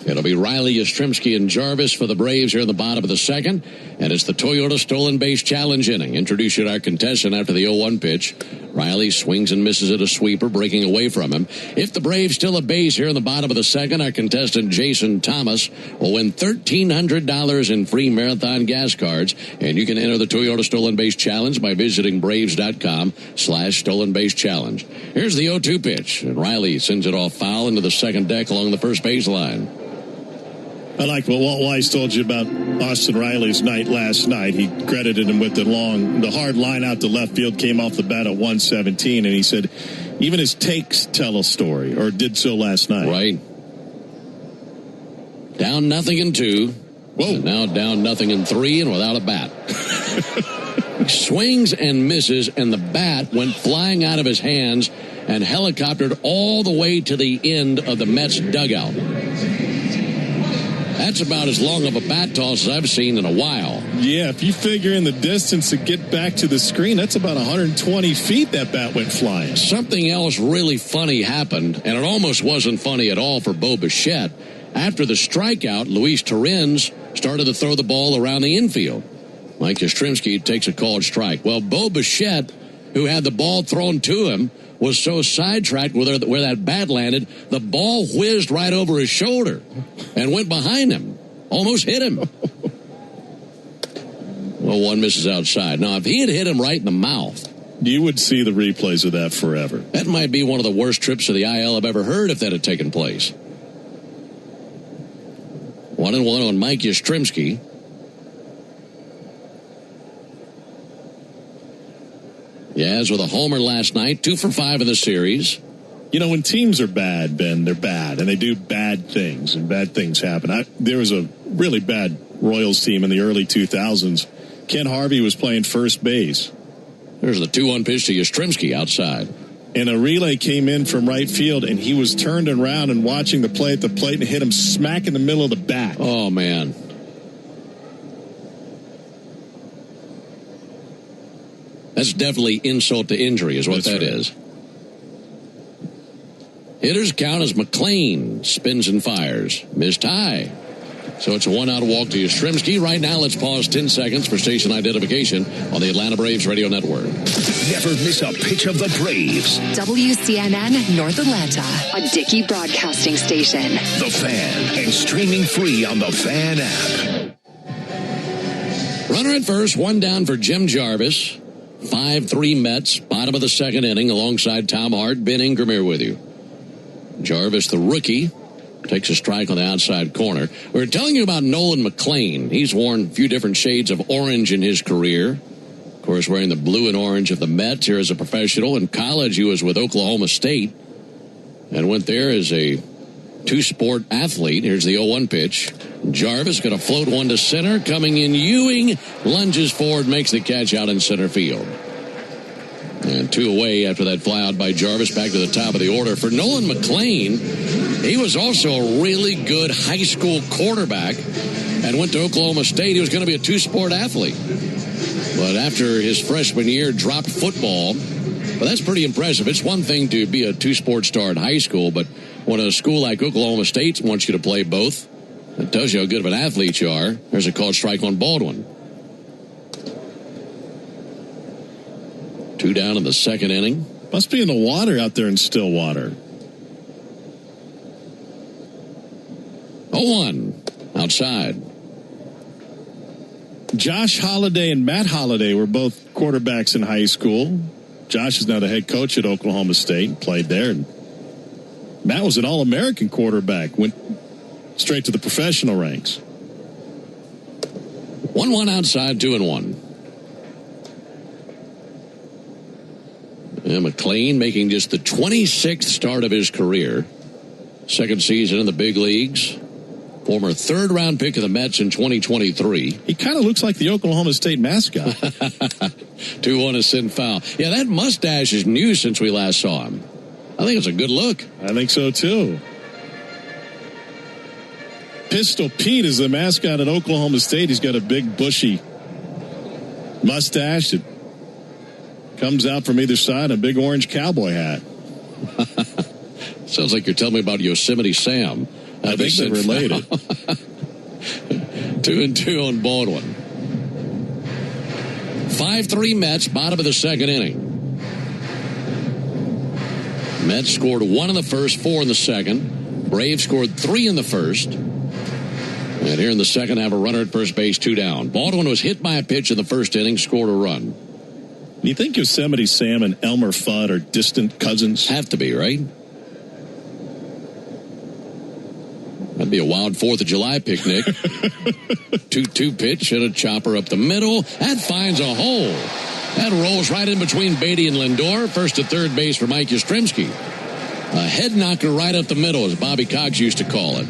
It'll be Riley, Yastrzemski, and Jarvis for the Braves here in the bottom of the second. And it's the Toyota Stolen Base Challenge inning. Introduce you to our contestant after the 0-1 pitch. Riley swings and misses at a sweeper, breaking away from him. If the Braves steal a base here in the bottom of the second, our contestant Jason Thomas will win $1,300 in free Marathon gas cards. And you can enter the Toyota Stolen Base Challenge by visiting Braves.com/Stolen Base Challenge. Here's the 0-2 pitch. And Riley sends it off foul into the second deck along the first baseline. I like what Walt Weiss told you about Austin Riley's night last night. He credited him with the hard line out to left field, came off the bat at 117, and he said even his takes tell a story, or did so last night. Right. Down 0-2. Whoa. And now down 0-3 and without a bat. Swings and misses, and the bat went flying out of his hands and helicoptered all the way to the end of the Mets dugout. That's about as long of a bat toss as I've seen in a while. Yeah, if you figure in the distance to get back to the screen, that's about 120 feet that bat went flying. Something else really funny happened, and it almost wasn't funny at all for Bo Bichette. After the strikeout, Luis Torrens started to throw the ball around the infield. Mike Yastrzemski takes a called strike. Well, Bo Bichette, who had the ball thrown to him, was so sidetracked where that bat landed, the ball whizzed right over his shoulder and went behind him. Almost hit him. Well, one misses outside. Now, if he had hit him right in the mouth, you would see the replays of that forever. That might be one of the worst trips to the IL I've ever heard if that had taken place. 1-1 on Mike Yastrzemski. Yaz with a homer last night, 2 for 5 in the series. You know, when teams are bad, Ben, they're bad, and they do bad things, and bad things happen. There was a really bad Royals team in the early 2000s. Ken Harvey was playing first base. There's the 2-1 pitch to Yastrzemski outside. And a relay came in from right field, and he was turned around and watching the play at the plate and hit him smack in the middle of the bat. Oh, man. That's definitely insult to injury is what that is. Hitters count as McLean spins and fires. Missed high. So it's a 1-out walk to Yastrzemski. Right now, let's pause 10 seconds for station identification on the Atlanta Braves Radio Network. Never miss a pitch of the Braves. WCNN North Atlanta, a Dickey broadcasting station. The Fan, and streaming free on the Fan app. Runner at first, one down for Jim Jarvis. 5-3 Mets, bottom of the second inning, alongside Tom Hart. Ben Ingram here with you. Jarvis, the rookie, takes a strike on the outside corner. We were telling you about Nolan McLean. He's worn a few different shades of orange in his career. Of course, wearing the blue and orange of the Mets here as a professional. In college, he was with Oklahoma State and went there as a two-sport athlete. Here's the 0-1 pitch. Jarvis going to float one to center. Coming in, Ewing lunges forward, makes the catch out in center field. And 2 away after that fly out by Jarvis. Back to the top of the order. For Nolan McLean, he was also a really good high school quarterback and went to Oklahoma State. He was going to be a two-sport athlete. But after his freshman year, dropped football. Well, that's pretty impressive. It's one thing to be a two-sport star in high school, but when a school like Oklahoma State wants you to play both, it tells you how good of an athlete you are. There's a called strike on Baldwin. 2 down in the second inning. Must be in the water out there in Stillwater. 0-1 outside. Josh Holliday and Matt Holliday were both quarterbacks in high school. Josh is now the head coach at Oklahoma State, played there. And Matt was an All-American quarterback, went straight to the professional ranks. 1-1 outside, 2-1. And McLean making just the 26th start of his career. Second season in the big leagues. Former third-round pick of the Mets in 2023. He kind of looks like the Oklahoma State mascot. 2-1 a sin foul. Yeah, that mustache is new since we last saw him. I think it's a good look. I think so, too. Pistol Pete is the mascot at Oklahoma State. He's got a big, bushy mustache that comes out from either side, a big orange cowboy hat. Sounds like you're telling me about Yosemite Sam. I think they're related. 2-2 on Baldwin. 5-3 Mets, bottom of the second inning. Mets scored 1 in the first, 4 in the second. Braves scored 3 in the first. And here in the second, have a runner at first base, 2 down. Baldwin was hit by a pitch in the first inning, scored a run. Do you think Yosemite Sam and Elmer Fudd are distant cousins? Have to be, right? That'd be a wild 4th of July picnic. 2-2 pitch and a chopper up the middle. That finds a hole. That rolls right in between Beatty and Lindor. First to third base for Mike Yastrzemski. A head knocker right up the middle, as Bobby Cox used to call it.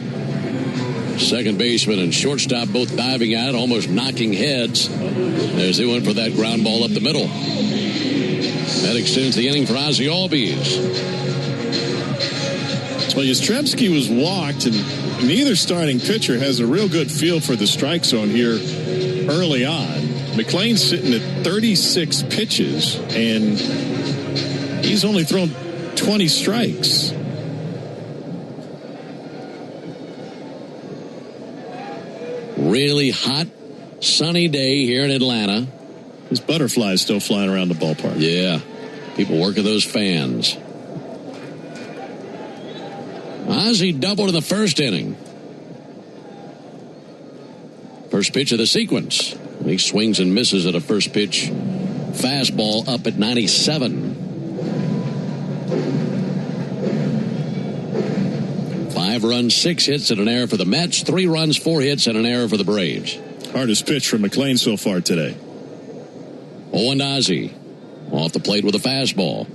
Second baseman and shortstop both diving at it, almost knocking heads as they went for that ground ball up the middle. That extends the inning for Ozzie Albies. Well, Yastrzemski was walked, and neither starting pitcher has a real good feel for the strike zone here early on. McLean's sitting at 36 pitches, and he's only thrown 20 strikes. Really hot, sunny day here in Atlanta. This butterfly is still flying around the ballpark. Yeah, people working those fans. Ozzie doubled in the first inning. First pitch of the sequence. He swings and misses at a first pitch fastball up at 97. 5 runs, 6 hits, and an error for the Mets. 3 runs, 4 hits, and an error for the Braves. Hardest pitch for McLean so far today. 0-1 Ozzie. Off the plate with a fastball.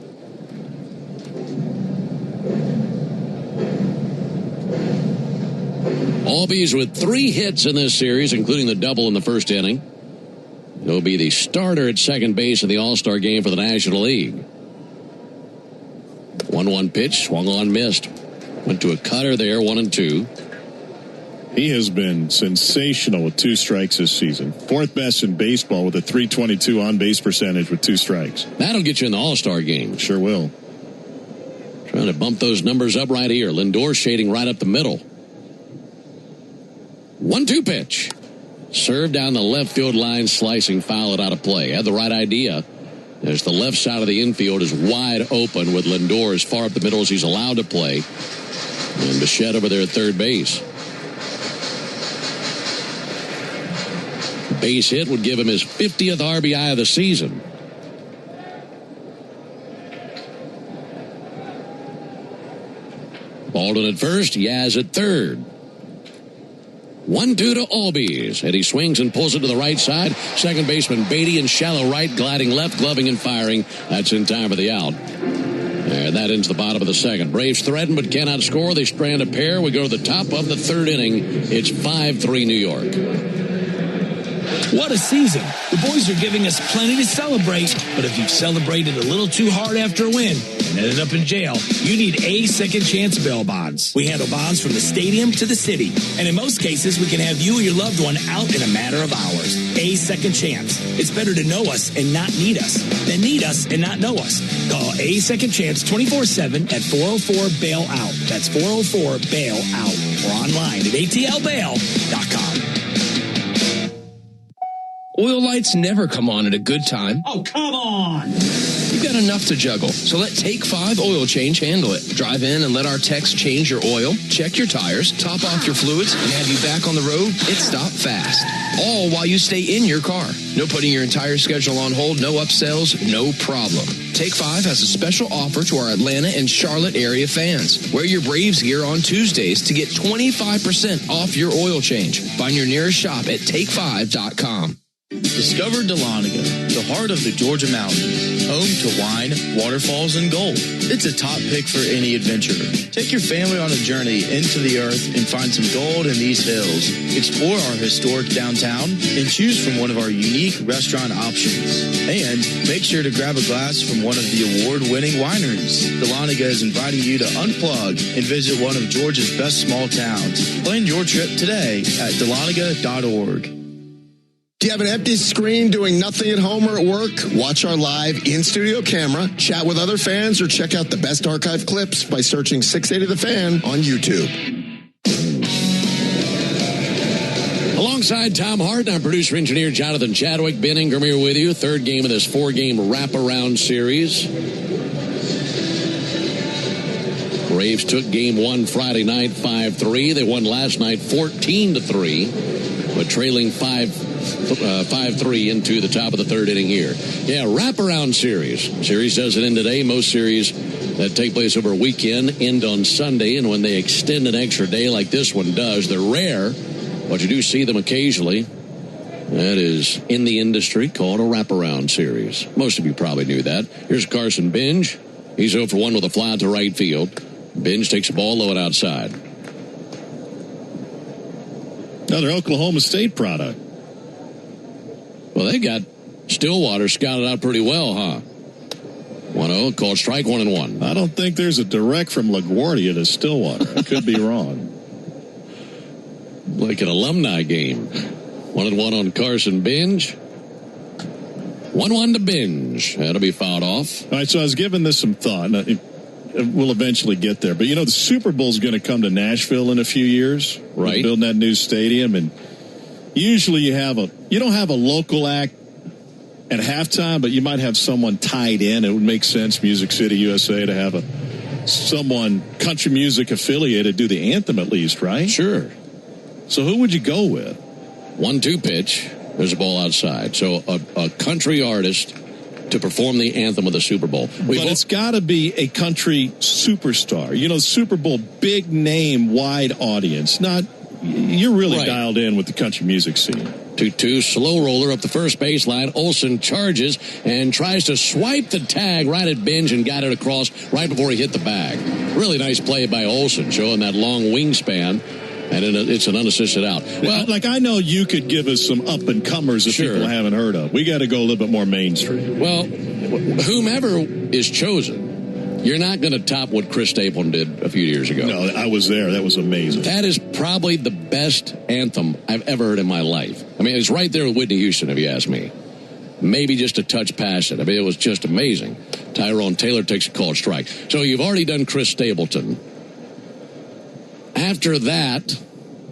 Albies with 3 hits in this series, including the double in the first inning. He'll be the starter at second base in the All-Star game for the National League. 1-1 pitch, swung on, missed. Went to a cutter there, 1-2. He has been sensational with 2 strikes this season. 4th best in baseball with a .322 on-base percentage with 2 strikes. That'll get you in the All-Star game. Sure will. Trying to bump those numbers up right here. Lindor shading right up the middle. 1-2 pitch. Served down the left field line, slicing, foul it out of play. Had the right idea. As the left side of the infield is wide open with Lindor as far up the middle as he's allowed to play. And Bichette over there at third base. Base hit would give him his 50th RBI of the season. Baldwin at first, Yaz at third. 1-2 to Albies, and he swings and pulls it to the right side. Second baseman Beatty in shallow right, gliding left, gloving and firing. That's in time for the out. And that ends the bottom of the second. Braves threaten but cannot score. They strand a pair. We go to the top of the third inning. It's 5-3 New York. What a season. The boys are giving us plenty to celebrate, but if you've celebrated a little too hard after a win and ended up in jail, you need A Second Chance bail bonds. We handle bonds from the stadium to the city, and in most cases, we can have you or your loved one out in a matter of hours. A Second Chance. It's better to know us and not need us than need us and not know us. Call A Second Chance 24/7 at 404-BAIL-OUT. That's 404-BAIL-OUT. Or online at atlbail.com. Oil lights never come on at a good time. Oh, come on! You've got enough to juggle, so let Take 5 Oil Change handle it. Drive in and let our techs change your oil, check your tires, top off your fluids, and have you back on the road. It's stop fast. All while you stay in your car. No putting your entire schedule on hold, no upsells, no problem. Take 5 has a special offer to our Atlanta and Charlotte area fans. Wear your Braves gear on Tuesdays to get 25% off your oil change. Find your nearest shop at take5.com. Discover Dahlonega, the heart of the Georgia mountains, home to wine, waterfalls, and gold. It's a top pick for any adventurer. Take your family on a journey into the earth and find some gold in these hills. Explore our historic downtown and choose from one of our unique restaurant options. And make sure to grab a glass from one of the award-winning wineries. Dahlonega is inviting you to unplug and visit one of Georgia's best small towns. Plan your trip today at dahlonega.org. Do you have an empty screen doing nothing at home or at work? Watch our live in-studio camera, chat with other fans, or check out the best archive clips by searching 680 The Fan on YouTube. Alongside Tom Hart, our producer-engineer Jonathan Chadwick, Ben Ingram here with you. Third game of this four-game wraparound series. Braves took game one Friday night 5-3. They won last night 14-3, but trailing 5-3 into the top of the third inning here. Yeah, wraparound series. Series doesn't end today. Most series that take place over a weekend end on Sunday, and when they extend an extra day like this one does, they're rare, but you do see them occasionally. That is in the industry called a wraparound series. Most of you probably knew that. Here's Carson Benj. He's 0 for 1 with a fly out to right field. Benj takes the ball low and outside. Another Oklahoma State product. Well, they got Stillwater scouted out pretty well, huh? 1-0, called strike, 1-1. I don't think there's a direct from LaGuardia to Stillwater. I could be wrong. Like an alumni game. 1-1 on Carson Benj. 1-1 to Benj. That'll be fouled off. All right, so I was giving this some thought. We'll eventually get there. But, you know, the Super Bowl's going to come to Nashville in a few years. Right. Building that new stadium. And usually you don't have a local act at halftime, but you might have someone tied in. It would make sense, Music City, USA, to have someone country music affiliated do the anthem at least, right? Sure. So who would you go with? 1-2 pitch. There's a ball outside. So a country artist to perform the anthem of the Super Bowl. But it's got to be a country superstar. You know, Super Bowl, big name, wide audience. You're really dialed in with the country music scene. 2-2, slow roller up the first baseline. Olsen charges and tries to swipe the tag right at Benj and got it across right before he hit the bag. Really nice play by Olsen, showing that long wingspan. And it's an unassisted out. Well, I know you could give us some up-and-comers that people haven't heard of. We got to go a little bit more mainstream. Well, whomever is chosen, you're not going to top what Chris Stapleton did a few years ago. No, I was there. That was amazing. That is probably the best anthem I've ever heard in my life. I mean, it's right there with Whitney Houston, if you ask me. Maybe just a touch past it. I mean, it was just amazing. Tyrone Taylor takes a called strike. So you've already done Chris Stapleton. After that,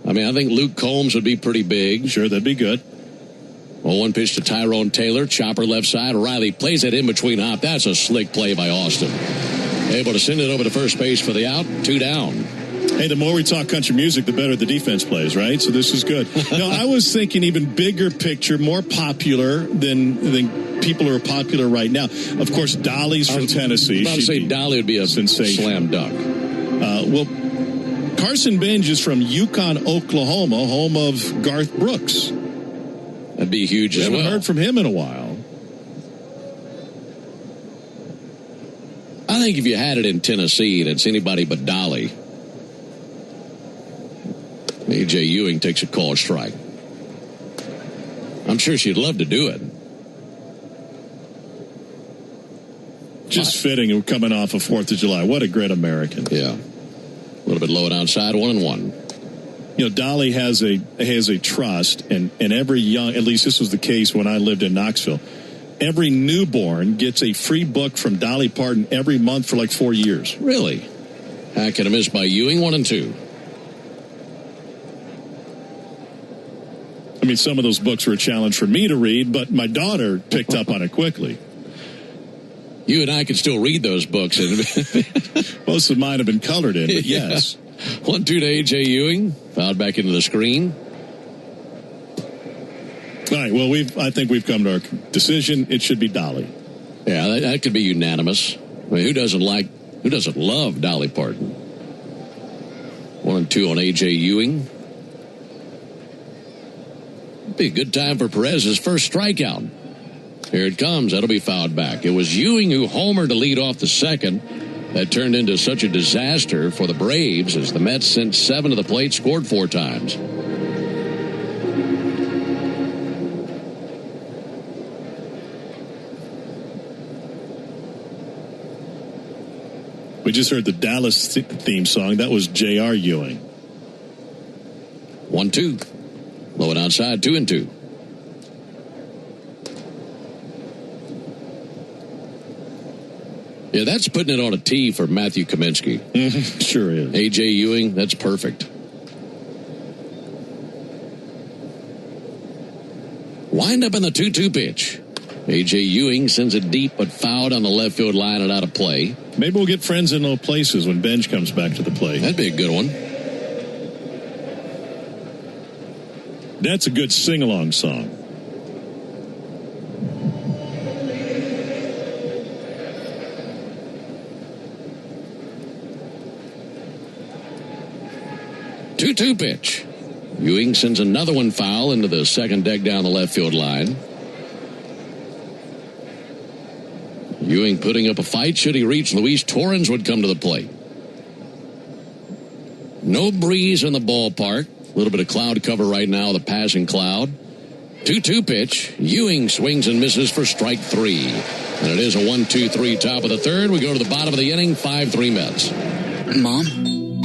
I mean, I think Luke Combs would be pretty big. Sure, that'd be good. 0-1 pitch to Tyrone Taylor. Chopper left side. Riley plays it in between hop. That's a slick play by Austin. Able to send it over to first base for the out. 2 down. Hey, the more we talk country music, the better the defense plays, right? So this is good. No, I was thinking even bigger picture, more popular than people who are popular right now. Of course, Dolly's from Tennessee. I was about to say Dolly would be a sensation. Slam dunk. Well, Carson Benj is from Yukon, Oklahoma, home of Garth Brooks. That'd be huge as well. Haven't heard from him in a while. I think if you had it in Tennessee and it's anybody but Dolly, A.J. Ewing takes a called strike. I'm sure she'd love to do it. Just fitting, coming off of 4th of July. What a great American. Yeah. A little bit low and outside, 1-1. You know, Dolly has a trust, and every young, at least this was the case when I lived in Knoxville, every newborn gets a free book from Dolly Parton every month for like 4 years. Really? Hack and a miss by Ewing, 1-2. I mean, some of those books were a challenge for me to read, but my daughter picked up on it quickly. You and I could still read those books. Most of mine have been colored in, but yes. 1-2 to A.J. Ewing. Fouled back into the screen. All right, well, I think we've come to our decision. It should be Dolly. Yeah, that could be unanimous. I mean, who doesn't love Dolly Parton? 1-2 on A.J. Ewing. Be a good time for Perez's first strikeout. Here it comes. That'll be fouled back. It was Ewing who homered to lead off the second. That turned into such a disaster for the Braves as the Mets sent 7 to the plate, scored 4 times. We just heard the Dallas theme song. That was J.R. Ewing. 1-2. Low and outside, 2-2. Yeah, that's putting it on a tee for Matthew Kaminsky. Sure is. A.J. Ewing, that's perfect. Wind up in the 2-2 pitch. A.J. Ewing sends it deep but fouled on the left field line and out of play. Maybe we'll get friends in low places when Benj comes back to the plate. That'd be a good one. That's a good sing-along song. Two pitch. Ewing sends another one foul into the second deck down the left field line. Ewing putting up a fight. Should he reach, Luis Torrens would come to the plate. No breeze in the ballpark. A little bit of cloud cover right now, the passing cloud. 2-2 pitch. Ewing swings and misses for strike 3. And it is a 1-2-3 top of the third. We go to the bottom of the inning, 5-3 Mets. Mom,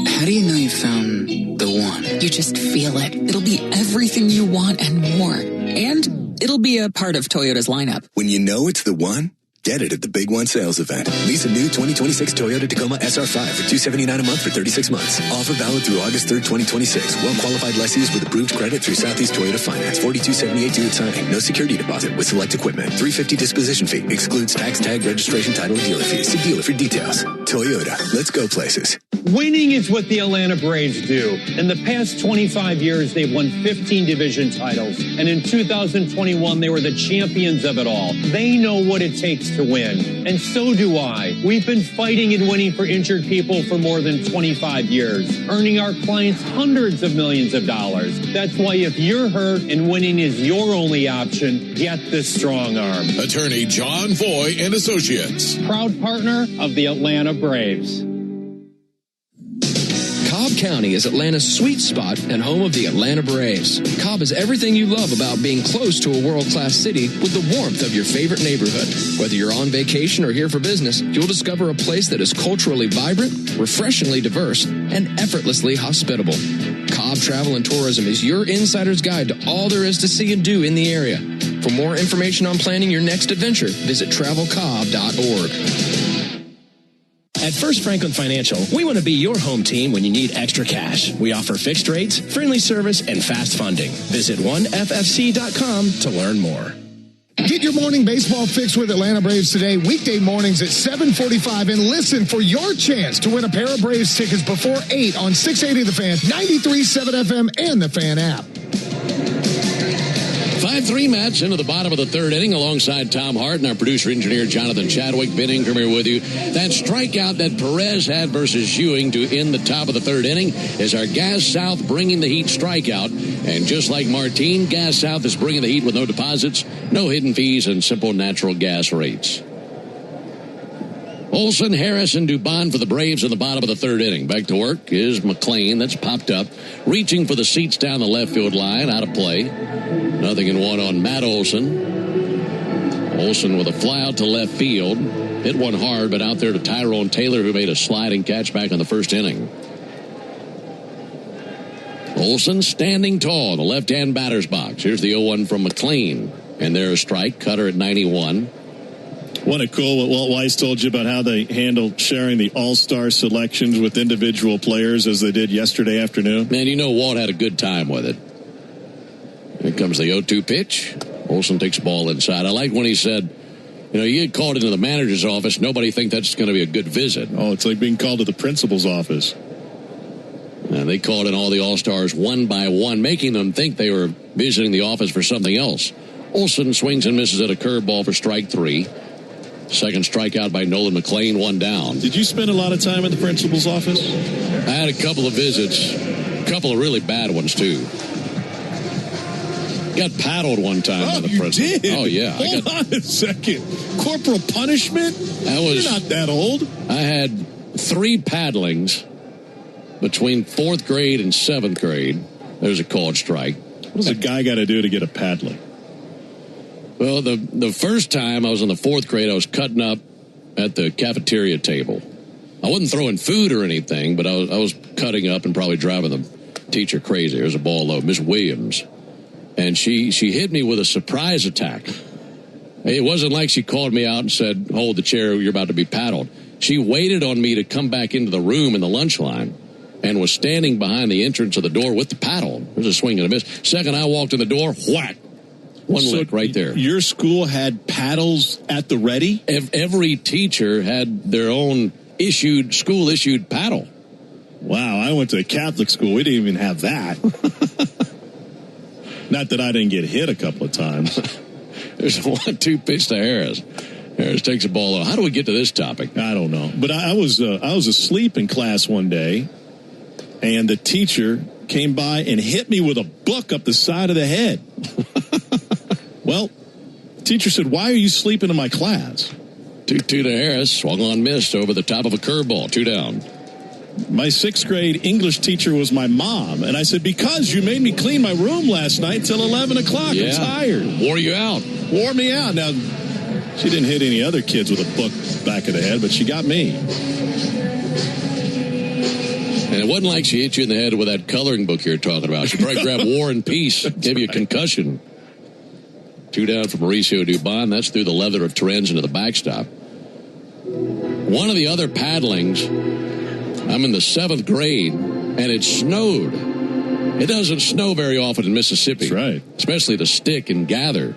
how do you know you found the one? You just feel it. It'll be everything you want and more. And it'll be a part of Toyota's lineup. When you know it's the one, get it at the Big One sales event. Lease a new 2026 Toyota Tacoma SR5 for $279 a month for 36 months. Offer valid through August 3rd, 2026. Well-qualified lessees with approved credit through Southeast Toyota Finance. $42.78 due at signing. No security deposit with select equipment. $350 disposition fee. Excludes tax, tag, registration, title, and dealer fees. See dealer for details. Toyota. Let's go places. Winning is what the Atlanta Braves do. In the past 25 years, they've won 15 division titles. And in 2021, they were the champions of it all. They know what it takes to win. And so do I. We've been fighting and winning for injured people for more than 25 years, earning our clients hundreds of millions of dollars. That's why if you're hurt and winning is your only option, get the Strong Arm. Attorney John Foy and Associates. Proud partner of the Atlanta Braves. Cobb County is Atlanta's sweet spot and home of the Atlanta Braves. Cobb is everything you love about being close to a world-class city with the warmth of your favorite neighborhood. Whether you're on vacation or here for business, you'll discover a place that is culturally vibrant, refreshingly diverse, and effortlessly hospitable. Cobb Travel and Tourism is your insider's guide to all there is to see and do in the area. For more information on planning your next adventure, visit travelcobb.org. At First Franklin Financial, we want to be your home team when you need extra cash. We offer fixed rates, friendly service, and fast funding. Visit oneffc.com to learn more. Get your morning baseball fix with Atlanta Braves today, weekday mornings at 7:45, and listen for your chance to win a pair of Braves tickets before 8 on 680 The Fan, 93.7 FM, and the Fan app. 5-3 Mets into the bottom of the third inning alongside Tom Hart and our producer-engineer Jonathan Chadwick. Ben Ingram here with you. That strikeout that Perez had versus Ewing to end the top of the third inning is our Gas South bringing the heat strikeout. And just like Martin, Gas South is bringing the heat with no deposits, no hidden fees, and simple natural gas rates. Olson, Harris, and Dubon for the Braves in the bottom of the third inning. Back to work is McLean. That's popped up. Reaching for the seats down the left field line. Out of play. 0-1 on Matt Olson. Olson with a fly out to left field. Hit one hard, but out there to Tyrone Taylor, who made a sliding catch back in the first inning. Olson standing tall in the left-hand batter's box. Here's the 0-1 from McLean. And there's a strike. Cutter at 91. Wasn't it cool what Walt Weiss told you about how they handled sharing the all-star selections with individual players as they did yesterday afternoon? Man, you know Walt had a good time with it. Here comes the 0-2 pitch. Olson takes the ball inside. I like when he said, you know, you get called into the manager's office, nobody think that's going to be a good visit. Oh, it's like being called to the principal's office. And they called in all the all-stars one by one, making them think they were visiting the office for something else. Olson swings and misses at a curveball for strike 3. Second strikeout by Nolan McLean, 1 down. Did you spend a lot of time at the principal's office? I had a couple of visits, a couple of really bad ones, too. Got paddled one time by the president. Did? Oh, yeah. Hold on a second. Corporal punishment? You're not that old. I had 3 paddlings between 4th grade and 7th grade. There's a college strike. What does a guy got to do to get a paddling? Well, the first time I was in the 4th grade, I was cutting up at the cafeteria table. I wasn't throwing food or anything, but I was cutting up and probably driving the teacher crazy. There's a ball low, Miss Williams. And she hit me with a surprise attack. It wasn't like she called me out and said, hold the chair, you're about to be paddled. She waited on me to come back into the room in the lunch line and was standing behind the entrance of the door with the paddle. There was a swing and a miss. Second I walked in the door, whack. One lick right there. Your school had paddles at the ready? Every teacher had their own school-issued paddle. Wow, I went to a Catholic school. We didn't even have that. Not that I didn't get hit a couple of times. There's a 1-2 pitch to Harris. Harris takes the ball out. How do we get to this topic? I don't know. But I was asleep in class one day, and the teacher came by and hit me with a book up the side of the head. Well, the teacher said, why are you sleeping in my class? 2-2 to Harris. Swung on, missed over the top of a curveball. 2 down. My 6th grade English teacher was my mom. And I said, because you made me clean my room last night till 11 o'clock. Yeah. I'm tired. Wore you out. Wore me out. Now, she didn't hit any other kids with a book back of the head, but she got me. And it wasn't like she hit you in the head with that coloring book you're talking about. She probably grabbed War and Peace, gave you a concussion. 2 down for Mauricio Dubon. That's through the leather of Terrens into the backstop. One of the other paddlings, I'm in the 7th grade, and it snowed. It doesn't snow very often in Mississippi. That's right. Especially the stick and gather.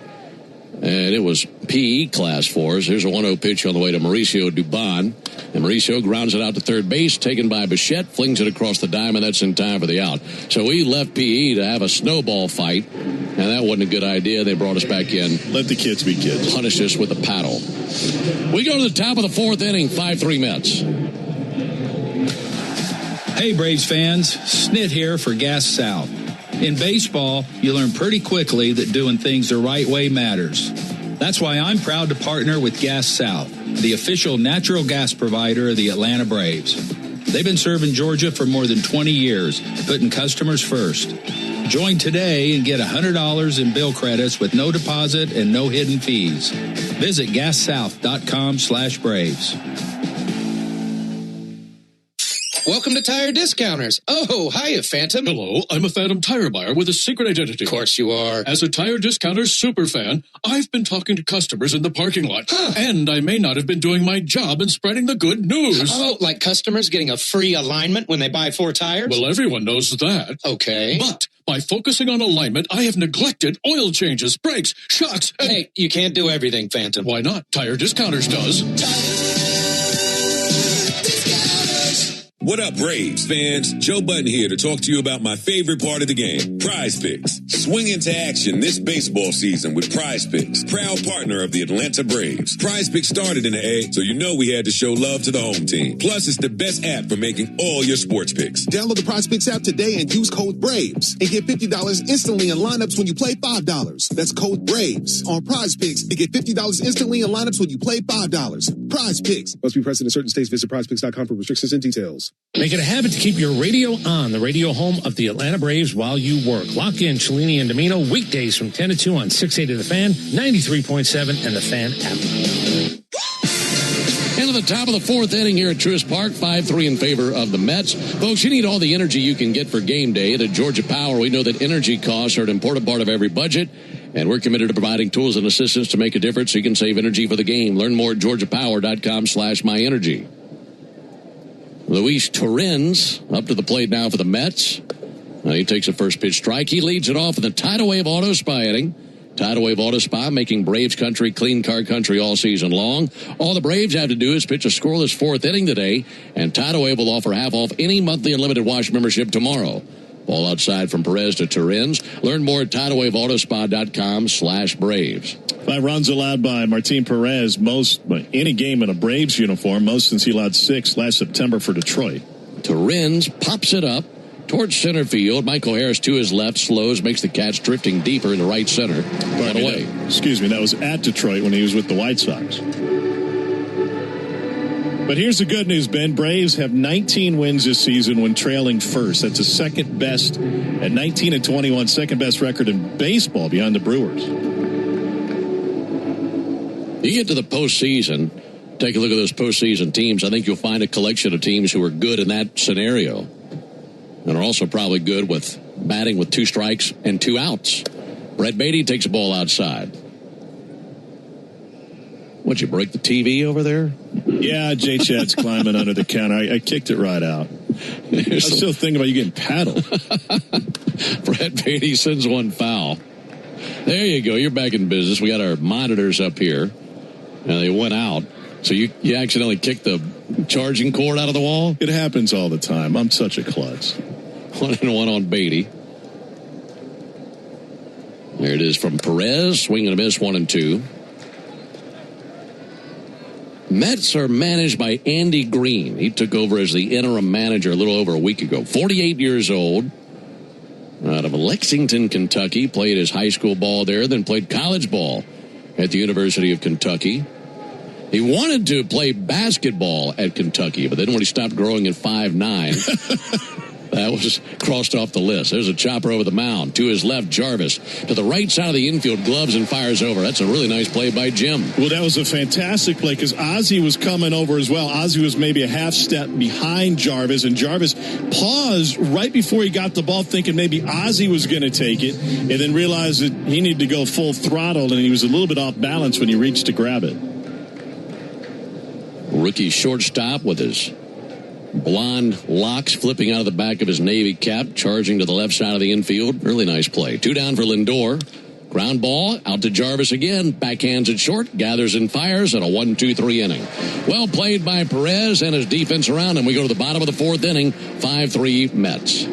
And it was PE class for us. Here's a 1-0 pitch on the way to Mauricio Dubon. And Mauricio grounds it out to third base, taken by Bichette, flings it across the diamond. That's in time for the out. So we left PE to have a snowball fight, and that wasn't a good idea. They brought us back in. Let the kids be kids. Punish us with a paddle. We go to the top of the 4th inning, 5-3 Mets. Hey, Braves fans, Snit here for Gas South. In baseball, you learn pretty quickly that doing things the right way matters. That's why I'm proud to partner with Gas South, the official natural gas provider of the Atlanta Braves. They've been serving Georgia for more than 20 years, putting customers first. Join today and get $100 in bill credits with no deposit and no hidden fees. Visit gassouth.com/Braves. Welcome to Tire Discounters. Oh, hiya, Phantom. Hello, I'm a Phantom tire buyer with a secret identity. Of course you are. As a Tire Discounters superfan, I've been talking to customers in the parking lot. And I may not have been doing my job in spreading the good news. Oh, like customers getting a free alignment when they buy 4 tires? Well, everyone knows that. Okay. But by focusing on alignment, I have neglected oil changes, brakes, shocks, and... Hey, you can't do everything, Phantom. Why not? Tire Discounters does. What up, Braves fans? Joe Button here to talk to you about my favorite part of the game, Prize Picks. Swing into action this baseball season with Prize Picks, proud partner of the Atlanta Braves. Prize Picks started in the A, so you know we had to show love to the home team. Plus, it's the best app for making all your sports picks. Download the Prize Picks app today and use code BRAVES and get $50 instantly in lineups when you play $5. That's code BRAVES on Prize Picks to get $50 instantly in lineups when you play $5. Prize Picks. Must be present in certain states. Visit prizepicks.com for restrictions and details. Make it a habit to keep your radio on, the radio home of the Atlanta Braves, while you work. Lock in Cellini and Domino weekdays from 10 to 2 on 680 The Fan, 93.7, and the Fan app. Into the top of the 4th inning here at Truist Park, 5-3 in favor of the Mets. Folks, you need all the energy you can get for game day. At Georgia Power, we know that energy costs are an important part of every budget, and we're committed to providing tools and assistance to make a difference so you can save energy for the game. Learn more at georgiapower.com/myenergy. Luis Torrens up to the plate now for the Mets. He takes a first pitch strike. He leads it off in the Tidal Wave Auto Spa inning. Tidal Wave Auto Spa making Braves country clean car country all season long. All the Braves have to do is pitch a scoreless 4th inning today, and Tidal Wave will offer half off any monthly unlimited wash membership tomorrow. Ball outside from Perez to Torrens. Learn more at TidalWaveAutospa.com/Braves. 5 runs allowed by Martin Perez, most any game in a Braves uniform, most since he allowed 6 last September for Detroit. Torrens pops it up towards center field. Michael Harris to his left, slows, makes the catch, drifting deeper into right center. One away. That was at Detroit when he was with the White Sox. But here's the good news, Ben. Braves have 19 wins this season when trailing first. That's the second best at 19-21, second best record in baseball behind the Brewers. You get to the postseason, take a look at those postseason teams. I think you'll find a collection of teams who are good in that scenario and are also probably good with batting with 2 strikes and 2 outs. Brett Beatty takes a ball outside. What'd you break the TV over there? Yeah, Jay Chad's climbing under the counter. I kicked it right out. I'm still thinking about you getting paddled. Brett Beatty sends one foul. There you go. You're back in business. We got our monitors up here, and they went out. So you accidentally kicked the charging cord out of the wall? It happens all the time. I'm such a klutz. 1-1 on Beatty. There it is from Perez. Swing and a miss, 1-2. Mets are managed by Andy Green. He took over as the interim manager a little over a week ago. 48 years old. Out of Lexington, Kentucky. Played his high school ball there, then played college ball at the University of Kentucky. He wanted to play basketball at Kentucky, but then when he stopped growing at 5'9", that was crossed off the list. There's a chopper over the mound. To his left, Jarvis. To the right side of the infield, gloves and fires over. That's a really nice play by Jim. Well, that was a fantastic play because Ozzie was coming over as well. Ozzie was maybe a half step behind Jarvis, and Jarvis paused right before he got the ball thinking maybe Ozzie was going to take it, and then realized that he needed to go full throttle, and he was a little bit off balance when he reached to grab it. Rookie shortstop with his blonde locks flipping out of the back of his Navy cap, charging to the left side of the infield. Really nice play. 2 down for Lindor. Ground ball out to Jarvis again. Backhands it short, gathers and fires in a 1-2-3 inning. Well played by Perez and his defense around him. We go to the bottom of the 4th inning. 5-3 Mets.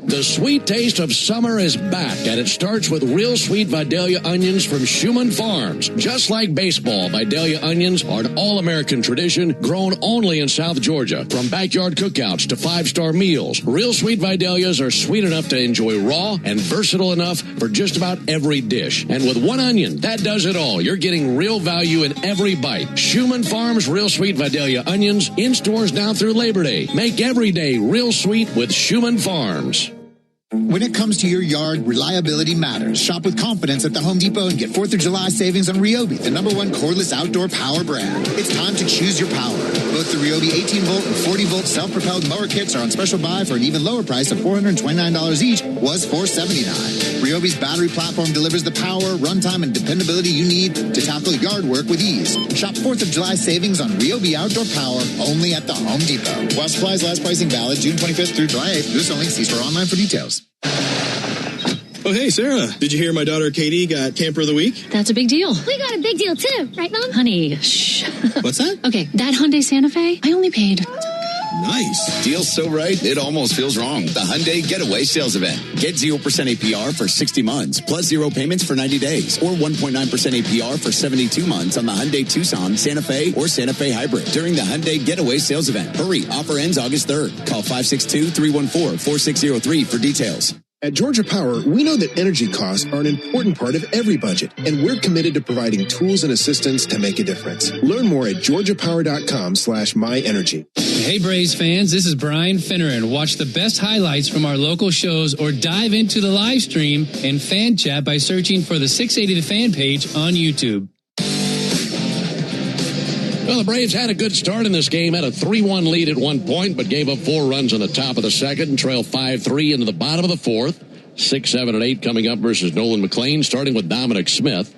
The sweet taste of summer is back, and it starts with real sweet Vidalia onions from Schumann Farms. Just like baseball, Vidalia onions are an all-American tradition grown only in South Georgia. From backyard cookouts to 5-star meals, real sweet Vidalias are sweet enough to enjoy raw and versatile enough for just about every dish. And with 1 onion, that does it all. You're getting real value in every bite. Schumann Farms real sweet Vidalia onions in stores now through Labor Day. Make every day real sweet with Schumann Farms. When it comes to your yard, reliability matters. Shop with confidence at the Home Depot and get 4th of July savings on Ryobi, the #1 cordless outdoor power brand. It's time to choose your power. Both the Ryobi 18-volt and 40-volt self-propelled mower kits are on special buy for an even lower price of $429 each, was $479. Ryobi's battery platform delivers the power, runtime, and dependability you need to tackle yard work with ease. Shop 4th of July savings on Ryobi outdoor power only at the Home Depot. While supplies last, pricing valid June 25th through July 8th. This only see store online for details. Oh, hey, Sarah. Did you hear my daughter Katie got Camper of the Week? That's a big deal. We got a big deal, too. Right, Mom? Honey, shh. What's that? Okay, that Hyundai Santa Fe, I only paid... Nice. Deal's so right, it almost feels wrong. The Hyundai Getaway Sales Event. Get 0% APR for 60 months, plus 0 payments for 90 days, or 1.9% APR for 72 months on the Hyundai Tucson, Santa Fe, or Santa Fe Hybrid during the Hyundai Getaway Sales Event. Hurry, offer ends August 3rd. Call 562-314-4603 for details. At Georgia Power, we know that energy costs are an important part of every budget, and we're committed to providing tools and assistance to make a difference. Learn more at georgiapower.com/myenergy. Hey Braves fans, this is Brian Finneran. Watch the best highlights from our local shows or dive into the live stream and fan chat by searching for the 680 The Fan page on YouTube. Well, the Braves had a good start in this game, had a 3-1 lead at one point, but gave up 4 runs on the top of the second and trailed 5-3 into the bottom of the 4th. 6, 7, and 8 coming up versus Nolan McLean, starting with Dominic Smith.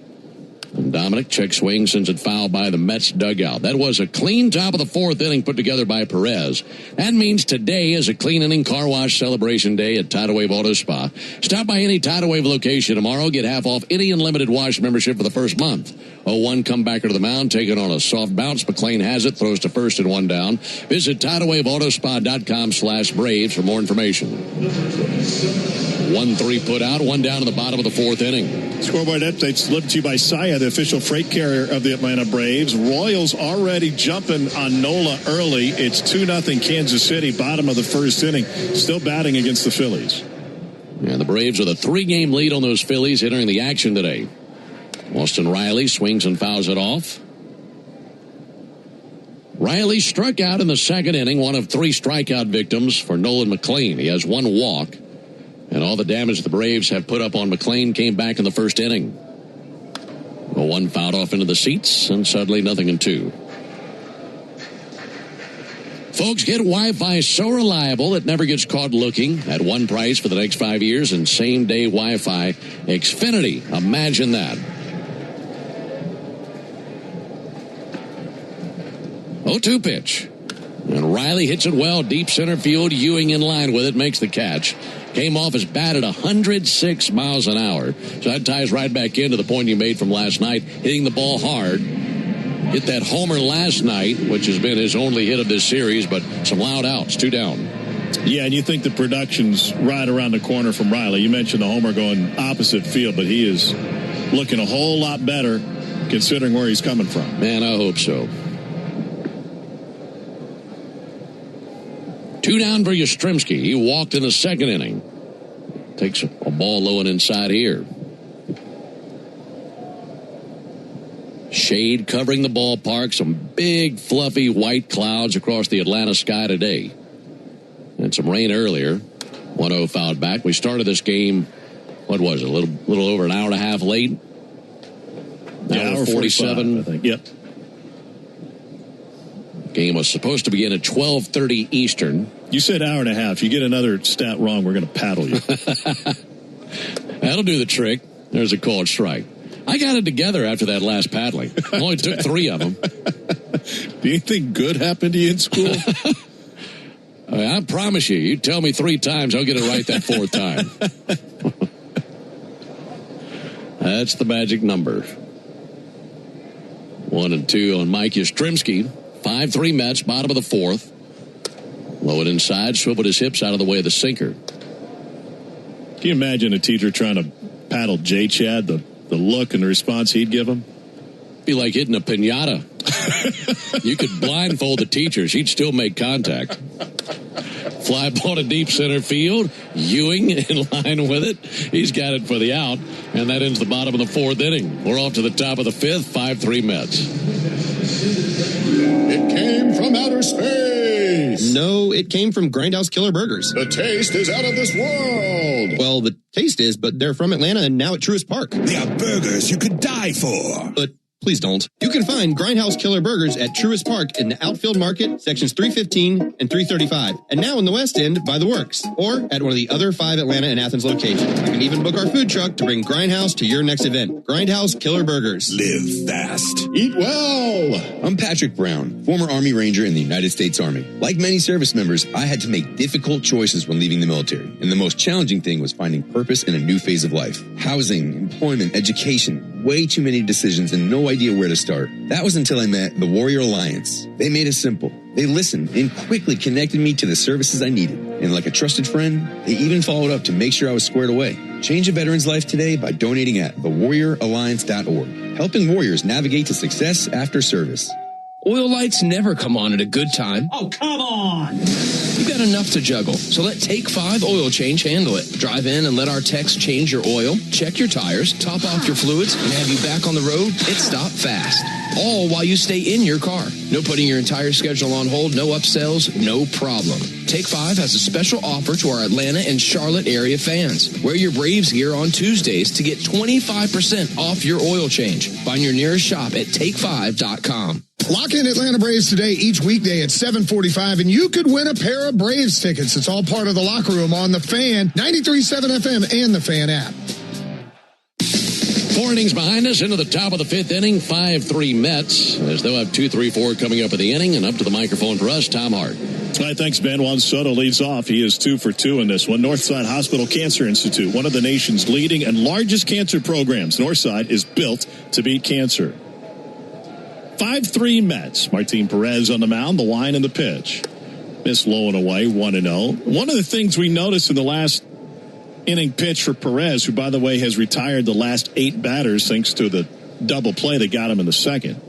And Dominic, check swing, sends it foul by the Mets dugout. That was a clean top of the 4th inning put together by Perez. That means today is a clean inning car wash celebration day at Tidal Wave Auto Spa. Stop by any Tidal Wave location tomorrow. Get half off any unlimited wash membership for the first month. 0-1 comebacker to the mound, taking on a soft bounce. McLean has it, throws to first and 1 down. Visit TidalWaveAutoSpa.com/Braves for more information. 1-3 put out, 1 down in the bottom of the 4th inning. Scoreboard updates delivered to you by Saya. the official freight carrier of the Atlanta Braves. Royals already jumping on Nola early. It's 2-0 Kansas City, bottom of the first inning. Still batting against the Phillies. Yeah, the Braves with a 3-game lead on those Phillies entering the action today. Austin Riley swings and fouls it off. Riley struck out in the second inning, one of 3 strikeout victims for Nolan McLean. He has 1 walk, and all the damage the Braves have put up on McLean came back in the first inning. 1 fouled off into the seats, and suddenly 0-2. Folks, get Wi-Fi so reliable it never gets caught looking at one price for the next 5 years and same-day Wi-Fi. Xfinity, imagine that. 0-2 pitch. And Riley hits it well, deep center field. Ewing in line with it, makes the catch. Came off his bat at 106 miles an hour. So that ties right back into the point you made from last night, hitting the ball hard. Hit that homer last night, which has been his only hit of this series, but some loud outs, 2 down. Yeah, and you think the production's right around the corner from Riley. You mentioned the homer going opposite field, but he is looking a whole lot better considering where he's coming from. Man, I hope so. 2 down for Yastrzemski. He walked in the second inning. Takes a ball low and inside here. Shade covering the ballpark. Some big, fluffy white clouds across the Atlanta sky today. And some rain earlier. 1-0 fouled back. We started this game, what was it, a little over an hour and a half late? Hour 47. 45, I think. Yep. Game was supposed to begin at 12:30 Eastern. You said hour and a half. You get another stat wrong, we're going to paddle you. That'll do the trick. There's a called strike. I got it together after that last paddling. Only took 3 of them. Do you think good happened to you in school? I promise you, you tell me 3 times, I'll get it right that 4th time. That's the magic number. 1 and 2 on Mike Yastrzemski. 5-3 Mets, bottom of the 4th. Low and inside, swiveled his hips out of the way of the sinker. Can you imagine a teacher trying to paddle J-Chad, the look and the response he'd give him? Be like hitting a piñata. You could blindfold the teacher. She'd still make contact. Fly ball to deep center field. Ewing in line with it. He's got it for the out. And that ends the bottom of the 4th inning. We're off to the top of the 5th. 5-3 Mets. It came from outer space. No, it came from Grindhouse Killer Burgers. The taste is out of this world. Well, the taste is, but they're from Atlanta and now at Truist Park. They are burgers you could die for. But please don't. You can find Grindhouse Killer Burgers at Truist Park in the Outfield Market, sections 315 and 335. And now in the West End by the Works. Or at one of the other 5 Atlanta and Athens locations. You can even book our food truck to bring Grindhouse to your next event. Grindhouse Killer Burgers. Live fast. Eat well. I'm Patrick Brown, former Army Ranger in the United States Army. Like many service members, I had to make difficult choices when leaving the military. And the most challenging thing was finding purpose in a new phase of life. Housing, employment, education, way too many decisions and no idea where to start. That was until I met the Warrior Alliance. They made it simple. They listened and quickly connected me to the services I needed. And like a trusted friend, they even followed up to make sure I was squared away. Change a veteran's life today by donating at thewarrioralliance.org. Helping warriors navigate to success after service. Oil lights never come on at a good time. Oh, come on! You got enough to juggle, so let Take 5 Oil Change handle it. Drive in and let our techs change your oil, check your tires, top off your fluids, and have you back on the road. It's stop fast. All while you stay in your car. No putting your entire schedule on hold, no upsells, no problem. Take 5 has a special offer to our Atlanta and Charlotte area fans. Wear your Braves gear on Tuesdays to get 25% off your oil change. Find your nearest shop at take5.com. Lock in Atlanta Braves today each weekday at 7:45, and you could win a pair of Braves tickets. It's all part of the locker room on The Fan, 93.7 FM, and The Fan app. 4 innings behind us into the top of the 5th inning. 5-3 Mets, as they'll have 2, 3, 4 coming up in the inning. And up to the microphone for us, Tom Hart. All right, thanks, Ben. Juan Soto leads off. He is 2 for 2 in this one. Northside Hospital Cancer Institute, one of the nation's leading and largest cancer programs. Northside is built to beat cancer. 5-3 Mets. Martin Perez on the mound, the line and the pitch. Missed low and away, 1-0. One of the things we noticed in the last inning pitch for Perez, who, by the way, has retired the last 8 batters thanks to the double play that got him in the second.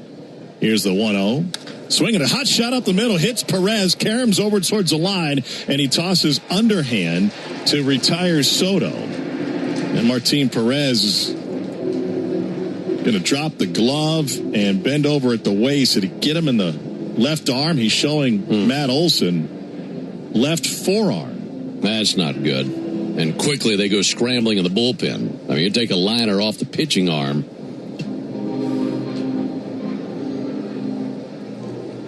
Here's the 1-0. Swinging a hot shot up the middle, hits Perez, caroms over towards the line, and he tosses underhand to retire Soto. And Martin Perez is going to drop the glove and bend over at the waist to get him in the left arm. He's showing Matt Olson left forearm. That's not good. And quickly they go scrambling in the bullpen. I mean, you take a liner off the pitching arm.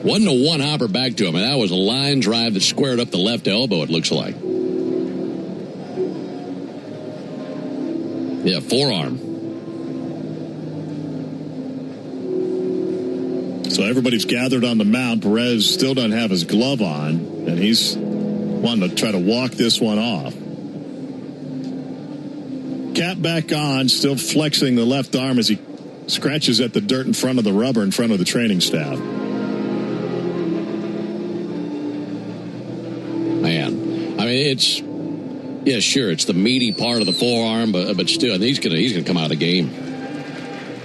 Wasn't a one-hopper back to him. And that was a line drive that squared up the left elbow, it looks like. Yeah, forearm. So everybody's gathered on the mound. Perez still doesn't have his glove on, and he's wanting to try to walk this one off. Cap back on, still flexing the left arm as he scratches at the dirt in front of the rubber in front of the training staff. Man, I mean, it's, yeah, sure, it's the meaty part of the forearm, but still, he's gonna come out of the game.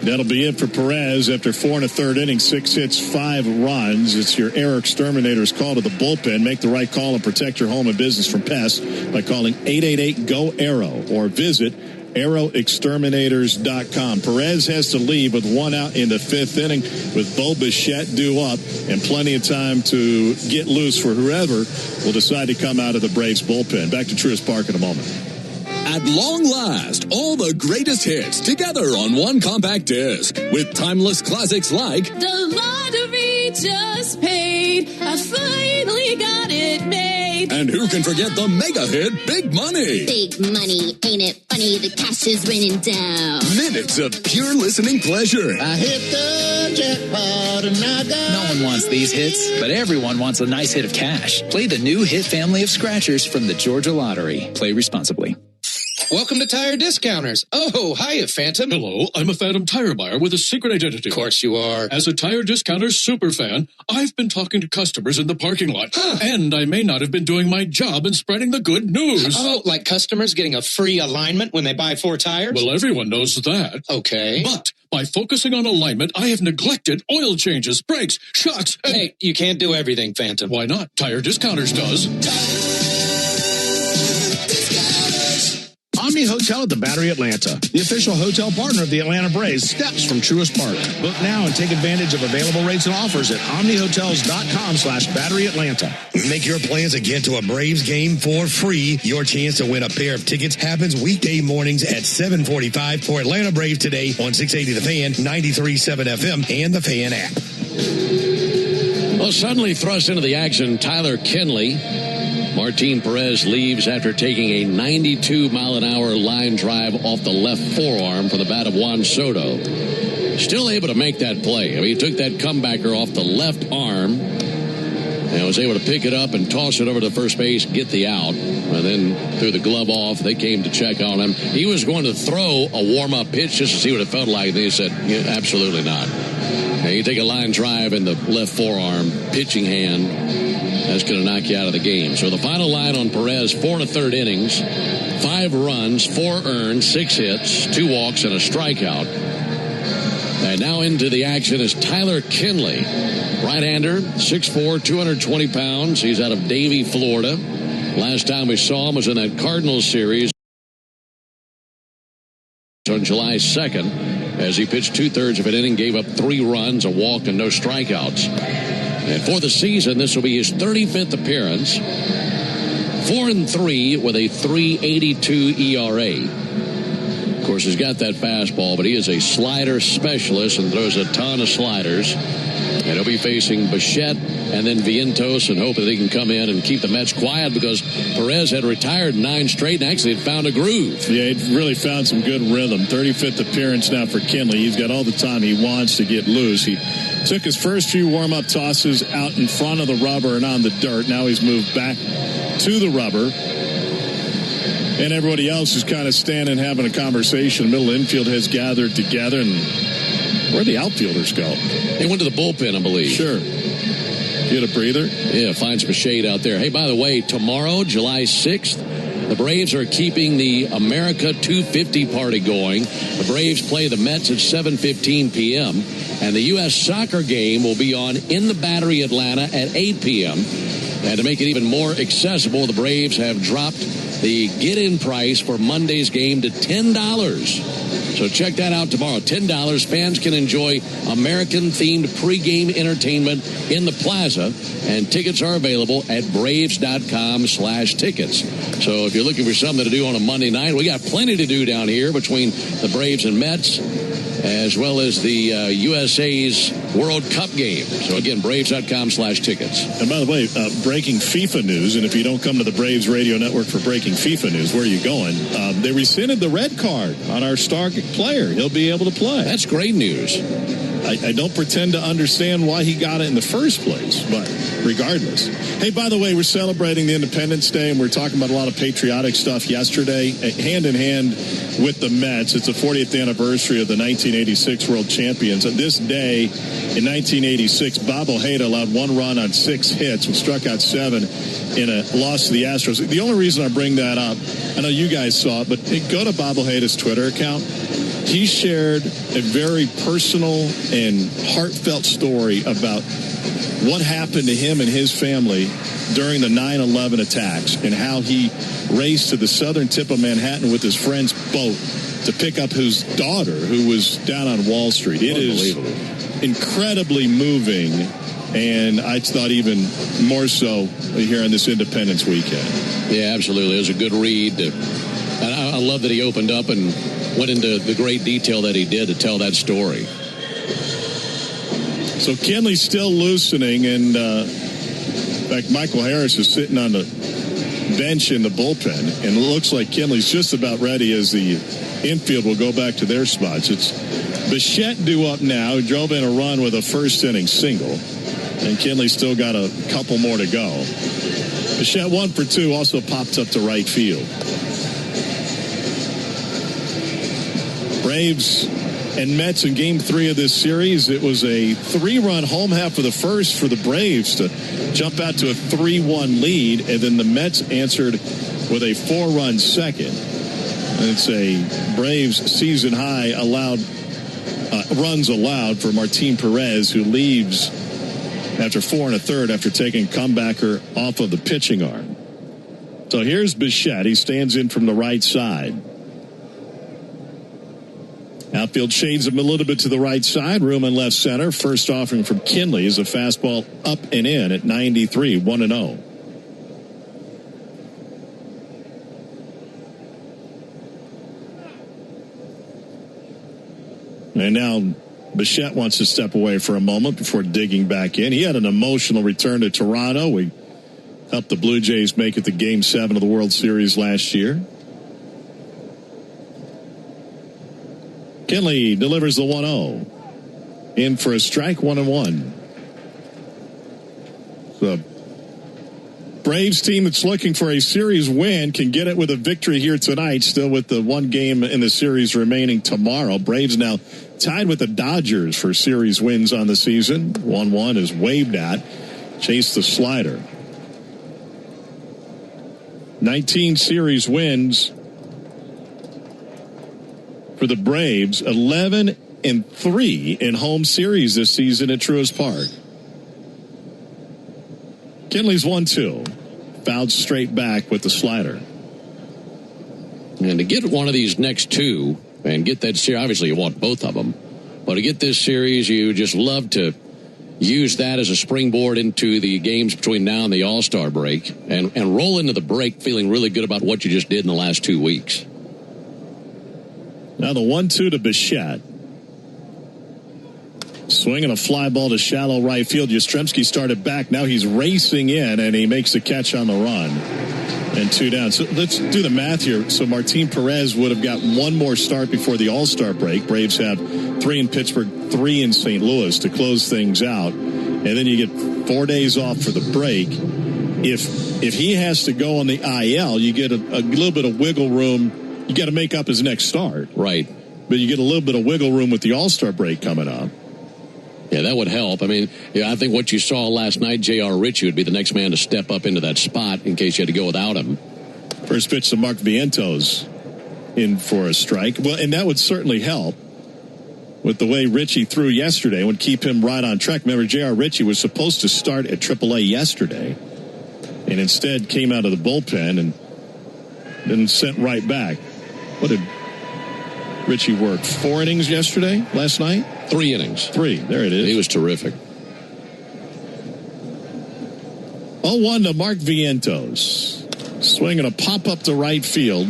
That'll be it for Perez after 4 1/3 innings, 6 hits, 5 runs. It's your Air Exterminator's call to the bullpen. Make the right call and protect your home and business from pests by calling 888-GO-ARROW or visit arrowexterminators.com. Perez has to leave with 1 out in the 5th inning with Bo Bichette due up and plenty of time to get loose for whoever will decide to come out of the Braves bullpen. Back to Truist Park in a moment. At long last, all the greatest hits together on one compact disc with timeless classics like The Lottery Just Paid. I finally got it made. And who can forget the mega hit Big Money? Big money, ain't it funny? The cash is raining down. Minutes of pure listening pleasure. I hit the jackpot and I got... No one wants these hits, but everyone wants a nice hit of cash. Play the new hit family of scratchers from the Georgia Lottery. Play responsibly. Welcome to Tire Discounters. Oh, hiya, Phantom. Hello, I'm a Phantom tire buyer with a secret identity. Of course you are. As a Tire Discounters super fan, I've been talking to customers in the parking lot. And I may not have been doing my job in spreading the good news. Oh, like customers getting a free alignment when they buy 4 tires? Well, everyone knows that. Okay. But by focusing on alignment, I have neglected oil changes, brakes, shocks, and... Hey, you can't do everything, Phantom. Why not? Tire Discounters does. Omni Hotel at the Battery Atlanta, the official hotel partner of the Atlanta Braves, steps from Truist Park. Book now and take advantage of available rates and offers at omnihotels.com/Battery Atlanta. Make your plans and get to a Braves game for free. Your chance to win a pair of tickets happens weekday mornings at 7:45 for Atlanta Braves today on 680 The Fan, 93.7 FM, and the Fan app. Well, suddenly thrust into the action, Tyler Kinley. Martin Perez leaves after taking a 92-mile-an-hour line drive off the left forearm from the bat of Juan Soto. Still able to make that play. I mean, he took that comebacker off the left arm and was able to pick it up and toss it over to first base, get the out. And then threw the glove off. They came to check on him. He was going to throw a warm-up pitch just to see what it felt like. They said, yeah, absolutely not. Now, you take a line drive in the left forearm, pitching hand, that's going to knock you out of the game. So the final line on Perez, 4 1/3 innings, 5 runs, 4 earned, 6 hits, 2 walks, and a strikeout. And now into the action is Tyler Kinley. Right-hander, 6'4", 220 pounds. He's out of Davie, Florida. Last time we saw him was in that Cardinals series on July 2nd as he pitched 2/3 of an inning, gave up 3 runs, a walk, and no strikeouts. And for the season, this will be his 35th appearance. 4-3 with a 3.82 ERA. Of course, he's got that fastball, but he is a slider specialist and throws a ton of sliders. And he'll be facing Bichette and then Vientos and hope that he can come in and keep the Mets quiet because Perez had retired 9 straight and actually had found a groove. Yeah, he really found some good rhythm. 35th appearance now for Kinley. He's got all the time he wants to get loose. He took his first few warm-up tosses out in front of the rubber and on the dirt. Now he's moved back to the rubber. And everybody else is kind of standing having a conversation. Middle infield has gathered together. And where'd the outfielders go? They went to the bullpen, I believe. Sure. Get a breather? Yeah, find some shade out there. Hey, by the way, tomorrow, July 6th, The Braves are keeping the America 250 party going. The Braves play the Mets at 7:15 p.m. And the U.S. soccer game will be on in the Battery, Atlanta at 8 p.m. And to make it even more accessible, the Braves have dropped the get-in price for Monday's game to $10. So check that out tomorrow. $10. Fans can enjoy American-themed pregame entertainment in the plaza, and tickets are available at Braves.com/tickets. So if you're looking for something to do on a Monday night, we got plenty to do down here between the Braves and Mets, as well as the USA's World Cup game. So again, Braves.com/tickets. And by the way, breaking FIFA news, and if you don't come to the Braves Radio Network for breaking FIFA news, where are you going? They rescinded the red card on our star player. He'll be able to play. That's great news. I don't pretend to understand why he got it in the first place, but regardless. Hey, by the way, we're celebrating the Independence Day, and we're talking about a lot of patriotic stuff yesterday, hand in hand with the Mets. It's the 40th anniversary of the 1986 World Champions. And this day in 1986, Bob Ojeda allowed 1 run on 6 hits and struck out 7 in a loss to the Astros. The only reason I bring that up, I know you guys saw it, but go to Bob Ojeda's Twitter account. He shared a very personal and heartfelt story about what happened to him and his family during the 9/11 attacks and how he raced to the southern tip of Manhattan with his friend's boat to pick up his daughter who was down on Wall Street. It is incredibly moving, and I thought even more so here on this Independence weekend. Yeah, absolutely. It was a good read. And I love that he opened up and went into the great detail that he did to tell that story. So Kenley's still loosening, and in fact, Michael Harris is sitting on the bench in the bullpen, and it looks like Kenley's just about ready as the infield will go back to their spots. It's Bichette due up now, who drove in a run with a first-inning single, and Kenley's still got a couple more to go. Bichette 1 for 2 also popped up to right field. Braves and Mets in Game 3 of this series. It was a 3-run home half of the first for the Braves to jump out to a 3-1 lead, and then the Mets answered with a 4-run second. And it's a Braves season high runs allowed for Martin Perez, who leaves after 4 1/3 after taking comebacker off of the pitching arm. So here's Bichette. He stands in from the right side. Outfield shades him a little bit to the right side. Room in left center. First offering from Kenley is a fastball up and in at 93, 1-0. And now Bichette wants to step away for a moment before digging back in. He had an emotional return to Toronto. We helped the Blue Jays make it to Game 7 of the World Series last year. Kenley delivers the 1-0. In for a strike, 1-1. The Braves team that's looking for a series win can get it with a victory here tonight, still with the 1 game in the series remaining tomorrow. Braves now tied with the Dodgers for series wins on the season. 1-1 is waved at. Chase the slider. 19 series wins for the Braves, 11-3 in home series this season at Truist Park. Kenley's 1-2. Fouled straight back with the slider. And to get one of these next 2 and get that series, obviously you want both of them, but to get this series, you just love to use that as a springboard into the games between now and the All-Star break and roll into the break feeling really good about what you just did in the last 2 weeks. Now the 1-2 to Bichette. Swinging a fly ball to shallow right field. Yastrzemski started back. Now he's racing in, and he makes the catch on the run. And 2 down. So let's do the math here. So Martin Perez would have got 1 more start before the All-Star break. Braves have 3 in Pittsburgh, 3 in St. Louis to close things out. And then you get 4 days off for the break. If he has to go on the IL, you get a little bit of wiggle room. You got to make up his next start. Right. But you get a little bit of wiggle room with the All-Star break coming up. Yeah, that would help. I mean, I think what you saw last night, J.R. Ritchie would be the next man to step up into that spot in case you had to go without him. First pitch to Mark Vientos in for a strike. Well, and that would certainly help with the way Richie threw yesterday. It would keep him right on track. Remember, J.R. Richie was supposed to start at AAA yesterday and instead came out of the bullpen and then sent right back. What did Richie work? 4 innings last night? 3 innings. 3. There it is. He was terrific. 0-1 to Mark Vientos. Swinging a pop up to right field.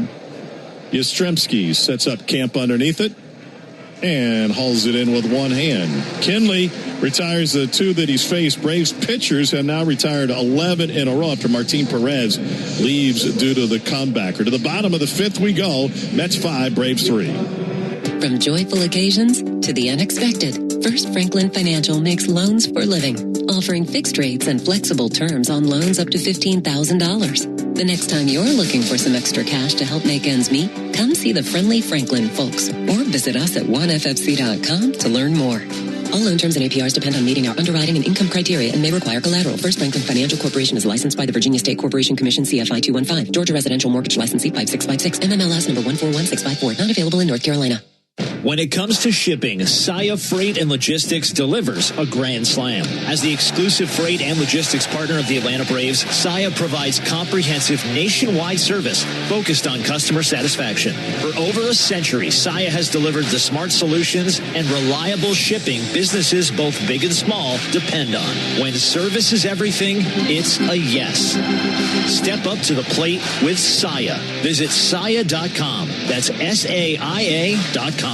Yastrzemski sets up camp underneath it and hauls it in with one hand. Kenley retires the 2 that he's faced. Braves pitchers have now retired 11 in a row after Martin Perez leaves due to the comebacker. To the bottom of the 5th we go. Mets 5, Braves 3. From joyful occasions to the unexpected, First Franklin Financial makes loans for living, offering fixed rates and flexible terms on loans up to $15,000. The next time you're looking for some extra cash to help make ends meet, come see the friendly Franklin folks or visit us at oneffc.com to learn more. All loan terms and APRs depend on meeting our underwriting and income criteria and may require collateral. First Franklin Financial Corporation is licensed by the Virginia State Corporation Commission, CFI 215. Georgia Residential Mortgage Licensee 5656. MMLS number 141654. Not available in North Carolina. When it comes to shipping, Saia Freight and Logistics delivers a grand slam. As the exclusive freight and logistics partner of the Atlanta Braves, Saia provides comprehensive nationwide service focused on customer satisfaction. For over a century, Saia has delivered the smart solutions and reliable shipping businesses both big and small depend on. When service is everything, it's a yes. Step up to the plate with Saia. Visit Saia.com. That's SAIA.com.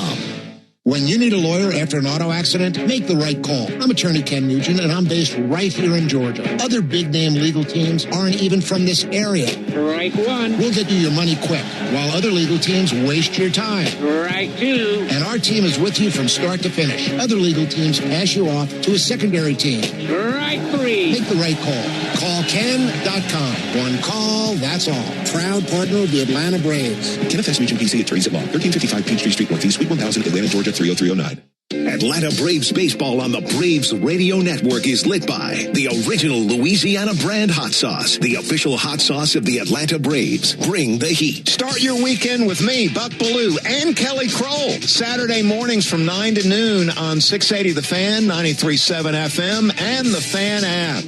When you need a lawyer after an auto accident, make the right call. I'm attorney Ken Nugent, and I'm based right here in Georgia. Other big-name legal teams aren't even from this area. Right one. We'll get you your money quick, while other legal teams waste your time. Right two. And our team is with you from start to finish. Other legal teams pass you off to a secondary team. Right three. Make the right call. Call Ken.com. One call, that's all. Proud partner of the Atlanta Braves. Kenneth S. Nugent, PC, attorneys at law. 1355 Peachtree Street, Northeast, Suite 1000, Atlanta, Georgia, 30309. Atlanta Braves baseball on the Braves Radio Network is lit by the original Louisiana brand hot sauce, the official hot sauce of the Atlanta Braves. Bring the heat. Start your weekend with me, Buck Ballou, and Kelly Kroll. Saturday mornings from 9 to noon on 680 The Fan, 93.7 FM, and the Fan app.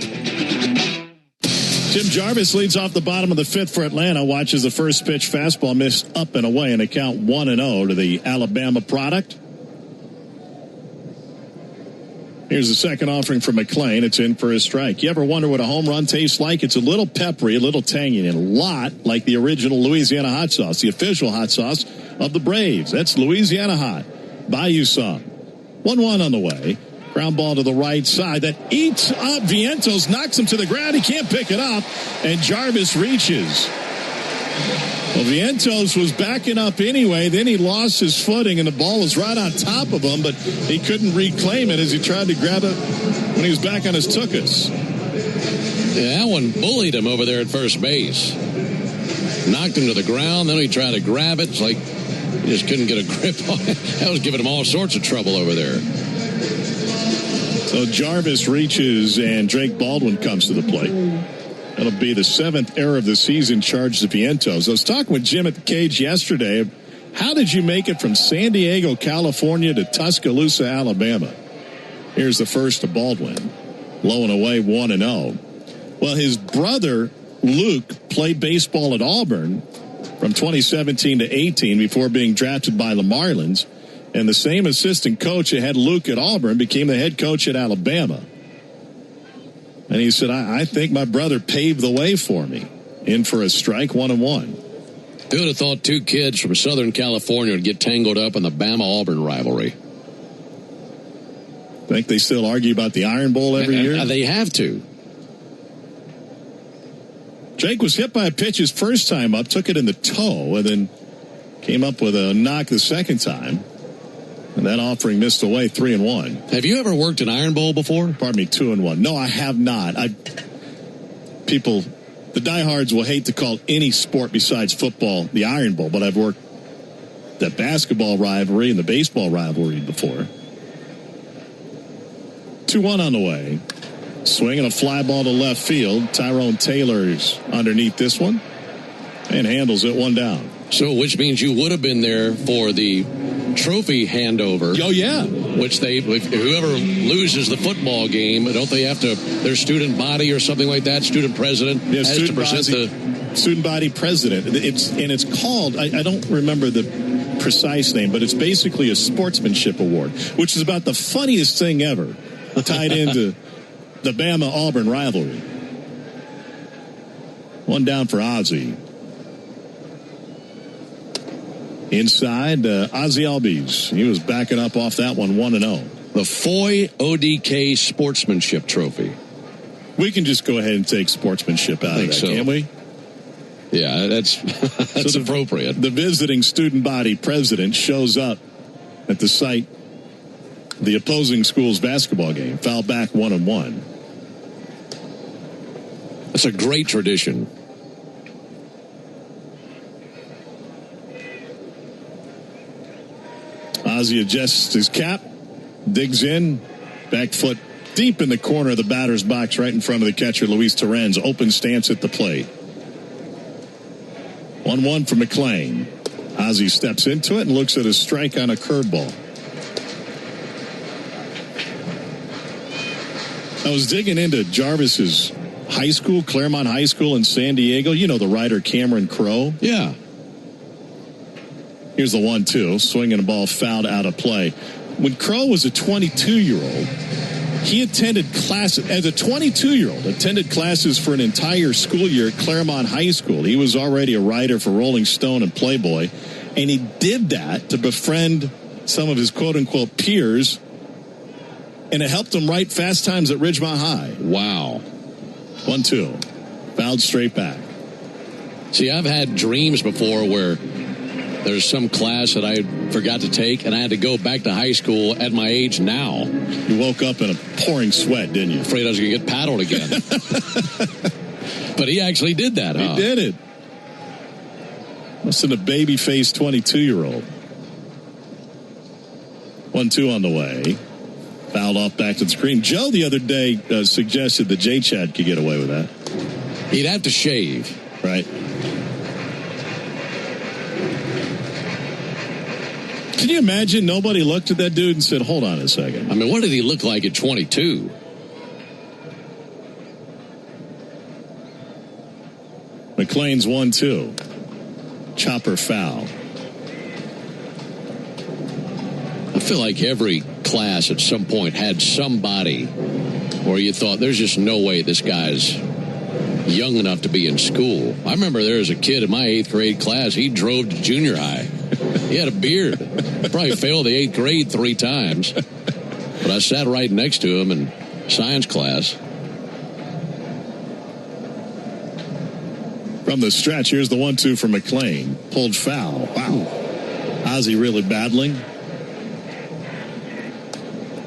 Tim Jarvis leads off the bottom of the 5th for Atlanta. Watches the first pitch fastball missed up and away, and a count 1-0 to the Alabama product. Here's the second offering for McClain. It's in for a strike. You ever wonder what a home run tastes like? It's a little peppery, a little tangy, and a lot like the original Louisiana hot sauce, the official hot sauce of the Braves. That's Louisiana Hot. Buy you some. 1-1 on the way. Ground ball to the right side. That eats up Vientos, knocks him to the ground. He can't pick it up, and Jarvis reaches. Well, Vientos was backing up anyway. Then he lost his footing, and the ball was right on top of him, but he couldn't reclaim it as he tried to grab it when he was back on his tuchus. Yeah, that one bullied him over there at first base. Knocked him to the ground, then he tried to grab it. It's like he just couldn't get a grip on it. That was giving him all sorts of trouble over there. So Jarvis reaches, and Drake Baldwin comes to the plate. That'll be the 7th error of the season charged to Vientos. I was talking with Jim at the cage yesterday. How did you make it from San Diego, California to Tuscaloosa, Alabama? Here's the first to Baldwin. Low and away, 1-0. Well, his brother, Luke, played baseball at Auburn from 2017 to 18 before being drafted by the Marlins. And the same assistant coach that had Luke at Auburn became the head coach at Alabama. And he said, I think my brother paved the way for me. In for a strike, 1-1. Who would have thought 2 kids from Southern California would get tangled up in the Bama-Auburn rivalry? Think they still argue about the Iron Bowl every year? They have to. Jake was hit by a pitch his first time up, took it in the toe, and then came up with a knock the second time. And that offering missed away, 3-1. Have you ever worked an Iron Bowl before? Pardon me, 2-1. No, I have not. People, the diehards will hate to call any sport besides football the Iron Bowl, but I've worked the basketball rivalry and the baseball rivalry before. 2-1 on the way. Swinging a fly ball to left field. Tyrone Taylor's underneath this one. And handles it, 1 down. So, which means you would have been there for the trophy handover. Oh, yeah. Which whoever loses the football game, don't they have to, their student body or something like that, student president has to present the student body president. It's called, I don't remember the precise name, but it's basically a sportsmanship award, which is about the funniest thing ever tied into the Bama-Auburn rivalry. 1 down for Ozzie. Inside, Ozzie Albies. He was backing up off that one, 1-0. The Foy ODK Sportsmanship Trophy. We can just go ahead and take sportsmanship out of that, can't we? Yeah, that's appropriate. The visiting student body president shows up at the site, the opposing school's basketball game. Foul back 1-1. That's a great tradition. Ozzie adjusts his cap, digs in, back foot deep in the corner of the batter's box right in front of the catcher, Luis Torrens. Open stance at the plate. 1-1 for McClain. Ozzie steps into it and looks at a strike on a curveball. I was digging into Jarvis's high school, Claremont High School in San Diego. You know the writer Cameron Crowe? Yeah. Here's the 1-2, swinging a ball fouled out of play. When Crowe was a 22-year-old, he attended classes, as a 22-year-old, attended classes for an entire school year at Claremont High School. He was already a writer for Rolling Stone and Playboy, and he did that to befriend some of his quote-unquote peers, and it helped him write Fast Times at Ridgemont High. Wow. 1-2, fouled straight back. See, I've had dreams before where there's some class that I forgot to take, and I had to go back to high school at my age now. You woke up in a pouring sweat, didn't you? Afraid I was going to get paddled again. But he actually did that, huh? He did it. Must have been a baby-faced 22-year-old. 1-2 on the way. Fouled off back to the screen. Joe the other day suggested that J-Chad could get away with that. He'd have to shave. Right. Can you imagine nobody looked at that dude and said, hold on a second? I mean, what did he look like at 22? McClain's 1-2. Chopper foul. I feel like every class at some point had somebody where you thought, there's just no way this guy's young enough to be in school. I remember there was a kid in my 8th grade class. He drove to junior high. He had a beard. Probably failed the 8th grade 3 times. But I sat right next to him in science class. From the stretch, here's the 1-2 for McClain. Pulled foul. Wow. Ozzie really battling.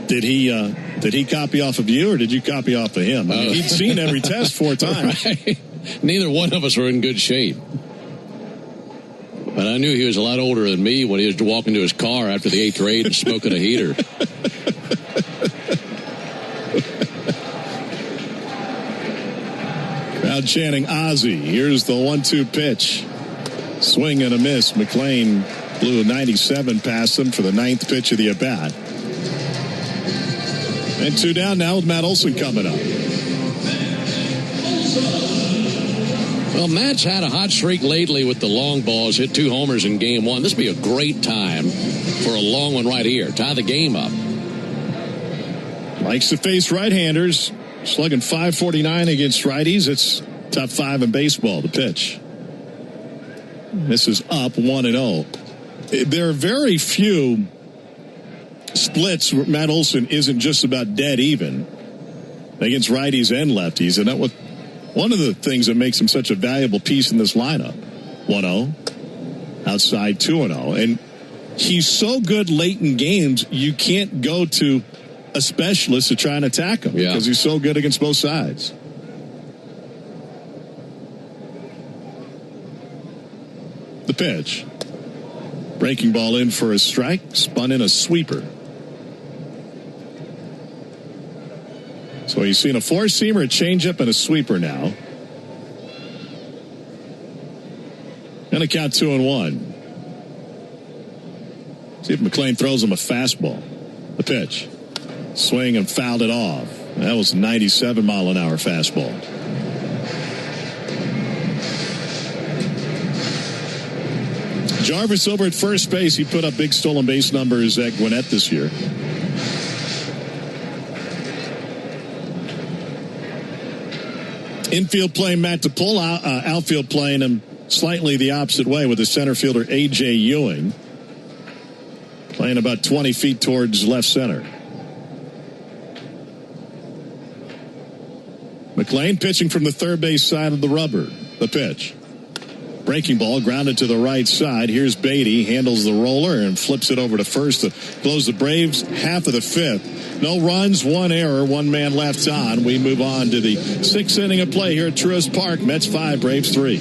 Did he copy off of you, or did you copy off of him? I mean, he'd seen every test 4 times. Right. Neither one of us were in good shape. But I knew he was a lot older than me when he was walking to his car after the 8th grade and smoking a heater. Crowd chanting Ozzie. Here's the 1-2 pitch. Swing and a miss. McClain blew a 97 past him for the 9th pitch of the at-bat. And 2 down now with Matt Olson coming up. Well, Matt's had a hot streak lately with the long balls. Hit 2 homers in game 1. This would be a great time for a long one right here. Tie the game up. Likes to face right-handers. Slugging .549 against righties. It's top 5 in baseball. The pitch. This is up 1-0. There are very few splits where Matt Olson isn't just about dead even against righties and lefties, and that was one of the things that makes him such a valuable piece in this lineup. 1-0, outside 2-0, and he's so good late in games you can't go to a specialist to try and attack him because he's so good against both sides. The pitch. Breaking ball in for a strike, spun in a sweeper. So he's seen a 4-seamer, a changeup, and a sweeper now. And a count 2-1. See if McLean throws him a fastball. The pitch. Swing and fouled it off. That was a 97-mile-an-hour fastball. Jarvis over at first base. He put up big stolen base numbers at Gwinnett this year. Infield playing Matt DePull, outfield playing him slightly the opposite way with the center fielder A.J. Ewing. Playing about 20 feet towards left center. McLean pitching from the third base side of the rubber. The pitch. Breaking ball grounded to the right side. Here's Beatty, handles the roller and flips it over to first to close the Braves half of the fifth. No runs, one error, one man left on. We move on to the sixth inning of play here at Truist Park. Mets 5, Braves 3.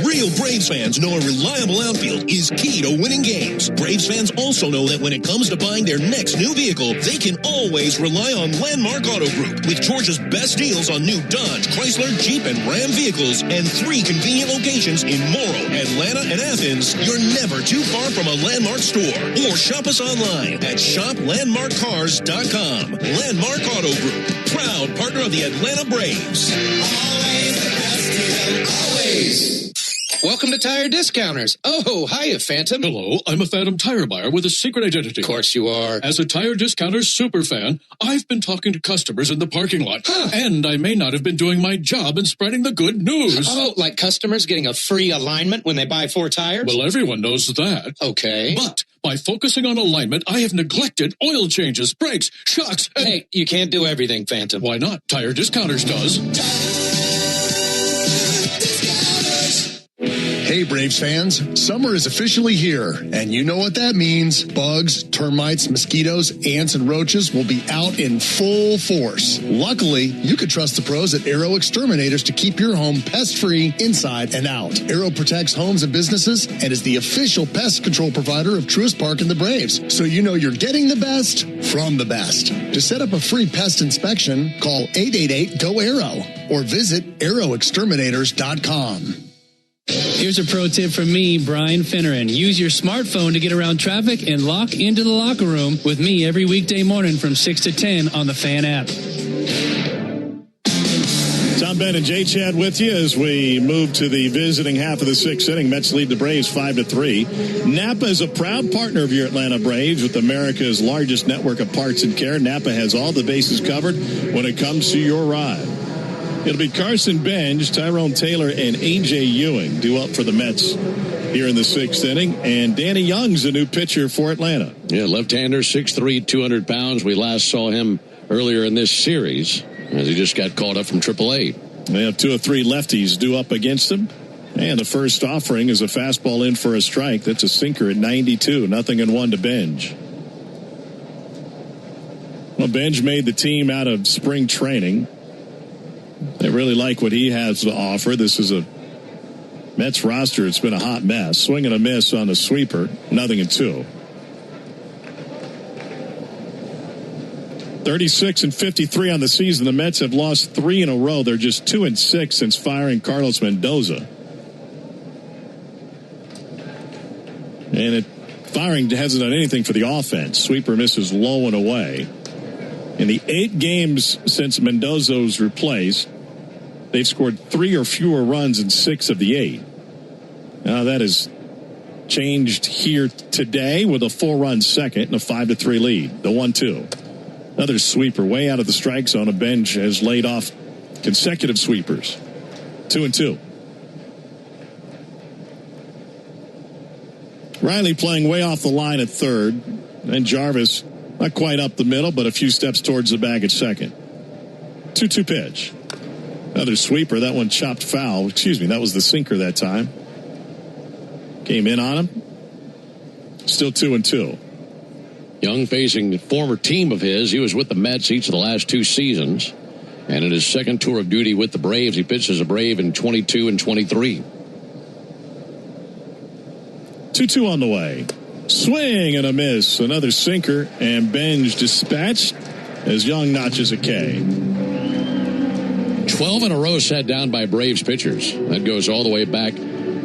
Real Braves fans know a reliable outfield is key to winning games. Braves fans also know that when it comes to buying their next new vehicle, they can always rely on Landmark Auto Group. With Georgia's best deals on new Dodge, Chrysler, Jeep, and Ram vehicles, and 3 convenient locations in Morrow, Atlanta, and Athens, you're never too far from a Landmark store. Or shop us online at shoplandmarkcars.com. Landmark Auto Group, proud partner of the Atlanta Braves. Always the best deal, always. Welcome to Tire Discounters. Oh, hiya, Phantom. Hello, I'm a Phantom tire buyer with a secret identity. Of course you are. As a Tire Discounters superfan, I've been talking to customers in the parking lot. And I may not have been doing my job in spreading the good news. Oh, like customers getting a free alignment when they buy 4 tires? Well, everyone knows that. Okay. But by focusing on alignment, I have neglected oil changes, brakes, shocks, and... Hey, you can't do everything, Phantom. Why not? Tire Discounters does. Hey, Braves fans, summer is officially here, and you know what that means. Bugs, termites, mosquitoes, ants, and roaches will be out in full force. Luckily, you can trust the pros at Aero Exterminators to keep your home pest-free inside and out. Aero protects homes and businesses and is the official pest control provider of Truist Park and the Braves, so you know you're getting the best from the best. To set up a free pest inspection, call 888-GO-AERO or visit aeroexterminators.com. Here's a pro tip from me, Brian Finneran. Use your smartphone to get around traffic and lock into the locker room with me every weekday morning from 6 to 10 on the Fan app. Tom, Ben, and Jay Chad with you as we move to the visiting half of the sixth inning. Mets lead the Braves 5-3. Napa is a proud partner of your Atlanta Braves with America's largest network of parts and care. Napa has all the bases covered when it comes to your ride. It'll be Carson Benj, Tyrone Taylor, and A.J. Ewing due up for the Mets here in the sixth inning. And Danny Young's a new pitcher for Atlanta. Yeah, left-hander, 6'3", 200 pounds. We last saw him earlier in this series as he just got called up from AAA. They have 2 of 3 lefties due up against him. And the first offering is a fastball in for a strike. That's a sinker at 92. 0-1 to Benj. Well, Benj made the team out of spring training. They really like what he has to offer. This is a Mets roster. It's been a hot mess. Swing and a miss on a sweeper. 0-2. 36-53 on the season. The Mets have lost 3 in a row. They're just 2-6 since firing Carlos Mendoza. And firing hasn't done anything for the offense. Sweeper misses low and away. In the 8 games since Mendoza was replaced, they've scored 3 or fewer runs in 6 of the 8. Now that has changed here today with a 4-run second and a 5-3 lead. The 1-2. Another sweeper way out of the strike zone. A Bench has laid off consecutive sweepers. 2-2. Riley playing way off the line at third. And Jarvis not quite up the middle, but a few steps towards the bag at second. 2-2 pitch. Another sweeper. That one chopped foul. That was the sinker that time. Came in on him. Still 2-2. Young facing the former team of his. He was with the Mets each of the last 2 seasons. And in his second tour of duty with the Braves, he pitched as a Brave in 22 and 23. 2-2 on the way. Swing and a miss. Another sinker, and Benj dispatched as Young notches a K. 12 in a row set down by Braves pitchers. That goes all the way back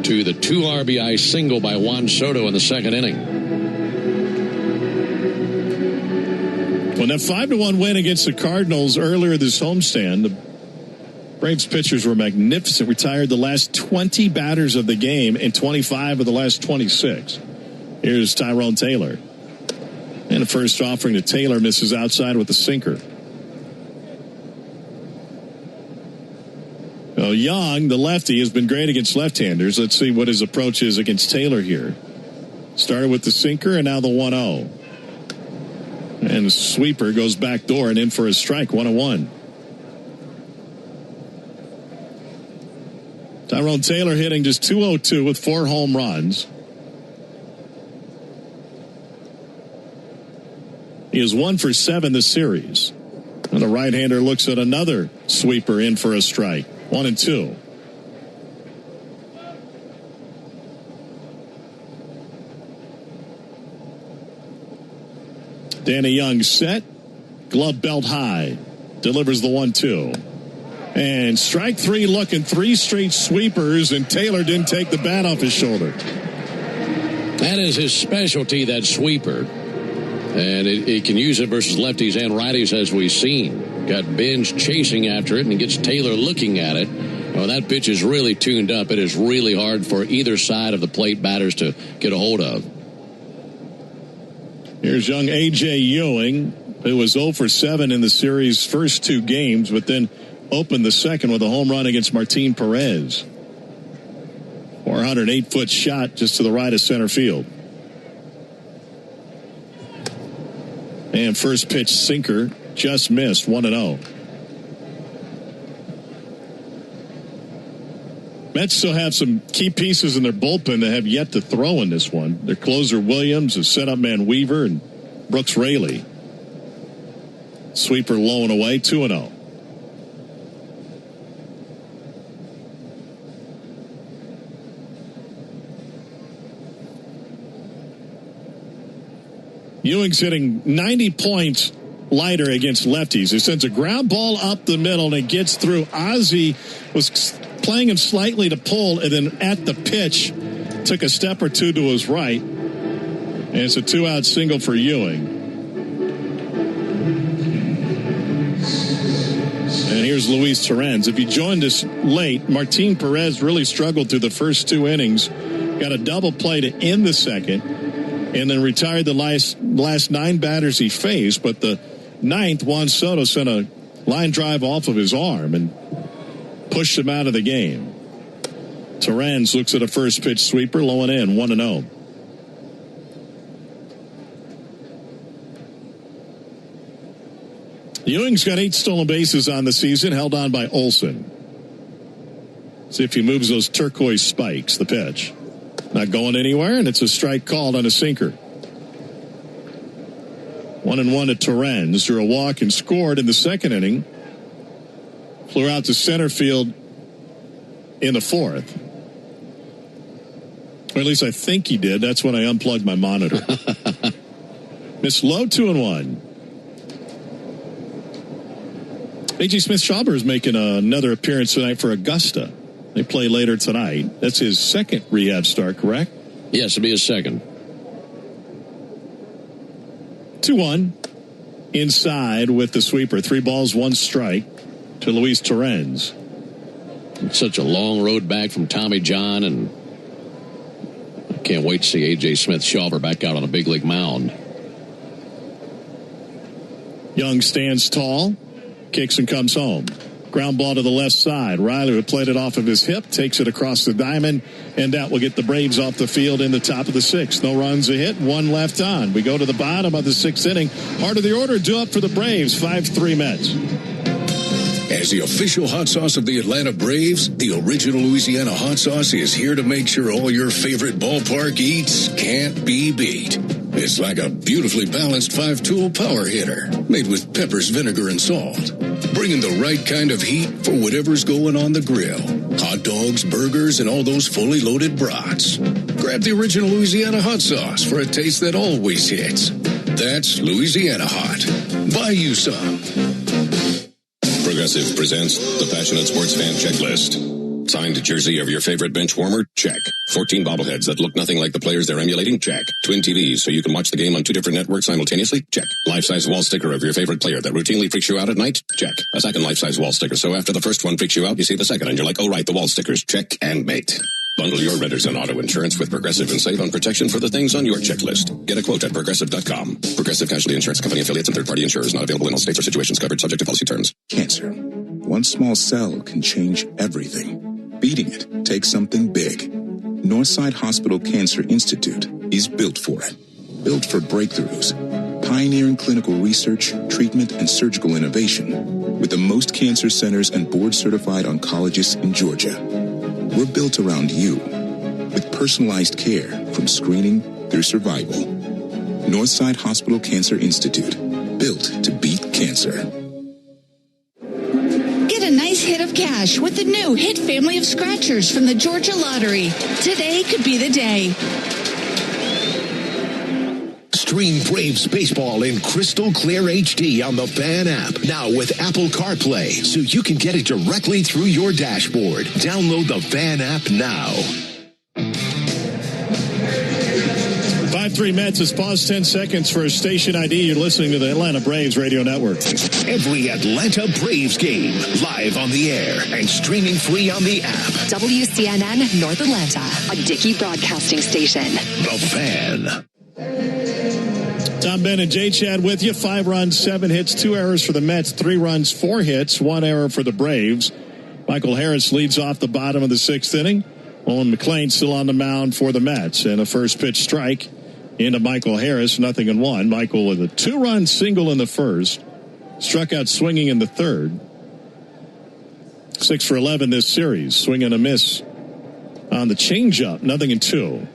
to the 2 RBI single by Juan Soto in the second inning. Well, that 5-1 win against the Cardinals earlier this homestand, the Braves pitchers were magnificent. Retired the last 20 batters of the game and 25 of the last 26. Here's Tyrone Taylor. And the first offering to Taylor misses outside with a sinker. Well, Young, the lefty, has been great against left-handers. Let's see what his approach is against Taylor here. Started with the sinker and now the 1-0. And the sweeper goes back door and in for a strike, 1-1. Tyrone Taylor hitting just .202 with 4 home runs. He is 1 for 7 this series. And the right-hander looks at another sweeper in for a strike. 1-2. Danny Young set. Glove belt high. Delivers the 1-2. And strike 3 looking. 3 straight sweepers, and Taylor didn't take the bat off his shoulder. That is his specialty, that sweeper. And he can use it versus lefties and righties, as we've seen. Got Bench chasing after it, and he gets Taylor looking at it. Well, that pitch is really tuned up. It is really hard for either side of the plate batters to get a hold of. Here's young A.J. Ewing, who was 0 for 7 in the series' first 2 games, but then opened the second with a home run against Martin Perez. 408-foot shot just to the right of center field. And first pitch sinker just missed, 1-0. Mets still have some key pieces in their bullpen that have yet to throw in this one. Their closer Williams, the setup man Weaver, and Brooks Raley. Sweeper low and away, 2-0. Ewing's hitting 90 points lighter against lefties. He sends a ground ball up the middle and it gets through. Ozzie was playing him slightly to pull, and then at the pitch took a step or two to his right. And it's a 2-out single for Ewing. And here's Luis Torrens. If you joined us late, Martin Perez really struggled through the first 2 innings. Got a double play to end the second, and then retired the last 9 batters he faced. But the 9th, Juan Soto sent a line drive off of his arm and pushed him out of the game. Torrens looks at a first pitch sweeper, low and in, 1-0. Ewing's got 8 stolen bases on the season, held on by Olsen. See if he moves those turquoise spikes. The pitch not going anywhere, and it's a strike called on a sinker. 1-1 to Torrens. Drew a walk and scored in the second inning. Flew out to center field in the 4th. Or at least I think he did. That's when I unplugged my monitor. Miss Low, 2-1. A.J. Smith-Shawver is making another appearance tonight for Augusta. They play later tonight. That's his second rehab start, correct? Yes, it'll be his second. 2-1. Inside with the sweeper. 3 balls, 1 strike to Luis Torrens. Such a long road back from Tommy John, and I can't wait to see A.J. Smith-Shawver back out on a big league mound. Young stands tall, kicks and comes home. Ground ball to the left side. Riley would play it off of his hip, takes it across the diamond, and that will get the Braves off the field in the top of the 6th. No runs, a hit, 1 left on. We go to the bottom of the 6th inning. Heart of the order due up for the Braves, 5-3 Mets. As the official hot sauce of the Atlanta Braves, the original Louisiana hot sauce is here to make sure all your favorite ballpark eats can't be beat. It's like a beautifully balanced 5-tool power hitter made with peppers, vinegar, and salt. Bringing the right kind of heat for whatever's going on the grill. Hot dogs, burgers, and all those fully loaded brats. Grab the original Louisiana hot sauce for a taste that always hits. That's Louisiana Hot. Buy you some. Progressive presents the Passionate Sports Fan Checklist. Signed jersey of your favorite bench warmer? Check. 14 bobbleheads that look nothing like the players they're emulating? Check. Twin TVs so you can watch the game on 2 different networks simultaneously? Check. Life-size wall sticker of your favorite player that routinely freaks you out at night? Check. A second life-size wall sticker so after the first one freaks you out, you see the second and you're like, oh right, the wall stickers. Check and mate. Bundle your renters and auto insurance with Progressive and save on protection for the things on your checklist. Get a quote at Progressive.com. Progressive Casualty Insurance Company affiliates and third-party insurers not available in all states or situations covered subject to policy terms. Cancer. One small cell can change everything. Beating it takes something big. Northside Hospital Cancer Institute is built for it. Built for breakthroughs. Pioneering clinical research, treatment, and surgical innovation. With the most cancer centers and board-certified oncologists in Georgia. We're built around you. With personalized care from screening through survival. Northside Hospital Cancer Institute. Built to beat cancer. Get a nice hit of cash with the new Hit Family of Scratchers from the Georgia Lottery. Today could be the day. Stream Braves baseball in crystal clear HD on the Fan app. Now with Apple CarPlay, so you can get it directly through your dashboard. Download the Fan app now. 5-3 Mets has paused 10 seconds for a station ID. You're listening to the Atlanta Braves Radio Network. Every Atlanta Braves game, live on the air and streaming free on the app. WCNN North Atlanta, a Dickey broadcasting station. The Fan. Tom, Ben, and Jay Chad with you. 5 runs, 7 hits, 2 errors for the Mets, 3 runs, 4 hits, 1 error for the Braves. Michael Harris leads off the bottom of the 6th inning. Owen McClain still on the mound for the Mets. And a first pitch strike into Michael Harris, 0-1. Michael with a 2-run single in the first. Struck out swinging in the third. 6 for 11 this series. Swing and a miss on the changeup, 0-2.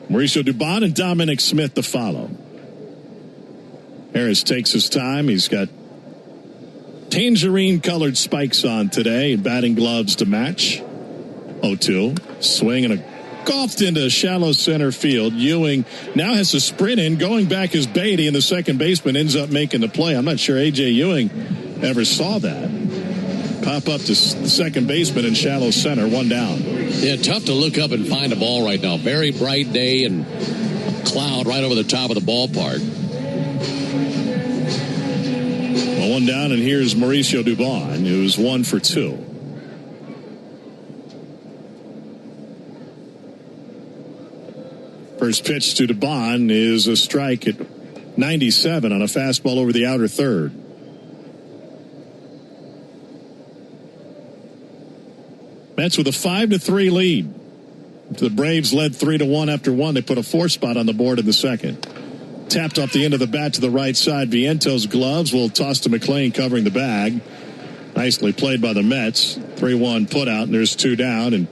Mauricio Dubon and Dominic Smith to follow. Harris takes his time. He's got tangerine-colored spikes on today and batting gloves to match. 0-2. Swing and a golfed into shallow center field. Ewing now has to sprint in. Going back is Beatty, and the second baseman ends up making the play. I'm not sure A.J. Ewing ever saw that. Pop up to the second baseman in shallow center, 1 down. Yeah, tough to look up and find a ball right now. Very bright day and a cloud right over the top of the ballpark. Well, 1 down, and here's Mauricio Dubon, who's 1 for 2. First pitch to Dubon is a strike at 97 on a fastball over the outer third. Mets with a 5-3 lead. The Braves led 3-1 after 1. They put a 4 spot on the board in the second. Tapped off the end of the bat to the right side. Viento's gloves will toss to McClain covering the bag. Nicely played by the Mets. 3-1 put out, and there's 2 down. And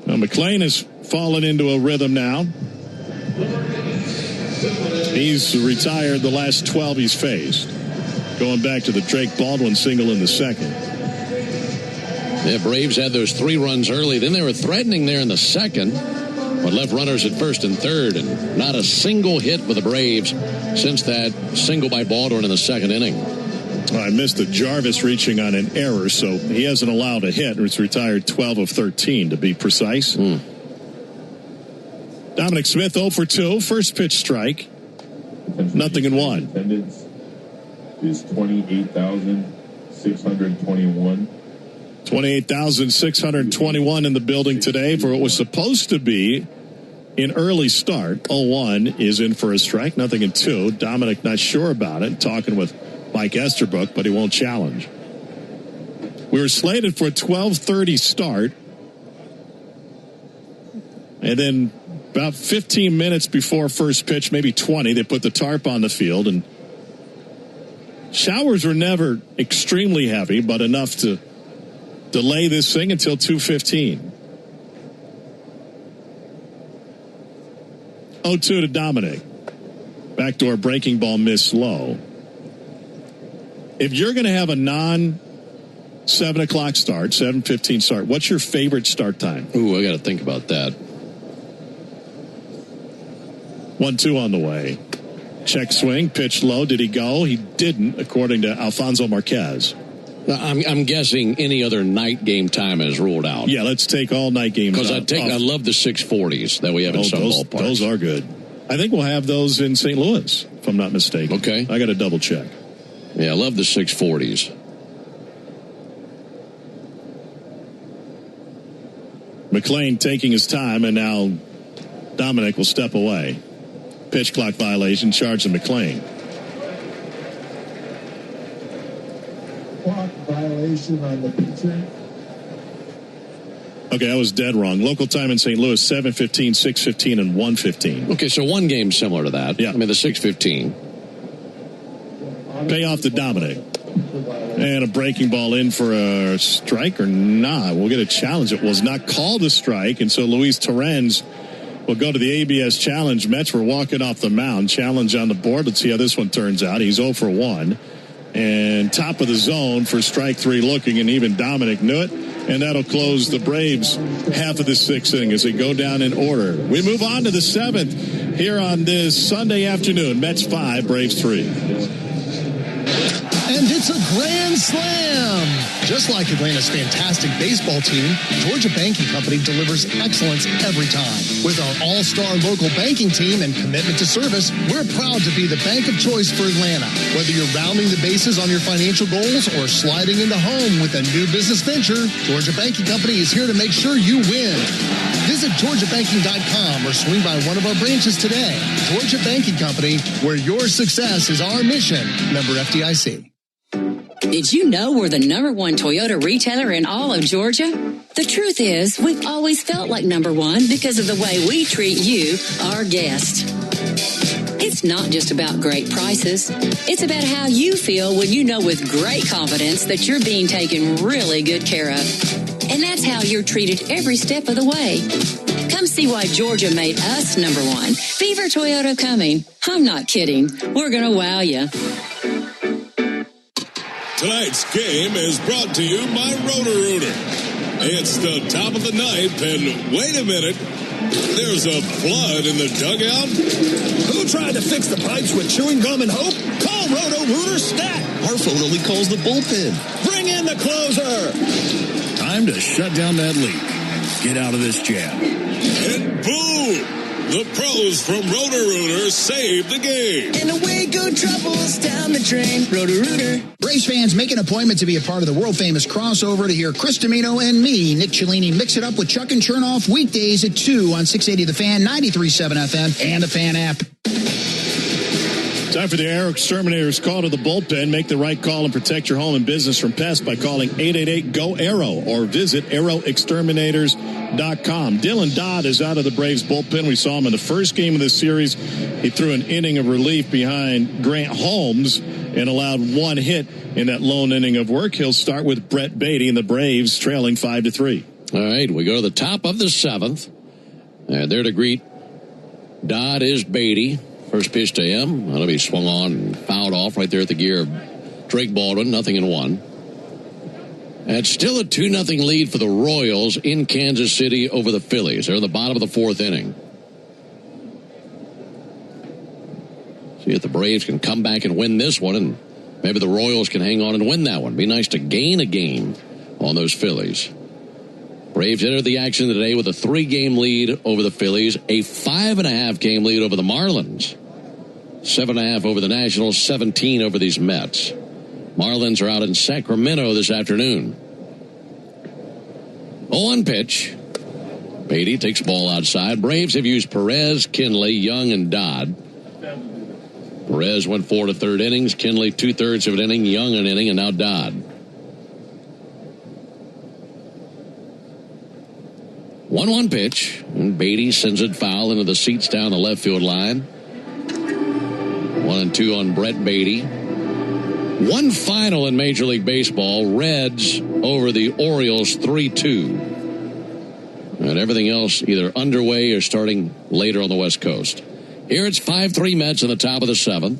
McClain has fallen into a rhythm now. He's retired the last 12 he's faced. Going back to the Drake Baldwin single in the second. The Braves had those 3 runs early. Then they were threatening there in the second, but left runners at first and third, and not a single hit for the Braves since that single by Baldwin in the second inning. I missed the Jarvis reaching on an error, so he hasn't allowed a hit. He's retired 12 of 13 to be precise. Dominic Smith 0 for 2. First pitch strike. 0-1. Attendance is 28,621. 28,621 in the building today for what was supposed to be an early start. 0-1 is in for a strike, 0-2. Dominic not sure about it, talking with Mike Esterbrook, but he won't challenge. We were slated for a 12:30 start. And then about 15 minutes before first pitch, maybe 20, they put the tarp on the field. And showers were never extremely heavy, but enough to delay this thing until 2:15. 0-2 to Dominic. Backdoor breaking ball missed low. If you're going to have a non-7 o'clock start, 7:15 start, what's your favorite start time? Ooh, I got to think about that. 1-2 on the way. Check swing, pitch low. Did he go? He didn't, according to Alfonso Marquez. I'm guessing any other night game time is ruled out. Yeah, let's take all night games. Because I love the 640s that we have in some ballparks. Those are good. I think we'll have those in St. Louis, if I'm not mistaken. Okay. I got to double check. Yeah, I love the 640s. McLean taking his time, and now Dominic will step away. Pitch clock violation, charge to McLean. Clock violation on the pitcher. Okay, I was dead wrong. Local time in St. Louis, 7:15, 6:15, and 1:15. Okay, so one game similar to that. Yeah. I mean, the 6:15. Pay off to Dominic. And a breaking ball in for a strike or not. We'll get a challenge. It was not called a strike, and so Luis Torrens will go to the ABS challenge. Mets were walking off the mound. Challenge on the board. Let's see how this one turns out. He's 0 for 1. And top of the zone for strike 3 looking, and even Dominic knew it. And that'll close the Braves half of the 6th inning as they go down in order. We move on to the 7th here on this Sunday afternoon. Mets 5, Braves 3. And it's a grand slam. Just like Atlanta's fantastic baseball team, Georgia Banking Company delivers excellence every time. With our all-star local banking team and commitment to service, we're proud to be the bank of choice for Atlanta. Whether you're rounding the bases on your financial goals or sliding into home with a new business venture, Georgia Banking Company is here to make sure you win. Visit GeorgiaBanking.com or swing by one of our branches today. Georgia Banking Company, where your success is our mission. Member FDIC. Did you know we're the #1 Toyota retailer in all of Georgia? The truth is, we've always felt like #1 because of the way we treat you, our guest. It's not just about great prices. It's about how you feel when you know with great confidence that you're being taken really good care of. And that's how you're treated every step of the way. Come see why Georgia made us #1. Beaver Toyota coming. I'm not kidding. We're going to wow you. Tonight's game is brought to you by Roto-Rooter. It's the top of the ninth, and wait a minute, there's a flood in the dugout. Who tried to fix the pipes with chewing gum and hope? Call Roto-Rooter Stat. Our phone only calls the bullpen. Bring in the closer. Time to shut down that leak. Get out of this jam. And boom! The pros from Roto-Rooter saved the game. And away go troubles down the drain. Roto-Rooter. Braves fans, make an appointment to be a part of the world-famous crossover to hear Chris Domino and me, Nick Cellini, mix it up with Chuck and Chernoff weekdays at 2 on 680 The Fan, 93.7 FM, and the Fan app. Time for the Aero Exterminators call to the bullpen. Make the right call and protect your home and business from pests by calling 888-GO-AERO or visit aeroexterminators.com. Dylan Dodd is out of the Braves bullpen. We saw him in the first game of this series. He threw an inning of relief behind Grant Holmes and allowed one hit in that lone inning of work. He'll start with Brett Beatty and the Braves trailing 5-3. All right, we go to the top of the 7th. And there to greet Dodd is Beatty. First pitch to him. That'll be swung on and fouled off right there at the gear of Drake Baldwin. 0-1. And it's still a 2-0 lead for the Royals in Kansas City over the Phillies. They're in the bottom of the 4th inning. See if the Braves can come back and win this one, and maybe the Royals can hang on and win that one. Be nice to gain a game on those Phillies. Braves entered the action today with a 3-game lead over the Phillies, a 5.5-game lead over the Marlins, 7.5 over the Nationals, 17 over these Mets. Marlins are out in Sacramento this afternoon. 0-1 pitch. Beatty takes the ball outside. Braves have used Perez, Kinley, Young, and Dodd. Perez went 4 1/3 innings. Kinley 2/3 of an inning. Young an inning, and now Dodd. 1-1 pitch, and Beatty sends it foul into the seats down the left field line. 1-2 on Brett Beatty. One final in Major League Baseball, Reds over the Orioles 3-2. And everything else either underway or starting later on the West Coast. Here it's 5-3 Mets in the top of the 7th.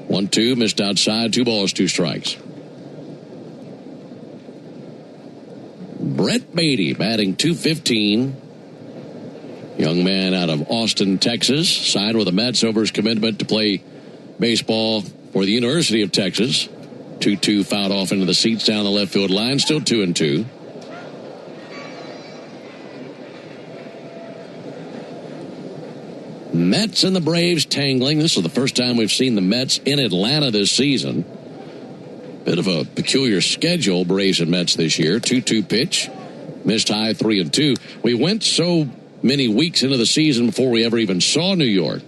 1-2, missed outside, 2 balls, 2 strikes. Brett Beatty batting .215. Young man out of Austin, Texas, signed with the Mets over his commitment to play baseball for the University of Texas. 2-2 fouled off into the seats down the left field line. Still 2-2. Mets and the Braves tangling. This is the first time we've seen the Mets in Atlanta this season. Bit of a peculiar schedule, Braves and Mets this year. 2-2 pitch. Missed high 3-2. We went so many weeks into the season before we ever even saw New York.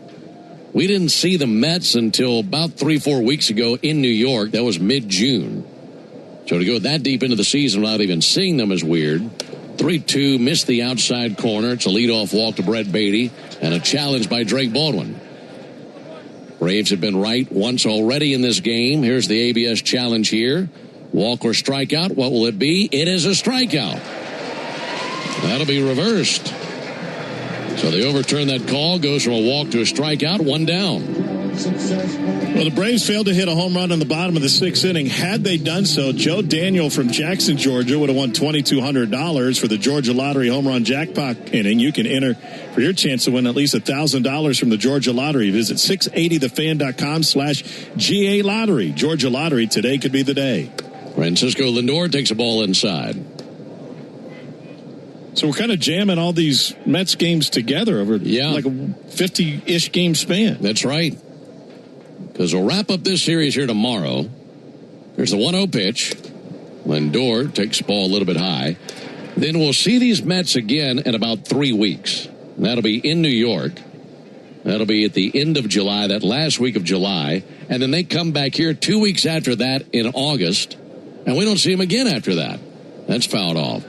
We didn't see the Mets until about 3-4 weeks ago in New York. That was mid-June. So to go that deep into the season without even seeing them is weird. 3-2, missed the outside corner. It's a leadoff walk to Brett Beatty and a challenge by Drake Baldwin. Braves have been right once already in this game. Here's the ABS challenge here. Walk or strikeout. What will it be? It is a strikeout. That'll be reversed. So they overturn that call. Goes from a walk to a strikeout. 1 down. Well, the Braves failed to hit a home run in the bottom of the 6th inning. Had they done so, Joe Daniel from Jackson, Georgia would have won $2,200 for the Georgia Lottery home run jackpot inning. You can enter for your chance to win at least $1,000 from the Georgia Lottery. Visit 680thefan.com/GA Lottery. Georgia Lottery, today could be the day. Francisco Lindor takes a ball inside. So we're kind of jamming all these Mets games together over like a 50-ish game span. That's right. Because we'll wrap up this series here tomorrow. There's the 1-0 pitch. Lindor takes the ball a little bit high. Then we'll see these Mets again in about 3 weeks. And that'll be in New York. That'll be at the end of July, that last week of July. And then they come back here 2 weeks after that in August. And we don't see them again after that. That's fouled off.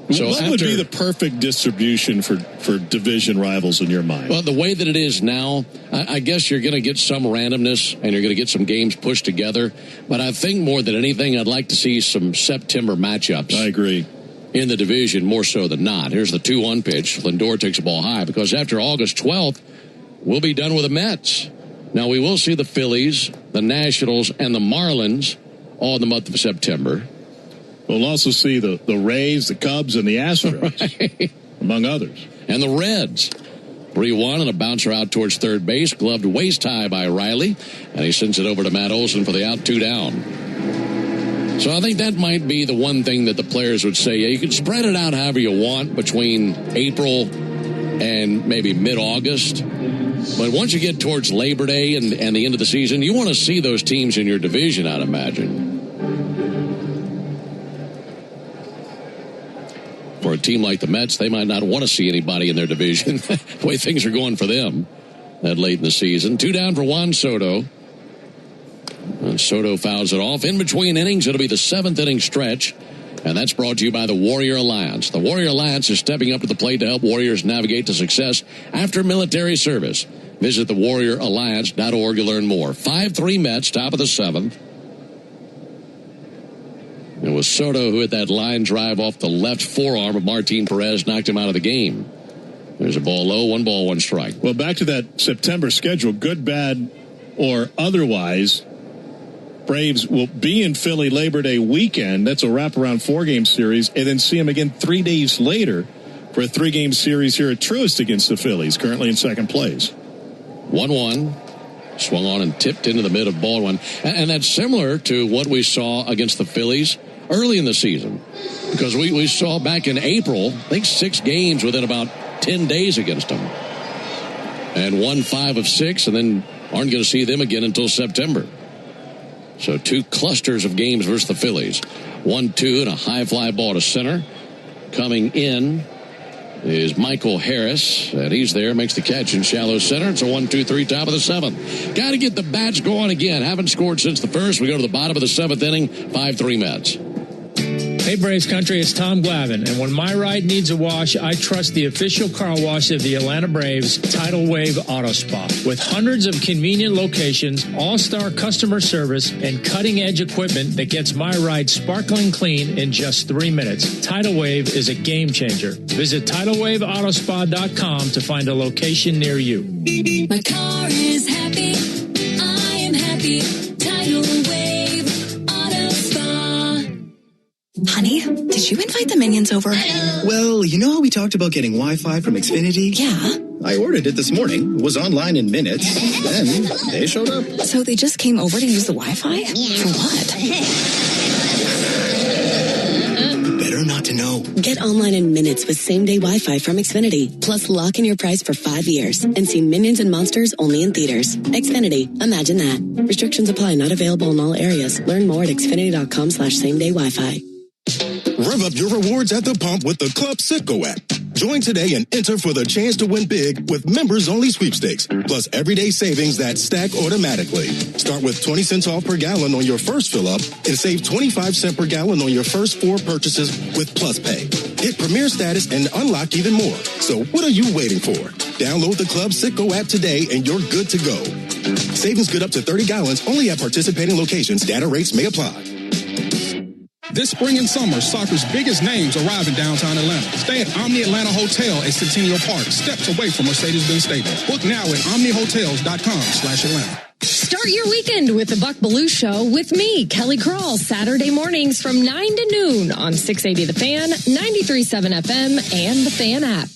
So what would be the perfect distribution for division rivals in your mind? Well, the way that it is now, I guess you're going to get some randomness and you're going to get some games pushed together. But I think more than anything, I'd like to see some September matchups. I agree. In the division more so than not. Here's the 2-1 pitch. Lindor takes a ball high because after August 12th, we'll be done with the Mets. Now, we will see the Phillies, the Nationals, and the Marlins all in the month of September. We'll also see the Rays, the Cubs, and the Astros, right, among others. And the Reds. 3-1 and a bouncer out towards third base. Gloved waist high by Riley. And he sends it over to Matt Olson for the out, 2 down. So I think that might be the one thing that the players would say. Yeah, you can spread it out however you want between April and maybe mid-August. But once you get towards Labor Day and the end of the season, you want to see those teams in your division, I'd imagine. For a team like the Mets, they might not want to see anybody in their division. The way things are going for them that late in the season. 2 down for Juan Soto. And Soto fouls it off. In between innings, it'll be the 7th inning stretch. And that's brought to you by the Warrior Alliance. The Warrior Alliance is stepping up to the plate to help warriors navigate to success after military service. Visit thewarrioralliance.org to learn more. 5-3 Mets, top of the 7th. It was Soto who hit that line drive off the left forearm of Martin Perez, knocked him out of the game. There's a ball low, 1 ball, 1 strike. Well, back to that September schedule, good, bad, or otherwise, Braves will be in Philly Labor Day weekend. That's a wraparound 4-game series, and then see them again 3 days later for a 3-game series here at Truist against the Phillies, currently in second place. 1-1. Swung on and tipped into the mid of Baldwin. And that's similar to what we saw against the Phillies early in the season. Because we saw back in April, I think 6 games within about 10 days against them. And won 5 of 6 and then aren't going to see them again until September. So 2 clusters of games versus the Phillies. 1-2 and a high fly ball to center. Coming in is Michael Harris, and he's there, makes the catch in shallow center. It's a 1-2-3, top of the 7th. Got to get the bats going again. Haven't scored since the first. We go to the bottom of the 7th inning, 5-3 Mets. Hey, Braves Country, it's Tom Glavine, and when my ride needs a wash, I trust the official car wash of the Atlanta Braves, Tidal Wave Auto Spa. With hundreds of convenient locations, all-star customer service, and cutting-edge equipment that gets my ride sparkling clean in just 3 minutes, Tidal Wave is a game-changer. Visit TidalWaveAutoSpa.com to find a location near you. My car is happy. I am happy. Tidal Wave Auto Spa. Honey, did you invite the Minions over? Well, you know how we talked about getting Wi-Fi from Xfinity? Yeah. I ordered it this morning, was online in minutes, then they showed up. So they just came over to use the Wi-Fi? For what? Better not to know. Get online in minutes with same-day Wi-Fi from Xfinity. Plus, lock in your price for 5 years and see Minions and Monsters only in theaters. Xfinity. Imagine that. Restrictions apply. Not available in all areas. Learn more at xfinity.com/same-day Wi-Fi. Rev up your rewards at the pump with the Club Citgo app. Join today and enter for the chance to win big with members-only sweepstakes, plus everyday savings that stack automatically. Start with 20 cents off per gallon on your first fill-up and save 25 cents per gallon on your first 4 purchases with Plus Pay. Hit Premier status and unlock even more. So what are you waiting for? Download the Club Citgo app today and you're good to go. Savings good up to 30 gallons only at participating locations. Data rates may apply. This spring and summer, soccer's biggest names arrive in downtown Atlanta. Stay at Omni Atlanta Hotel at Centennial Park, steps away from Mercedes-Benz Stadium. Book now at omnihotels.com/Atlanta. Start your weekend with the Buck Belue Show with me, Kelly Krall, Saturday mornings from 9 to noon on 680 The Fan, 93.7 FM, and the Fan app.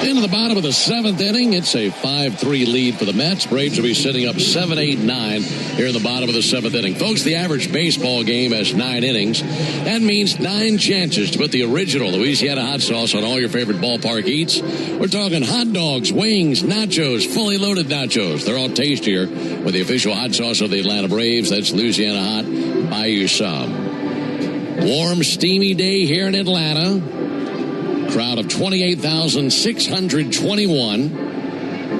Into the bottom of the 7th inning, it's a 5-3 lead for the Mets. Braves will be sitting up 7-8-9 here in the bottom of the 7th inning. Folks, the average baseball game has 9 innings. That means 9 chances to put the original Louisiana hot sauce on all your favorite ballpark eats. We're talking hot dogs, wings, nachos, fully loaded nachos. They're all tastier with the official hot sauce of the Atlanta Braves. That's Louisiana Hot. Buy you some. Warm, steamy day here in Atlanta. Crowd of 28,621.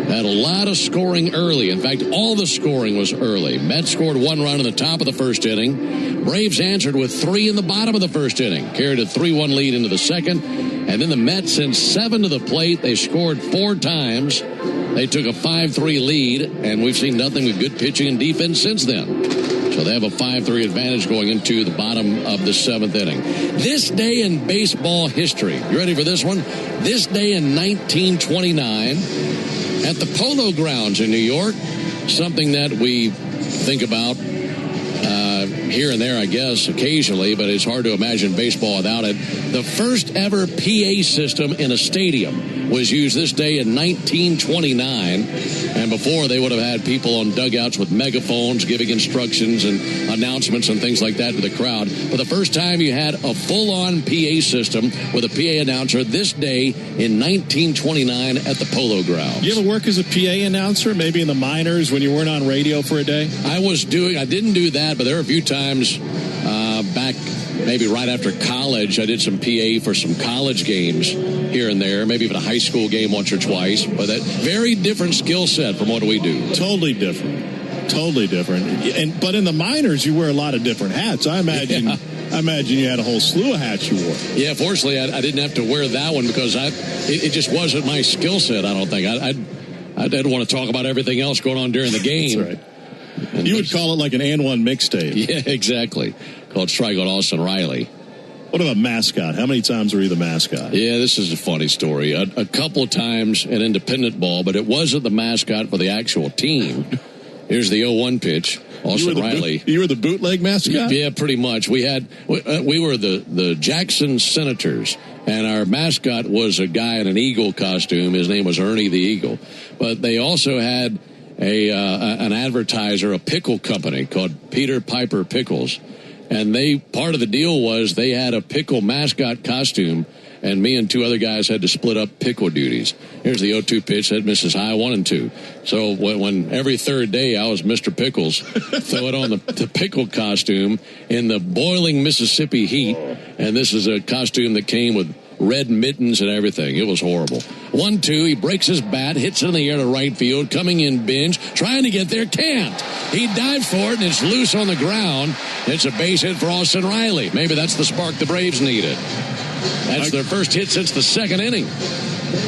Had a lot of scoring early. In fact, all the scoring was early. Mets scored 1 run in the top of the first inning. Braves answered with 3 in the bottom of the first inning. Carried a 3-1 lead into the second. And then the Mets sent 7 to the plate. They scored 4 times. They took a 5-3 lead. And we've seen nothing but good pitching and defense since then. So they have a 5-3 advantage going into the bottom of the 7th inning. This day in baseball history. You ready for this one? This day in 1929 at the Polo Grounds in New York. Something that we think about here and there, I guess, occasionally, but it's hard to imagine baseball without it. The first ever PA system in a stadium was used this day in 1929. And before, they would have had people on dugouts with megaphones giving instructions and announcements and things like that to the crowd. For the first time, you had a full-on PA system with a PA announcer this day in 1929 at the Polo Grounds. You ever work as a PA announcer, maybe in the minors when you weren't on radio for a day? I didn't do that, but there were a few times back maybe right after college, I did some PA for some college games here and there, maybe even a high school game once or twice. But that very different skill set from what we do. Totally different. But in the minors, you wear a lot of different hats. I imagine you had a whole slew of hats you wore. Yeah, fortunately, I didn't have to wear that one because it just wasn't my skill set, I don't think. I didn't want to talk about everything else going on during the game. That's right. And you would call it like an and one mixtape. Yeah, exactly. Called Strike on Austin Riley. What about mascot? How many times were you the mascot? Yeah, this is a funny story. A couple of times in independent ball, but it wasn't the mascot for the actual team. Here's the 0-1 pitch. Austin Riley. You were the bootleg mascot? Yeah, pretty much. We were the Jackson Senators, and our mascot was a guy in an eagle costume. His name was Ernie the Eagle. But they also had an advertiser, a pickle company called Peter Piper Pickles. And part of the deal was they had a pickle mascot costume, and me and 2 other guys had to split up pickle duties. Here's the 0-2 pitch that misses high, 1-2. So when every third day I was Mr. Pickles, throw it on the pickle costume in the boiling Mississippi heat. And this is a costume that came with red mittens and everything. It was horrible. 1-2, he breaks his bat, hits it in the air to right field, coming in binge, trying to get there, can't. He dives for it, and it's loose on the ground. It's a base hit for Austin Riley. Maybe that's the spark the Braves needed. That's their first hit since the 2nd inning.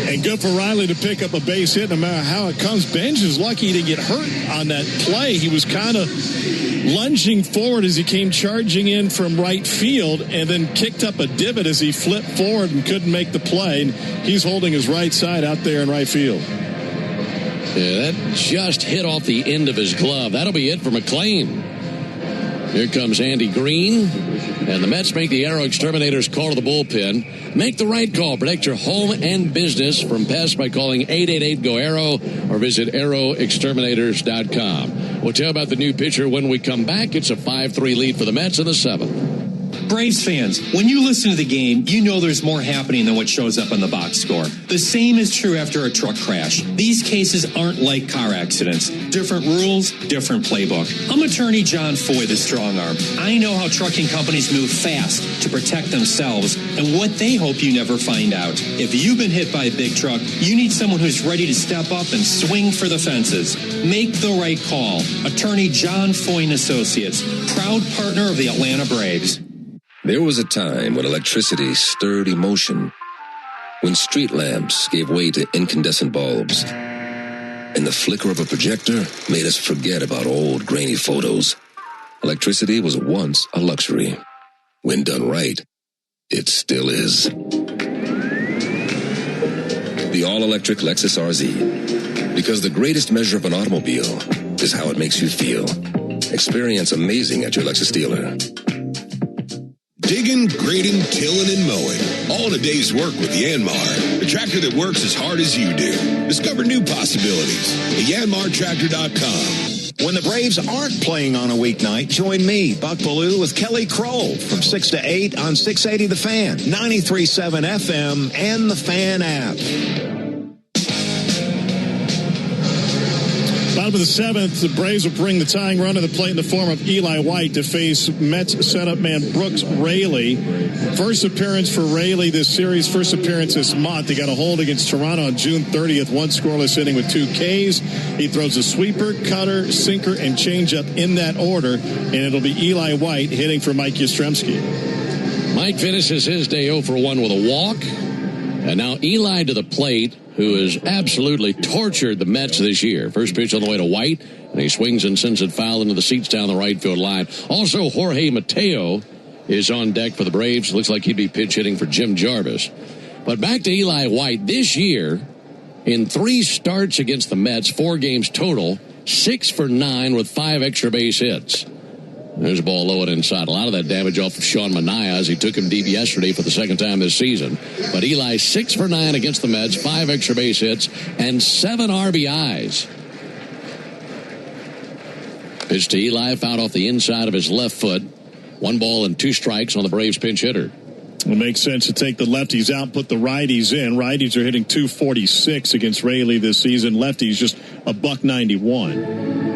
And good for Riley to pick up a base hit no matter how it comes. Benj is lucky to get hurt on that play. He was kind of lunging forward as he came charging in from right field and then kicked up a divot as he flipped forward and couldn't make the play. And he's holding his right side out there in right field. Yeah, that just hit off the end of his glove. That'll be it for McLean. Here comes Andy Green. And the Mets make the Aero Exterminators call to the bullpen. Make the right call. Protect your home and business from pests by calling 888-GO-AERO or visit aeroexterminators.com. We'll tell you about the new pitcher when we come back. It's a 5-3 lead for the Mets in the 7th. Braves fans, when you listen to the game, you know there's more happening than what shows up on the box score. The same is true after a truck crash. These cases aren't like car accidents. Different rules, different playbook. I'm attorney John Foy, the strong arm. I know how trucking companies move fast to protect themselves and what they hope you never find out. If you've been hit by a big truck, you need someone who's ready to step up and swing for the fences. Make the right call. Attorney John Foy and Associates, proud partner of the Atlanta Braves. There was a time when electricity stirred emotion, when street lamps gave way to incandescent bulbs, and the flicker of a projector made us forget about old grainy photos. Electricity was once a luxury. When done right, it still is. The all-electric Lexus RZ. Because the greatest measure of an automobile is how it makes you feel. Experience amazing at your Lexus dealer. Digging, grading, tilling, and mowing. All in a day's work with Yanmar, the tractor that works as hard as you do. Discover new possibilities at yanmartractor.com. When the Braves aren't playing on a weeknight, join me, Buck Bellew, with Kelly Kroll from 6 to 8 on 680 The Fan, 93.7 FM, and the Fan app. Bottom of the 7th, the Braves will bring the tying run to the plate in the form of Eli White to face Mets setup man Brooks Raley. First appearance for Raley this series, first appearance this month. He got a hold against Toronto on June 30th, one scoreless inning with 2 Ks. He throws a sweeper, cutter, sinker, and changeup in that order, and it'll be Eli White hitting for Mike Yastrzemski. Mike finishes his day 0 for 1 with a walk. And now Eli to the plate, who has absolutely tortured the Mets this year. First pitch on the way to White, and he swings and sends it foul into the seats down the right field line. Also, Jorge Mateo is on deck for the Braves. Looks like he'd be pitch hitting for Jim Jarvis. But back to Eli White. This year, in 3 starts against the Mets, 4 games total, 6 for 9 with 5 extra base hits. There's a ball low and inside. A lot of that damage off of Sean Manaea as he took him deep yesterday for the second time this season. But Eli 6 for 9 against the Mets, 5 extra base hits, and 7 RBIs. Pitch to Eli, fouled off the inside of his left foot. 1 ball and 2 strikes on the Braves pinch hitter. It makes sense to take the lefties out, put the righties in. Righties are hitting .246 against Raley this season. Lefties just a $191.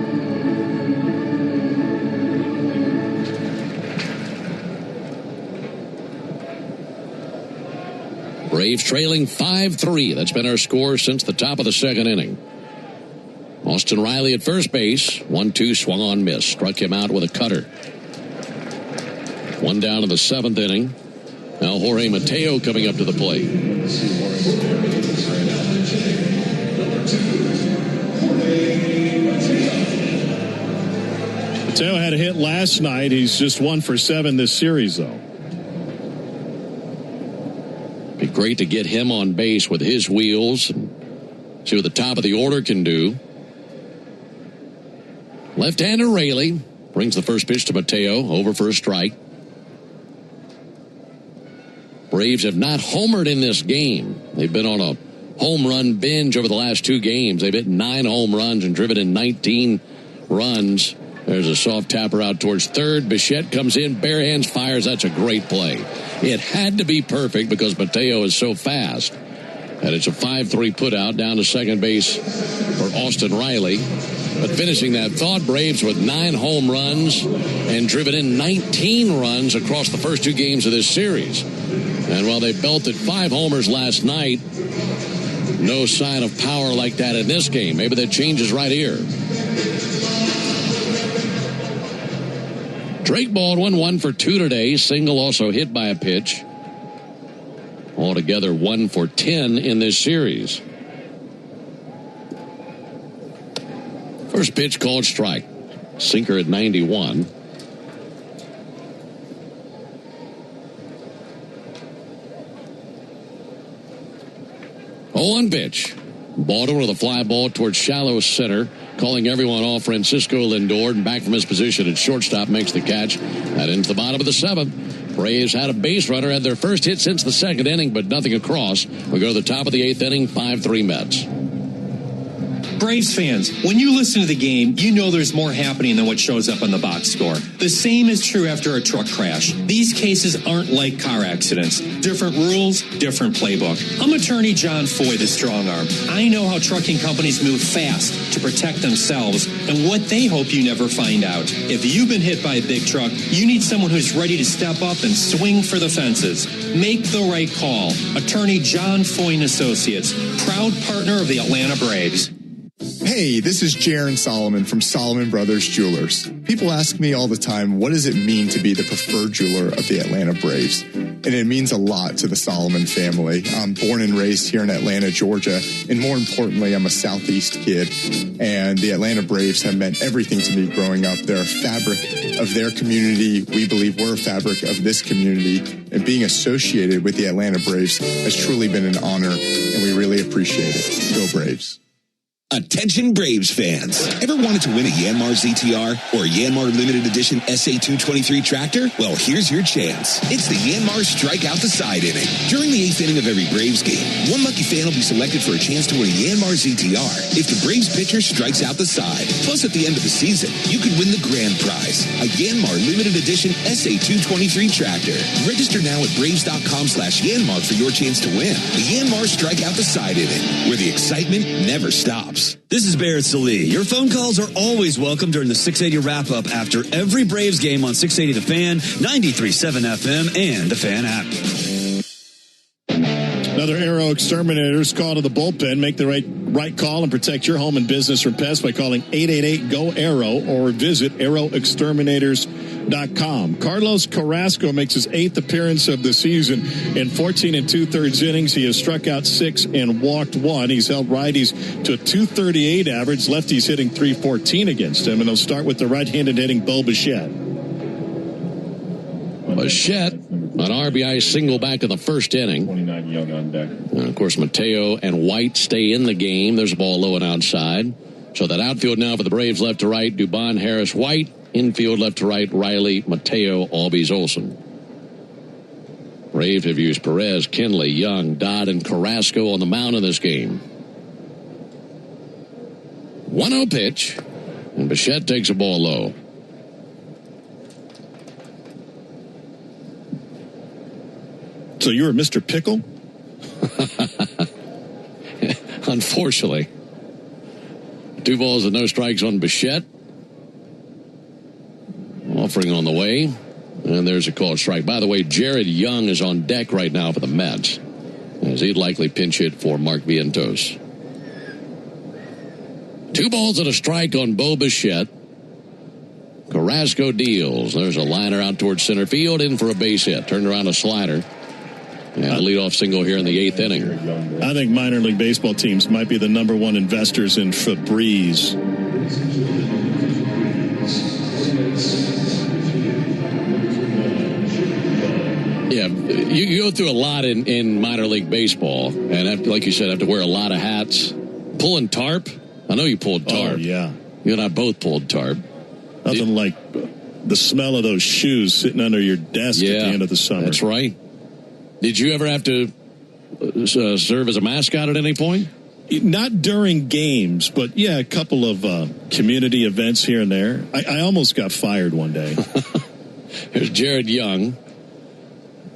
Braves trailing 5-3. That's been our score since the top of the 2nd inning. Austin Riley at first base. 1-2 swung on miss. Struck him out with a cutter. 1 down in the 7th inning. Now Jorge Mateo coming up to the plate. Mateo had a hit last night. He's just 1 for 7 this series, though. Be great to get him on base with his wheels and see what the top of the order can do. Left-hander Raley brings the first pitch to Mateo, over for a strike. Braves have not homered in this game. They've been on a home run binge over the last 2 games. They've hit 9 home runs and driven in 19 runs. There's a soft tapper out towards third. Bichette comes in, bare hands, fires. That's a great play. It had to be perfect because Mateo is so fast. And it's a 5-3 put out down to second base for Austin Riley. But finishing that thought, Braves with 9 home runs and driven in 19 runs across the first 2 games of this series. And while they belted 5 homers last night, no sign of power like that in this game. Maybe that changes right here. Drake Baldwin 1 for 2 today. Single also hit by a pitch. Altogether 1 for 10 in this series. First pitch called strike. Sinker at 91. Oh, 1 pitch. Baldwin with a fly ball towards shallow center, calling everyone off. Francisco Lindor, and back from his position at shortstop, makes the catch. That into the bottom of the 7th. Braves had a base runner, had their first hit since the 2nd inning, but nothing across. We go to the top of the 8th inning, 5-3 Mets. Braves fans, when you listen to the game, you know there's more happening than what shows up on the box score. The same is true after a truck crash. These cases aren't like car accidents. Different rules, different playbook. I'm attorney John Foy, the strong arm. I know how trucking companies move fast to protect themselves and what they hope you never find out. If you've been hit by a big truck, you need someone who's ready to step up and swing for the fences. Make the right call. Attorney John Foy and Associates, proud partner of the Atlanta Braves. Hey, this is Jaron Solomon from Solomon Brothers Jewelers. People ask me all the time, what does it mean to be the preferred jeweler of the Atlanta Braves? And it means a lot to the Solomon family. I'm born and raised here in Atlanta, Georgia, and more importantly, I'm a Southeast kid. And the Atlanta Braves have meant everything to me growing up. They're a fabric of their community. We believe we're a fabric of this community. And being associated with the Atlanta Braves has truly been an honor, and we really appreciate it. Go Braves. Attention Braves fans. Ever wanted to win a Yanmar ZTR or a Yanmar limited edition SA223 tractor? Well, here's your chance. It's the Yanmar Strike Out the Side inning. During the 8th inning of every Braves game, one lucky fan will be selected for a chance to win a Yanmar ZTR if the Braves pitcher strikes out the side. Plus, at the end of the season, you could win the grand prize, a Yanmar limited edition SA223 tractor. Register now at Braves.com/Yanmar for your chance to win. The Yanmar Strike Out the Side inning, where the excitement never stops. This is Barrett Salee. Your phone calls are always welcome during the 680 wrap-up after every Braves game on 680 The Fan, 93.7 FM, and the Fan app. Another Arrow Exterminators call to the bullpen. Make the right call and protect your home and business from pests by calling 888-GO-ARROW or visit arrowexterminators.com. Carlos Carrasco makes his 8th appearance of the season. In 14 2/3 innings, he has struck out 6 and walked 1. He's held righties to a .238 average. Lefties hitting .314 against him. And they'll start with the right-handed hitting Bo Bichette. Bichette, an RBI single back in the 1st inning. 29 young on deck. And of course, Mateo and White stay in the game. There's a ball low and outside. So that outfield now for the Braves, left to right, Dubon, Harris, White. Infield left to right, Riley, Mateo, Albies, Olsen. Braves have used Perez, Kinley, Young, Dodd, and Carrasco on the mound in this game. 1-0 pitch, and Bichette takes a ball low. So you were Mr. Pickle? Unfortunately. 2 balls and no strikes on Bichette. Offering on the way. And there's a called strike. By the way, Jared Young is on deck right now for the Mets, as he'd likely pinch hit for Mark Vientos. 2 balls and a strike on Bo Bichette. Carrasco deals. There's a liner out towards center field, in for a base hit. Turned around a slider. And a leadoff single here in the 8th inning. I think minor league baseball teams might be the #1 investors in Febreze. Yeah, you go through a lot in minor league baseball, and have, like you said, have to wear a lot of hats. Pulling tarp. I know you pulled tarp. Oh, yeah. You and I both pulled tarp. Nothing like the smell of those shoes sitting under your desk at the end of the summer. That's right. Did you ever have to serve as a mascot at any point? Not during games, but yeah, a couple of community events here and there. I almost got fired one day. Here's Jared Young.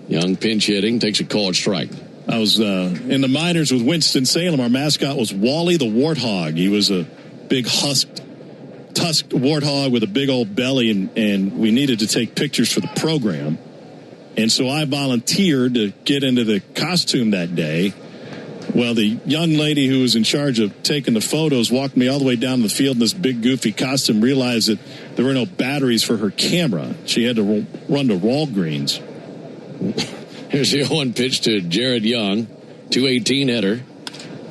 Young pinch hitting, takes a called strike. I was in the minors with Winston-Salem. Our mascot was Wally the Warthog. He was a big tusked warthog with a big old belly, and we needed to take pictures for the program. And so I volunteered to get into the costume that day. Well, the young lady who was in charge of taking the photos walked me all the way down the field in this big, goofy costume, realized that there were no batteries for her camera. She had to run to Walgreens. Here's the 0-1 pitch to Jared Young, 218 hitter.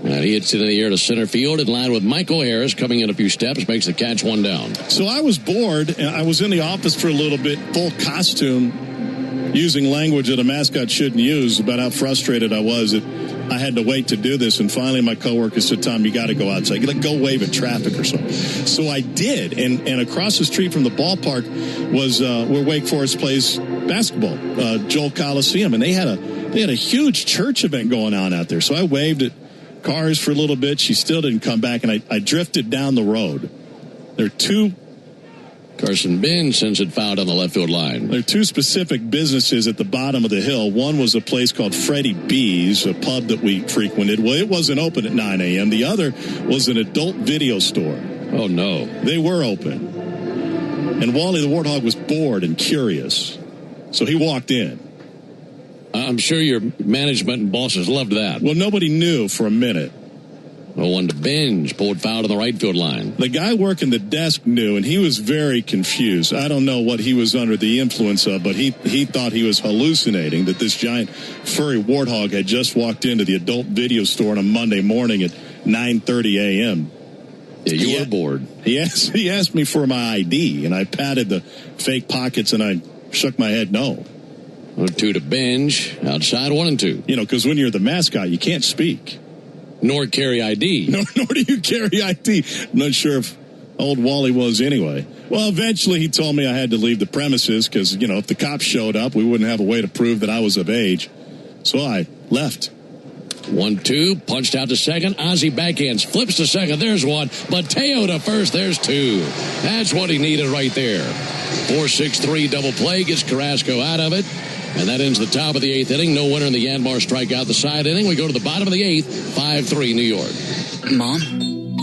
And he hits it in the air to center field in line with Michael Harris, coming in a few steps, makes the catch, 1 down. So I was bored, and I was in the office for a little bit, full costume. using language that a mascot shouldn't use about how frustrated I was that I had to wait to do this. And finally, my coworker said, Tom, you got to go outside. You got to go wave at traffic or something. So I did. And across the street from the ballpark was where Wake Forest plays basketball, Joel Coliseum. And they had a huge church event going on out there. So I waved at cars for a little bit. She still didn't come back. And I drifted down the road. There are two. Carson Benson had fouled on the left field line. There are two specific businesses at the bottom of the hill. One was a place called Freddie B's, a pub that we frequented. Well, it wasn't open at 9 a.m. The other was an adult video store. Oh, no. They were open. And Wally the Warthog was bored and curious. So he walked in. I'm sure your management and bosses loved that. Well, nobody knew for a minute. No one to binge. Pulled foul on the right field line. The guy working the desk knew, and he was very confused. I don't know what he was under the influence of, but he thought he was hallucinating, that this giant furry warthog had just walked into the adult video store on a Monday morning at 9:30 a.m. Yeah, you were bored. He asked me for my ID, and I patted the fake pockets, and I shook my head no. 2 to binge. Outside 1 and 2. You know, because when you're the mascot, you can't speak. Nor carry ID. Nor do you carry ID. I'm not sure if old Wally was anyway. Well, eventually he told me I had to leave the premises because, you know, if the cops showed up, we wouldn't have a way to prove that I was of age. So I left. 1-2, punched out to second. Ozzie backhands, flips to second. There's one. Mateo to first. There's 2. That's what he needed right there. 4-6-3 double play gets Carrasco out of it. And that ends the top of the 8th inning. No winner in the Yanmar strikeout. The side inning. We go to the bottom of the 8th. 5-3 New York. Mom,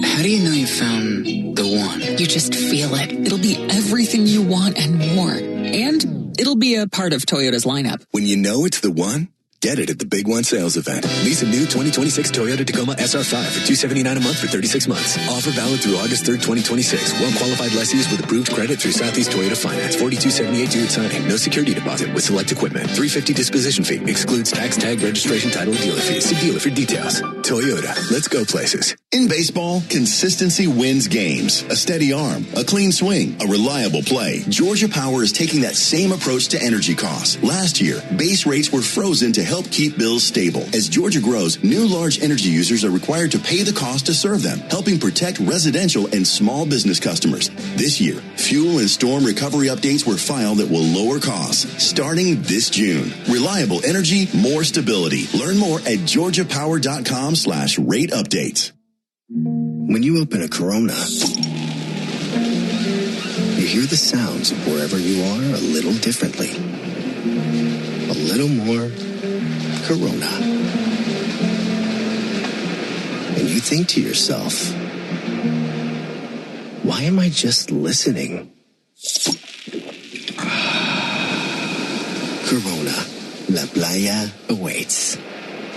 how do you know you found the one? You just feel it. It'll be everything you want and more. And it'll be a part of Toyota's lineup. When you know it's the one, get it at the Big One sales event. Lease a new 2026 Toyota Tacoma SR5 for $279 a month for 36 months. Offer valid through August 3rd, 2026. Well-qualified lessees with approved credit through Southeast Toyota Finance. $42.78 due at signing. No security deposit with select equipment. $350 disposition fee. Excludes tax, tag, registration, title, and dealer fees. See dealer for details. Toyota. Let's go places. In baseball, consistency wins games. A steady arm, a clean swing, a reliable play. Georgia Power is taking that same approach to energy costs. Last year, base rates were frozen to help keep bills stable. As Georgia grows, new large energy users are required to pay the cost to serve them, helping protect residential and small business customers. This year, fuel and storm recovery updates were filed that will lower costs starting this June. Reliable energy, more stability. Learn more at georgiapower.com/rate updates. When you open a Corona, you hear the sounds of wherever you are a little differently. A little more Corona. And you think to yourself, why am I just listening? Corona. La Playa awaits.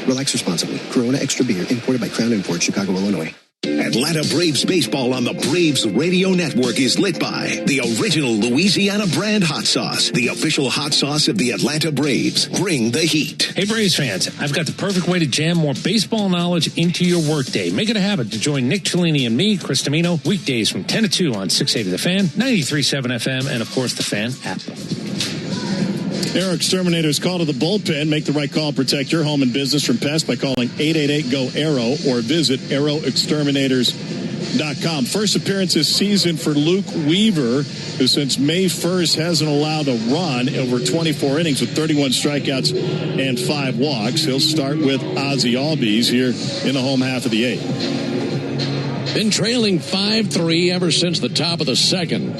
Relax responsibly. Corona Extra Beer, imported by Crown Imports, Chicago, Illinois. Atlanta Braves baseball on the Braves Radio Network is lit by the original Louisiana brand hot sauce, the official hot sauce of the Atlanta Braves. Bring the heat. Hey, Braves fans, I've got the perfect way to jam more baseball knowledge into your workday. Make it a habit to join Nick Cellini and me, Chris Domino, weekdays from 10 to 2 on 680 The Fan, 93.7 FM, and, of course, the Fan app. Aero Exterminators call to the bullpen. Make the right call. Protect your home and business from pests by calling 888-GO-AERO or visit aeroexterminators.com. First appearance this season for Luke Weaver, who since May 1st hasn't allowed a run over 24 innings with 31 strikeouts and 5 walks. He'll start with Ozzie Albies here in the home half of the 8th. Been trailing 5-3 ever since the top of the second.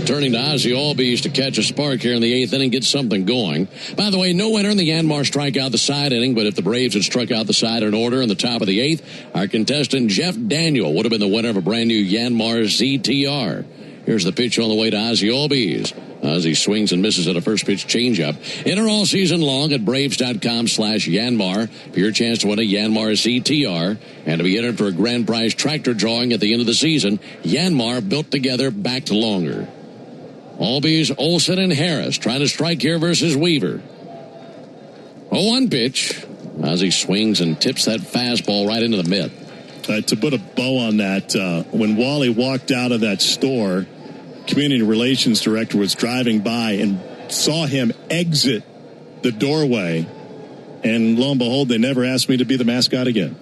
Turning to Ozzie Albies to catch a spark here in the 8th inning, get something going. By the way, no winner in the Yanmar strikeout the side inning, but if the Braves had struck out the side in order in the top of the 8th, our contestant Jeff Daniel would have been the winner of a brand new Yanmar ZTR. Here's the pitch on the way to Ozzie Albies. Ozzie swings and misses at a first pitch changeup. Enter all season long at Braves.com/Yanmar for your chance to win a Yanmar ZTR and to be entered for a grand prize tractor drawing at the end of the season. Yanmar, built together, backed longer. Albies, Olsen, and Harris trying to strike here versus Weaver. 0-1 pitch. Ozzie swings and tips that fastball right into the mitt. To put a bow on that, when Wally walked out of that store, community relations director was driving by and saw him exit the doorway, and lo and behold, they never asked me to be the mascot again.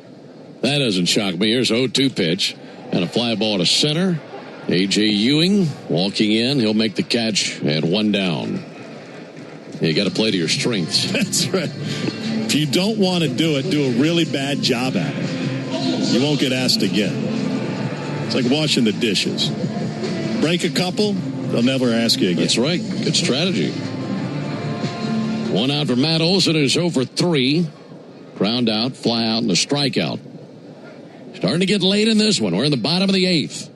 That doesn't shock me. Here's 0-2 pitch and a fly ball to center. A.J. Ewing walking in. He'll make the catch and one down. You got to play to your strengths. That's right. If you don't want to do it, do a really bad job at it. You won't get asked again. It's like washing the dishes. Break a couple, they'll never ask you again. That's right. Good strategy. One out for Matt Olson, who's 0 for 3. Ground out, fly out, and a strikeout. Starting to get late in this one. We're in the bottom of the 8th.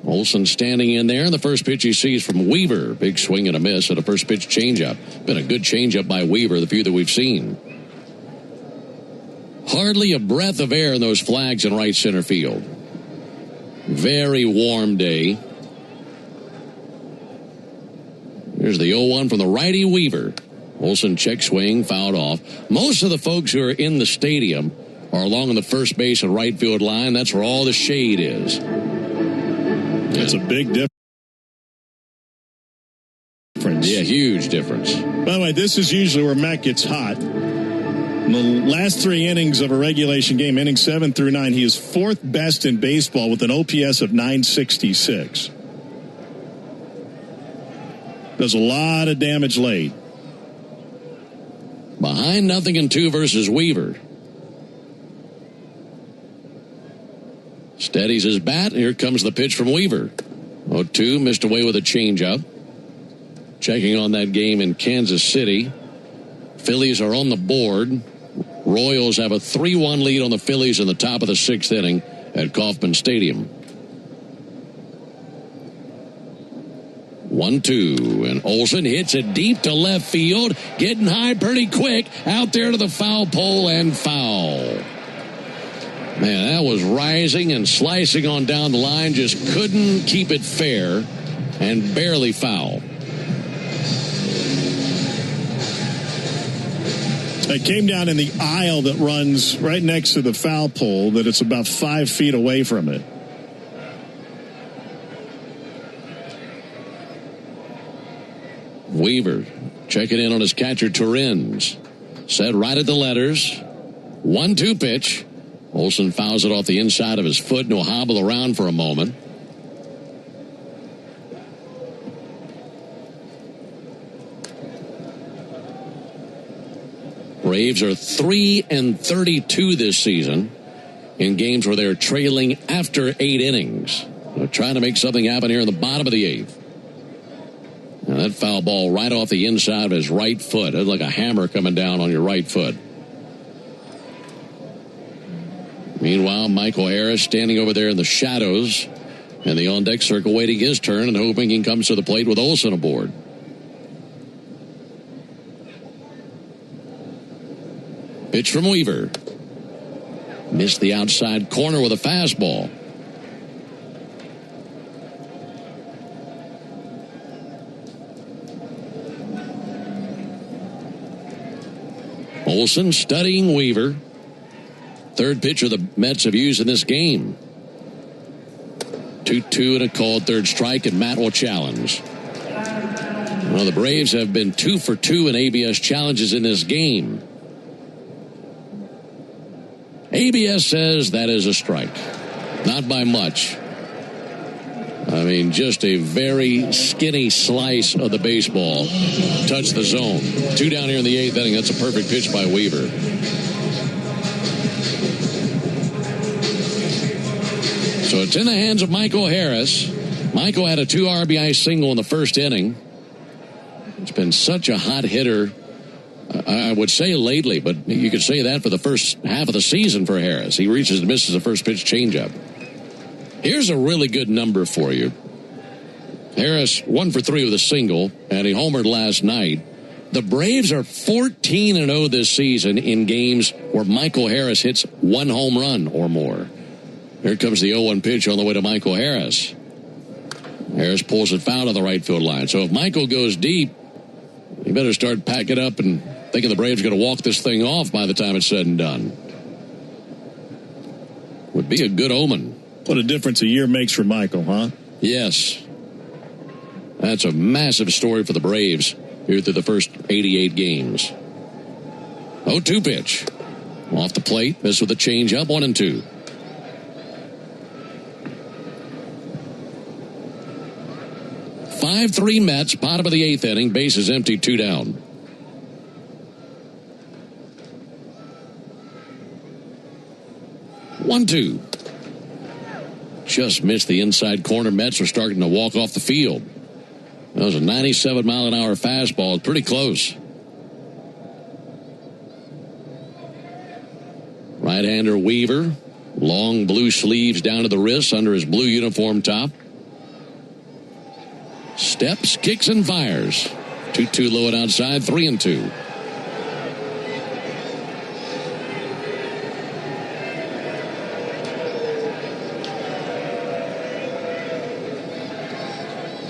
Olson standing in there, and the first pitch he sees from Weaver. Big swing and a miss at a first pitch changeup. Been a good changeup by Weaver, the few that we've seen. Hardly a breath of air in those flags in right center field. Very warm day. Here's the 0-1 from the righty Weaver. Olson check swing, fouled off. Most of the folks who are in the stadium are along the first base and right field line. That's where all the shade is. It's a big difference. Yeah, huge difference. By the way, this is usually where Matt gets hot. In the last 3 innings of a regulation game, innings 7 through 9, he is 4th best in baseball with an OPS of 966. Does a lot of damage late. Behind 0-2 versus Weaver. Steadies his bat. Here comes the pitch from Weaver. 0-2, missed away with a changeup. Checking on that game in Kansas City. Phillies are on the board. Royals have a 3-1 lead on the Phillies in the top of the 6th inning at Kauffman Stadium. 1-2, and Olson hits it deep to left field. Getting high pretty quick. Out there to the foul pole and foul. Man, that was rising and slicing on down the line. Just couldn't keep it fair and barely foul. It came down in the aisle that runs right next to the foul pole, that it's about 5 feet away from it. Weaver checking in on his catcher, Torrens. Set right at the letters. 1-2 pitch. Olson fouls it off the inside of his foot, and he'll hobble around for a moment. Braves are 3-32 this season in games where they're trailing after 8 innings. They're trying to make something happen here in the bottom of the 8th. Now that foul ball right off the inside of his right foot. It's like a hammer coming down on your right foot. Meanwhile, Michael Harris standing over there in the shadows in the on-deck circle waiting his turn and hoping he comes to the plate with Olson aboard. Pitch from Weaver. Missed the outside corner with a fastball. Olson studying Weaver. Third pitcher the Mets have used in this game. 2-2 and a called third strike, and Matt will challenge. Well, the Braves have been 2 for 2 in ABS challenges in this game. ABS says that is a strike. Not by much. I mean, just a very skinny slice of the baseball touched the zone. 2 down here in the 8th inning. That's a perfect pitch by Weaver. So it's in the hands of Michael Harris. Michael had a 2 RBI single in the first inning. It's been such a hot hitter, I would say lately, but you could say that for the first half of the season for Harris. He reaches and misses a first pitch changeup. Here's a really good number for you. Harris 1 for 3 with a single, and he homered last night. The Braves are 14-0 this season in games where Michael Harris hits 1 home run or more. Here comes the 0-1 pitch on the way to Michael Harris. Harris pulls it foul to the right field line. So if Michael goes deep, you better start packing up and thinking the Braves are going to walk this thing off by the time it's said and done. Would be a good omen. What a difference a year makes for Michael, huh? Yes. That's a massive story for the Braves here through the first 88 games. 0-2 pitch. Off the plate. This with a changeup. 1-2. Five-3 Mets. Bottom of the eighth inning. Bases empty. 2 down. One, 2. Just missed the inside corner. Mets are starting to walk off the field. That was a 97-mile-an-hour fastball. Pretty close. Right-hander Weaver. Long blue sleeves down to the wrists under his blue uniform top. Steps, kicks, and fires. 2-2 low and outside. 3-2.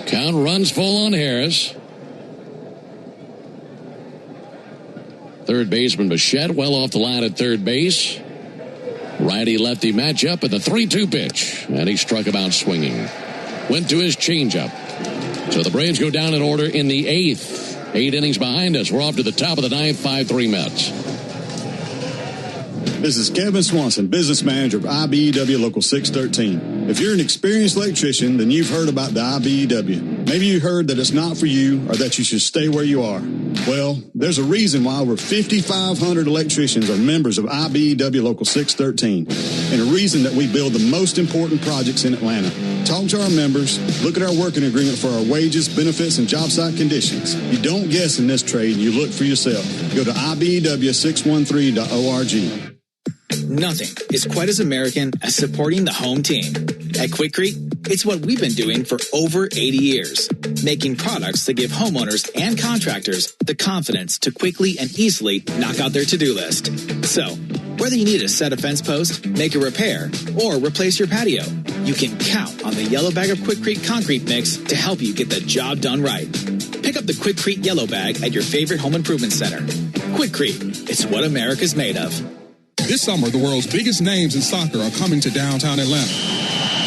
Count runs full on Harris. Third baseman Bichette well off the line at third base. Righty-lefty matchup at the 3-2 pitch. And he struck him out swinging. Went to his changeup. So the Braves go down in order in the eighth. 8 innings behind us. We're off to the top of the ninth. 5-3 Mets. This is Kevin Swanson, business manager of IBEW Local 613. If you're an experienced electrician, then you've heard about the IBEW. Maybe you heard that it's not for you or that you should stay where you are. Well, there's a reason why over 5,500 electricians are members of IBEW Local 613, and a reason that we build the most important projects in Atlanta. Talk to our members, look at our working agreement for our wages, benefits, and job site conditions. You don't guess in this trade, you look for yourself. Go to IBEW613.org. Nothing is quite as American as supporting the home team. At Quikrete, it's what we've been doing for over 80 years, making products that give homeowners and contractors the confidence to quickly and easily knock out their to-do list. So, whether you need to set a fence post, make a repair, or replace your patio, you can count on the Yellow Bag of Quikrete concrete mix to help you get the job done right. Pick up the Quikrete Yellow Bag at your favorite home improvement center. Quikrete, it's what America's made of. This summer, the world's biggest names in soccer are coming to downtown Atlanta.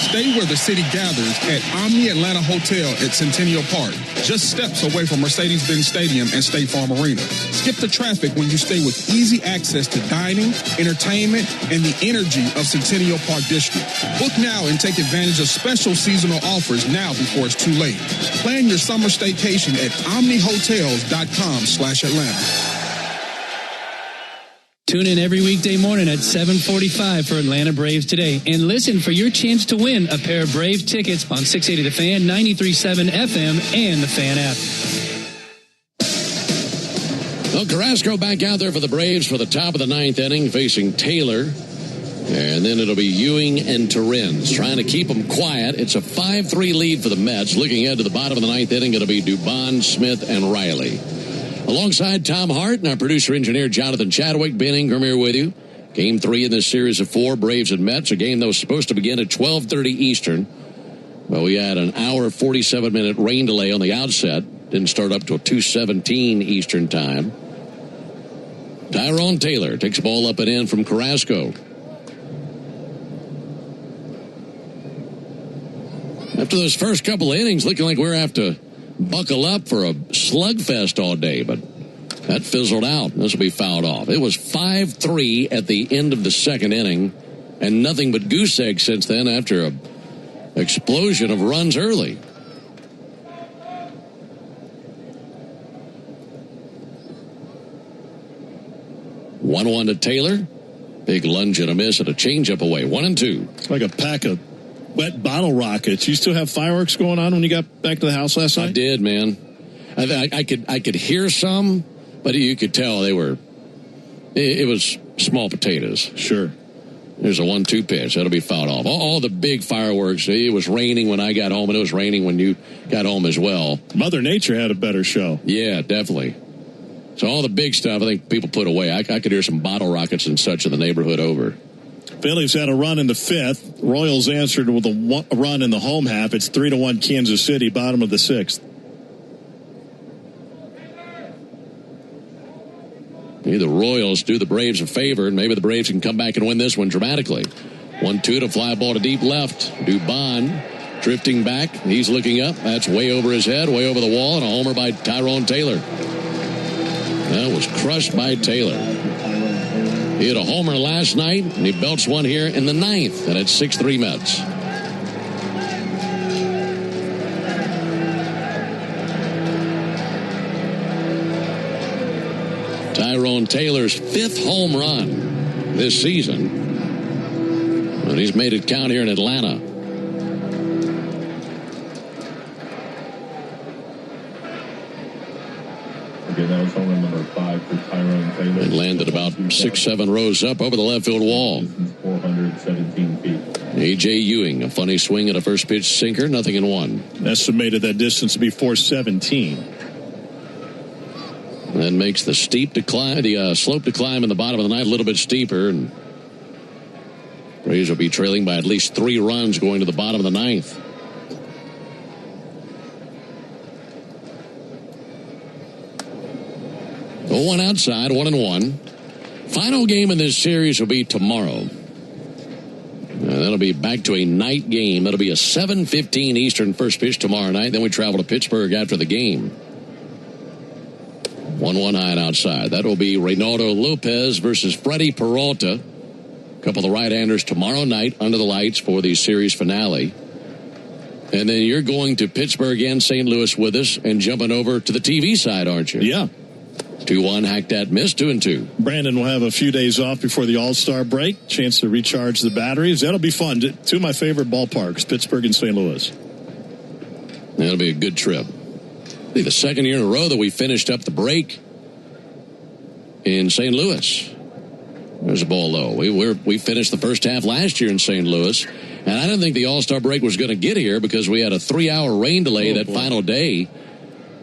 Stay where the city gathers at Omni Atlanta Hotel at Centennial Park, just steps away from Mercedes-Benz Stadium and State Farm Arena. Skip the traffic when you stay with easy access to dining, entertainment, and the energy of Centennial Park District. Book now and take advantage of special seasonal offers now before it's too late. Plan your summer staycation at omnihotels.com/Atlanta. Tune in every weekday morning at 7:45 for Atlanta Braves Today. And listen for your chance to win a pair of Brave tickets on 680 The Fan, 93.7 FM, and the Fan app. Well, Carrasco back out there for the Braves for the top of the ninth inning, facing Taylor. And then it'll be Ewing and Torrens trying to keep them quiet. It's a 5-3 lead for the Mets. Looking ahead to the bottom of the ninth inning, it'll be Dubon, Smith, and Riley. Alongside Tom Hart and our producer-engineer Jonathan Chadwick, Ben Ingram here with you. Game 3 in this series of 4, Braves and Mets. A game that was supposed to begin at 12:30 Eastern. Well, we had an hour, 47-minute rain delay on the outset. Didn't start up till 2:17 Eastern time. Tyrone Taylor takes the ball up and in from Carrasco. After those first couple of innings, looking like we're going to have to buckle up for a slugfest all day, but that fizzled out. This will be fouled off. It was 5-3 at the end of the second inning, and nothing but goose egg since then after a explosion of runs early. One to Taylor. Big lunge and a miss and a changeup away. 1-2. It's like a pack of wet bottle rockets. You still have fireworks going on when you got back to the house last night? I did, man. I could hear some, but you could tell they were. It was small potatoes. Sure. There's a 1-2 pitch. That'll be fouled off. All the big fireworks. It was raining when I got home, and it was raining when you got home as well. Mother Nature had a better show. Yeah, definitely. So all the big stuff, I think people put away. I could hear some bottle rockets and such in the neighborhood over. Phillies had a run in the fifth. Royals answered with a run in the home half. It's 3-1 Kansas City, bottom of the sixth. Maybe the Royals do the Braves a favor, and maybe the Braves can come back and win this one dramatically. 1-2 to fly ball to deep left. Dubon Drifting back, he's looking up. That's way over his head, way over the wall, and a homer by Tyrone Taylor. That was crushed by Taylor. He hit a homer last night, and he belts one here in the 9th, and it's 6-3 Mets. Tyrone Taylor's 5th home run this season. And he's made it count here in Atlanta. Again, that was home run number 5 for Tyrone Taylor. It landed about 6-7 rows up over the left field wall. 417 feet. A.J. Ewing, a funny swing at a first pitch sinker, nothing in one. Estimated that distance to be 417. That makes the slope to climb in the bottom of the 9th a little bit steeper, and Braves will be trailing by at least 3 runs going to the bottom of the 9th. One outside, 1-1. Final game in this series will be tomorrow. That'll be back to a night game. That'll be a 7:15 Eastern first pitch tomorrow night. Then we travel to Pittsburgh after the game. 1-1 high and outside. That will be Reynaldo Lopez versus Freddie Peralta. A couple of the right-handers tomorrow night under the lights for the series finale. And then you're going to Pittsburgh and St. Louis with us and jumping over to the TV side, aren't you? Yeah. 2-1, Hacktat missed, 2-2. Brandon will have a few days off before the All-Star break. Chance to recharge the batteries. That'll be fun. 2 of my favorite ballparks, Pittsburgh and St. Louis. That'll be a good trip. It'll be the 2nd year in a row that we finished up the break in St. Louis. There's a ball low. We finished the first half last year in St. Louis, and I didn't think the All-Star break was going to get here because we had a 3-hour rain delay final day.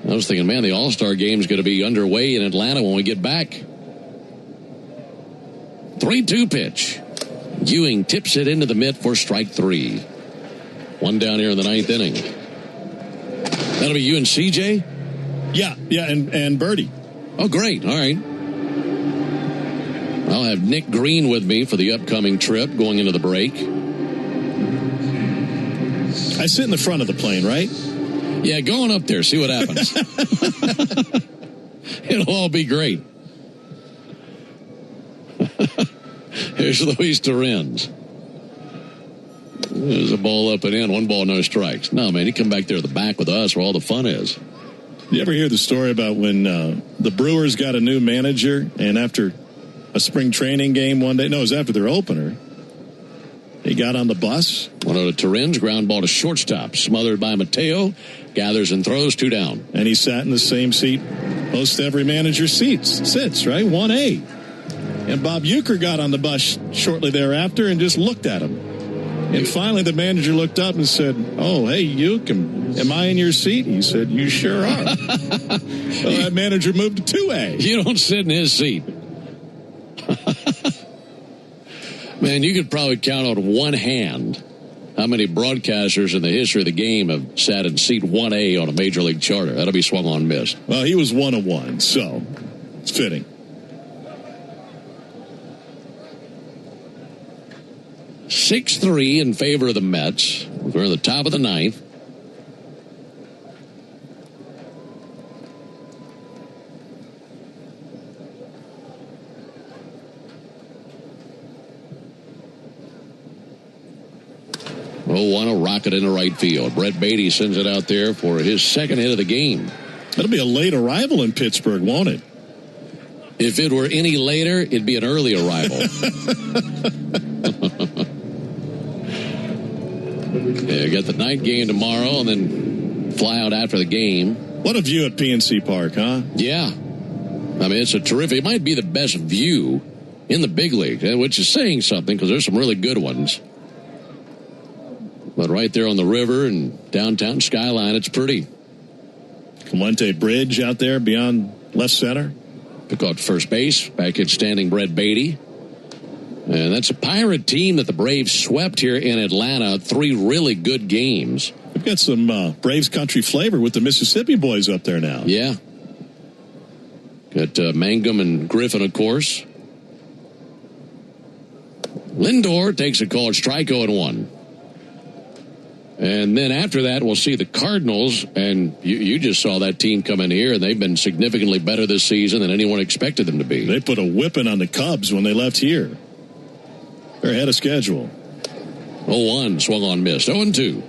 I was thinking, man, the All-Star game is going to be underway in Atlanta when we get back. 3-2 pitch. Ewing tips it into the mitt for strike 3. 1 down here in the 9th inning. That'll be you and CJ? Yeah, and Birdie. Oh, great. All right. I'll have Nick Green with me for the upcoming trip going into the break. I sit in the front of the plane, right? Yeah, going up there, see what happens. It'll all be great. Here's Luis Torrens. There's a ball up and in, 1 ball, no strikes. No, man, you come back there at the back with us where all the fun is. You ever hear the story about when the Brewers got a new manager, and after a spring training game one day, no, it was after their opener, he got on the bus. 1-0 to Torrens, ground ball to shortstop, smothered by Mateo, gathers and throws, 2 down. And he sat in the same seat most every manager sits, right? 1A. And Bob Uecker got on the bus shortly thereafter and just looked at him. And finally the manager looked up and said, "Oh, hey, Ueck, am I in your seat?" He said, "You sure are." Well, that manager moved to 2A. You don't sit in his seat. Man, you could probably count on one hand how many broadcasters in the history of the game have sat in seat 1A on a Major League charter. That'll be swung on missed. Well, he was 1-1, so it's fitting. (6-3) in favor of the Mets. We're in the top of the 9th. Want to rocket into right field. Brett Beatty sends it out there for his 2nd hit of the game. That'll be a late arrival in Pittsburgh, won't it? If it were any later, it'd be an early arrival. Yeah, got the night game tomorrow and then fly out after the game. What a view at PNC Park, huh? Yeah. I mean, it's a terrific, it might be the best view in the big league, which is saying something because there's some really good ones. But right there on the river and downtown skyline, it's pretty. Clemente Bridge out there beyond left center. Took out first base, back in standing Brett Beatty. And that's a Pirate team that the Braves swept here in Atlanta. 3 really good games. We've got some Braves country flavor with the Mississippi boys up there now. Yeah. Got Mangum and Griffin, of course. Lindor takes a called strike 0-1. And then after that, we'll see the Cardinals. And you just saw that team come in here, and they've been significantly better this season than anyone expected them to be. They put a whipping on the Cubs when they left here. They're ahead of schedule. 0-1, swung on, missed. 0-2.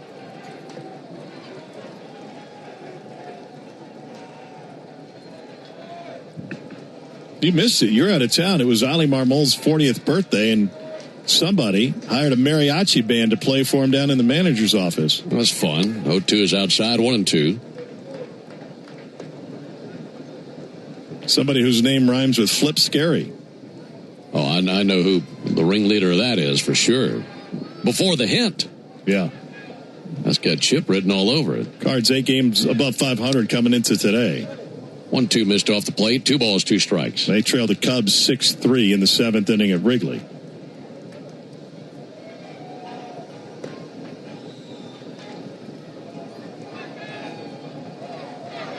You missed it. You're out of town. It was Ali Marmol's 40th birthday, and somebody hired a mariachi band to play for him down in the manager's office. That was fun. 0-2 is outside, 1-2. Somebody whose name rhymes with Flip Scary. Oh, I know who the ringleader of that is for sure. Before the hint. Yeah. That's got Chip written all over it. Cards 8 games above 500 coming into today. 1-2 missed off the plate. 2 balls, 2 strikes. They trailed the Cubs 6-3 in the 7th inning at Wrigley.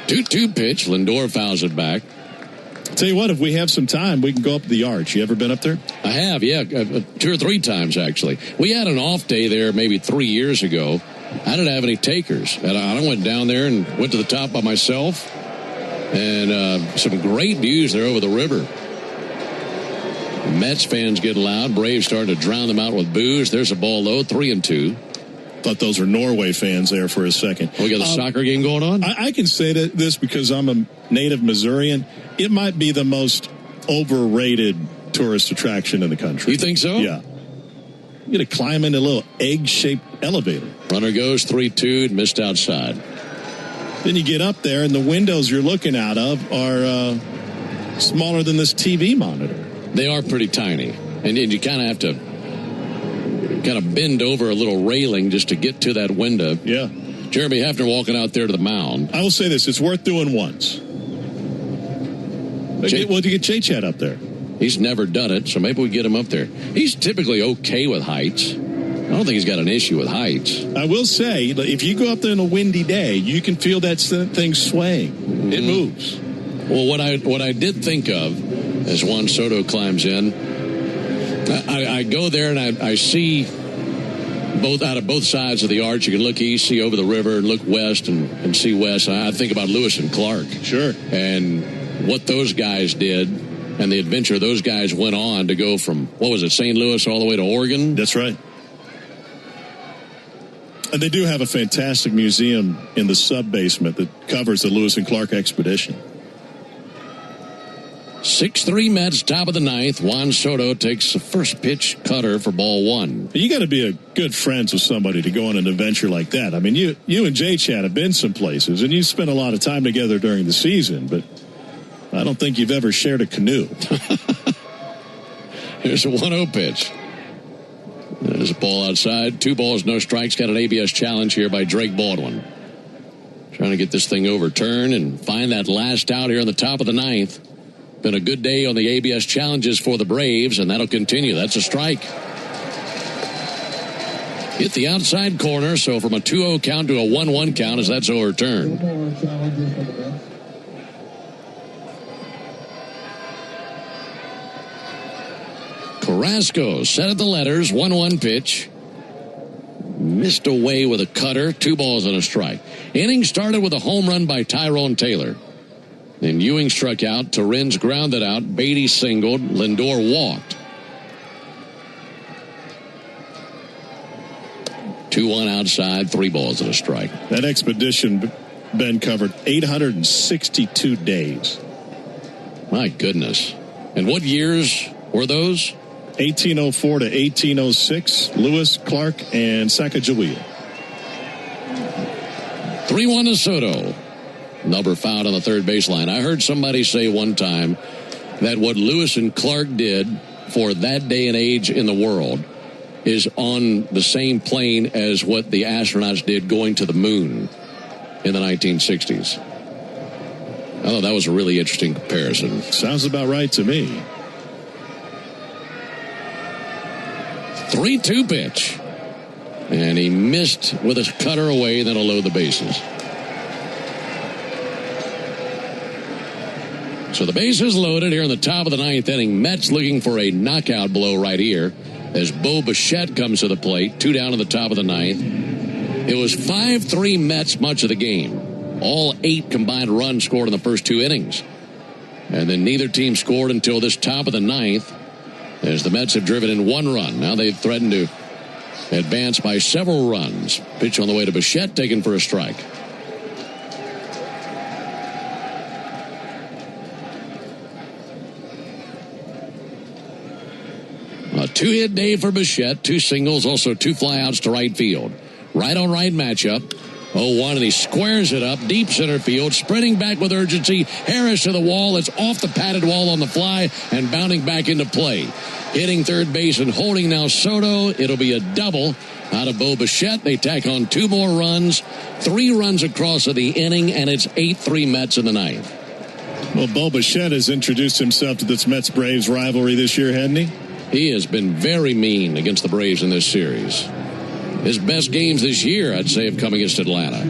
Two pitch. Lindor fouls it back. Tell you what, if we have some time, we can go up to the Arch. You ever been up there? I have, yeah, 2 or 3 times actually. We had an off day there maybe 3 years ago. I didn't have any takers, and I went down there and went to the top by myself. And some great views there over the river. Mets fans get loud. Braves starting to drown them out with boos. There's a ball low, 3-2. Thought those were Norway fans there for a second. We got a soccer game going on? I can say this because I'm a native Missourian. It might be the most overrated tourist attraction in the country. You think so? Yeah. You got to climb in a little egg-shaped elevator. Runner goes 3-2, missed outside. Then you get up there, and the windows you're looking out of are smaller than this TV monitor. They are pretty tiny. And you kind of have to bend over a little railing just to get to that window. Yeah. Jeremy Hefner walking out there to the mound. I will say this. It's worth doing once. Well, to get J-Chat up there. He's never done it, so maybe we get him up there. He's typically okay with heights. I don't think he's got an issue with heights. I will say, if you go up there on a windy day, you can feel that thing swaying. Mm-hmm. It moves. Well, what I did think of as Juan Soto climbs in, I go there and I see out of both sides of the arch. You can look east, see over the river, and look west and see west. I think about Lewis and Clark. Sure. And what those guys did and the adventure those guys went on to go from, St. Louis all the way to Oregon? That's right. And they do have a fantastic museum in the sub-basement that covers the Lewis and Clark expedition. 6-3 Mets, top of the 9th. Juan Soto takes the first pitch cutter for ball 1. You got to be a good friends with somebody to go on an adventure like that. I mean, you and J-Chat have been some places, and you spent a lot of time together during the season, but I don't think you've ever shared a canoe. Here's a 1-0 pitch. There's a ball outside. 2 balls, no strikes. Got an ABS challenge here by Drake Baldwin. Trying to get this thing overturned and find that last out here on the top of the 9th. Been a good day on the ABS challenges for the Braves, and that'll continue. That's a strike. Hit the outside corner, so from a 2-0 count to a 1-1 count as that's overturned. Carrasco set at the letters, 1-1 pitch. Missed away with a cutter, 2 balls and a strike. Inning started with a home run by Tyrone Taylor. Then Ewing struck out, Torrens grounded out, Beatty singled, Lindor walked. 2-1 outside, 3 balls and a strike. That expedition, Ben, covered 862 days. My goodness. And what years were those? 1804 to 1806, Lewis, Clark, and Sacagawea. 3-1 to Soto. Number fouled on the third baseline. I heard somebody say one time that what Lewis and Clark did for that day and age in the world is on the same plane as what the astronauts did going to the moon in the 1960s. I thought that was a really interesting comparison. Sounds about right to me. 3-2 pitch. And he missed with a cutter away, then a load the bases. So the bases loaded here in the top of the 9th inning. Mets looking for a knockout blow right here as Bo Bichette comes to the plate. 2 down in the top of the 9th. It was 5-3 Mets much of the game. All 8 combined runs scored in the first 2 innings. And then neither team scored until this top of the 9th, as the Mets have driven in 1 run. Now they've threatened to advance by several runs. Pitch on the way to Bichette, taken for a strike. A 2-hit day for Bichette, 2 singles, also 2 flyouts to right field. Right on right matchup. 0-1, and he squares it up deep center field, sprinting back with urgency. Harris to the wall. It's off the padded wall on the fly and bounding back into play. Hitting third base and holding now Soto. It'll be a double out of Bo Bichette. They tack on 2 more runs, 3 runs across of the inning, and it's 8-3 Mets in the 9th. Well, Bo Bichette has introduced himself to this Mets-Braves rivalry this year, hasn't he? He has been very mean against the Braves in this series. His best games this year, I'd say, have come against Atlanta.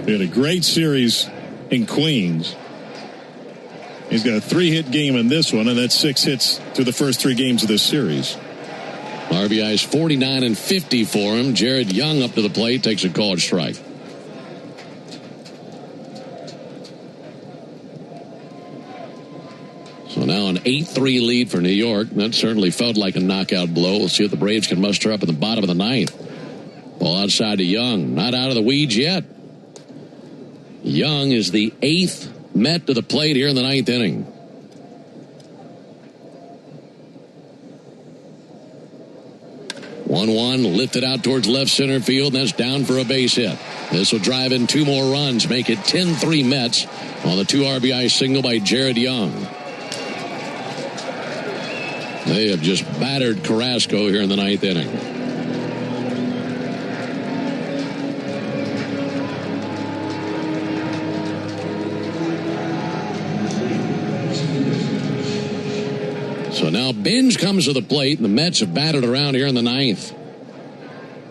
He had a great series in Queens. He's got a 3-hit game in this one, and that's 6 hits through the first 3 games of this series. RBI's 49 and 50 for him. Jared Young up to the plate, takes a called strike. So now an 8-3 lead for New York. That certainly felt like a knockout blow. We'll see what the Braves can muster up in the bottom of the 9th. Ball outside to Young. Not out of the weeds yet. Young is the 8th Met to the plate here in the 9th inning. One lifted out towards left center field, and that's down for a base hit. This will drive in 2 more runs, make it 10-3 Mets on the 2 RBI single by Jared Young. They have just battered Carrasco here in the 9th inning. So now Binge comes to the plate, and the Mets have batted around here in the 9th.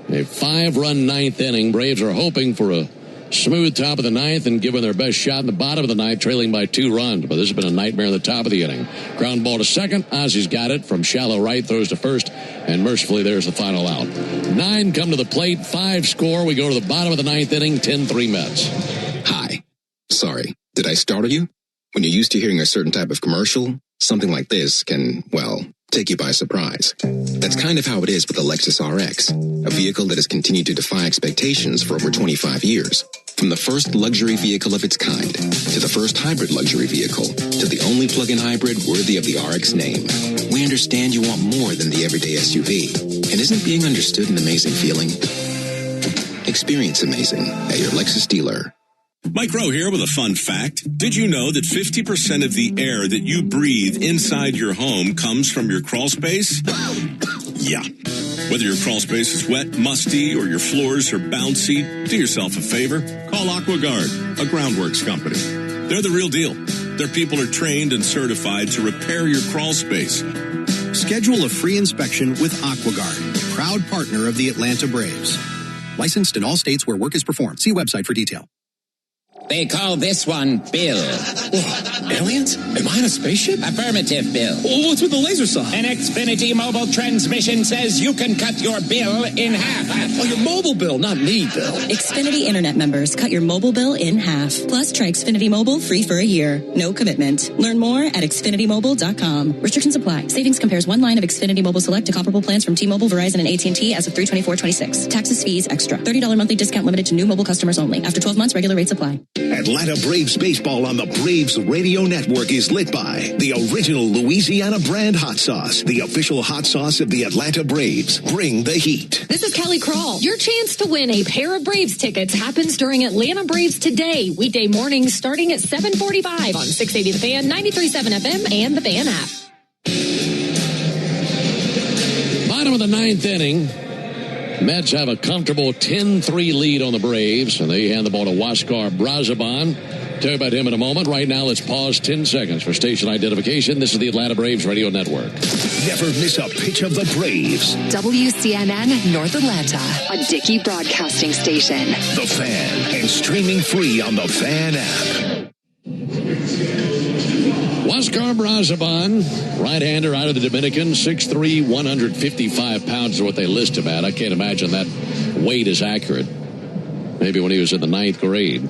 A 5-run 9th inning. Braves are hoping for a smooth top of the 9th and giving their best shot in the bottom of the 9th, trailing by 2 runs. But this has been a nightmare in the top of the inning. Ground ball to second. Ozzy's got it from shallow right, throws to first, and mercifully there's the final out. 9 come to the plate, 5 score. We go to the bottom of the 9th inning, 10-3 Mets. Hi. Sorry, did I startle you? When you're used to hearing a certain type of commercial, something like this can, well, take you by surprise. That's kind of how it is with the Lexus RX, a vehicle that has continued to defy expectations for over 25 years. From the first luxury vehicle of its kind, to the first hybrid luxury vehicle, to the only plug-in hybrid worthy of the RX name. We understand you want more than the everyday SUV. And isn't being understood an amazing feeling? Experience amazing at your Lexus dealer. Mike Rowe here with a fun fact. Did you know that 50% of the air that you breathe inside your home comes from your crawl space? Yeah. Whether your crawl space is wet, musty, or your floors are bouncy, do yourself a favor. Call AquaGuard, a groundworks company. They're the real deal. Their people are trained and certified to repair your crawl space. Schedule a free inspection with AquaGuard, proud partner of the Atlanta Braves. Licensed in all states where work is performed. See website for detail. They call this one Bill. Whoa, aliens? Am I in a spaceship? Affirmative, Bill. Well, what's with the laser saw? An Xfinity mobile transmission says you can cut your bill in half. Oh, your mobile bill, not me, Bill. Xfinity Internet members cut your mobile bill in half. Plus, try Xfinity Mobile free for a year. No commitment. Learn more at XfinityMobile.com. Restrictions apply. Savings compares one line of Xfinity Mobile Select to comparable plans from T-Mobile, Verizon, and AT&T as of 3/24/26. Taxes, fees, extra. $30 monthly discount limited to new mobile customers only. After 12 months, regular rates apply. Atlanta Braves baseball on the Braves Radio Network is lit by the original Louisiana brand hot sauce, the official hot sauce of the Atlanta Braves. Bring the heat. This is Kelly Kroll. Your chance to win a pair of Braves tickets happens during Atlanta Braves Today, weekday mornings starting at 7:45 on 680 The Fan, 93.7 FM, and the Fan app. Bottom of the 9th inning. Mets have a comfortable 10-3 lead on the Braves, and they hand the ball to Huascar Brazoban. Tell you about him in a moment. Right now, let's pause 10 seconds for station identification. This is the Atlanta Braves Radio Network. Never miss a pitch of the Braves. WCNN North Atlanta, a Dickey broadcasting station. The Fan, and streaming free on the Fan app. Oscar Brazaban, right-hander out of the Dominican, 6'3", 155 pounds is what they list him at. I can't imagine that weight is accurate. Maybe when he was in the 9th grade.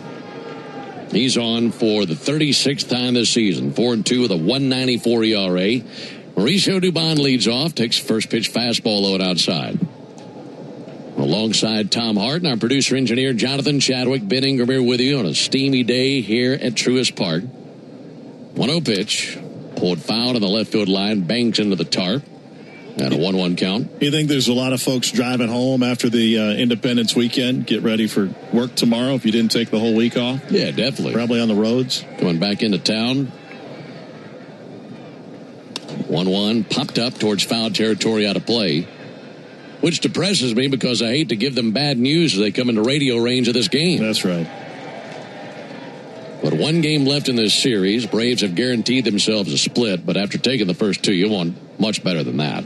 He's on for the 36th time this season, 4-2 with a 1.94 ERA. Mauricio Dubon leads off, takes first pitch fastball low and outside. Alongside Tom Hart and our producer-engineer Jonathan Chadwick, Ben Ingram here with you on a steamy day here at Truist Park. 1-0 pitch, pulled foul to the left field line, bangs into the tarp, and a 1-1 count. You think there's a lot of folks driving home after the Independence weekend, get ready for work tomorrow if you didn't take the whole week off? Yeah, definitely. Probably on the roads. Coming back into town. 1-1, popped up towards foul territory out of play, which depresses me because I hate to give them bad news as they come into radio range of this game. That's right. But 1 game left in this series. Braves have guaranteed themselves a split, but after taking the first 2, you want much better than that.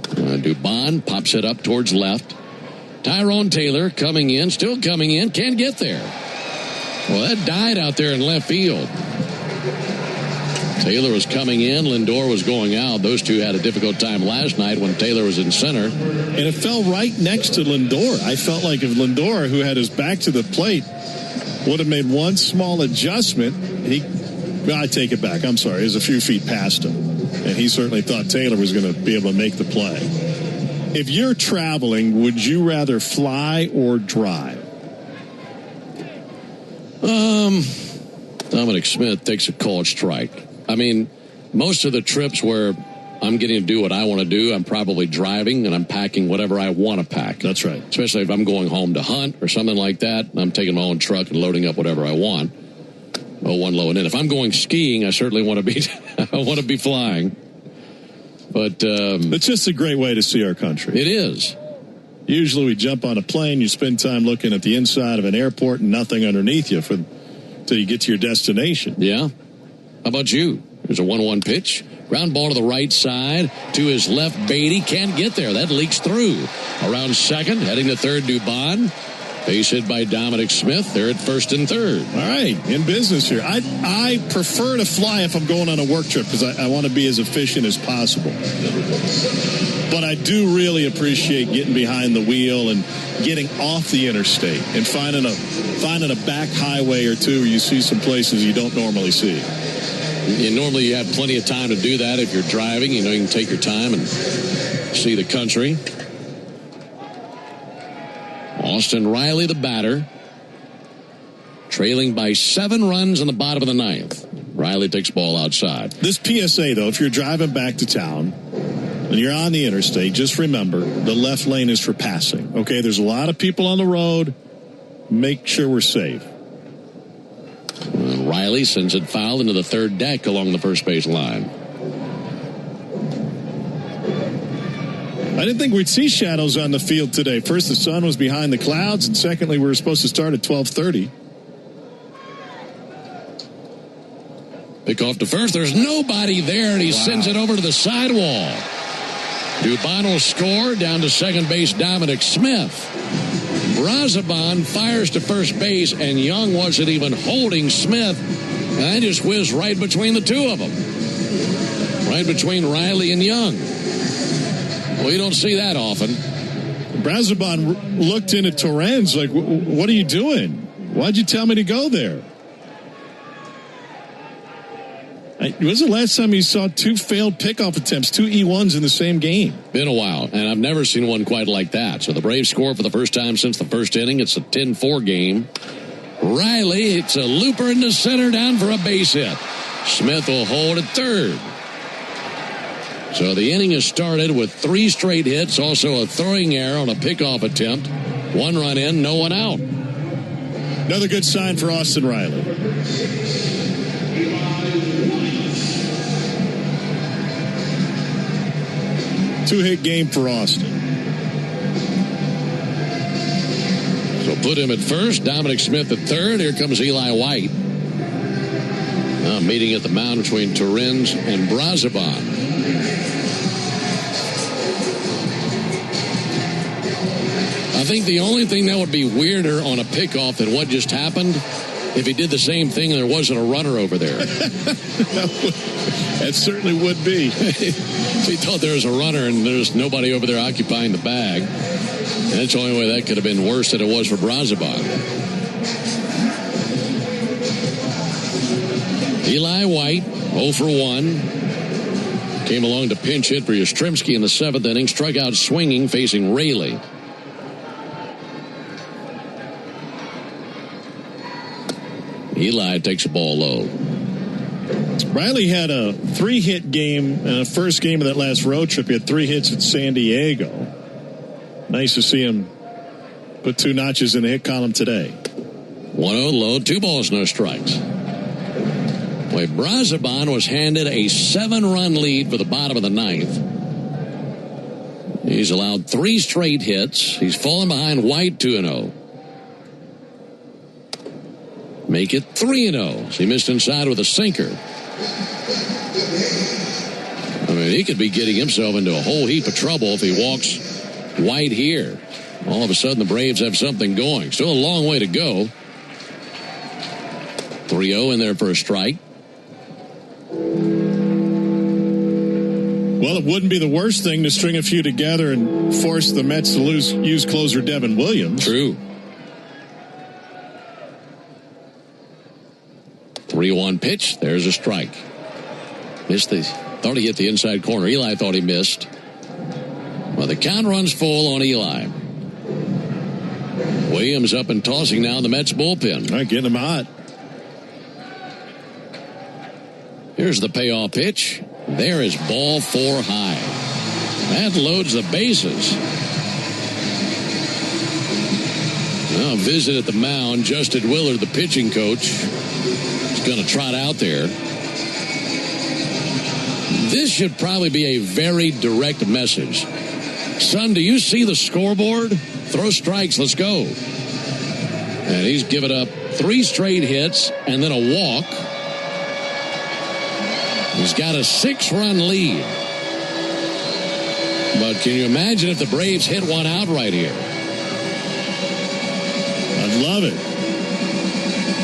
Dubon pops it up towards left. Tyrone Taylor coming in, still coming in, can't get there. Well, that died out there in left field. Taylor was coming in, Lindor was going out. Those two had a difficult time last night when Taylor was in center. And it fell right next to Lindor. I felt like if Lindor, who had his back to the plate, would have made one small adjustment, I take it back. I'm sorry. It was a few feet past him. And he certainly thought Taylor was going to be able to make the play. If you're traveling, would you rather fly or drive? Dominic Smith takes a called strike. I mean, most of the trips where I'm getting to do what I want to do, I'm probably driving and I'm packing whatever I want to pack. That's right. Especially if I'm going home to hunt or something like that. I'm taking my own truck and loading up whatever I want. One low and in. If I'm going skiing, I certainly want to be I want to be flying. But it's just a great way to see our country. It is. Usually we jump on a plane, you spend time looking at the inside of an airport and nothing underneath you till you get to your destination. Yeah. How about you? There's a 1-1 pitch. Ground ball to the right side. To his left, Beatty. Can't get there. That leaks through. Around second, heading to third, Dubon. Base hit by Dominic Smith. They're at first and third. All right, in business here. I prefer to fly if I'm going on a work trip because I want to be as efficient as possible. But I do really appreciate getting behind the wheel and getting off the interstate and finding a back highway or two where you see some places you don't normally see. Normally you have plenty of time to do that if you're driving. You can take your time and see the country. Austin Riley, the batter, trailing by 7 runs in the bottom of the 9th. Riley takes ball outside. This PSA, though, if you're driving back to town and you're on the interstate, just remember the left lane is for passing. Okay, there's a lot of people on the road. Make sure we're safe. Riley sends it foul into the third deck along the first base line. I didn't think we'd see shadows on the field today. First, the sun was behind the clouds, and secondly, we were supposed to start at 12:30. Pick off to first. There's nobody there, and he sends it over to the sidewall. Dubon will score. Down to second base, Dominic Smith. Brazaban fires to first base, and Young wasn't even holding Smith. And I just whizzed right between the two of them. Right between Riley and Young. Well, you don't see that often. Brazaban looked in at Torrens like, what are you doing? Why'd you tell me to go there? Was the last time you saw 2 failed pickoff attempts, 2 E1s in the same game? Been a while, and I've never seen one quite like that. So the Braves score for the first time since the first inning. It's a 10-4 game. Riley, it's a looper into center, down for a base hit. Smith will hold at third. So the inning has started with 3 straight hits, also a throwing error on a pickoff attempt. 1 run in, no one out. Another good sign for Austin Riley. Two-hit game for Austin. So put him at first, Dominic Smith at third. Here comes Eli White. Meeting at the mound between Torrens and Brazaban. I think the only thing that would be weirder on a pickoff than what just happened if he did the same thing and there wasn't a runner over there. That certainly would be. He thought there was a runner and there's nobody over there occupying the bag. And that's the only way that could have been worse than it was for Brazoban. Eli White, 0 for 1. Came along to pinch hit for Yastrzemski in the 7th inning. Struck out swinging, facing Raley. Eli takes the ball low. Riley had a 3-hit game in the first game of that last road trip. He had 3 hits at San Diego. Nice to see him put 2 notches in the hit column today. 1-0 low, 2 balls, no strikes. Boy, Brazoban was handed a 7-run lead for the bottom of the 9th. He's allowed 3 straight hits. He's fallen behind White 2-0. Make it 3-0. He missed inside with a sinker. I mean, he could be getting himself into a whole heap of trouble if he walks White here. All of a sudden, the Braves have something going. Still a long way to go. 3-0 in there for a strike. Well, it wouldn't be the worst thing to string a few together and force the Mets to use closer Devin Williams. True. 3-1 pitch. There's a strike. Thought he hit the inside corner. Eli thought he missed. Well, the count runs full on Eli. Williams up and tossing now in the Mets bullpen. All right, getting him hot. Here's the payoff pitch. There is ball 4 high. That loads the bases. Now visit at the mound. Justin Willard, the pitching coach, is going to trot out there. This should probably be a very direct message. Son, do you see the scoreboard? Throw strikes. Let's go. And he's given up 3 straight hits and then a walk. He's got a 6-run lead. But can you imagine if the Braves hit one out right here? I'd love it.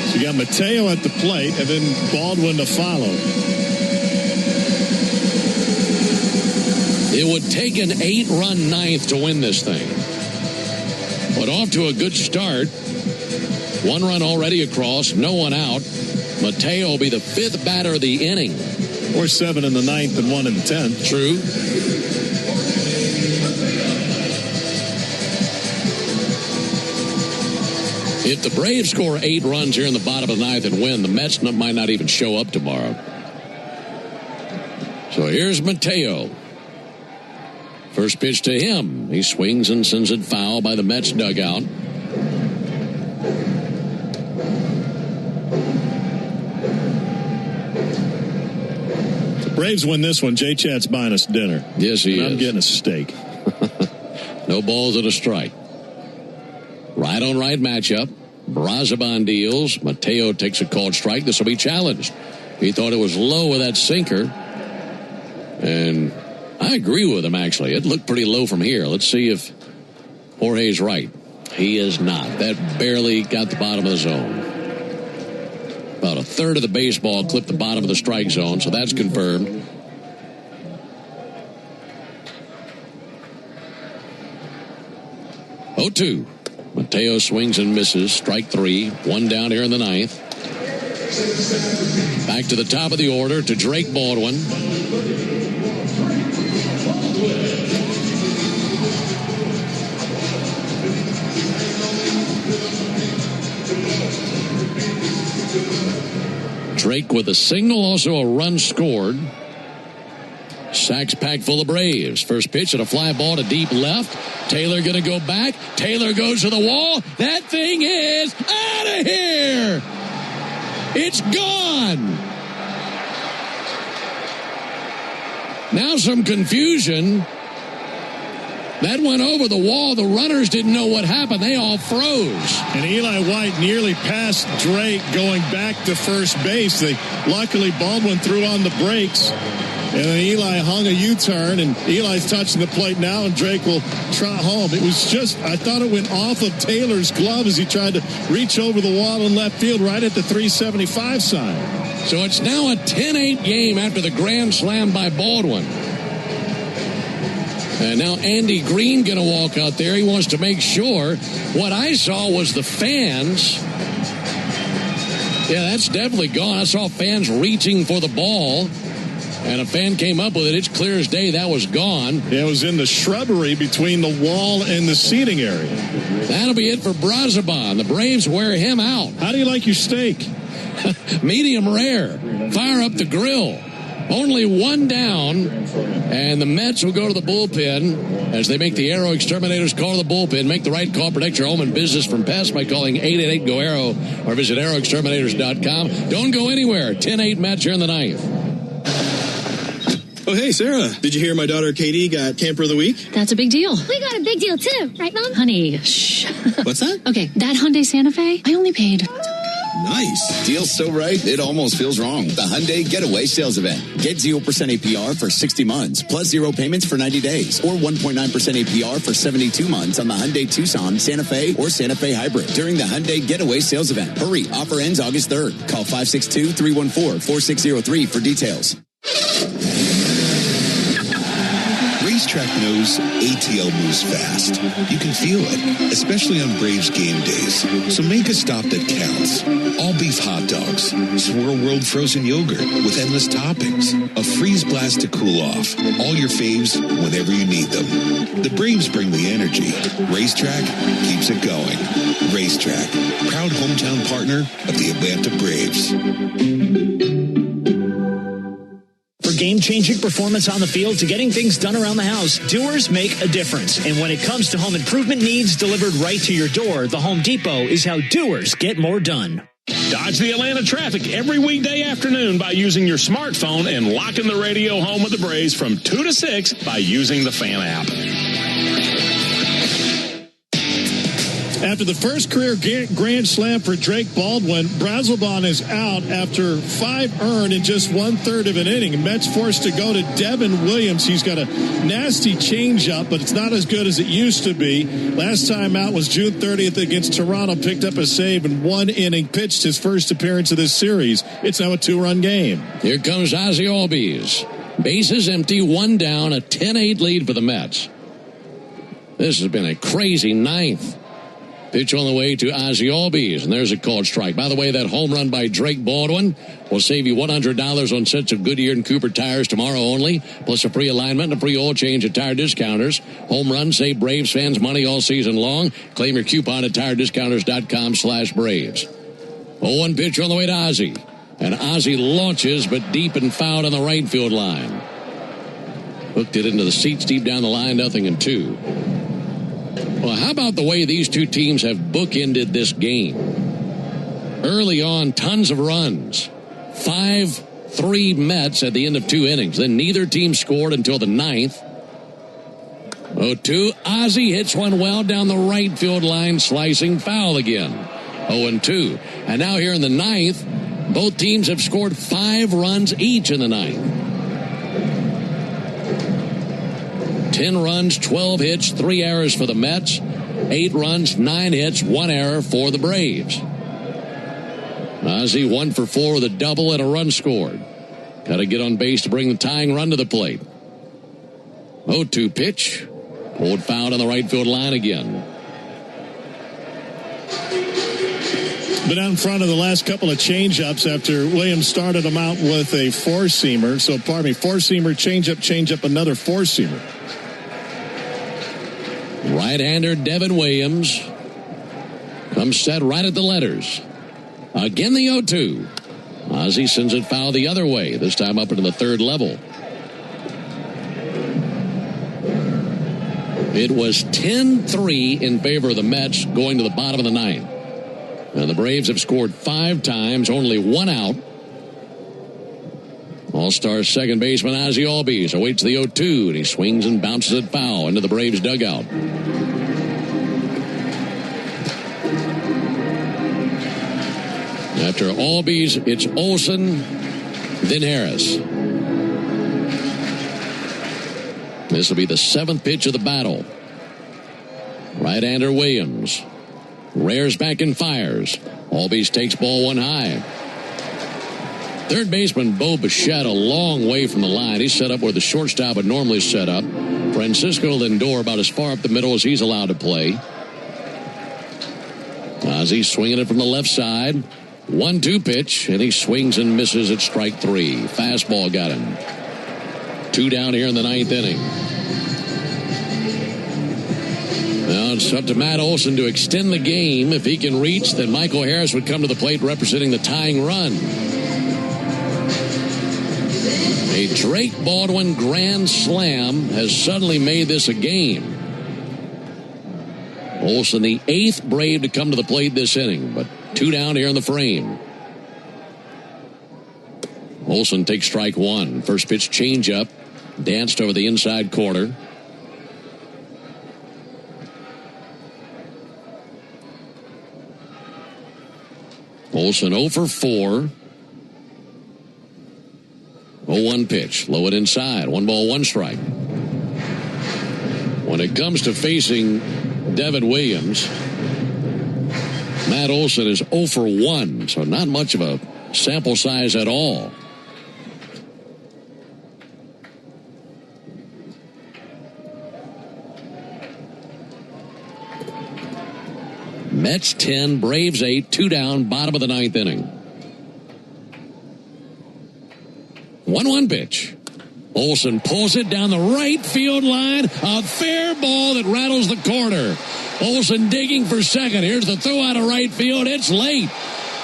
So you got Mateo at the plate and then Baldwin to follow. It would take an 8-run 9th to win this thing. But off to a good start. 1 run already across, no one out. Mateo will be the 5th batter of the inning. Or 7 in the 9th and 1 in the 10th. True. If the Braves score 8 runs here in the bottom of the 9th and win, the Mets might not even show up tomorrow. So here's Mateo. First pitch to him. He swings and sends it foul by the Mets dugout. Braves win this one. Jay Chat's buying us dinner. Yes, he is. I'm getting a steak. No balls and a strike. Right on right matchup. Brazoban deals. Mateo takes a called strike. This will be challenged. He thought it was low with that sinker. And I agree with him, actually. It looked pretty low from here. Let's see if Jorge's right. He is not. That barely got the bottom of the zone. About a third of the baseball clipped the bottom of the strike zone, so that's confirmed. Oh, 2. Mateo swings and misses. Strike 3. 1 down here in the 9th. Back to the top of the order to Drake Baldwin. Drake with a single, also a run scored. Sacks packed full of Braves. First pitch and a fly ball to deep left. Taylor going to go back. Taylor goes to the wall. That thing is out of here. It's gone. Now some confusion. That went over the wall. The runners didn't know what happened. They all froze. And Eli White nearly passed Drake going back to first base. Luckily, Baldwin threw on the brakes And then Eli hung a U-turn, and Eli's touching the plate now, and Drake will trot home. It was just, I thought it went off of Taylor's glove as he tried to reach over the wall in left field right at the 375 sign. So it's now a 10-8 game after the grand slam by Baldwin. And now Andy Green going to walk out there. He wants to make sure. What I saw was the fans. Yeah, that's definitely gone. I saw fans reaching for the ball, and a fan came up with it. It's clear as day that was gone. Yeah, it was in the shrubbery between the wall and the seating area. That'll be it for Brazoban. The Braves wear him out. How do you like your steak? Medium rare. Fire up the grill. Only one down, and the Mets will go to the bullpen as they make the Aero Exterminators call the bullpen. Make the right call. Protect your home and business from pests by calling 888-GO-AERO or visit aeroexterminators.com. Don't go anywhere. 10-8 Mets here in the ninth. Oh, hey, Sarah. Did you hear my daughter Katie got Camper of the Week? That's a big deal. We got a big deal, too. Right, Mom? Honey, shh. What's that? Okay, that Hyundai Santa Fe, I only paid... Nice. Deal's so right, it almost feels wrong. The Hyundai Getaway Sales Event. Get 0% APR for 60 months, plus 0 payments for 90 days, or 1.9% APR for 72 months on the Hyundai Tucson, Santa Fe, or Santa Fe Hybrid during the Hyundai Getaway Sales Event. Hurry, offer ends August 3rd. Call 562-314-4603 for details. Racetrack knows ATL moves fast. You can feel it, especially on Braves game days. So make a stop that counts. All beef hot dogs, Swirl World frozen yogurt with endless toppings, a freeze blast to cool off. All your faves whenever you need them. The Braves bring the energy. Racetrack keeps it going. Racetrack, proud hometown partner of the Atlanta Braves. For game-changing performance on the field to getting things done around the house, doers make a difference. And when it comes to home improvement needs delivered right to your door, the Home Depot is how doers get more done. Dodge the Atlanta traffic every weekday afternoon by using your smartphone and locking the radio home of the Braves from 2 to 6 by using the Fan app. After the first career grand slam for Drake Baldwin, Brazoban is out after 5 earned in just 1/3 of an inning. Mets forced to go to Devin Williams. He's got a nasty changeup, but it's not as good as it used to be. Last time out was June 30th against Toronto. Picked up a save in 1 inning. Pitched his first appearance of this series. It's now a 2-run game. Here comes Ozzie Albies. Bases empty, 1 down, a 10-8 lead for the Mets. This has been a crazy ninth. Pitch on the way to Ozzie Albies, and there's a called strike. By the way, that home run by Drake Baldwin will save you $100 on sets of Goodyear and Cooper tires tomorrow only, plus a free alignment and a free oil change at Tire Discounters. Home runs save Braves fans money all season long. Claim your coupon at tirediscounters.com/Braves. 0-1 pitch on the way to Ozzie, and Ozzie launches, but deep and fouled on the right field line. Hooked it into the seats deep down the line, 0-2. Well, how about the way these two teams have bookended this game? Early on, tons of runs. 5-3 Mets at the end of 2 innings. Then neither team scored until the 9th. 0-2. Ozzie hits one well down the right field line, slicing foul again. 0-2. And now here in the 9th, both teams have scored 5 runs each in the 9th. 10 runs, 12 hits, 3 errors for the Mets. 8 runs, 9 hits, 1 error for the Braves. Ozzie 1 for 4 with a double and a run scored. Got to get on base to bring the tying run to the plate. 0-2 pitch. Pulled foul on the right field line again. Been out in front of the last couple of changeups after Williams started them out with a 4-seamer. So, four-seamer, changeup, another 4-seamer. Right-hander Devin Williams comes set right at the letters. Again the 0-2. Ozzie sends it foul the other way, this time up into the 3rd level. It was 10-3 in favor of the Mets going to the bottom of the 9th. And the Braves have scored 5 times, only 1 out. All-star second baseman Ozzie Albies awaits the 0-2, and he swings and bounces it foul into the Braves dugout. After Albies, it's Olsen, then Harris. This will be the 7th pitch of the battle. Right-hander Williams rears back and fires. Albies takes ball 1 high. Third baseman Bo Bichette a long way from the line. He's set up where the shortstop would normally set up. Francisco Lindor about as far up the middle as he's allowed to play. Ozzie swinging it from the left side. 1-2 pitch, and he swings and misses at strike 3. Fastball got him. 2 down here in the 9th inning. Now it's up to Matt Olson to extend the game. If he can reach, then Michael Harris would come to the plate representing the tying run. A Drake Baldwin grand slam has suddenly made this a game. Olson, the 8th Brave to come to the plate this inning, but 2 down here in the frame. Olson takes strike 1. First pitch changeup, danced over the inside corner. Olson 0 for 4. 0-1 pitch, low and inside. 1 ball, 1 strike. When it comes to facing Devin Williams, Matt Olson is 0 for 1, so not much of a sample size at all. Mets 10, Braves 8, 2 down, bottom of the 9th inning. 1-1 pitch. Olson pulls it down the right field line. A fair ball that rattles the corner. Olson digging for second. Here's the throw out of right field. It's late.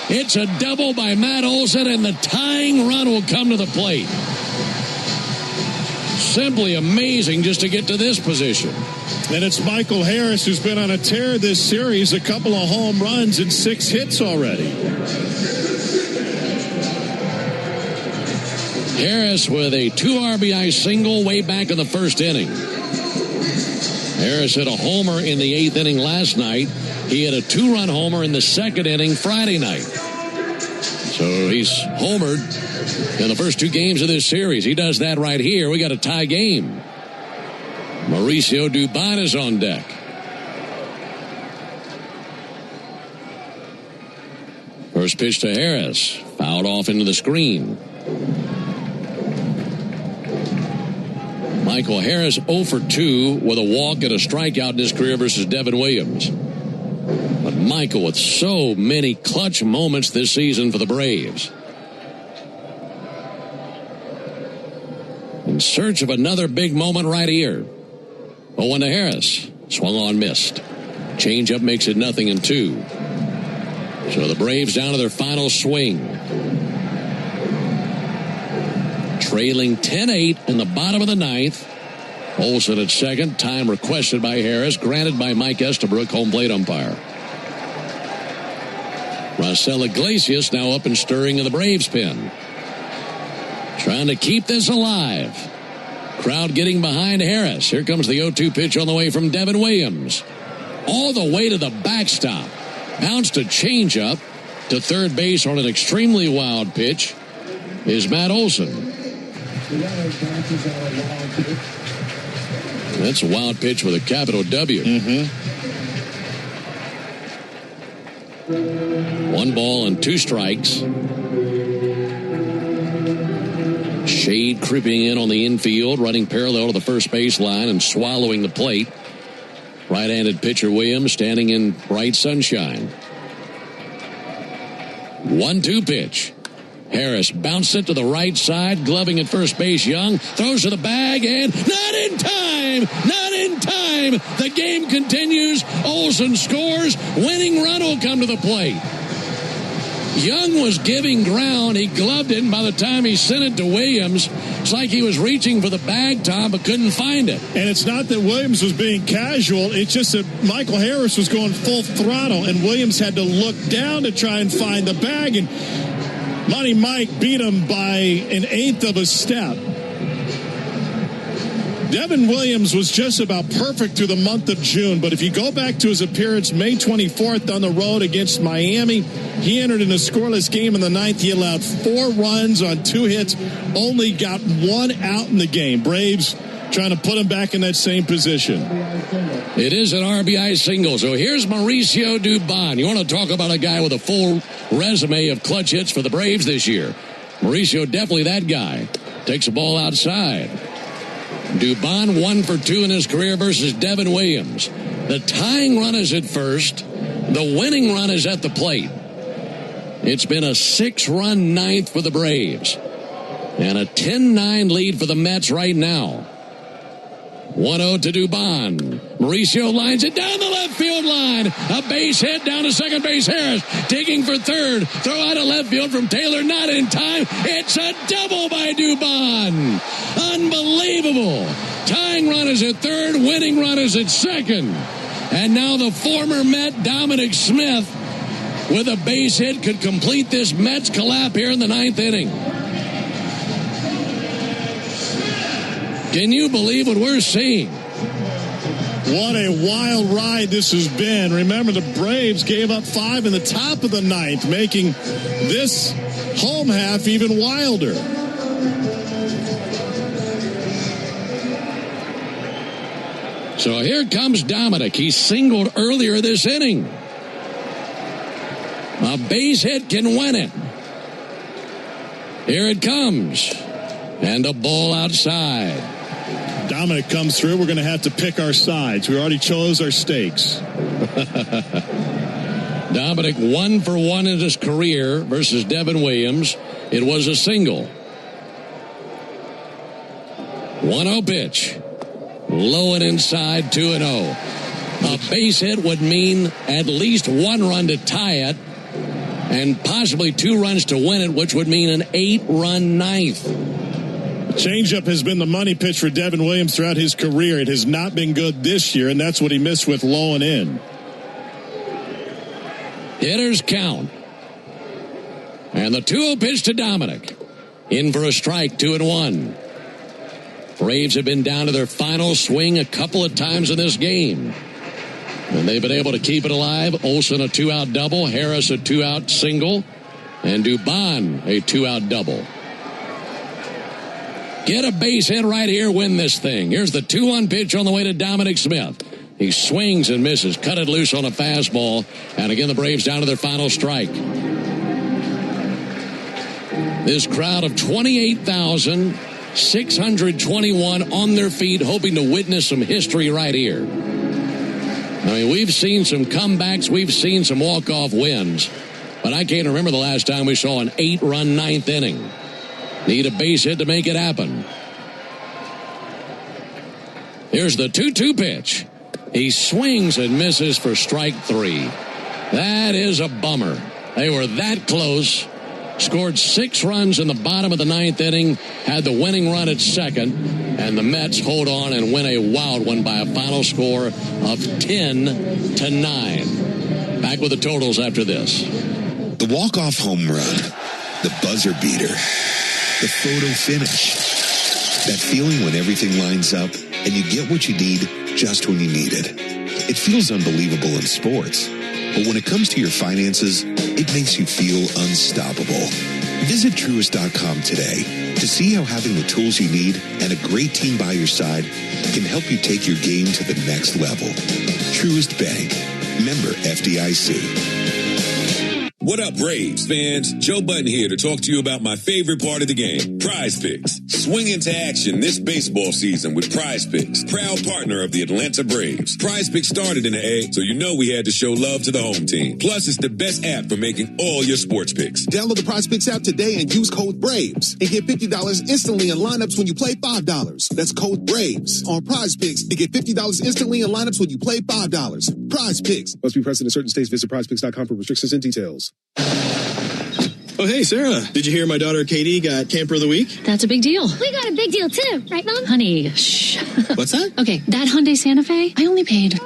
It's a double by Matt Olson, and the tying run will come to the plate. Simply amazing just to get to this position. And it's Michael Harris who's been on a tear this series. A couple of home runs and 6 hits already. Harris with a 2 RBI single way back in the first inning. Harris hit a homer in the 8th inning last night. He hit a 2-run homer in the 2nd inning Friday night. So he's homered in the first 2 games of this series. He does that right here. We got a tie game. Mauricio Dubon is on deck. First pitch to Harris. Fouled off into the screen. Michael Harris 0 for 2 with a walk and a strikeout in his career versus Devin Williams. But Michael with so many clutch moments this season for the Braves. In search of another big moment right here. 0-1 to Harris. Swung on, missed. Changeup makes it 0-2. So the Braves down to their final swing. Trailing 10-8 in the bottom of the 9th. Olson at second. Time requested by Harris. Granted by Mike Estabrook, home plate umpire. Raisel Iglesias now up and stirring in the Braves pen. Trying to keep this alive. Crowd getting behind Harris. Here comes the 0-2 pitch on the way from Devin Williams. All the way to the backstop. Bounced a changeup to third base on an extremely wild pitch is Matt Olson. That's a wild pitch with a capital W. 1 ball and 2 strikes. Shade creeping in on the infield, running parallel to the first base line and swallowing the plate. Right-handed pitcher Williams standing in bright sunshine. 1-2 pitch. Harris bounced it to the right side, gloving at first base Young, throws to the bag, and not in time! Not in time! The game continues. Olson scores. Winning run will come to the plate. Young was giving ground. He gloved it, and by the time he sent it to Williams, it's like he was reaching for the bag, Tom, but couldn't find it. And it's not that Williams was being casual. It's just that Michael Harris was going full throttle, and Williams had to look down to try and find the bag, and Monty Mike beat him by an 1/8 of a step. Devin Williams was just about perfect through the month of June, but if you go back to his appearance May 24th on the road against Miami, he entered in a scoreless game in the 9th. He allowed 4 runs on 2 hits, only got 1 out in the game. Braves trying to put him back in that same position. It is an RBI single. So here's Mauricio Dubon. You want to talk about a guy with a full resume of clutch hits for the Braves this year. Mauricio, definitely that guy. Takes the ball outside. Dubon 1 for 2 in his career versus Devin Williams. The tying run is at first. The winning run is at the plate. It's been a 6-run ninth for the Braves. And a 10-9 lead for the Mets right now. 1-0 to Dubon. Mauricio lines it down the left field line. A base hit down to second base. Harris digging for third. Throw out of left field from Taylor. Not in time. It's a double by Dubon. Unbelievable. Tying run is at third. Winning run is at second. And now the former Met Dominic Smith with a base hit could complete this Mets collapse here in the 9th inning. Can you believe what we're seeing? What a wild ride this has been. Remember, the Braves gave up 5 in the top of the 9th, making this home half even wilder. So here comes Dominic. He singled earlier this inning. A base hit can win it. Here it comes. And a ball outside. Dominic comes through. We're going to have to pick our sides. We already chose our stakes. Dominic 1 for 1 in his career versus Devin Williams. It was a single. 1-0 pitch. Low and inside, 2-0. A base hit would mean at least 1 run to tie it and possibly 2 runs to win it, which would mean an 8-run ninth. Changeup has been the money pitch for Devin Williams throughout his career. It has not been good this year, and that's what he missed with low and in. Hitters count. And the 2-0 pitch to Dominic. In for a strike, 2-1. Braves have been down to their final swing a couple of times in this game. And they've been able to keep it alive. Olsen a 2-out double. Harris a 2-out single. And Dubon a 2-out double. Get a base hit right here, win this thing. Here's the 2-1 pitch on the way to Dominic Smith. He swings and misses. Cut it loose on a fastball. And again, the Braves down to their final strike. This crowd of 28,621 on their feet, hoping to witness some history right here. I mean, we've seen some comebacks. We've seen some walk-off wins. But I can't remember the last time we saw an 8-run ninth inning. Need a base hit to make it happen. Here's the 2-2 pitch. He swings and misses for strike 3. That is a bummer. They were that close. Scored 6 runs in the bottom of the 9th inning. Had the winning run at second. And the Mets hold on and win a wild one by a final score of 10-9. Back with the totals after this. The walk-off home run. The buzzer beater. The photo finish. That feeling when everything lines up and you get what you need just when you need it. It feels unbelievable in sports. But when it comes to your finances, it makes you feel unstoppable. Visit Truist.com today to see how having the tools you need and a great team by your side can help you take your game to the next level. Truist Bank. Member FDIC. What up, Braves fans? Joe Button here to talk to you about my favorite part of the game, Prize Picks. Swing into action this baseball season with Prize Picks, proud partner of the Atlanta Braves. Prize Picks started in the A, so you know we had to show love to the home team. Plus, it's the best app for making all your sports picks. Download the Prize Picks app today and use code BRAVES and get $50 instantly in lineups when you play $5. That's code BRAVES on Prize Picks to get $50 instantly in lineups when you play $5. Prize Picks. Must be present in certain states. Visit prizepicks.com for restrictions and details. Oh, hey, Sarah. Did you hear my daughter Katie got Camper of the Week? That's a big deal. We got a big deal, too. Right, Mom? Honey, shh. What's that? Okay, that Hyundai Santa Fe, I only paid...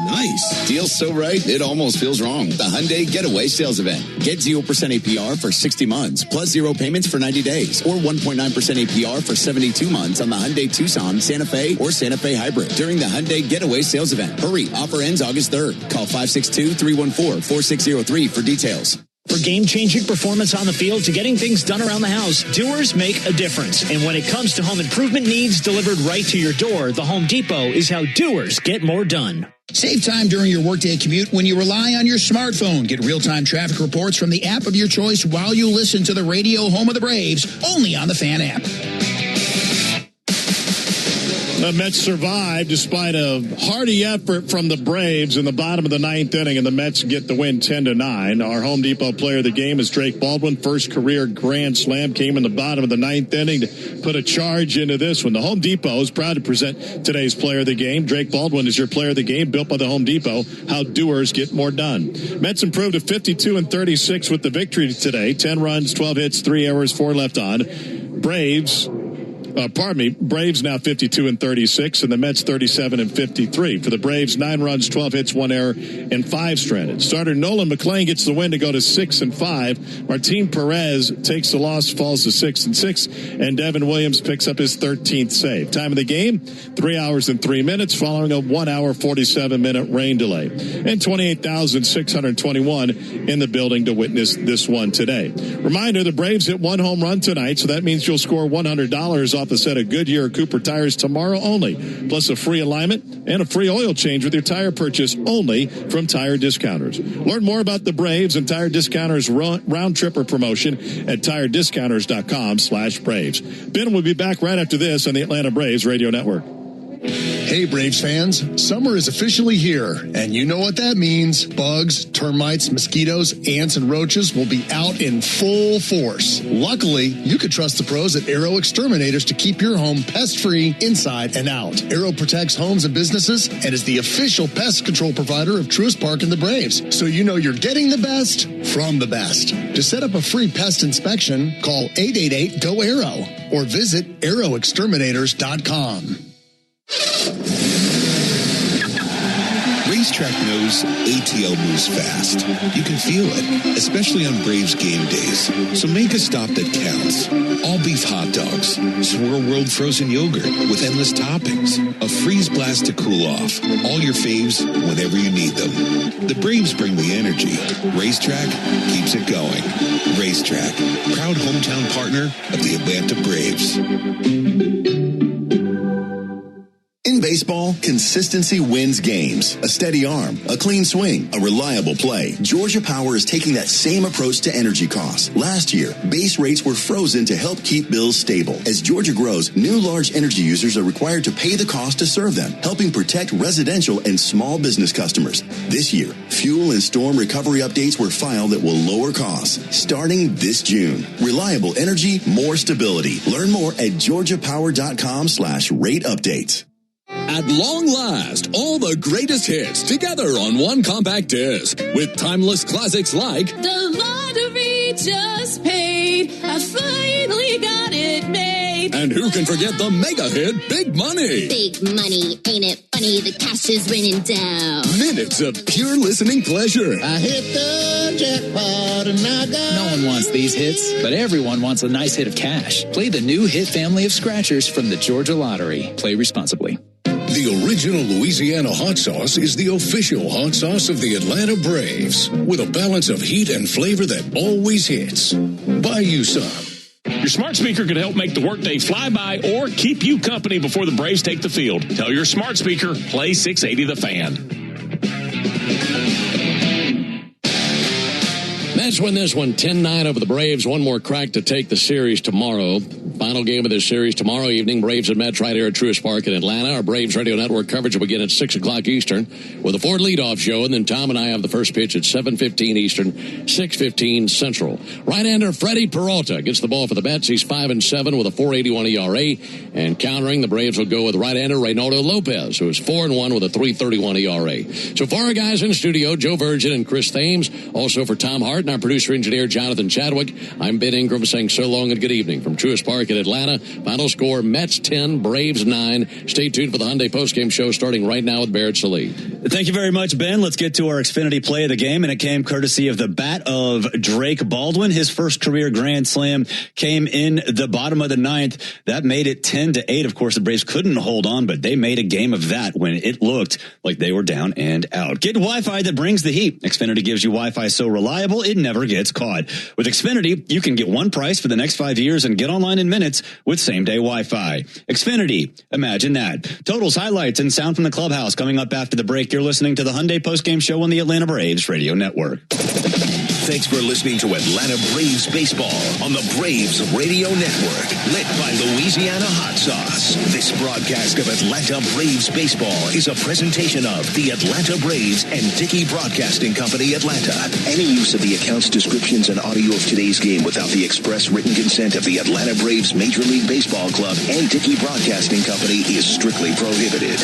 Nice. Deal's so right, it almost feels wrong. The Hyundai Getaway Sales Event. Get 0% APR for 60 months, plus 0 payments for 90 days, or 1.9% APR for 72 months on the Hyundai Tucson, Santa Fe, or Santa Fe Hybrid during the Hyundai Getaway Sales Event. Hurry, offer ends August 3rd. Call 562-314-4603 for details. For game-changing performance on the field to getting things done around the house, doers make a difference. And when it comes to home improvement needs delivered right to your door, the Home Depot is how doers get more done. Save time during your workday commute when you rely on your smartphone. Get real-time traffic reports from the app of your choice while you listen to the radio home of the Braves, only on the Fan app. The Mets survived despite a hearty effort from the Braves in the bottom of the ninth inning, and the Mets get the win 10-9. Our Home Depot player of the game is Drake Baldwin. First career grand slam came in the bottom of the ninth inning to put a charge into this one. The Home Depot is proud to present today's player of the game. Drake Baldwin is your player of the game, built by the Home Depot. How doers get more done. Mets improved to 52-36 with the victory today. 10 runs, 12 hits, 3 errors, 4 left on. Braves now 52-36, and the Mets 37-53. For the Braves, 9 runs, 12 hits, 1 error, and 5 stranded. Starter Nolan McLean gets the win to go to 6-5. Martin Perez takes the loss, falls to 6-6, and Devin Williams picks up his 13th save. Time of the game, 3 hours and 3 minutes, following a 1 hour 47-minute rain delay. And 28,621 in the building to witness this one today. Reminder, the Braves hit 1 home run tonight, so that means you'll score $100 off a set of Goodyear or Cooper tires tomorrow only, plus a free alignment and a free oil change with your tire purchase only from Tire Discounters. Learn more about the Braves and Tire Discounters round tripper promotion at tirediscounters.com/Braves. Ben will be back right after this on the Atlanta Braves Radio Network. Hey, Braves fans, summer is officially here, and you know what that means. Bugs, termites, mosquitoes, ants, and roaches will be out in full force. Luckily, you can trust the pros at Arrow Exterminators to keep your home pest-free inside and out. Arrow protects homes and businesses and is the official pest control provider of Truist Park and the Braves, so you know you're getting the best from the best. To set up a free pest inspection, call 888-GO-ARROW or visit arrowexterminators.com. Racetrack knows ATL moves fast. You can feel it, especially on Braves game days. So make a stop that counts. All beef hot dogs, Swirl World frozen yogurt with endless toppings, a freeze blast to cool off. All your faves whenever you need them. The Braves bring the energy. Racetrack keeps it going. Racetrack, proud hometown partner of the Atlanta Braves. In baseball, consistency wins games. A steady arm, a clean swing, a reliable play. Georgia Power is taking that same approach to energy costs. Last year, base rates were frozen to help keep bills stable. As Georgia grows, new large energy users are required to pay the cost to serve them, helping protect residential and small business customers. This year, fuel and storm recovery updates were filed that will lower costs starting this June. Reliable energy, more stability. Learn more at georgiapower.com/rate updates. At long last, all the greatest hits together on one compact disc with timeless classics like The Lottery Just Paid. I finally got it made. And who can forget the mega hit Big Money? Big money, ain't it funny? The cash is raining down. Minutes of pure listening pleasure. I hit the jackpot and I got... No one wants these hits, but everyone wants a nice hit of cash. Play the new hit family of scratchers from the Georgia Lottery. Play responsibly. The original Louisiana hot sauce is the official hot sauce of the Atlanta Braves, with a balance of heat and flavor that always hits. Buy you some. Your smart speaker could help make the workday fly by or keep you company before the Braves take the field. Tell your smart speaker, play 680 The Fan. Mets win this one 10-9 over the Braves. One more crack to take the series tomorrow. Final game of this series tomorrow evening. Braves and Mets right here at Truist Park in Atlanta. Our Braves Radio Network coverage will begin at 6 o'clock Eastern with a Ford leadoff show. And then Tom and I have the first pitch at 7:15 Eastern, 6:15 Central. Right-hander Freddie Peralta gets the ball for the Mets. He's 5-7 with a 4.81 ERA. And countering, the Braves will go with right-hander Reynaldo Lopez, who is 4-1 with a 3.31 ERA. So for our guys in studio, Joe Virgin and Chris Thames. Also for Tom Hart and our producer-engineer Jonathan Chadwick, I'm Ben Ingram saying so long and good evening from Truist Park in Atlanta. Final score, Mets 10, Braves 9. Stay tuned for the Hyundai postgame show starting right now with Barrett Sallee. Thank you very much, Ben. Let's get to our Xfinity play of the game, and it came courtesy of the bat of Drake Baldwin. His first career grand slam came in the bottom of the ninth. That made it 10-8. Of course, the Braves couldn't hold on, but they made a game of that when it looked like they were down and out. Get Wi-Fi that brings the heat. Xfinity gives you Wi-Fi so reliable, it never never gets caught. With Xfinity, you can get one price for the next 5 years and get online in minutes with same-day Wi-Fi. Xfinity, imagine that. Totals, highlights, and sound from the clubhouse coming up after the break. You're listening to the Hyundai Postgame Show on the Atlanta Braves Radio Network. Thanks for listening to Atlanta Braves Baseball on the Braves Radio Network, lit by Louisiana Hot Sauce. This broadcast of Atlanta Braves Baseball is a presentation of the Atlanta Braves and Dickey Broadcasting Company, Atlanta. Any use of the accounts, descriptions, and audio of today's game without the express written consent of the Atlanta Braves Major League Baseball Club and Dickey Broadcasting Company is strictly prohibited.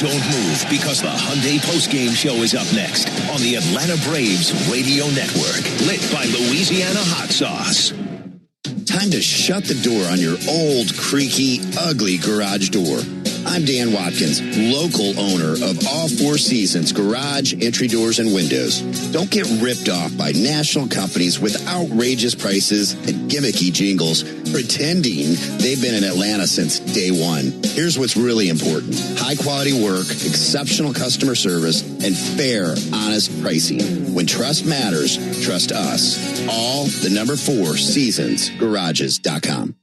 Don't move, because the Hyundai Postgame Show is up next on the Atlanta Braves Radio Network, lit by Louisiana Hot Sauce. Time to shut the door on your old, creaky, ugly garage door. I'm Dan Watkins, local owner of All Four Seasons Garage, Entry Doors, and Windows. Don't get ripped off by national companies with outrageous prices and gimmicky jingles, pretending they've been in Atlanta since day one. Here's what's really important. High-quality work, exceptional customer service, and fair, honest pricing. When trust matters, trust us. All the number 4 Seasons Garages.com.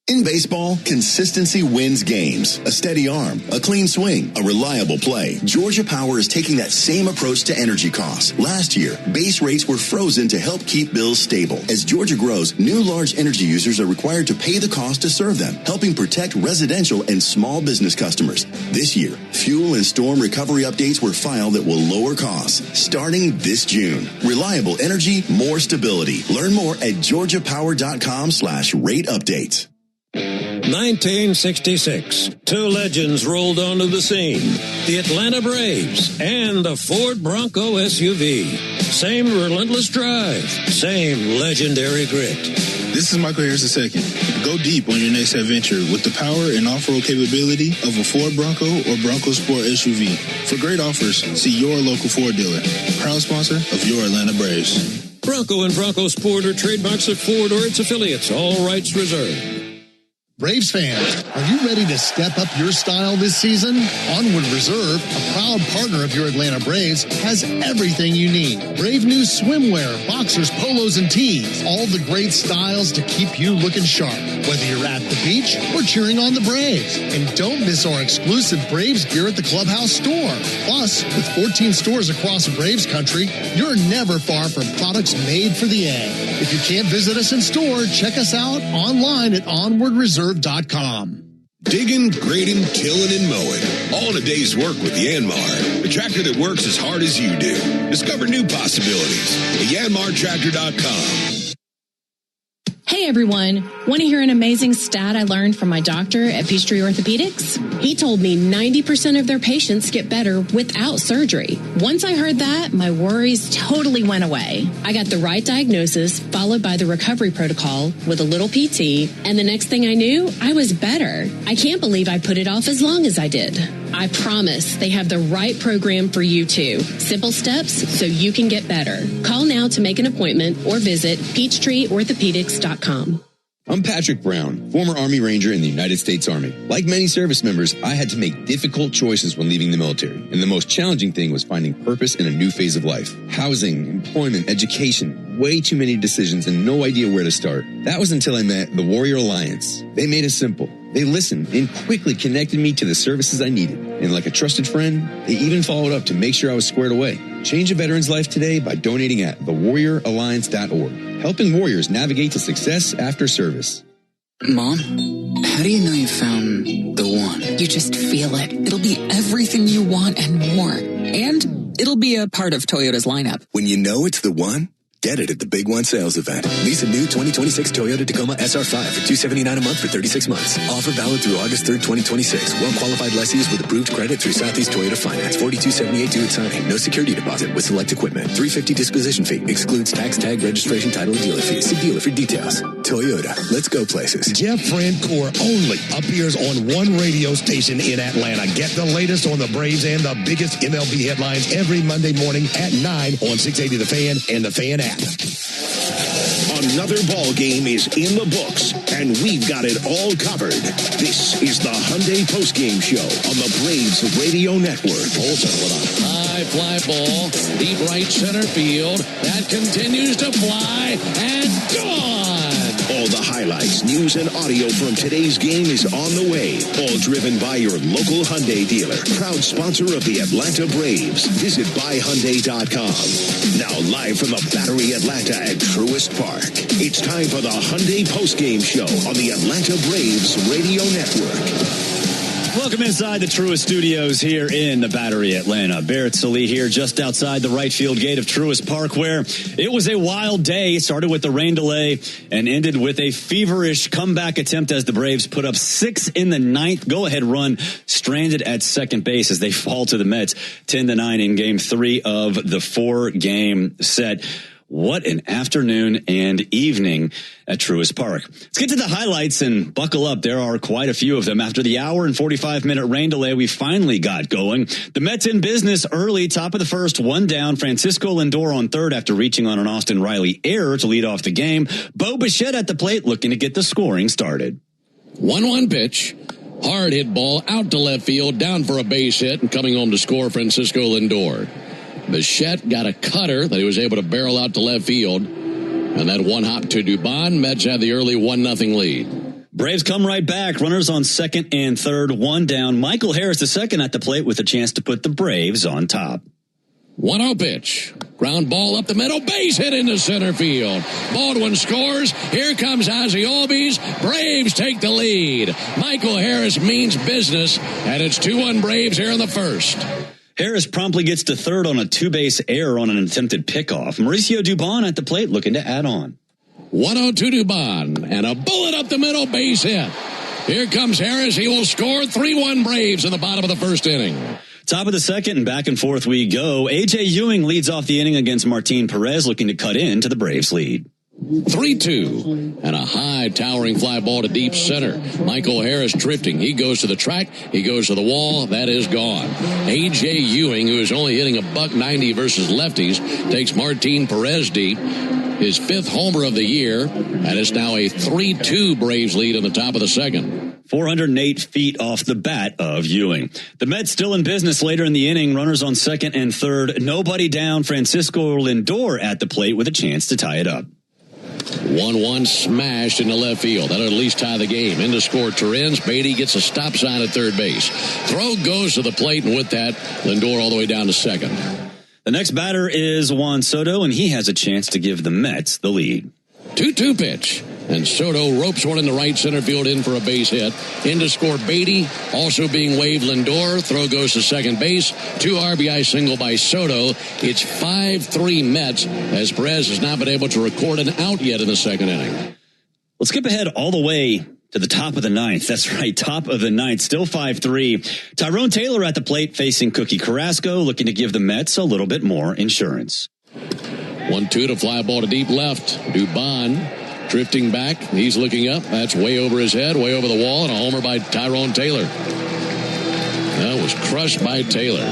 In baseball, consistency wins games. A steady arm, a clean swing, a reliable play. Georgia Power is taking that same approach to energy costs. Last year, base rates were frozen to help keep bills stable. As Georgia grows, new large energy users are required to pay the cost to serve them, helping protect residential and small business customers. This year, fuel and storm recovery updates were filed that will lower costs starting this June. Reliable energy, more stability. Learn more at georgiapower.com/rate updates. 1966, 2 legends rolled onto the scene. The Atlanta Braves and the Ford Bronco SUV. Same relentless drive, same legendary grit. This is Michael Harris II. Go deep on your next adventure with the power and off-road capability of a Ford Bronco or Bronco Sport SUV. For great offers, see your local Ford dealer. Proud sponsor of your Atlanta Braves. Bronco and Bronco Sport are trademarks of Ford or its affiliates. All rights reserved. Braves fans, are you ready to step up your style this season? Onward Reserve, a proud partner of your Atlanta Braves, has everything you need. Brave new swimwear, boxers, polos, and tees. All the great styles to keep you looking sharp, whether you're at the beach or cheering on the Braves. And don't miss our exclusive Braves gear at the Clubhouse store. Plus, with 14 stores across Braves country, you're never far from products made for the A. If you can't visit us in store, check us out online at OnwardReserve.com. Digging, grading, tilling, and mowing. All in a day's work with Yanmar, the tractor that works as hard as you do. Discover new possibilities at YanmarTractor.com. Hey everyone, want to hear an amazing stat I learned from my doctor at Peachtree Orthopedics? He told me 90% of their patients get better without surgery. Once I heard that, my worries totally went away. I got the right diagnosis, followed by the recovery protocol with a little PT, and the next thing I knew, I was better. I can't believe I put it off as long as I did. I promise they have the right program for you too. Simple steps so you can get better. Call now to make an appointment or visit PeachtreeOrthopedics.com. I'm Patrick Brown, former Army Ranger in the United States Army. Like many service members, I had to make difficult choices when leaving the military, and the most challenging thing was finding purpose in a new phase of life. Housing, employment, education, way too many decisions and no idea where to start. That was until I met the Warrior Alliance. They made it simple. They listened and quickly connected me to the services I needed. And like a trusted friend, they even followed up to make sure I was squared away. Change a veteran's life today by donating at thewarrioralliance.org, helping warriors navigate to success after service. Mom, how do you know you found the one? You just feel it. It'll be everything you want and more. And it'll be a part of Toyota's lineup. When you know it's the one, get it at the Big One sales event. Lease a new 2026 Toyota Tacoma SR5 for $279 a month for 36 months. Offer valid through August 3rd, 2026. Well-qualified lessees with approved credit through Southeast Toyota Finance. $42.78 due at signing. No security deposit with select equipment. $350 disposition fee. Excludes tax, tag, registration, title, and dealer fees. See dealer for details. Toyota. Let's go places. Jeff Francoeur only appears on one radio station in Atlanta. Get the latest on the Braves and the biggest MLB headlines every Monday morning at 9 on 680 The Fan and The Fan app. On Another ball game is in the books, and we've got it all covered. This is the Hyundai Postgame Show on the Braves Radio Network. Olsen with a high fly ball, deep right center field. That continues to fly and gone. All the highlights, news, and audio from today's game is on the way. All driven by your local Hyundai dealer. Proud sponsor of the Atlanta Braves. Visit buyhyundai.com. Now live from the Battery Atlanta at Truist Park. It's time for the Hyundai Postgame Show on the Atlanta Braves Radio Network. Welcome inside the Truist Studios here in the Battery Atlanta. Barrett Sallee here just outside the right field gate of Truist Park, where it was a wild day. Started with the rain delay and ended with a feverish comeback attempt as the Braves put up 6 in the 9th. Go-ahead run stranded at second base as they fall to the Mets 10-9 in Game 3 of the 4-game set. What an afternoon and evening at Truist Park. Let's get to the highlights and buckle up. There are quite a few of them. After the hour and 45-minute rain delay, we finally got going. The Mets in business early, top of the first, 1 down. Francisco Lindor on third after reaching on an Austin Riley error to lead off the game. Bo Bichette at the plate looking to get the scoring started. 1-1 pitch. Hard hit ball out to left field, down for a base hit, and coming home to score Francisco Lindor. Bichette got a cutter that he was able to barrel out to left field. And that one hop to Dubon. Mets had the early 1-0 lead. Braves come right back. Runners on second and third, 1 down. Michael Harris the second at the plate with a chance to put the Braves on top. 1-0 pitch. Ground ball up the middle. Base hit into center field. Baldwin scores. Here comes Ozzie Albies. Braves take the lead. Michael Harris means business. And it's 2-1 Braves here in the first. Harris promptly gets to third on a 2-base error on an attempted pickoff. Mauricio Dubon at the plate looking to add on. 1-0 to Dubon, and a bullet up the middle, base hit. Here comes Harris. He will score. 3-1 Braves in the bottom of the first inning. Top of the second, and back and forth we go. A.J. Ewing leads off the inning against Martin Perez, looking to cut into the Braves' lead. 3-2, and a high towering fly ball to deep center. Michael Harris drifting. He goes to the track. He goes to the wall. That is gone. A.J. Ewing, who is only hitting $190 versus lefties, takes Martin Perez deep. His 5th homer of the year, and it's now a 3-2 Braves lead in the top of the second. 408 feet off the bat of Ewing. The Mets still in business later in the inning. Runners on second and third. Nobody down. Francisco Lindor at the plate with a chance to tie it up. 1-1 smashed into left field. That'll at least tie the game. In to score Torrens. Beatty gets a stop sign at third base. Throw goes to the plate, and with that, Lindor all the way down to second. The next batter is Juan Soto, and he has a chance to give the Mets the lead. 2-2 pitch. And Soto ropes one in the right center field in for a base hit. In to score Beatty. Also being waved Lindor. Throw goes to second base. 2 RBI single by Soto. It's 5-3 Mets as Perez has not been able to record an out yet in the second inning. Let's skip ahead all the way to the top of the 9th. That's right, top of the 9th. Still 5-3. Tyrone Taylor at the plate facing Cookie Carrasco, looking to give the Mets a little bit more insurance. 1-2 to fly ball to deep left. Dubon drifting back. He's looking up. That's way over his head, way over the wall, and a homer by Tyrone Taylor. That was crushed by Taylor.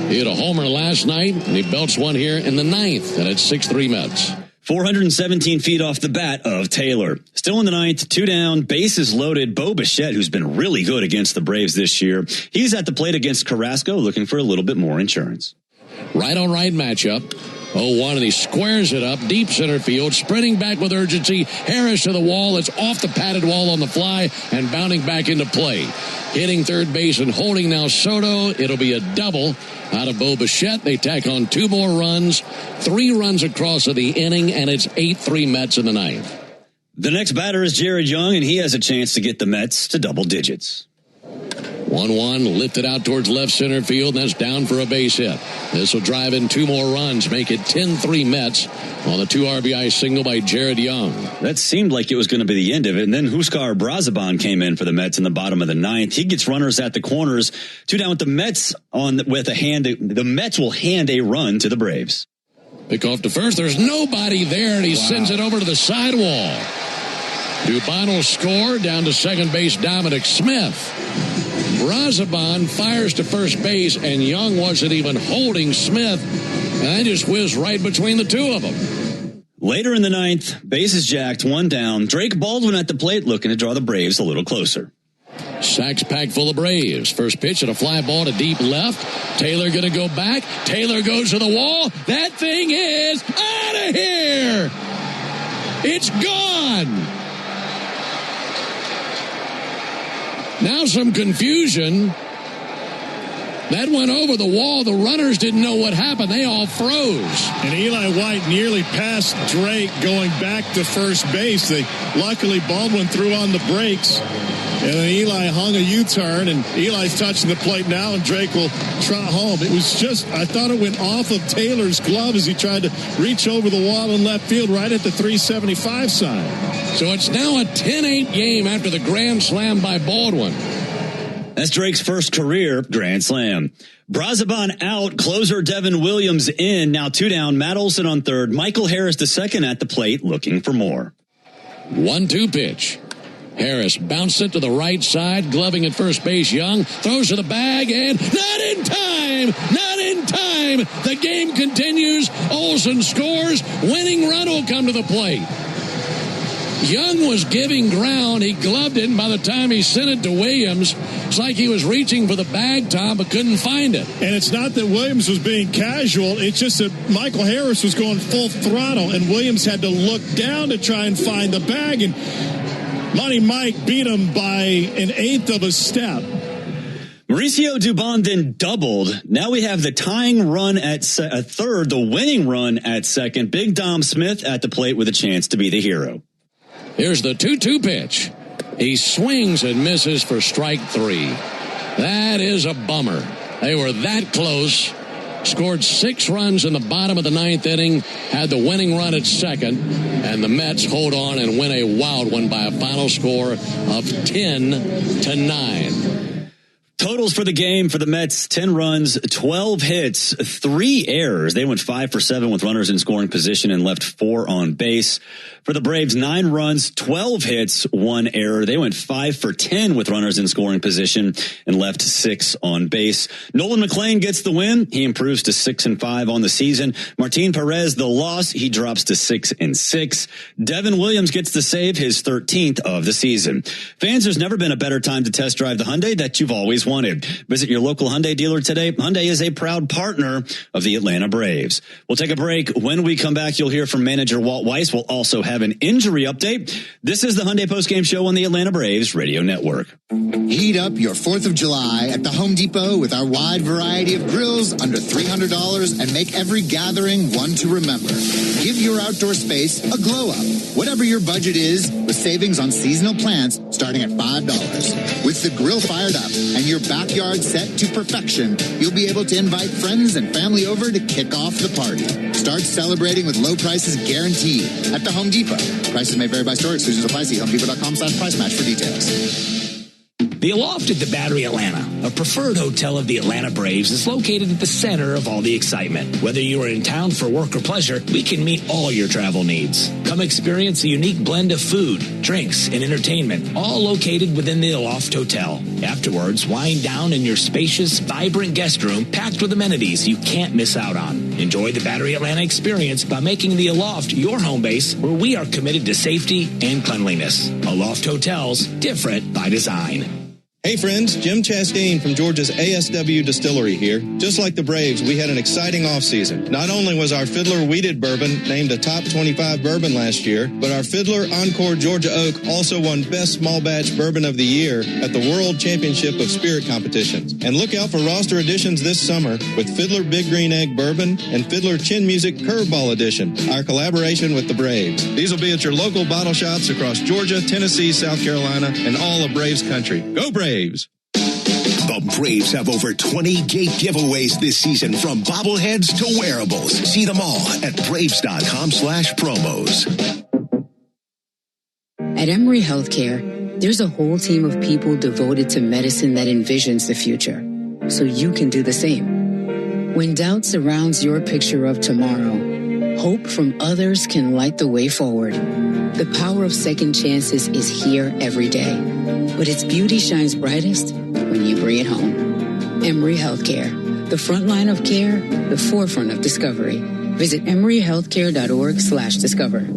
He hit a homer last night, and he belts one here in the 9th, and it's 6-3 Mets. 417 feet off the bat of Taylor. Still in the 9th, 2 down, bases loaded. Bo Bichette, who's been really good against the Braves this year, he's at the plate against Carrasco, looking for a little bit more insurance. Right on right matchup. 0-1, and he squares it up deep center field, sprinting back with urgency. Harris to the wall. It's off the padded wall on the fly and bounding back into play. Hitting third base and holding now Soto. It'll be a double out of Bo Bichette. They tack on 2 more runs, 3 runs across of the inning, and it's 8-3 Mets in the 9th. The next batter is Jared Young, and he has a chance to get the Mets to double digits. 1-1, lifted out towards left center field, and that's down for a base hit. This will drive in 2 more runs, make it 10-3 Mets on a 2 RBI single by Jared Young. That seemed like it was going to be the end of it, and then Huskar Brazaban came in for the Mets in the bottom of the 9th. He gets runners at the corners, 2 down with the Mets with a hand. The Mets will hand a run to the Braves. Pick off to first. There's nobody there, and he sends it over to the sidewall. Dubon will score. Down to second base, Dominic Smith. Brazaban fires to first base, and Young wasn't even holding Smith, and they just whizzed right between the 2 of them. Later in the ninth, bases jacked, one down. Drake Baldwin at the plate looking to draw the Braves a little closer. Sacks packed full of Braves. First pitch at a fly ball to deep left. Taylor going to go back. Taylor goes to the wall. That thing is out of here. It's gone. Now some confusion. That went over the wall. The runners didn't know what happened. They all froze. And Eli White nearly passed Drake going back to first base. Luckily, Baldwin threw on the brakes. And then Eli hung a U-turn, and Eli's touching the plate now, and Drake will trot home. It was just, I thought it went off of Taylor's glove as he tried to reach over the wall in left field right at the 375 sign. So it's now a 10-8 game after the grand slam by Baldwin. That's Drake's first career grand slam. Brazoban out, closer Devin Williams in. Now 2 down, Matt Olson on third, Michael Harris the second at the plate looking for more. 1-2 pitch. Harris bounced it to the right side, gloving at first base. Young throws to the bag, and not in time. Not in time. The game continues. Olson scores. Winning run will come to the plate. Young was giving ground. He gloved it, and by the time he sent it to Williams, it's like he was reaching for the bag, Tom, but couldn't find it. And it's not that Williams was being casual. It's just that Michael Harris was going full throttle, and Williams had to look down to try and find the bag, and Money Mike beat him by an eighth of a step. Mauricio Dubon then doubled. Now we have the tying run at third, the winning run at second. Big Dom Smith at the plate with a chance to be the hero. Here's the 2-2 pitch. He swings and misses for strike 3. That is a bummer. They were that close. Scored 6 runs in the bottom of the ninth inning, had the winning run at second, and the Mets hold on and win a wild one by a final score of 10-9. Totals for the game for the Mets, 10 runs, 12 hits, 3 errors. They went 5 for 7 with runners in scoring position and left 4 on base. For the Braves, 9 runs, 12 hits, 1 error. They went 5 for 10 with runners in scoring position and left 6 on base. Nolan McLean gets the win. He improves to 6-5 on the season. Martin Perez, the loss, he drops to 6-6. Devin Williams gets the save, his 13th of the season. Fans, there's never been a better time to test drive the Hyundai that you've always wanted. Visit your local Hyundai dealer today. Hyundai is a proud partner of the Atlanta Braves. We'll take a break. When we come back, you'll hear from manager Walt Weiss. We'll also have an injury update. This is the Hyundai postgame show on the Atlanta Braves Radio Network. Heat up your 4th of July at the Home Depot with our wide variety of grills under $300 and make every gathering one to remember. Give your outdoor space a glow up. Whatever your budget is, with savings on seasonal plants starting at $5. With the grill fired up and your backyard set to perfection, you'll be able to invite friends and family over to kick off the party. Start celebrating with low prices guaranteed at the Home Depot. Prices may vary by store. Exclusions apply. See HomeDepot.com/price match for details. The Aloft at the Battery Atlanta, a preferred hotel of the Atlanta Braves, is located at the center of all the excitement. Whether you are in town for work or pleasure, we can meet all your travel needs. Come experience a unique blend of food, drinks, and entertainment, all located within the Aloft Hotel. Afterwards, wind down in your spacious, vibrant guest room packed with amenities you can't miss out on. Enjoy the Battery Atlanta experience by making the Aloft your home base, where we are committed to safety and cleanliness. Aloft Hotels, different by design. Hey friends, Jim Chastain from Georgia's ASW Distillery here. Just like the Braves, we had an exciting offseason. Not only was our Fiddler Wheated Bourbon named a top 25 bourbon last year, but our Fiddler Encore Georgia Oak also won Best Small Batch Bourbon of the Year at the World Championship of Spirit Competitions. And look out for roster additions this summer with Fiddler Big Green Egg Bourbon and Fiddler Chin Music Curveball Edition, our collaboration with the Braves. These will be at your local bottle shops across Georgia, Tennessee, South Carolina, and all of Braves country. Go Braves! The Braves have over 20 gate giveaways this season, from bobbleheads to wearables. See them all at Braves.com/promos. At Emory Healthcare, there's a whole team of people devoted to medicine that envisions the future, so you can do the same. When doubt surrounds your picture of tomorrow, hope from others can light the way forward. The power of second chances is here every day, but its beauty shines brightest when you bring it home. Emory Healthcare, the front line of care, the forefront of discovery. Visit emoryhealthcare.org/discover.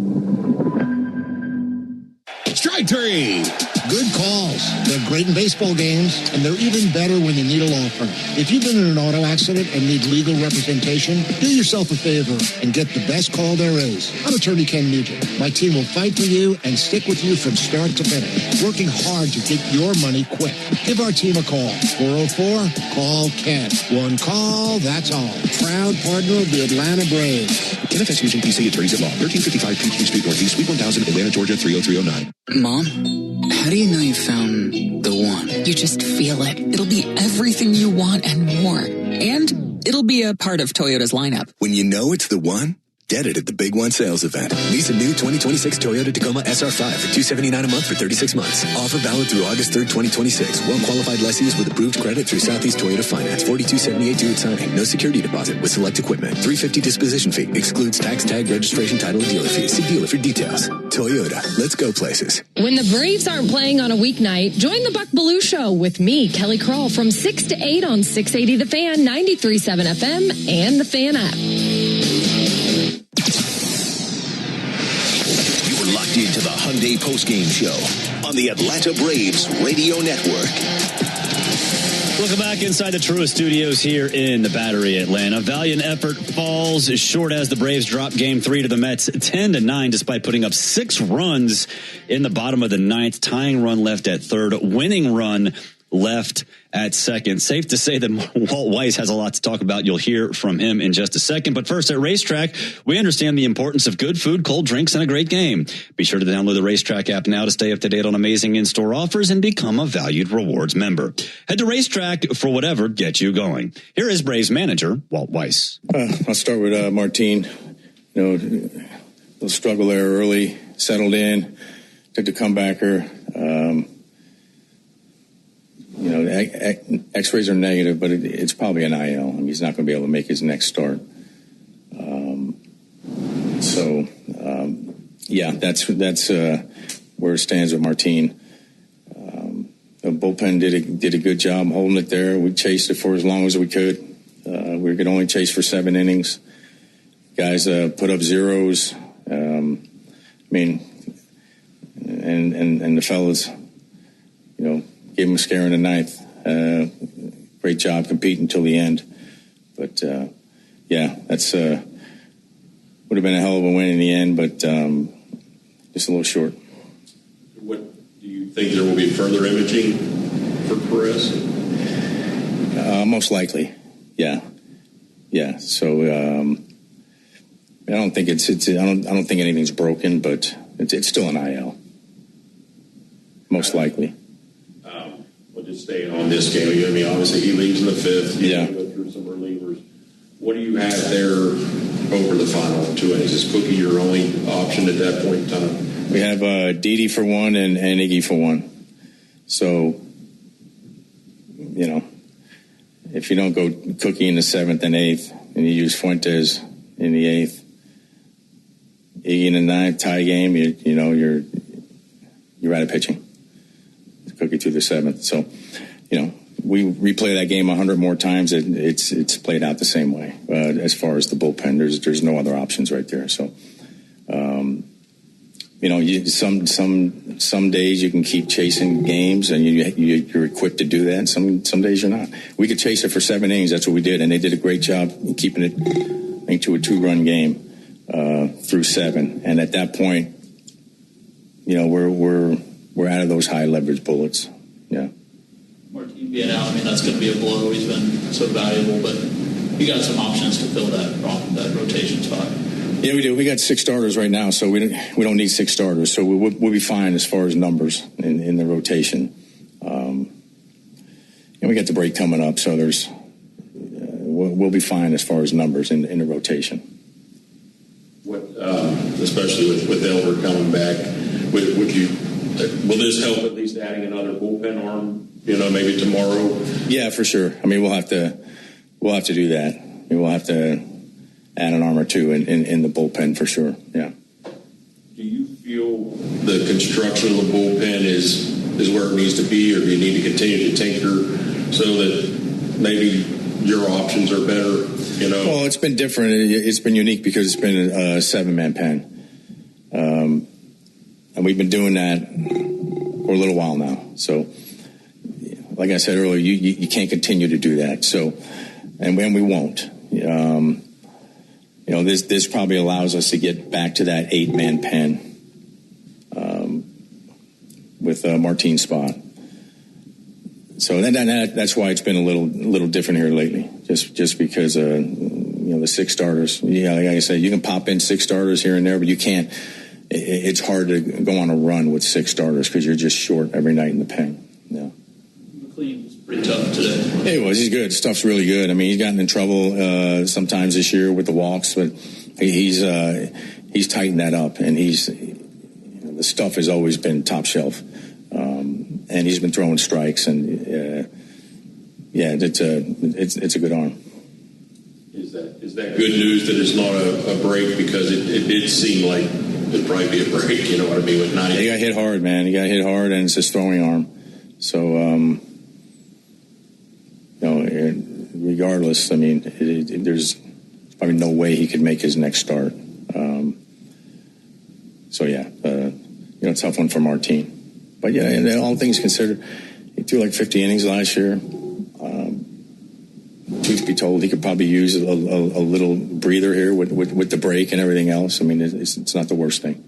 Strike three. Good calls. They're great in baseball games, and they're even better when you need a law firm. If you've been in an auto accident and need legal representation, do yourself a favor and get the best call there is. I'm Attorney Ken Nugent. My team will fight for you and stick with you from start to finish, working hard to get your money quick. Give our team a call. 404-CALL-KEN. One call, that's all. Proud partner of the Atlanta Braves. Ken F.S. Nugent, PC, Attorneys at Law, 1355 Peachtree Street Northeast, Suite 1000, Atlanta, Georgia, 30309. Mom, how do you know you found the one? You just feel it. It'll be everything you want and more. And it'll be a part of Toyota's lineup. When you know it's the one, get it at the Big One sales event. Lease a new 2026 Toyota Tacoma SR5 for $279 a month for 36 months. Offer valid through August 3rd, 2026. Well-qualified lessees with approved credit through Southeast Toyota Finance. $42.78 due at signing. No security deposit with select equipment. $350 disposition fee. Excludes tax, tag, registration, title, and dealer fees. See dealer for details. Toyota. Let's go places. When the Braves aren't playing on a weeknight, join the Buck Belue Show with me, Kelly Kroll, from 6 to 8 on 680 The Fan, 93.7 FM, and the Fan app. You're locked into the Hyundai Postgame Show on the Atlanta Braves Radio Network. Welcome back inside the Truist Studios here in the Battery, Atlanta. Valiant effort falls short as the Braves drop Game 3 to the Mets 10-9, despite putting up 6 runs in the bottom of the ninth. Tying run left at third, winning run left at second. Safe to say that Walt Weiss has a lot to talk about. You'll hear from him in just a second. But first, at Racetrack, we understand the importance of good food, cold drinks, and a great game. Be sure to download the Racetrack app now to stay up to date on amazing in-store offers and become a valued rewards member. Head to Racetrack for whatever gets you going. Here is Braves manager Walt Weiss. I'll start with Martin. Little struggle there early, settled in, took the comebacker. X-rays are negative, but it's probably an IL. I mean, he's not going to be able to make his next start. That's where it stands with Martin. The bullpen did a good job holding it there. We chased it for as long as we could. We could only chase for 7 innings. Guys put up zeros. And the fellas, gave him a scare in the ninth. Great job competing until the end. But, that's would have been a hell of a win in the end, but just a little short. What do you think there will be further imaging for Perez? Most likely, yeah. So I don't think I don't think anything's broken, but it's still an IL. Most likely. Just staying on this game. I mean, obviously he leaves in the 5th. Yeah. Go through some relievers. What do you have there over the final 2 innings? Is Cookie your only option at that point in time? We have Didi for 1 and Iggy for 1. So, if you don't go Cookie in the 7th and 8th, and you use Fuentes in the 8th, Iggy in the 9th, tie game, you're out of pitching. Cookie through the 7th. So, we replay that game 100 more times. It's played out the same way. As far as the bullpen, there's no other options right there. So, some days you can keep chasing games and you're equipped to do that. Some days you're not. We could chase it for 7 innings. That's what we did, and they did a great job keeping it, I think, to a 2-run game through 7. And at that point, we're out of those high leverage bullets. Yeah. Martin being out, that's going to be a blow. He's been so valuable, but you got some options to fill that rotation spot. Yeah, we do. We got 6 starters right now, so we don't need 6 starters. So we'll be fine as far as numbers in the rotation. And we got the break coming up, so we'll be fine as far as numbers in the rotation. What, especially with Elder coming back, will this help at least adding another bullpen arm, maybe tomorrow? Yeah, for sure. We'll have to do that. We'll have to add an arm or 2 in the bullpen for sure. Yeah. Do you feel the construction of the bullpen is where it needs to be, or do you need to continue to tinker so that maybe your options are better, you know? Well, it's been different. It's been unique because it's been a 7-man pen. And we've been doing that for a little while now. So, like I said earlier, you can't continue to do that. So, and we won't. This probably allows us to get back to that 8-man pen with Martin's spot. So that's why it's been a little different here lately. Just because the 6 starters. Yeah, like I said, you can pop in 6 starters here and there, but you can't. It's hard to go on a run with 6 starters because you're just short every night in the pen. Yeah. McLean was pretty tough today. He was. He's good. Stuff's really good. I mean, he's gotten in trouble sometimes this year with the walks, but he's tightened that up, and the stuff has always been top shelf, and he's been throwing strikes, and it's a good arm. Is that good news that it's not a break, because it did seem like it'd probably be a break, you know what I mean, with 90. He got hit hard, man. He got hit hard, and it's his throwing arm. So, regardless, I mean, there's probably no way he could make his next start. Tough one for Martin. But, and all things considered, he threw like 50 innings last year. Truth be told, he could probably use a little breather here with the break and everything else. I mean, it's not the worst thing.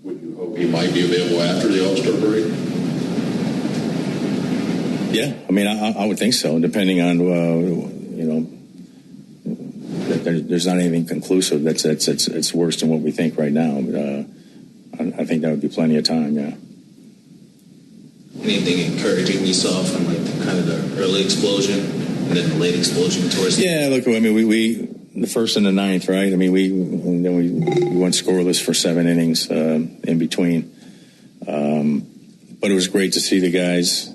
Would you hope he might be available after the All-Star break? Yeah, I mean, I would think so, depending on, there's not anything conclusive it's worse than what we think right now. But I think that would be plenty of time, yeah. Anything encouraging you saw from the early explosion and then the late explosion towards the end? Yeah, look, I mean, we the first and the ninth, right? I mean, we went scoreless for 7 innings in between. But it was great to see the guys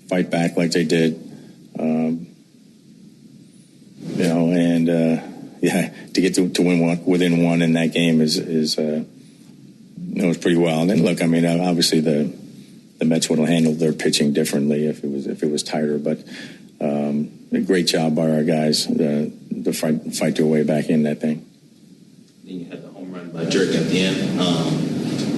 fight back like they did. To get to win within 1 in that game is was pretty wild. And look, I mean, obviously the Mets would have handled their pitching differently if it was tighter. But a great job by our guys to fight their way back in that thing. Then you had the home run by Jerk at the end.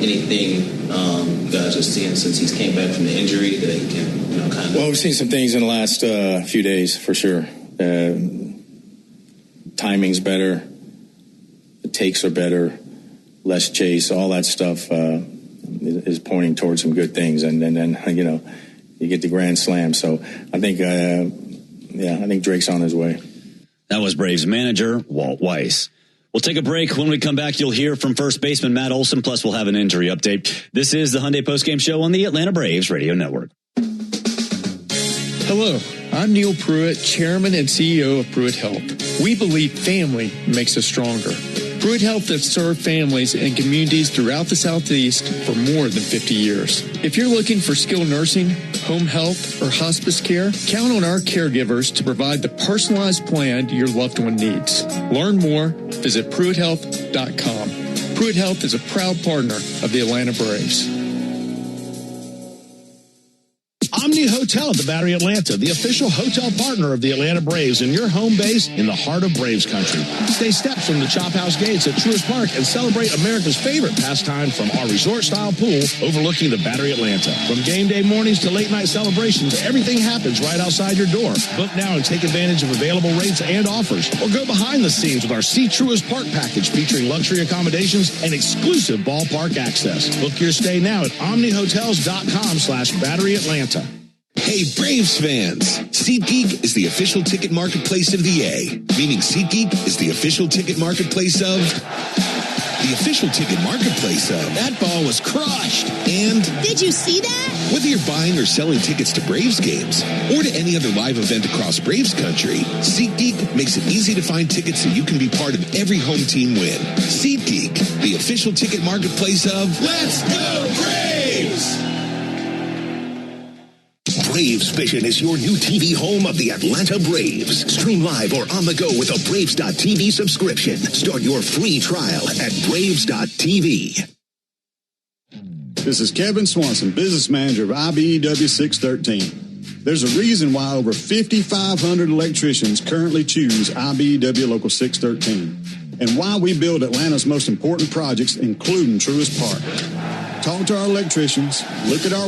Anything you guys are seeing since he's came back from the injury that he can, kind of? Well, we've seen some things in the last few days for sure. Timing's better, the takes are better, less chase, all that stuff is pointing towards some good things. And then you get the grand slam. So I think Drake's on his way. That was Braves manager Walt Weiss. We'll take a break. When we come back, you'll hear from first baseman Matt Olson, plus we'll have an injury update. This is the Hyundai Postgame Show on the Atlanta Braves Radio Network. Hello, I'm Neil Pruitt, Chairman and CEO of Pruitt Health. We believe family makes us stronger. Pruitt Health has served families and communities throughout the Southeast for more than 50 years. If you're looking for skilled nursing, home health, or hospice care, count on our caregivers to provide the personalized plan your loved one needs. Learn more, visit PruittHealth.com. Pruitt Health is a proud partner of the Atlanta Braves. Omni Hotel at the Battery Atlanta, the official hotel partner of the Atlanta Braves and your home base in the heart of Braves country. Stay steps from the Chop House gates at Truist Park and celebrate America's favorite pastime from our resort-style pool overlooking the Battery Atlanta. From game day mornings to late-night celebrations, everything happens right outside your door. Book now and take advantage of available rates and offers. Or go behind the scenes with our See Truist Park package featuring luxury accommodations and exclusive ballpark access. Book your stay now at omnihotels.com/Battery Atlanta. Hey, Braves fans! SeatGeek is the official ticket marketplace of the A, meaning SeatGeek is the official ticket marketplace of... The official ticket marketplace of... That ball was crushed! And... Did you see that? Whether you're buying or selling tickets to Braves games or to any other live event across Braves country, SeatGeek makes it easy to find tickets so you can be part of every home team win. SeatGeek, the official ticket marketplace of... Let's go Braves! Braves Vision is your new TV home of the Atlanta Braves. Stream live or on the go with a Braves.tv subscription. Start your free trial at Braves.tv. This is Kevin Swanson, business manager of IBEW 613. There's a reason why over 5,500 electricians currently choose IBEW Local 613, and why we build Atlanta's most important projects, including Truist Park. Talk to our electricians, look at our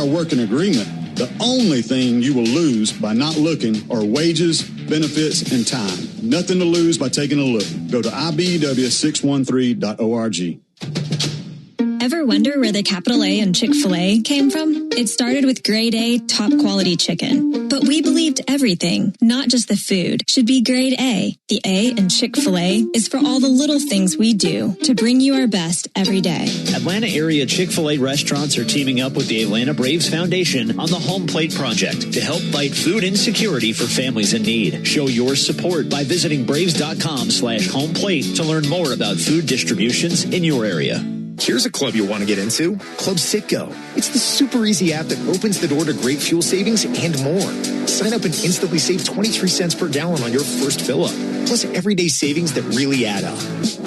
working agreement. The only thing you will lose by not looking are wages, benefits, and time. Nothing to lose by taking a look. Go to IBEW613.org. Ever wonder where the capital A in Chick-fil-A came from? It started with grade A, top quality chicken. But we believed everything, not just the food, should be grade A. The A in Chick-fil-A is for all the little things we do to bring you our best every day. Atlanta area Chick-fil-A restaurants are teaming up with the Atlanta Braves Foundation on the Home Plate Project to help fight food insecurity for families in need. Show your support by visiting braves.com/homeplate to learn more about food distributions in your area. Here's a club you'll want to get into, Club Citgo. It's the super easy app that opens the door to great fuel savings and more. Sign up and instantly save 23 cents per gallon on your first fill-up, plus everyday savings that really add up.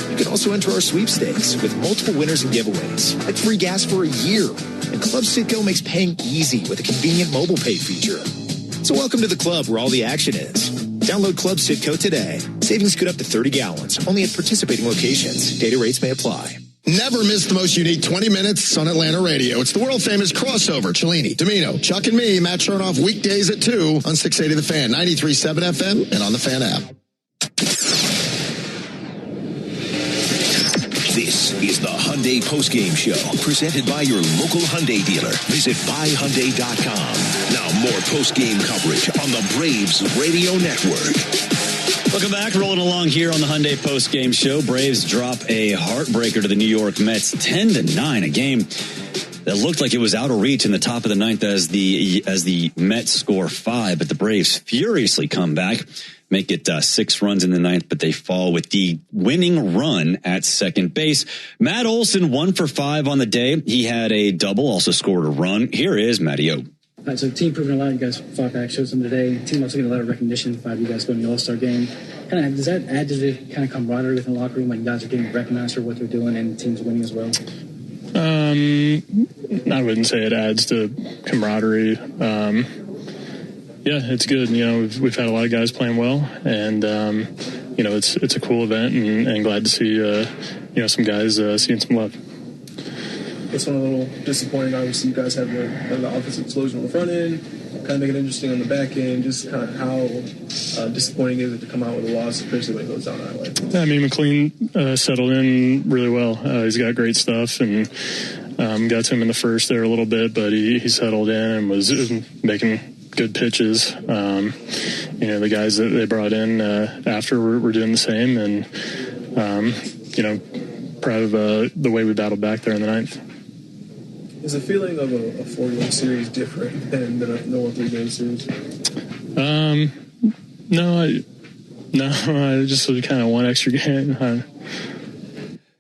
You can also enter our sweepstakes with multiple winners and giveaways, like free gas for a year. And Club Citgo makes paying easy with a convenient mobile pay feature. So welcome to the club where all the action is. Download Club Citgo today. Savings good up to 30 gallons, only at participating locations. Data rates may apply. Never miss the most unique 20 minutes on Atlanta radio. It's the world-famous crossover. Cellini, Domino, Chuck and me, Matt Chernoff, weekdays at 2 on 680 The Fan, 93.7 FM, and on the Fan app. This is the Hyundai Postgame Show, presented by your local Hyundai dealer. Visit buyhyundai.com. Now more postgame coverage on the Braves Radio Network. Welcome back. Rolling along here on the Hyundai Postgame Show. Braves drop a heartbreaker to the New York Mets, 10-9, a game that looked like it was out of reach in the top of the ninth as the Mets score 5, but the Braves furiously come back, make it 6 runs in the ninth, but they fall with the winning run at second base. Matt Olson 1 for 5 on the day. He had a double, also scored a run. Here is Matty O. All right, so the team proving a lot. You guys fought back, showed some today. The team also getting a lot of recognition. 5 of you guys going to the All-Star game. Does that add to the kind of camaraderie within the locker room? Like, you guys are getting recognized for what they're doing and the team's winning as well? I wouldn't say it adds to camaraderie. Yeah, it's good. You know, we've had a lot of guys playing well, and you know, it's a cool event, and glad to see you know, some guys seeing some love. It's one a little disappointing. Obviously, you guys have the offensive explosion on the front end, kind of make it interesting on the back end. Just kind of how disappointing is it to come out with a loss, especially when it goes down that way? I mean, McLean settled in really well. He's got great stuff, and got to him in the first there a little bit, but he settled in and was making good pitches. You know, the guys that they brought in after were doing the same, and you know, proud of the way we battled back there in the ninth. Is the feeling of a 4-game series different than a normal 3-game series? No, I just kind of one extra game.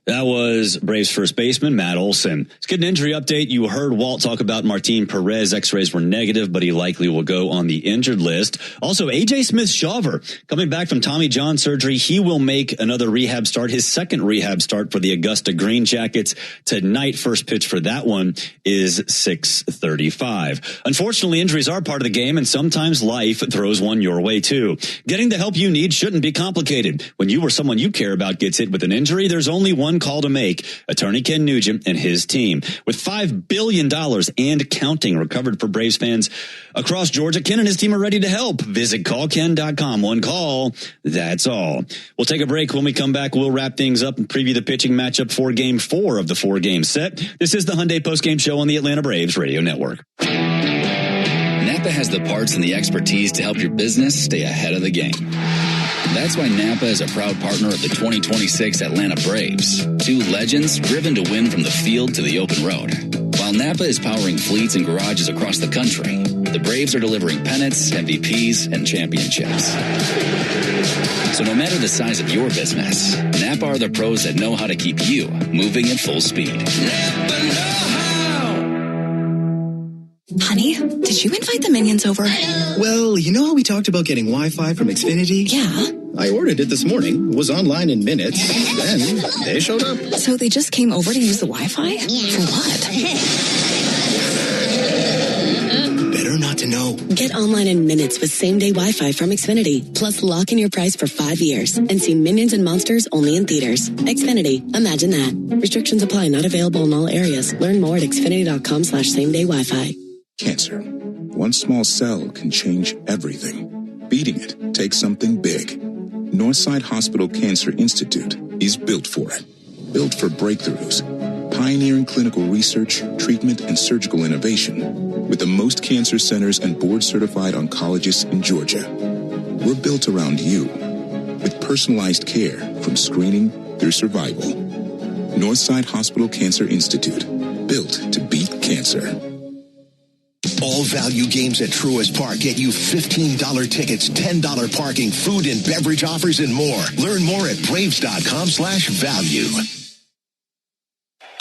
That was Braves first baseman Matt Olson. Let's get an injury update. You heard Walt talk about Martin Perez. X-rays were negative, but he likely will go on the injured list. Also, A.J. Smith-Shawver coming back from Tommy John surgery. He will make another rehab start, his second rehab start for the Augusta Green Jackets tonight. First pitch for that one is 6:35. Unfortunately, injuries are part of the game, and sometimes life throws one your way too. Getting the help you need shouldn't be complicated. When you or someone you care about gets hit with an injury, there's only one call to make. Attorney Ken Nugent and his team. With $5 billion and counting recovered for Braves fans across Georgia, Ken and his team are ready to help. Visit callken.com. One call, that's all. We'll take a break. When we come back, we'll wrap things up and preview the pitching matchup for Game 4 of the 4-game set. This is the Hyundai Postgame Show on the Atlanta Braves Radio Network. Napa has the parts and the expertise to help your business stay ahead of the game. That's why Napa is a proud partner of the 2026 Atlanta Braves. 2 legends driven to win from the field to the open road. While Napa is powering fleets and garages across the country, the Braves are delivering pennants, MVPs, and championships. So no matter the size of your business, Napa are the pros that know how to keep you moving at full speed. Napa know-how! Honey, did you invite the minions over? Well, you know how we talked about getting Wi-Fi from Xfinity? Yeah. I ordered it this morning, was online in minutes, then they showed up. So they just came over to use the Wi-Fi? For what? Better not to go. Get online in minutes with same-day Wi-Fi from Xfinity. Plus, lock in your price for 5 years and see Minions and Monsters only in theaters. Xfinity. Imagine that. Restrictions apply. Not available in all areas. Learn more at xfinity.com/same-day Wi-Fi. Cancer. One small cell can change everything. Beating it takes something big. Northside Hospital Cancer Institute is built for it. Built for breakthroughs. Pioneering clinical research, treatment, and surgical innovation. With the most cancer centers and board-certified oncologists in Georgia. We're built around you. With personalized care from screening through survival. Northside Hospital Cancer Institute. Built to beat cancer. All value games at Truist Park get you $15 tickets, $10 parking, food and beverage offers, and more. Learn more at Braves.com/value.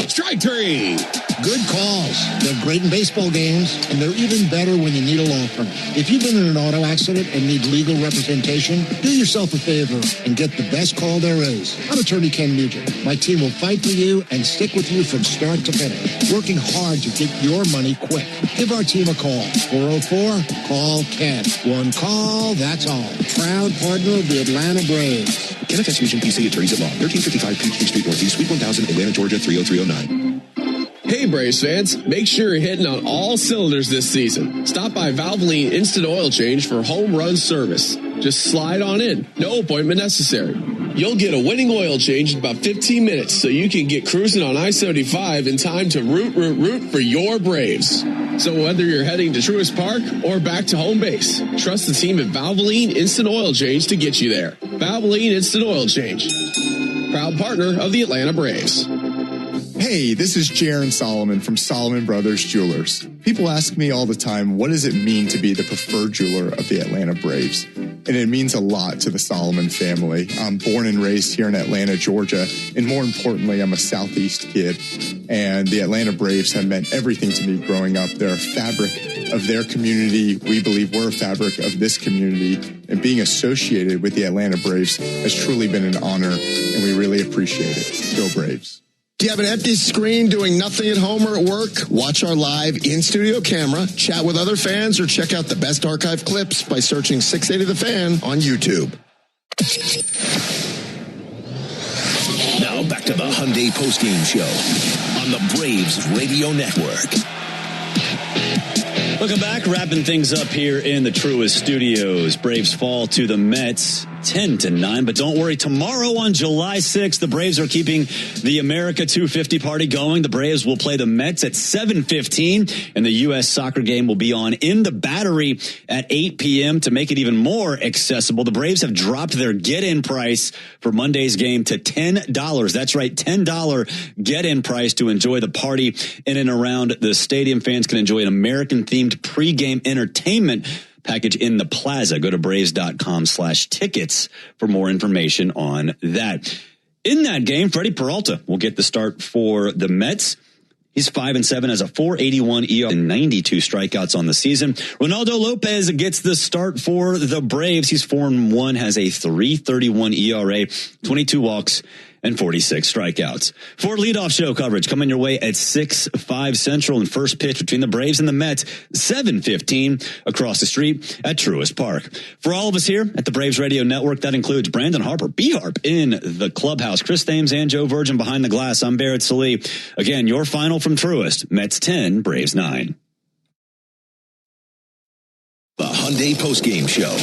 Strike three. Good calls. They're great in baseball games, and they're even better when you need a law firm. If you've been in an auto accident and need legal representation, do yourself a favor and get the best call there is. I'm attorney Ken Nugent. My team will fight for you and stick with you from start to finish, working hard to get your money quick. Give our team a call. 404-CALL-KEN. One call, that's all. Proud partner of the Atlanta Braves. Kenneth S. Nugent, PC, Attorneys at Law, 1355 Peachtree Street Northeast, Suite 1000, Atlanta, Georgia, 30309. Hey Braves fans, make sure you're hitting on all cylinders this season. Stop by Valvoline Instant Oil Change for home run service. Just slide on in, no appointment necessary. You'll get a winning oil change in about 15 minutes so you can get cruising on I-75 in time to root for your Braves. So whether you're heading to Truist Park or back to home base, trust the team at Valvoline Instant Oil Change to get you there. Valvoline Instant Oil Change, proud partner of the Atlanta Braves. Hey, this is Jaron Solomon from Solomon Brothers Jewelers. People ask me all the time, what does it mean to be the preferred jeweler of the Atlanta Braves? And it means a lot to the Solomon family. I'm born and raised here in Atlanta, Georgia, and more importantly, I'm a Southeast kid. And the Atlanta Braves have meant everything to me growing up. They're a fabric of their community. We believe we're a fabric of this community. And being associated with the Atlanta Braves has truly been an honor, and we really appreciate it. Go Braves. Do you have an empty screen doing nothing at home or at work? Watch our live in-studio camera, chat with other fans, or check out the best archive clips by searching 680 The Fan on YouTube. Now back to the Hyundai postgame show on the Braves Radio Network. Welcome back. Wrapping things up here in the Truist Studios. Braves fall to the Mets 10-9. But don't worry, tomorrow on July 6th, the Braves are keeping the America 250 party going. The Braves will play the Mets at 7:15, and the U.S. soccer game will be on in the Battery at 8 p.m. to make it even more accessible. The Braves have dropped their get-in price for Monday's game to $10. That's right, $10 get-in price to enjoy the party in and around the stadium. Fans can enjoy an American-themed pregame entertainment package in the plaza. Go to Braves.com/tickets for more information on that. In that game, Freddie Peralta will get the start for the Mets. He's 5-7, has a .481 ERA and 92 strikeouts on the season. Ronaldo Lopez gets the start for the Braves. He's 4-1, has a .331 ERA, 22 walks, and 46 strikeouts. For leadoff show coverage coming your way at 6:05 Central, and first pitch between the Braves and the Mets, 7:15 across the street at Truist Park. For all of us here at the Braves Radio Network, that includes Brandon Harper, B-Harp in the clubhouse, Chris Thames and Joe Virgin behind the glass. I'm Barrett Sallee. Again, your final from Truist, Mets 10, Braves 9. The Hyundai postgame show,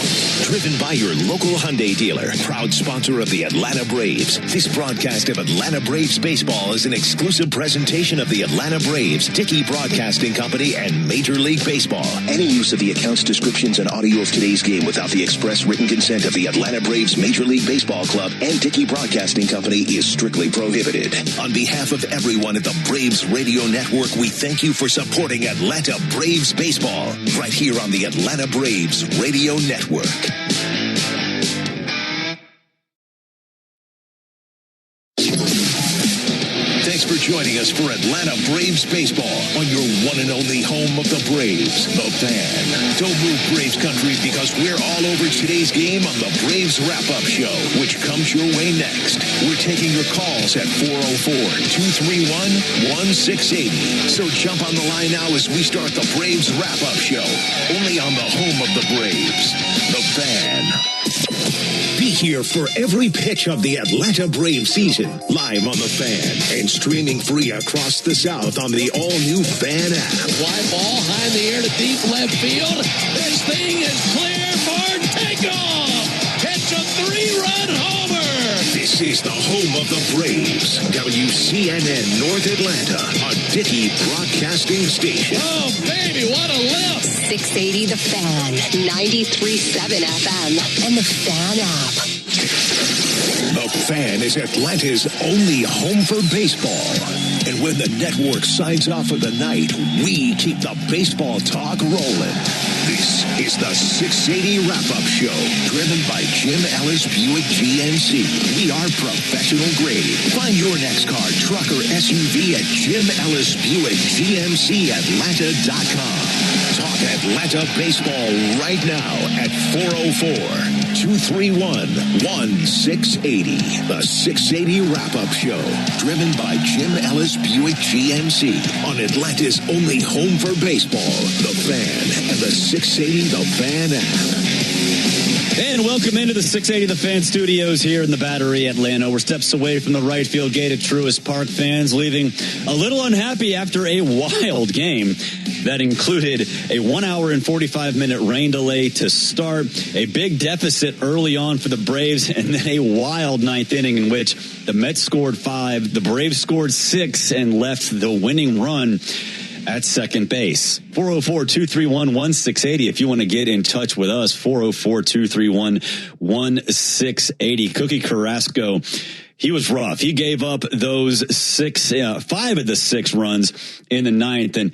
driven by your local Hyundai dealer, proud sponsor of the Atlanta Braves. This broadcast of Atlanta Braves baseball is an exclusive presentation of the Atlanta Braves, Dickey Broadcasting Company, and Major League Baseball. Any use of the accounts, descriptions, and audio of today's game without the express written consent of the Atlanta Braves Major League Baseball Club and Dickey Broadcasting Company is strictly prohibited. On behalf of everyone at the Braves Radio Network, we thank you for supporting Atlanta Braves baseball right here on the Atlanta Braves Radio Network. Thanks for joining us for Atlanta Braves baseball on your one and only home of the Braves, The Fan. Don't move, Braves country, because we're all over today's game on the Braves Wrap-Up Show, which comes your way next. We're taking your calls at 404-231-1680. So jump on the line now as we start the Braves Wrap-Up Show, only on the home of the Braves, The Fan. Be here for every pitch of the Atlanta Braves season, live on The Fan and streaming free across the South on the all-new Fan app. Fly ball high in the air to deep left field. This thing is clear for takeoff. Catch a 3-run homer. This is the home of the Braves, WCNN North Atlanta, a Dickey Broadcasting Station. Oh, baby, what a lift. 680 The Fan, 93.7 FM, and The Fan app. The Fan is Atlanta's only home for baseball. And when the network signs off for the night, we keep the baseball talk rolling. This is the 680 Wrap-Up Show, driven by Jim Ellis Buick GMC. We are professional grade. Find your next car, truck, or SUV at Jim Ellis Buick GMC Atlanta.com. Talk Atlanta baseball right now at 404-231-1680. The 680 Wrap-Up Show, driven by Jim Ellis Buick GMC on Atlanta's only home for baseball, The Fan, and the 680 The Fan app. And welcome into the 680 The Fan studios here in the Battery, Atlanta. We're steps away from the right field gate at Truist Park. Fans leaving a little unhappy after a wild game that included a 1 hour and 45-minute rain delay to start, a big deficit early on for the Braves, and then a wild ninth inning in which the Mets scored 5, the Braves scored 6, and left the winning run at second base. 404-231-1680 if you want to get in touch with us. 404-231-1680. Cookie Carrasco, he was rough. He gave up those 5 of the 6 runs in the ninth. And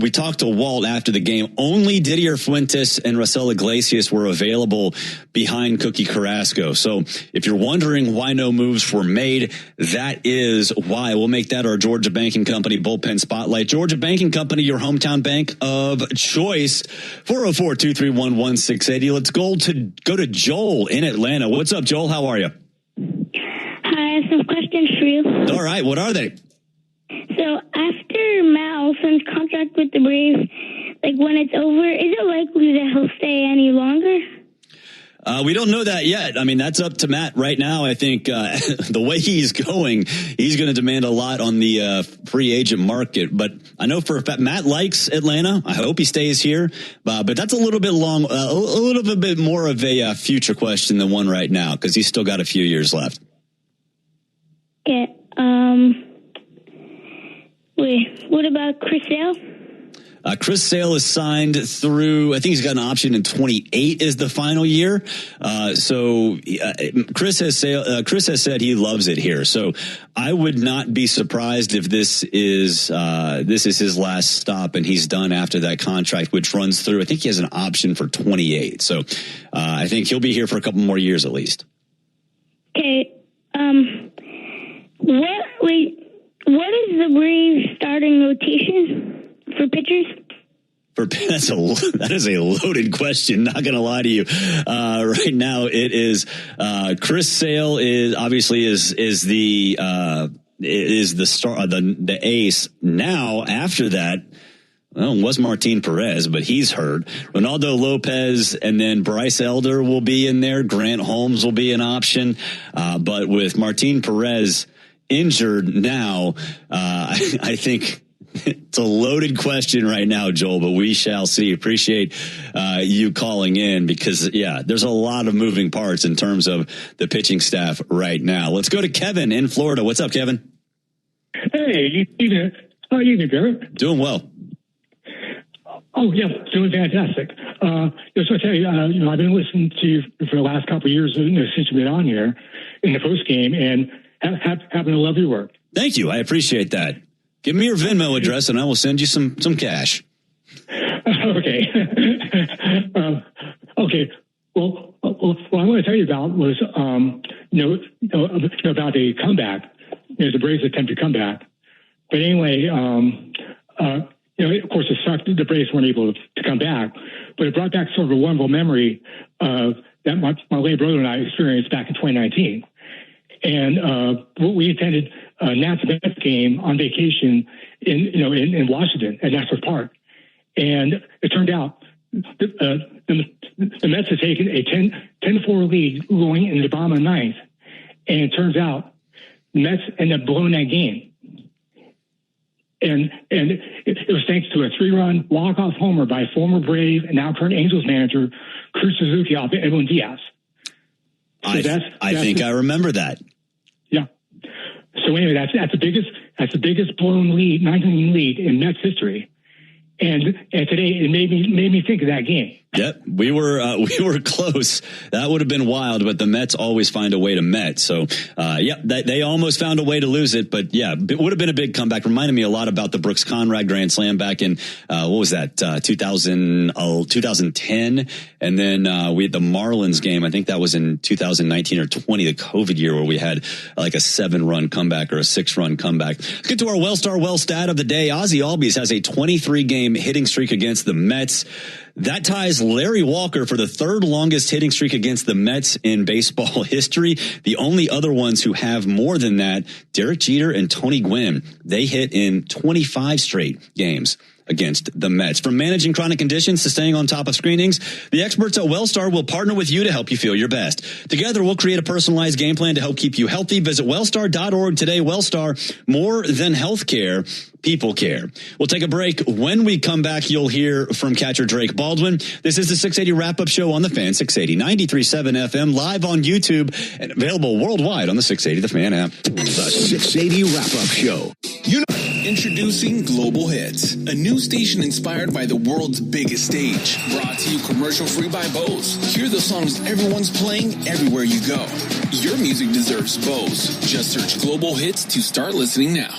we talked to Walt after the game. Only Didier Fuentes and Raisel Iglesias were available behind Cookie Carrasco. So if you're wondering why no moves were made, that is why. We'll make that our Georgia Banking Company bullpen spotlight. Georgia Banking Company, your hometown bank of choice. 404-231-1680. Let's go to Joel in Atlanta. What's up, Joel? How are you? I have some questions for you. All right, what are they? So after Matt Olson's contract with the Braves, like when it's over, is it likely that he'll stay any longer? We don't know that yet. I mean, that's up to Matt right now. I think the way he's going, he's going to demand a lot on the free agent market. But I know for a fact Matt likes Atlanta. I hope he stays here. But that's a little bit long, a little bit more of a future question than one right now because he's still got a few years left. Okay. Wait, what about Chris Sale? Chris Sale is signed through, I think he's got an option in 28 is the final year. Chris has said he loves it here. So I would not be surprised if this is his last stop and he's done after that contract, which runs through, I think he has an option for 28. So I think he'll be here for a couple more years at least. Okay. What is the Braves starting rotation for pitchers? That is a loaded question. Not going to lie to you. Right now, it is Chris Sale is obviously the star, the ace. Now after that, well, it was Martin Perez, but he's hurt. Ronaldo Lopez and then Bryce Elder will be in there. Grant Holmes will be an option. But with Martin Perez injured now, I think it's a loaded question right now, Joel, but we shall see. Appreciate you calling in because, there's a lot of moving parts in terms of the pitching staff right now. Let's go to Kevin in Florida. What's up, Kevin? Hey, evening. How are you doing, Garrett? Doing well. Oh, yeah, doing fantastic. Just to tell you, I've been listening to you for the last couple of years since you've been on here in the post game, and having a lovely work. Thank you. I appreciate that. Give me your Venmo address, and I will send you some cash. Okay. Okay. Well, what I want to tell you about was, about a comeback. The Braves attempt to come back. But anyway, of course, it sucked. The Braves weren't able to come back, but it brought back sort of a wonderful memory of that my late brother and I experienced back in 2019. And we attended a Nats Mets game on vacation in Washington at Nassau Park. And it turned out the Mets had taken a 10-4 lead going into the bottom of the ninth. And it turns out the Mets ended up blowing that game. And it was thanks to a 3-run walk-off homer by former Brave and now current Angels manager Cruz Suzuki off of Edwin Diaz. So I think I remember that. Yeah. So anyway, that's the biggest blown lead, 9-inning lead in Mets history. And today it made me think of that game. Yep, we were close. That would have been wild, but the Mets always find a way to Met. So, they almost found a way to lose it, but yeah, it would have been a big comeback. Reminded me a lot about the Brooks Conrad Grand Slam back in, 2010. And then, we had the Marlins game. I think that was in 2019 or 20, the COVID year, where we had like a 7-run comeback or a 6-run comeback. Let's get to our Wellstar stat of the day. Ozzie Albies has a 23-game hitting streak against the Mets. That ties Larry Walker for the third longest hitting streak against the Mets in baseball history. The only other ones who have more than that, Derek Jeter and Tony Gwynn, they hit in 25 straight games against the Mets. From managing chronic conditions to staying on top of screenings, the experts at Wellstar will partner with you to help you feel your best. Together, we'll create a personalized game plan to help keep you healthy. Visit wellstar.org today. Wellstar, more than healthcare, people care. We'll take a break. When we come back, you'll hear from catcher Drake Baldwin. This is the 680 wrap-up show on the Fan, 680 93.7 FM, live on YouTube and available worldwide on the 680 The Fan app. The 680 wrap-up show. Introducing Global Hits, a new station inspired by the world's biggest stage. Brought to you commercial-free by Bose. Hear the songs everyone's playing everywhere you go. Your music deserves Bose. Just search Global Hits to start listening now.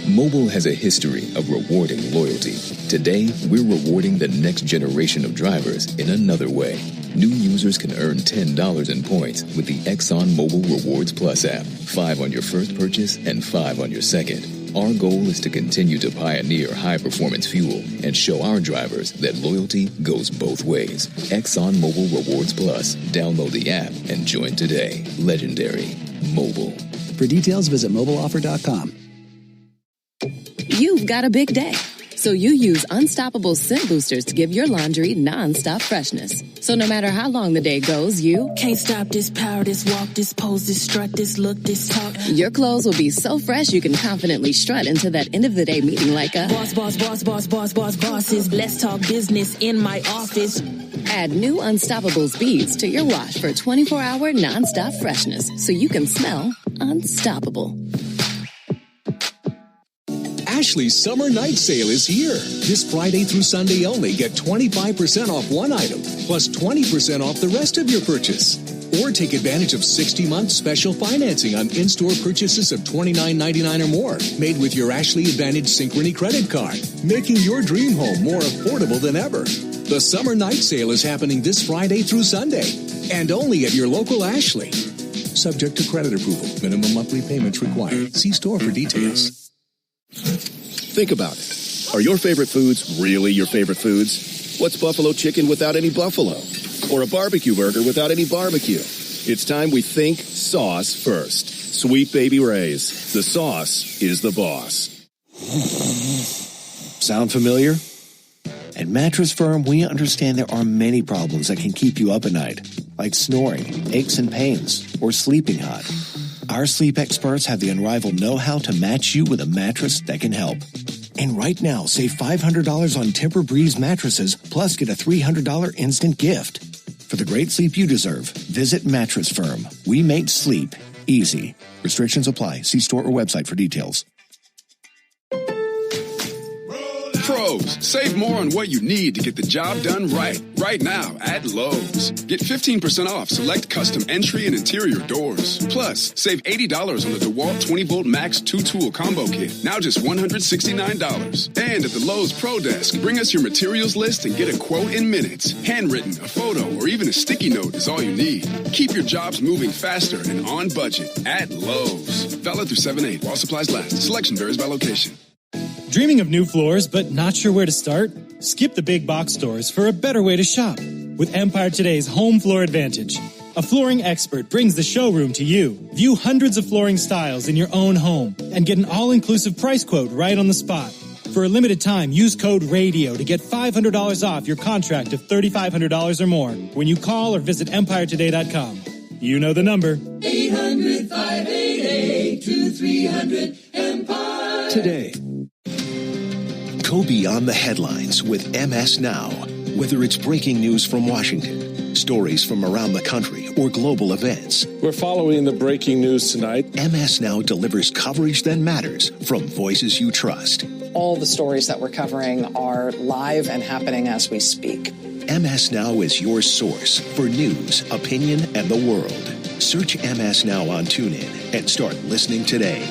Mobile has a history of rewarding loyalty. Today, we're rewarding the next generation of drivers in another way. New users can earn $10 in points with the Exxon Mobil Rewards Plus app. 5 on your first purchase and 5 on your second. Our goal is to continue to pioneer high-performance fuel and show our drivers that loyalty goes both ways. Exxon Mobil Rewards Plus. Download the app and join today. Legendary. Mobile. For details, visit mobileoffer.com. You've got a big day, so you use Unstoppable Scent Boosters to give your laundry non-stop freshness. So no matter how long the day goes, you can't stop this power, this walk, this pose, this strut, this look, this talk. Your clothes will be so fresh you can confidently strut into that end of the day meeting like a bosses. Let's talk business in my office. Add new Unstoppable Beads to your wash for 24-hour non-stop freshness so you can smell unstoppable. Ashley's Summer Night Sale is here. This Friday through Sunday only, get 25% off one item, plus 20% off the rest of your purchase. Or take advantage of 60-month special financing on in-store purchases of $29.99 or more, made with your Ashley Advantage Synchrony credit card, making your dream home more affordable than ever. The Summer Night Sale is happening this Friday through Sunday, and only at your local Ashley. Subject to credit approval. Minimum monthly payments required. See store for details. Think about it. Are your favorite foods really your favorite foods? What's buffalo chicken without any buffalo? Or a barbecue burger without any barbecue? It's time we think sauce first. Sweet Baby Ray's. The sauce is the boss. Sound familiar? At Mattress Firm, we understand there are many problems that can keep you up at night, like snoring, aches and pains, or sleeping hot. Our sleep experts have the unrivaled know-how to match you with a mattress that can help. And right now, save $500 on Tempur-Breeze mattresses, plus get a $300 instant gift. For the great sleep you deserve, visit Mattress Firm. We make sleep easy. Restrictions apply. See store or website for details. Pro Lowe's. Save more on what you need to get the job done right. Right now at Lowe's. Get 15% off select custom entry and interior doors. Plus, save $80 on the DeWalt 20-volt Max 2-tool combo kit. Now just $169. And at the Lowe's Pro Desk, bring us your materials list and get a quote in minutes. Handwritten, a photo, or even a sticky note is all you need. Keep your jobs moving faster and on budget at Lowe's. Valid through 7/8 while supplies last. Selection varies by location. Dreaming of new floors but not sure where to start? Skip the big box stores for a better way to shop with Empire Today's Home Floor Advantage. A flooring expert brings the showroom to you. View hundreds of flooring styles in your own home and get an all-inclusive price quote right on the spot. For a limited time, use code RADIO to get $500 off your contract of $3,500 or more when you call or visit EmpireToday.com. You know the number. 800-588-2300 Today. Go beyond the headlines with MS Now. Whether it's breaking news from Washington, stories from around the country, or global events. We're following the breaking news tonight. MS Now delivers coverage that matters from voices you trust. All the stories that we're covering are live and happening as we speak. MS Now is your source for news, opinion, and the world. Search MS Now on TuneIn and start listening today.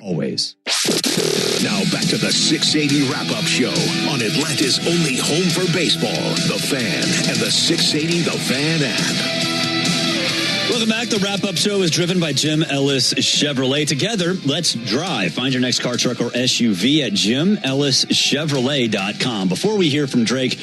Always. Now back to the 680 wrap-up show on Atlanta's only home for baseball, The Fan, and the 680 The Fan app. Welcome back. The wrap-up show is driven by Jim Ellis Chevrolet. Together, let's drive. Find your next car, truck, or SUV at JimEllisChevrolet.com. Before we hear from Drake,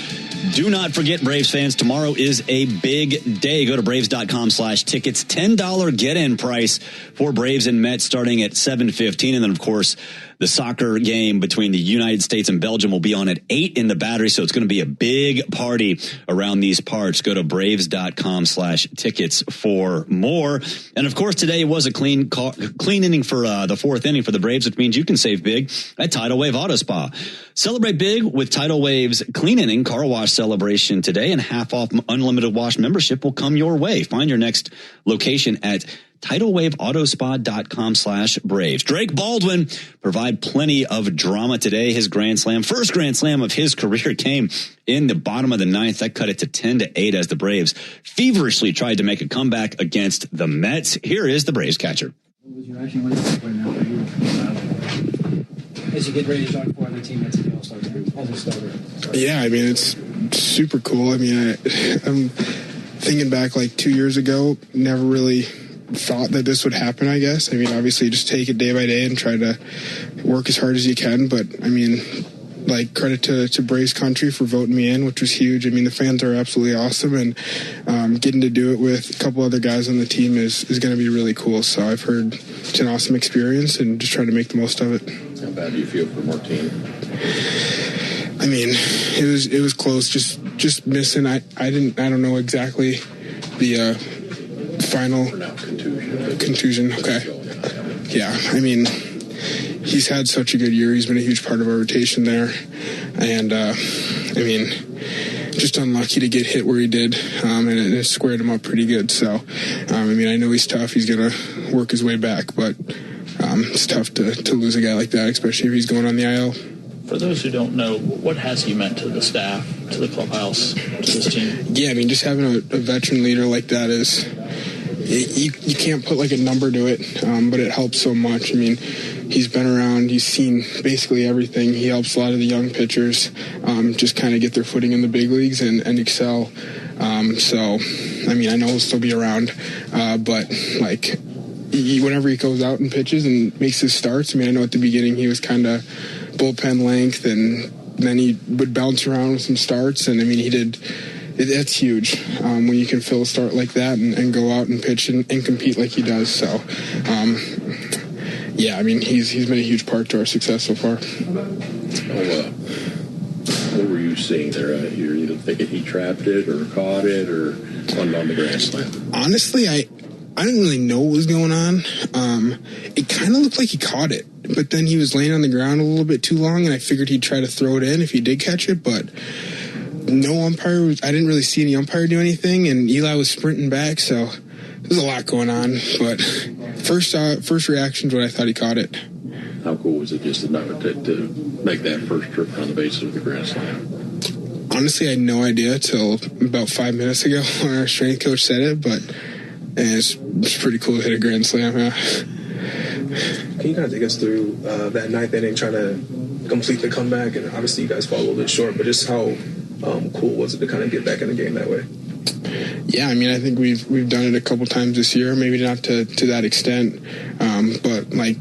do not forget, Braves fans, tomorrow is a big day. Go to Braves.com/tickets. $10 get-in price for Braves and Mets starting at 7:15. And then, of course, the soccer game between the United States and Belgium will be on at 8 in the Battery. So it's going to be a big party around these parts. Go to Braves.com/tickets for more. And, of course, today was a clean inning for the fourth inning for the Braves, which means you can save big at Tidal Wave Auto Spa. Celebrate big with Tidal Wave's clean inning car wash celebration today, and half off unlimited wash membership will come your way. Find your next location at TidalWaveAutoSpa.com/Braves. Drake Baldwin provide plenty of drama today. His first Grand Slam of his career came in the bottom of the ninth. That cut it to 10-8 as the Braves feverishly tried to make a comeback against the Mets. Here is the Braves catcher. What was your reaction right now for you? As you get ready to join 4 other teammates at the All-Star group as a starter? Yeah, I mean, it's super cool. I mean, I'm thinking back like 2 years ago, never really thought that this would happen, I guess. I mean, obviously just take it day by day and try to work as hard as you can. But, I mean, like, credit to Braves Country for voting me in, which was huge. I mean, the fans are absolutely awesome. And getting to do it with a couple other guys on the team is going to be really cool. So I've heard it's an awesome experience and just trying to make the most of it. How bad do you feel for Martin? I mean, it was close. Just missing. I don't know exactly the final contusion. Okay. Yeah. I mean, he's had such a good year. He's been a huge part of our rotation there, and I mean, just unlucky to get hit where he did, and it squared him up pretty good. So, I mean, I know he's tough. He's gonna work his way back, but it's tough to lose a guy like that, especially if he's going on the IL. For those who don't know, what has he meant to the staff, to the clubhouse, to this team? Yeah, I mean, just having a veteran leader like that is, you can't put like a number to it, but it helps so much. I mean, he's been around, he's seen basically everything. He helps a lot of the young pitchers just kind of get their footing in the big leagues and excel. So, I mean, I know he'll still be around, but like, whenever he goes out and pitches and makes his starts, I mean, I know at the beginning he was kind of bullpen length, and then he would bounce around with some starts, and I mean, he did. That's huge when you can fill a start like that and go out and pitch and compete like he does. So, yeah, I mean, he's been a huge part to our success so far. What were you seeing there? You're either thinking he trapped it or caught it or on the Grand Slam? Honestly, I didn't really know what was going on. It kind of looked like he caught it, but then he was laying on the ground a little bit too long, and I figured he'd try to throw it in if he did catch it, but no umpire I didn't really see any umpire do anything, and Eli was sprinting back, so there's a lot going on. But first reaction is when I thought he caught it. how cool was it just to make that first trip around the bases with the Grand Slam? Honestly, I had no idea till about 5 minutes ago when our strength coach said it, but it's pretty cool to hit a Grand Slam. Yeah. Can you kind of take us through that ninth inning, trying to complete the comeback? And obviously, you guys fall a little bit short, but just how cool was it to kind of get back in the game that way? Yeah, I mean, I think we've done it a couple times this year, maybe not to that extent, but like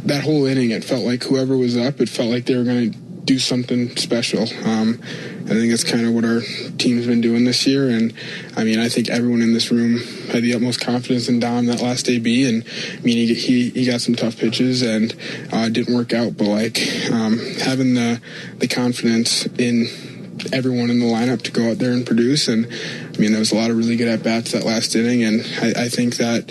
that whole inning, it felt like whoever was up, it felt like they were going to do something special. I think that's kind of what our team's been doing this year, and I mean, I think everyone in this room had the utmost confidence in Dom that last AB, and I mean, he got some tough pitches and it didn't work out, but like having the confidence in everyone in the lineup to go out there and produce, and I mean, there was a lot of really good at-bats that last inning, and I think that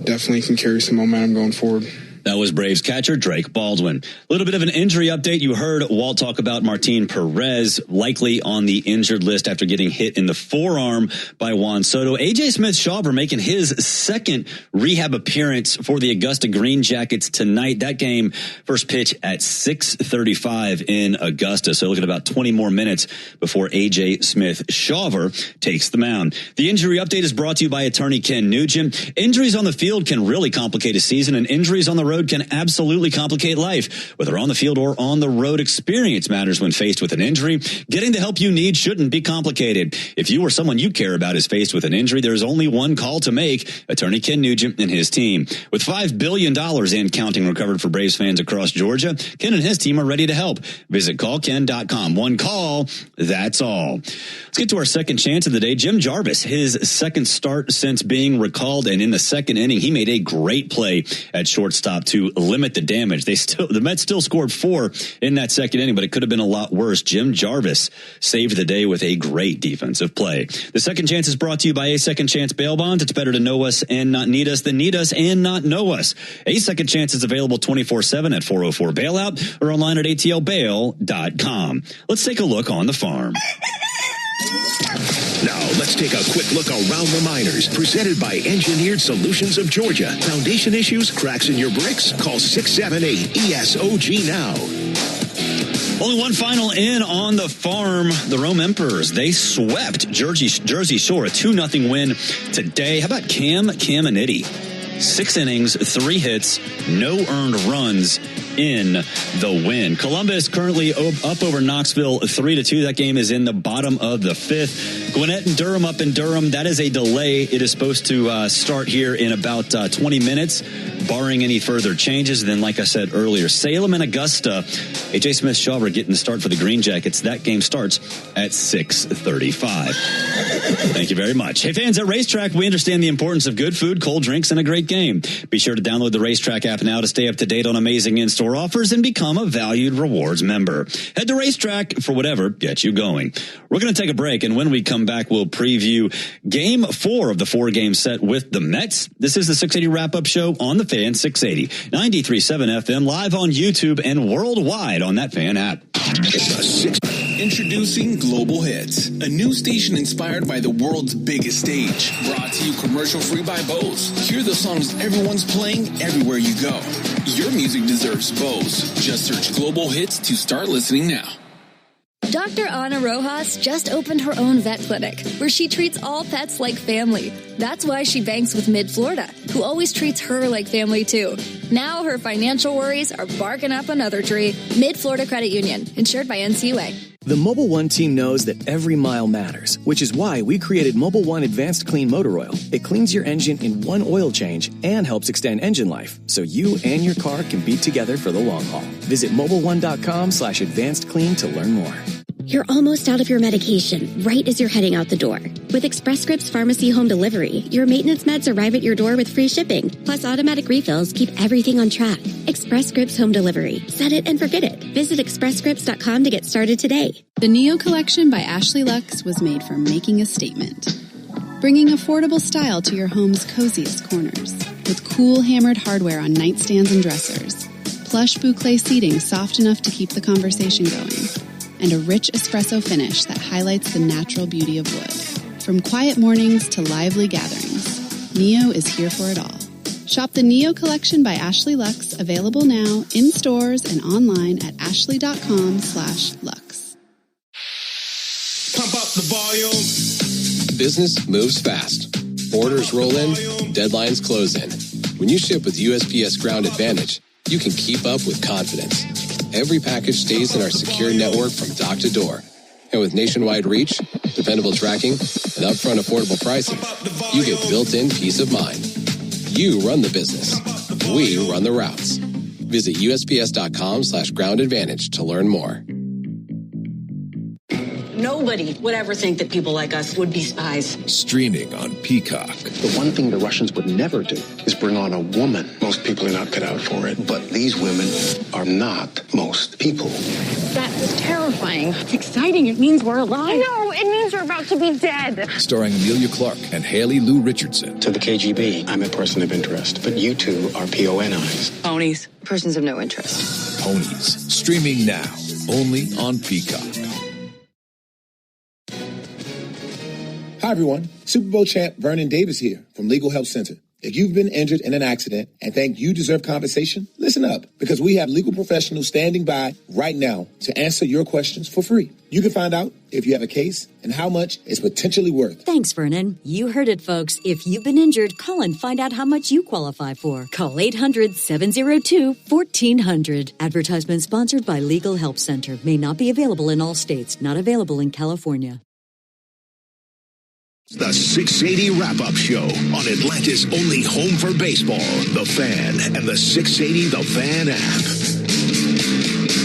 definitely can carry some momentum going forward. That was Braves catcher Drake Baldwin. A little bit of an injury update. You heard Walt talk about Martin Perez, likely on the injured list after getting hit in the forearm by Juan Soto. A.J. Smith-Shawver making his second rehab appearance for the Augusta Green Jackets tonight. That game first pitch at 6:35 in Augusta. So looking at about 20 more minutes before A.J. Smith-Shawver takes the mound. The injury update is brought to you by attorney Ken Nugent. Injuries on the field can really complicate a season, and injuries on the road can absolutely complicate life. Whether on the field or on the road, experience matters when faced with an injury. Getting the help you need shouldn't be complicated. If you or someone you care about is faced with an injury, there's only one call to make. Attorney Ken Nugent and his team. With $5 billion and counting recovered for Braves fans across Georgia, Ken and his team are ready to help. Visit callken.com. One call, that's all. Let's get to our second chance of the day. Jim Jarvis, his second start since being recalled, and in the second inning, he made a great play at shortstop to limit the damage. The Mets still scored 4 in that second inning, but it could have been a lot worse. Jim Jarvis saved the day with a great defensive play. The second chance is brought to you by A Second Chance Bail Bonds. It's better to know us and not need us than need us and not know us. A Second Chance is available 24/7 at 404 Bailout or online at atlbail.com. Let's take a look on the farm. Now, let's take a quick look around the minors. Presented by Engineered Solutions of Georgia. Foundation issues, cracks in your bricks? Call 678-ESOG now. Only one final in on the farm. The Rome Emperors, they swept Jersey Shore, a 2-0 win today. How about Cam Caminiti? 6 innings, 3 hits, no earned runs in the win. Columbus currently up over Knoxville 3-2. That game is in the bottom of the 5th. Gwinnett and Durham up in Durham. That is a delay. It is supposed to start here in about 20 minutes, barring any further changes. And then, like I said earlier, Salem and Augusta. A.J. Smith-Shawver getting the start for the Green Jackets. That game starts at 6:35. Thank you very much. Hey, fans at Racetrack, we understand the importance of good food, cold drinks, and a great game. Be sure to download the Racetrack app now to stay up to date on amazing in-store offers and become a valued rewards member. Head to Racetrack for whatever gets you going. We're going to take a break, and when we come back, we'll preview Game 4 of the 4-game set with the Mets. This is the 680 wrap-up show on the Fan 680, 93.7 FM, live on YouTube and worldwide on that Fan app. Introducing Global Hits, a new station inspired by the world's biggest stage. Brought to you commercial-free by Bose. Hear the songs everyone's playing everywhere you go. Your music deserves Bose. Just search Global Hits to start listening now. Dr. Ana Rojas just opened her own vet clinic where she treats all pets like family. That's why she banks with Mid-Florida, who always treats her like family too. Now her financial worries are barking up another tree. Mid-Florida Credit Union, insured by NCUA. The Mobil 1 team knows that every mile matters, which is why we created Mobil 1 Advanced Clean Motor Oil. It cleans your engine in one oil change and helps extend engine life, so you and your car can be together for the long haul. Visit Mobil1.com/advanced clean to learn more. You're almost out of your medication right as you're heading out the door. With Express Scripts Pharmacy Home Delivery, your maintenance meds arrive at your door with free shipping. Plus, automatic refills keep everything on track. Express Scripts Home Delivery. Set it and forget it. Visit expressscripts.com to get started today. The Neo Collection by Ashley Lux was made for making a statement. Bringing affordable style to your home's coziest corners. With cool hammered hardware on nightstands and dressers. Plush boucle seating soft enough to keep the conversation going. And a rich espresso finish that highlights the natural beauty of wood. From quiet mornings to lively gatherings, Neo is here for it all. Shop the Neo Collection by Ashley Lux, available now in stores and online at ashley.com/lux. Pump up the volume. Business moves fast. Orders roll in, deadlines close in. When you ship with USPS Ground Advantage, you can keep up with confidence. Every package stays in our secure network from dock to door. And with nationwide reach, dependable tracking, and upfront affordable pricing, you get built-in peace of mind. You run the business. We run the routes. Visit USPS.com/Ground Advantage to learn more. Nobody would ever think that people like us would be spies. Streaming on Peacock. The one thing the Russians would never do is bring on a woman. Most people are not cut out for it. But these women are not most people. That was terrifying. It's exciting. It means we're alive. No, it means we're about to be dead. Starring Amelia Clark and Haley Lou Richardson. To the KGB, I'm a person of interest. But you two are PONIs. Ponies. Persons of no interest. Ponies. Streaming now. Only on Peacock. Hi, everyone. Super Bowl champ Vernon Davis here from Legal Help Center. If you've been injured in an accident and think you deserve compensation, listen up, because we have legal professionals standing by right now to answer your questions for free. You can find out if you have a case and how much it's potentially worth. Thanks, Vernon. You heard it, folks. If you've been injured, call and find out how much you qualify for. Call 800-702-1400. Advertisement sponsored by Legal Help Center. May not be available in all states. Not available in California. The 680 Wrap-Up Show on Atlanta's only home for baseball, The Fan, and the 680 The Fan app.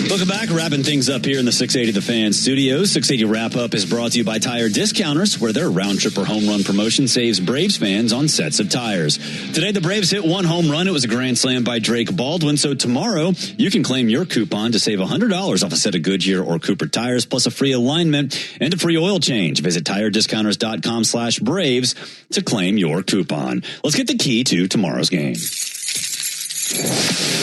Welcome back. Wrapping things up here in the 680 The Fan studios. 680 Wrap-Up is brought to you by Tire Discounters, where their round-trip or home run promotion saves Braves fans on sets of tires. Today, the Braves hit one home run. It was a grand slam by Drake Baldwin. So tomorrow, you can claim your coupon to save $100 off a set of Goodyear or Cooper tires, plus a free alignment and a free oil change. Visit TireDiscounters.com/Braves to claim your coupon. Let's get the key to tomorrow's game.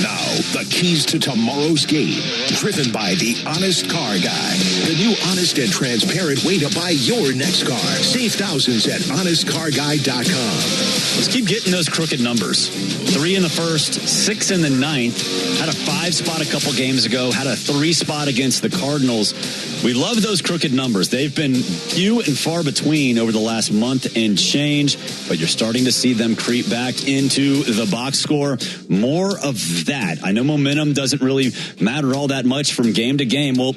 Now, the keys to tomorrow's game, driven by the Honest Car Guy, the new honest and transparent way to buy your next car. Save thousands at honestcarguy.com. Let's keep getting those crooked numbers. 3 in the first, 6 in the ninth. Had a 5 spot a couple games ago. Had a 3 spot against the Cardinals. We love those crooked numbers. They've been few and far between over the last month and change, but you're starting to see them creep back into the box score. More of that. I know momentum doesn't really matter all that much from game to game. Well,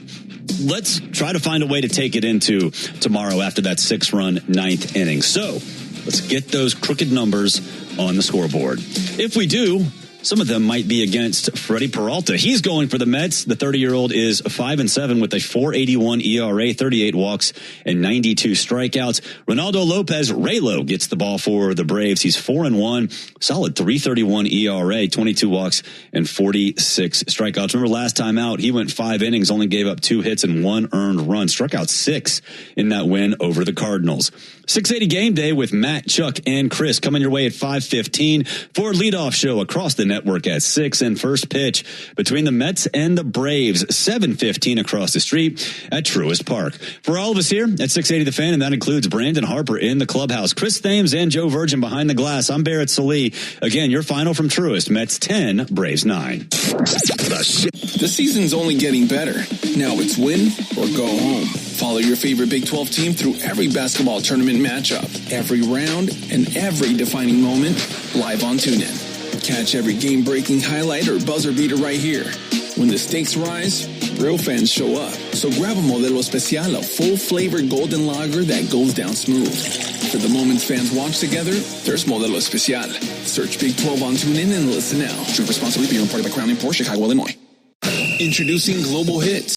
let's try to find a way to take it into tomorrow after that 6-run ninth inning. So let's get those crooked numbers on the scoreboard. If we do, some of them might be against Freddie Peralta. He's going for the Mets. The 30-year-old is 5-7 with a 4.81 ERA, 38 walks, and 92 strikeouts. Ronaldo Lopez, Raylo, gets the ball for the Braves. He's 4-1, solid 3.31 ERA, 22 walks, and 46 strikeouts. Remember last time out, he went 5 innings, only gave up 2 hits and 1 earned run. Struck out 6 in that win over the Cardinals. 680 Game Day with Matt, Chuck, and Chris coming your way at 5:15 for leadoff show across the network at 6 and first pitch between the Mets and the Braves, 7:15 across the street at Truist Park. For all of us here at 680 The Fan, and that includes Brandon Harper in the clubhouse, Chris Thames and Joe Virgin behind the glass. I'm Barrett Salee. Again, your final from Truist: Mets 10, Braves 9. The season's only getting better. Now it's win or go home. Follow your favorite Big 12 team through every basketball tournament matchup, every round, and every defining moment live on TuneIn. Catch every game-breaking highlight or buzzer beater right here. When the stakes rise, real fans show up. So grab a Modelo Especial, a full-flavored golden lager that goes down smooth. For the moments fans watch together, there's Modelo Especial. Search Big 12 on TuneIn and listen now. Drink responsibly. Beer imported by Crown Imports, Chicago, Illinois. Introducing Global Hits.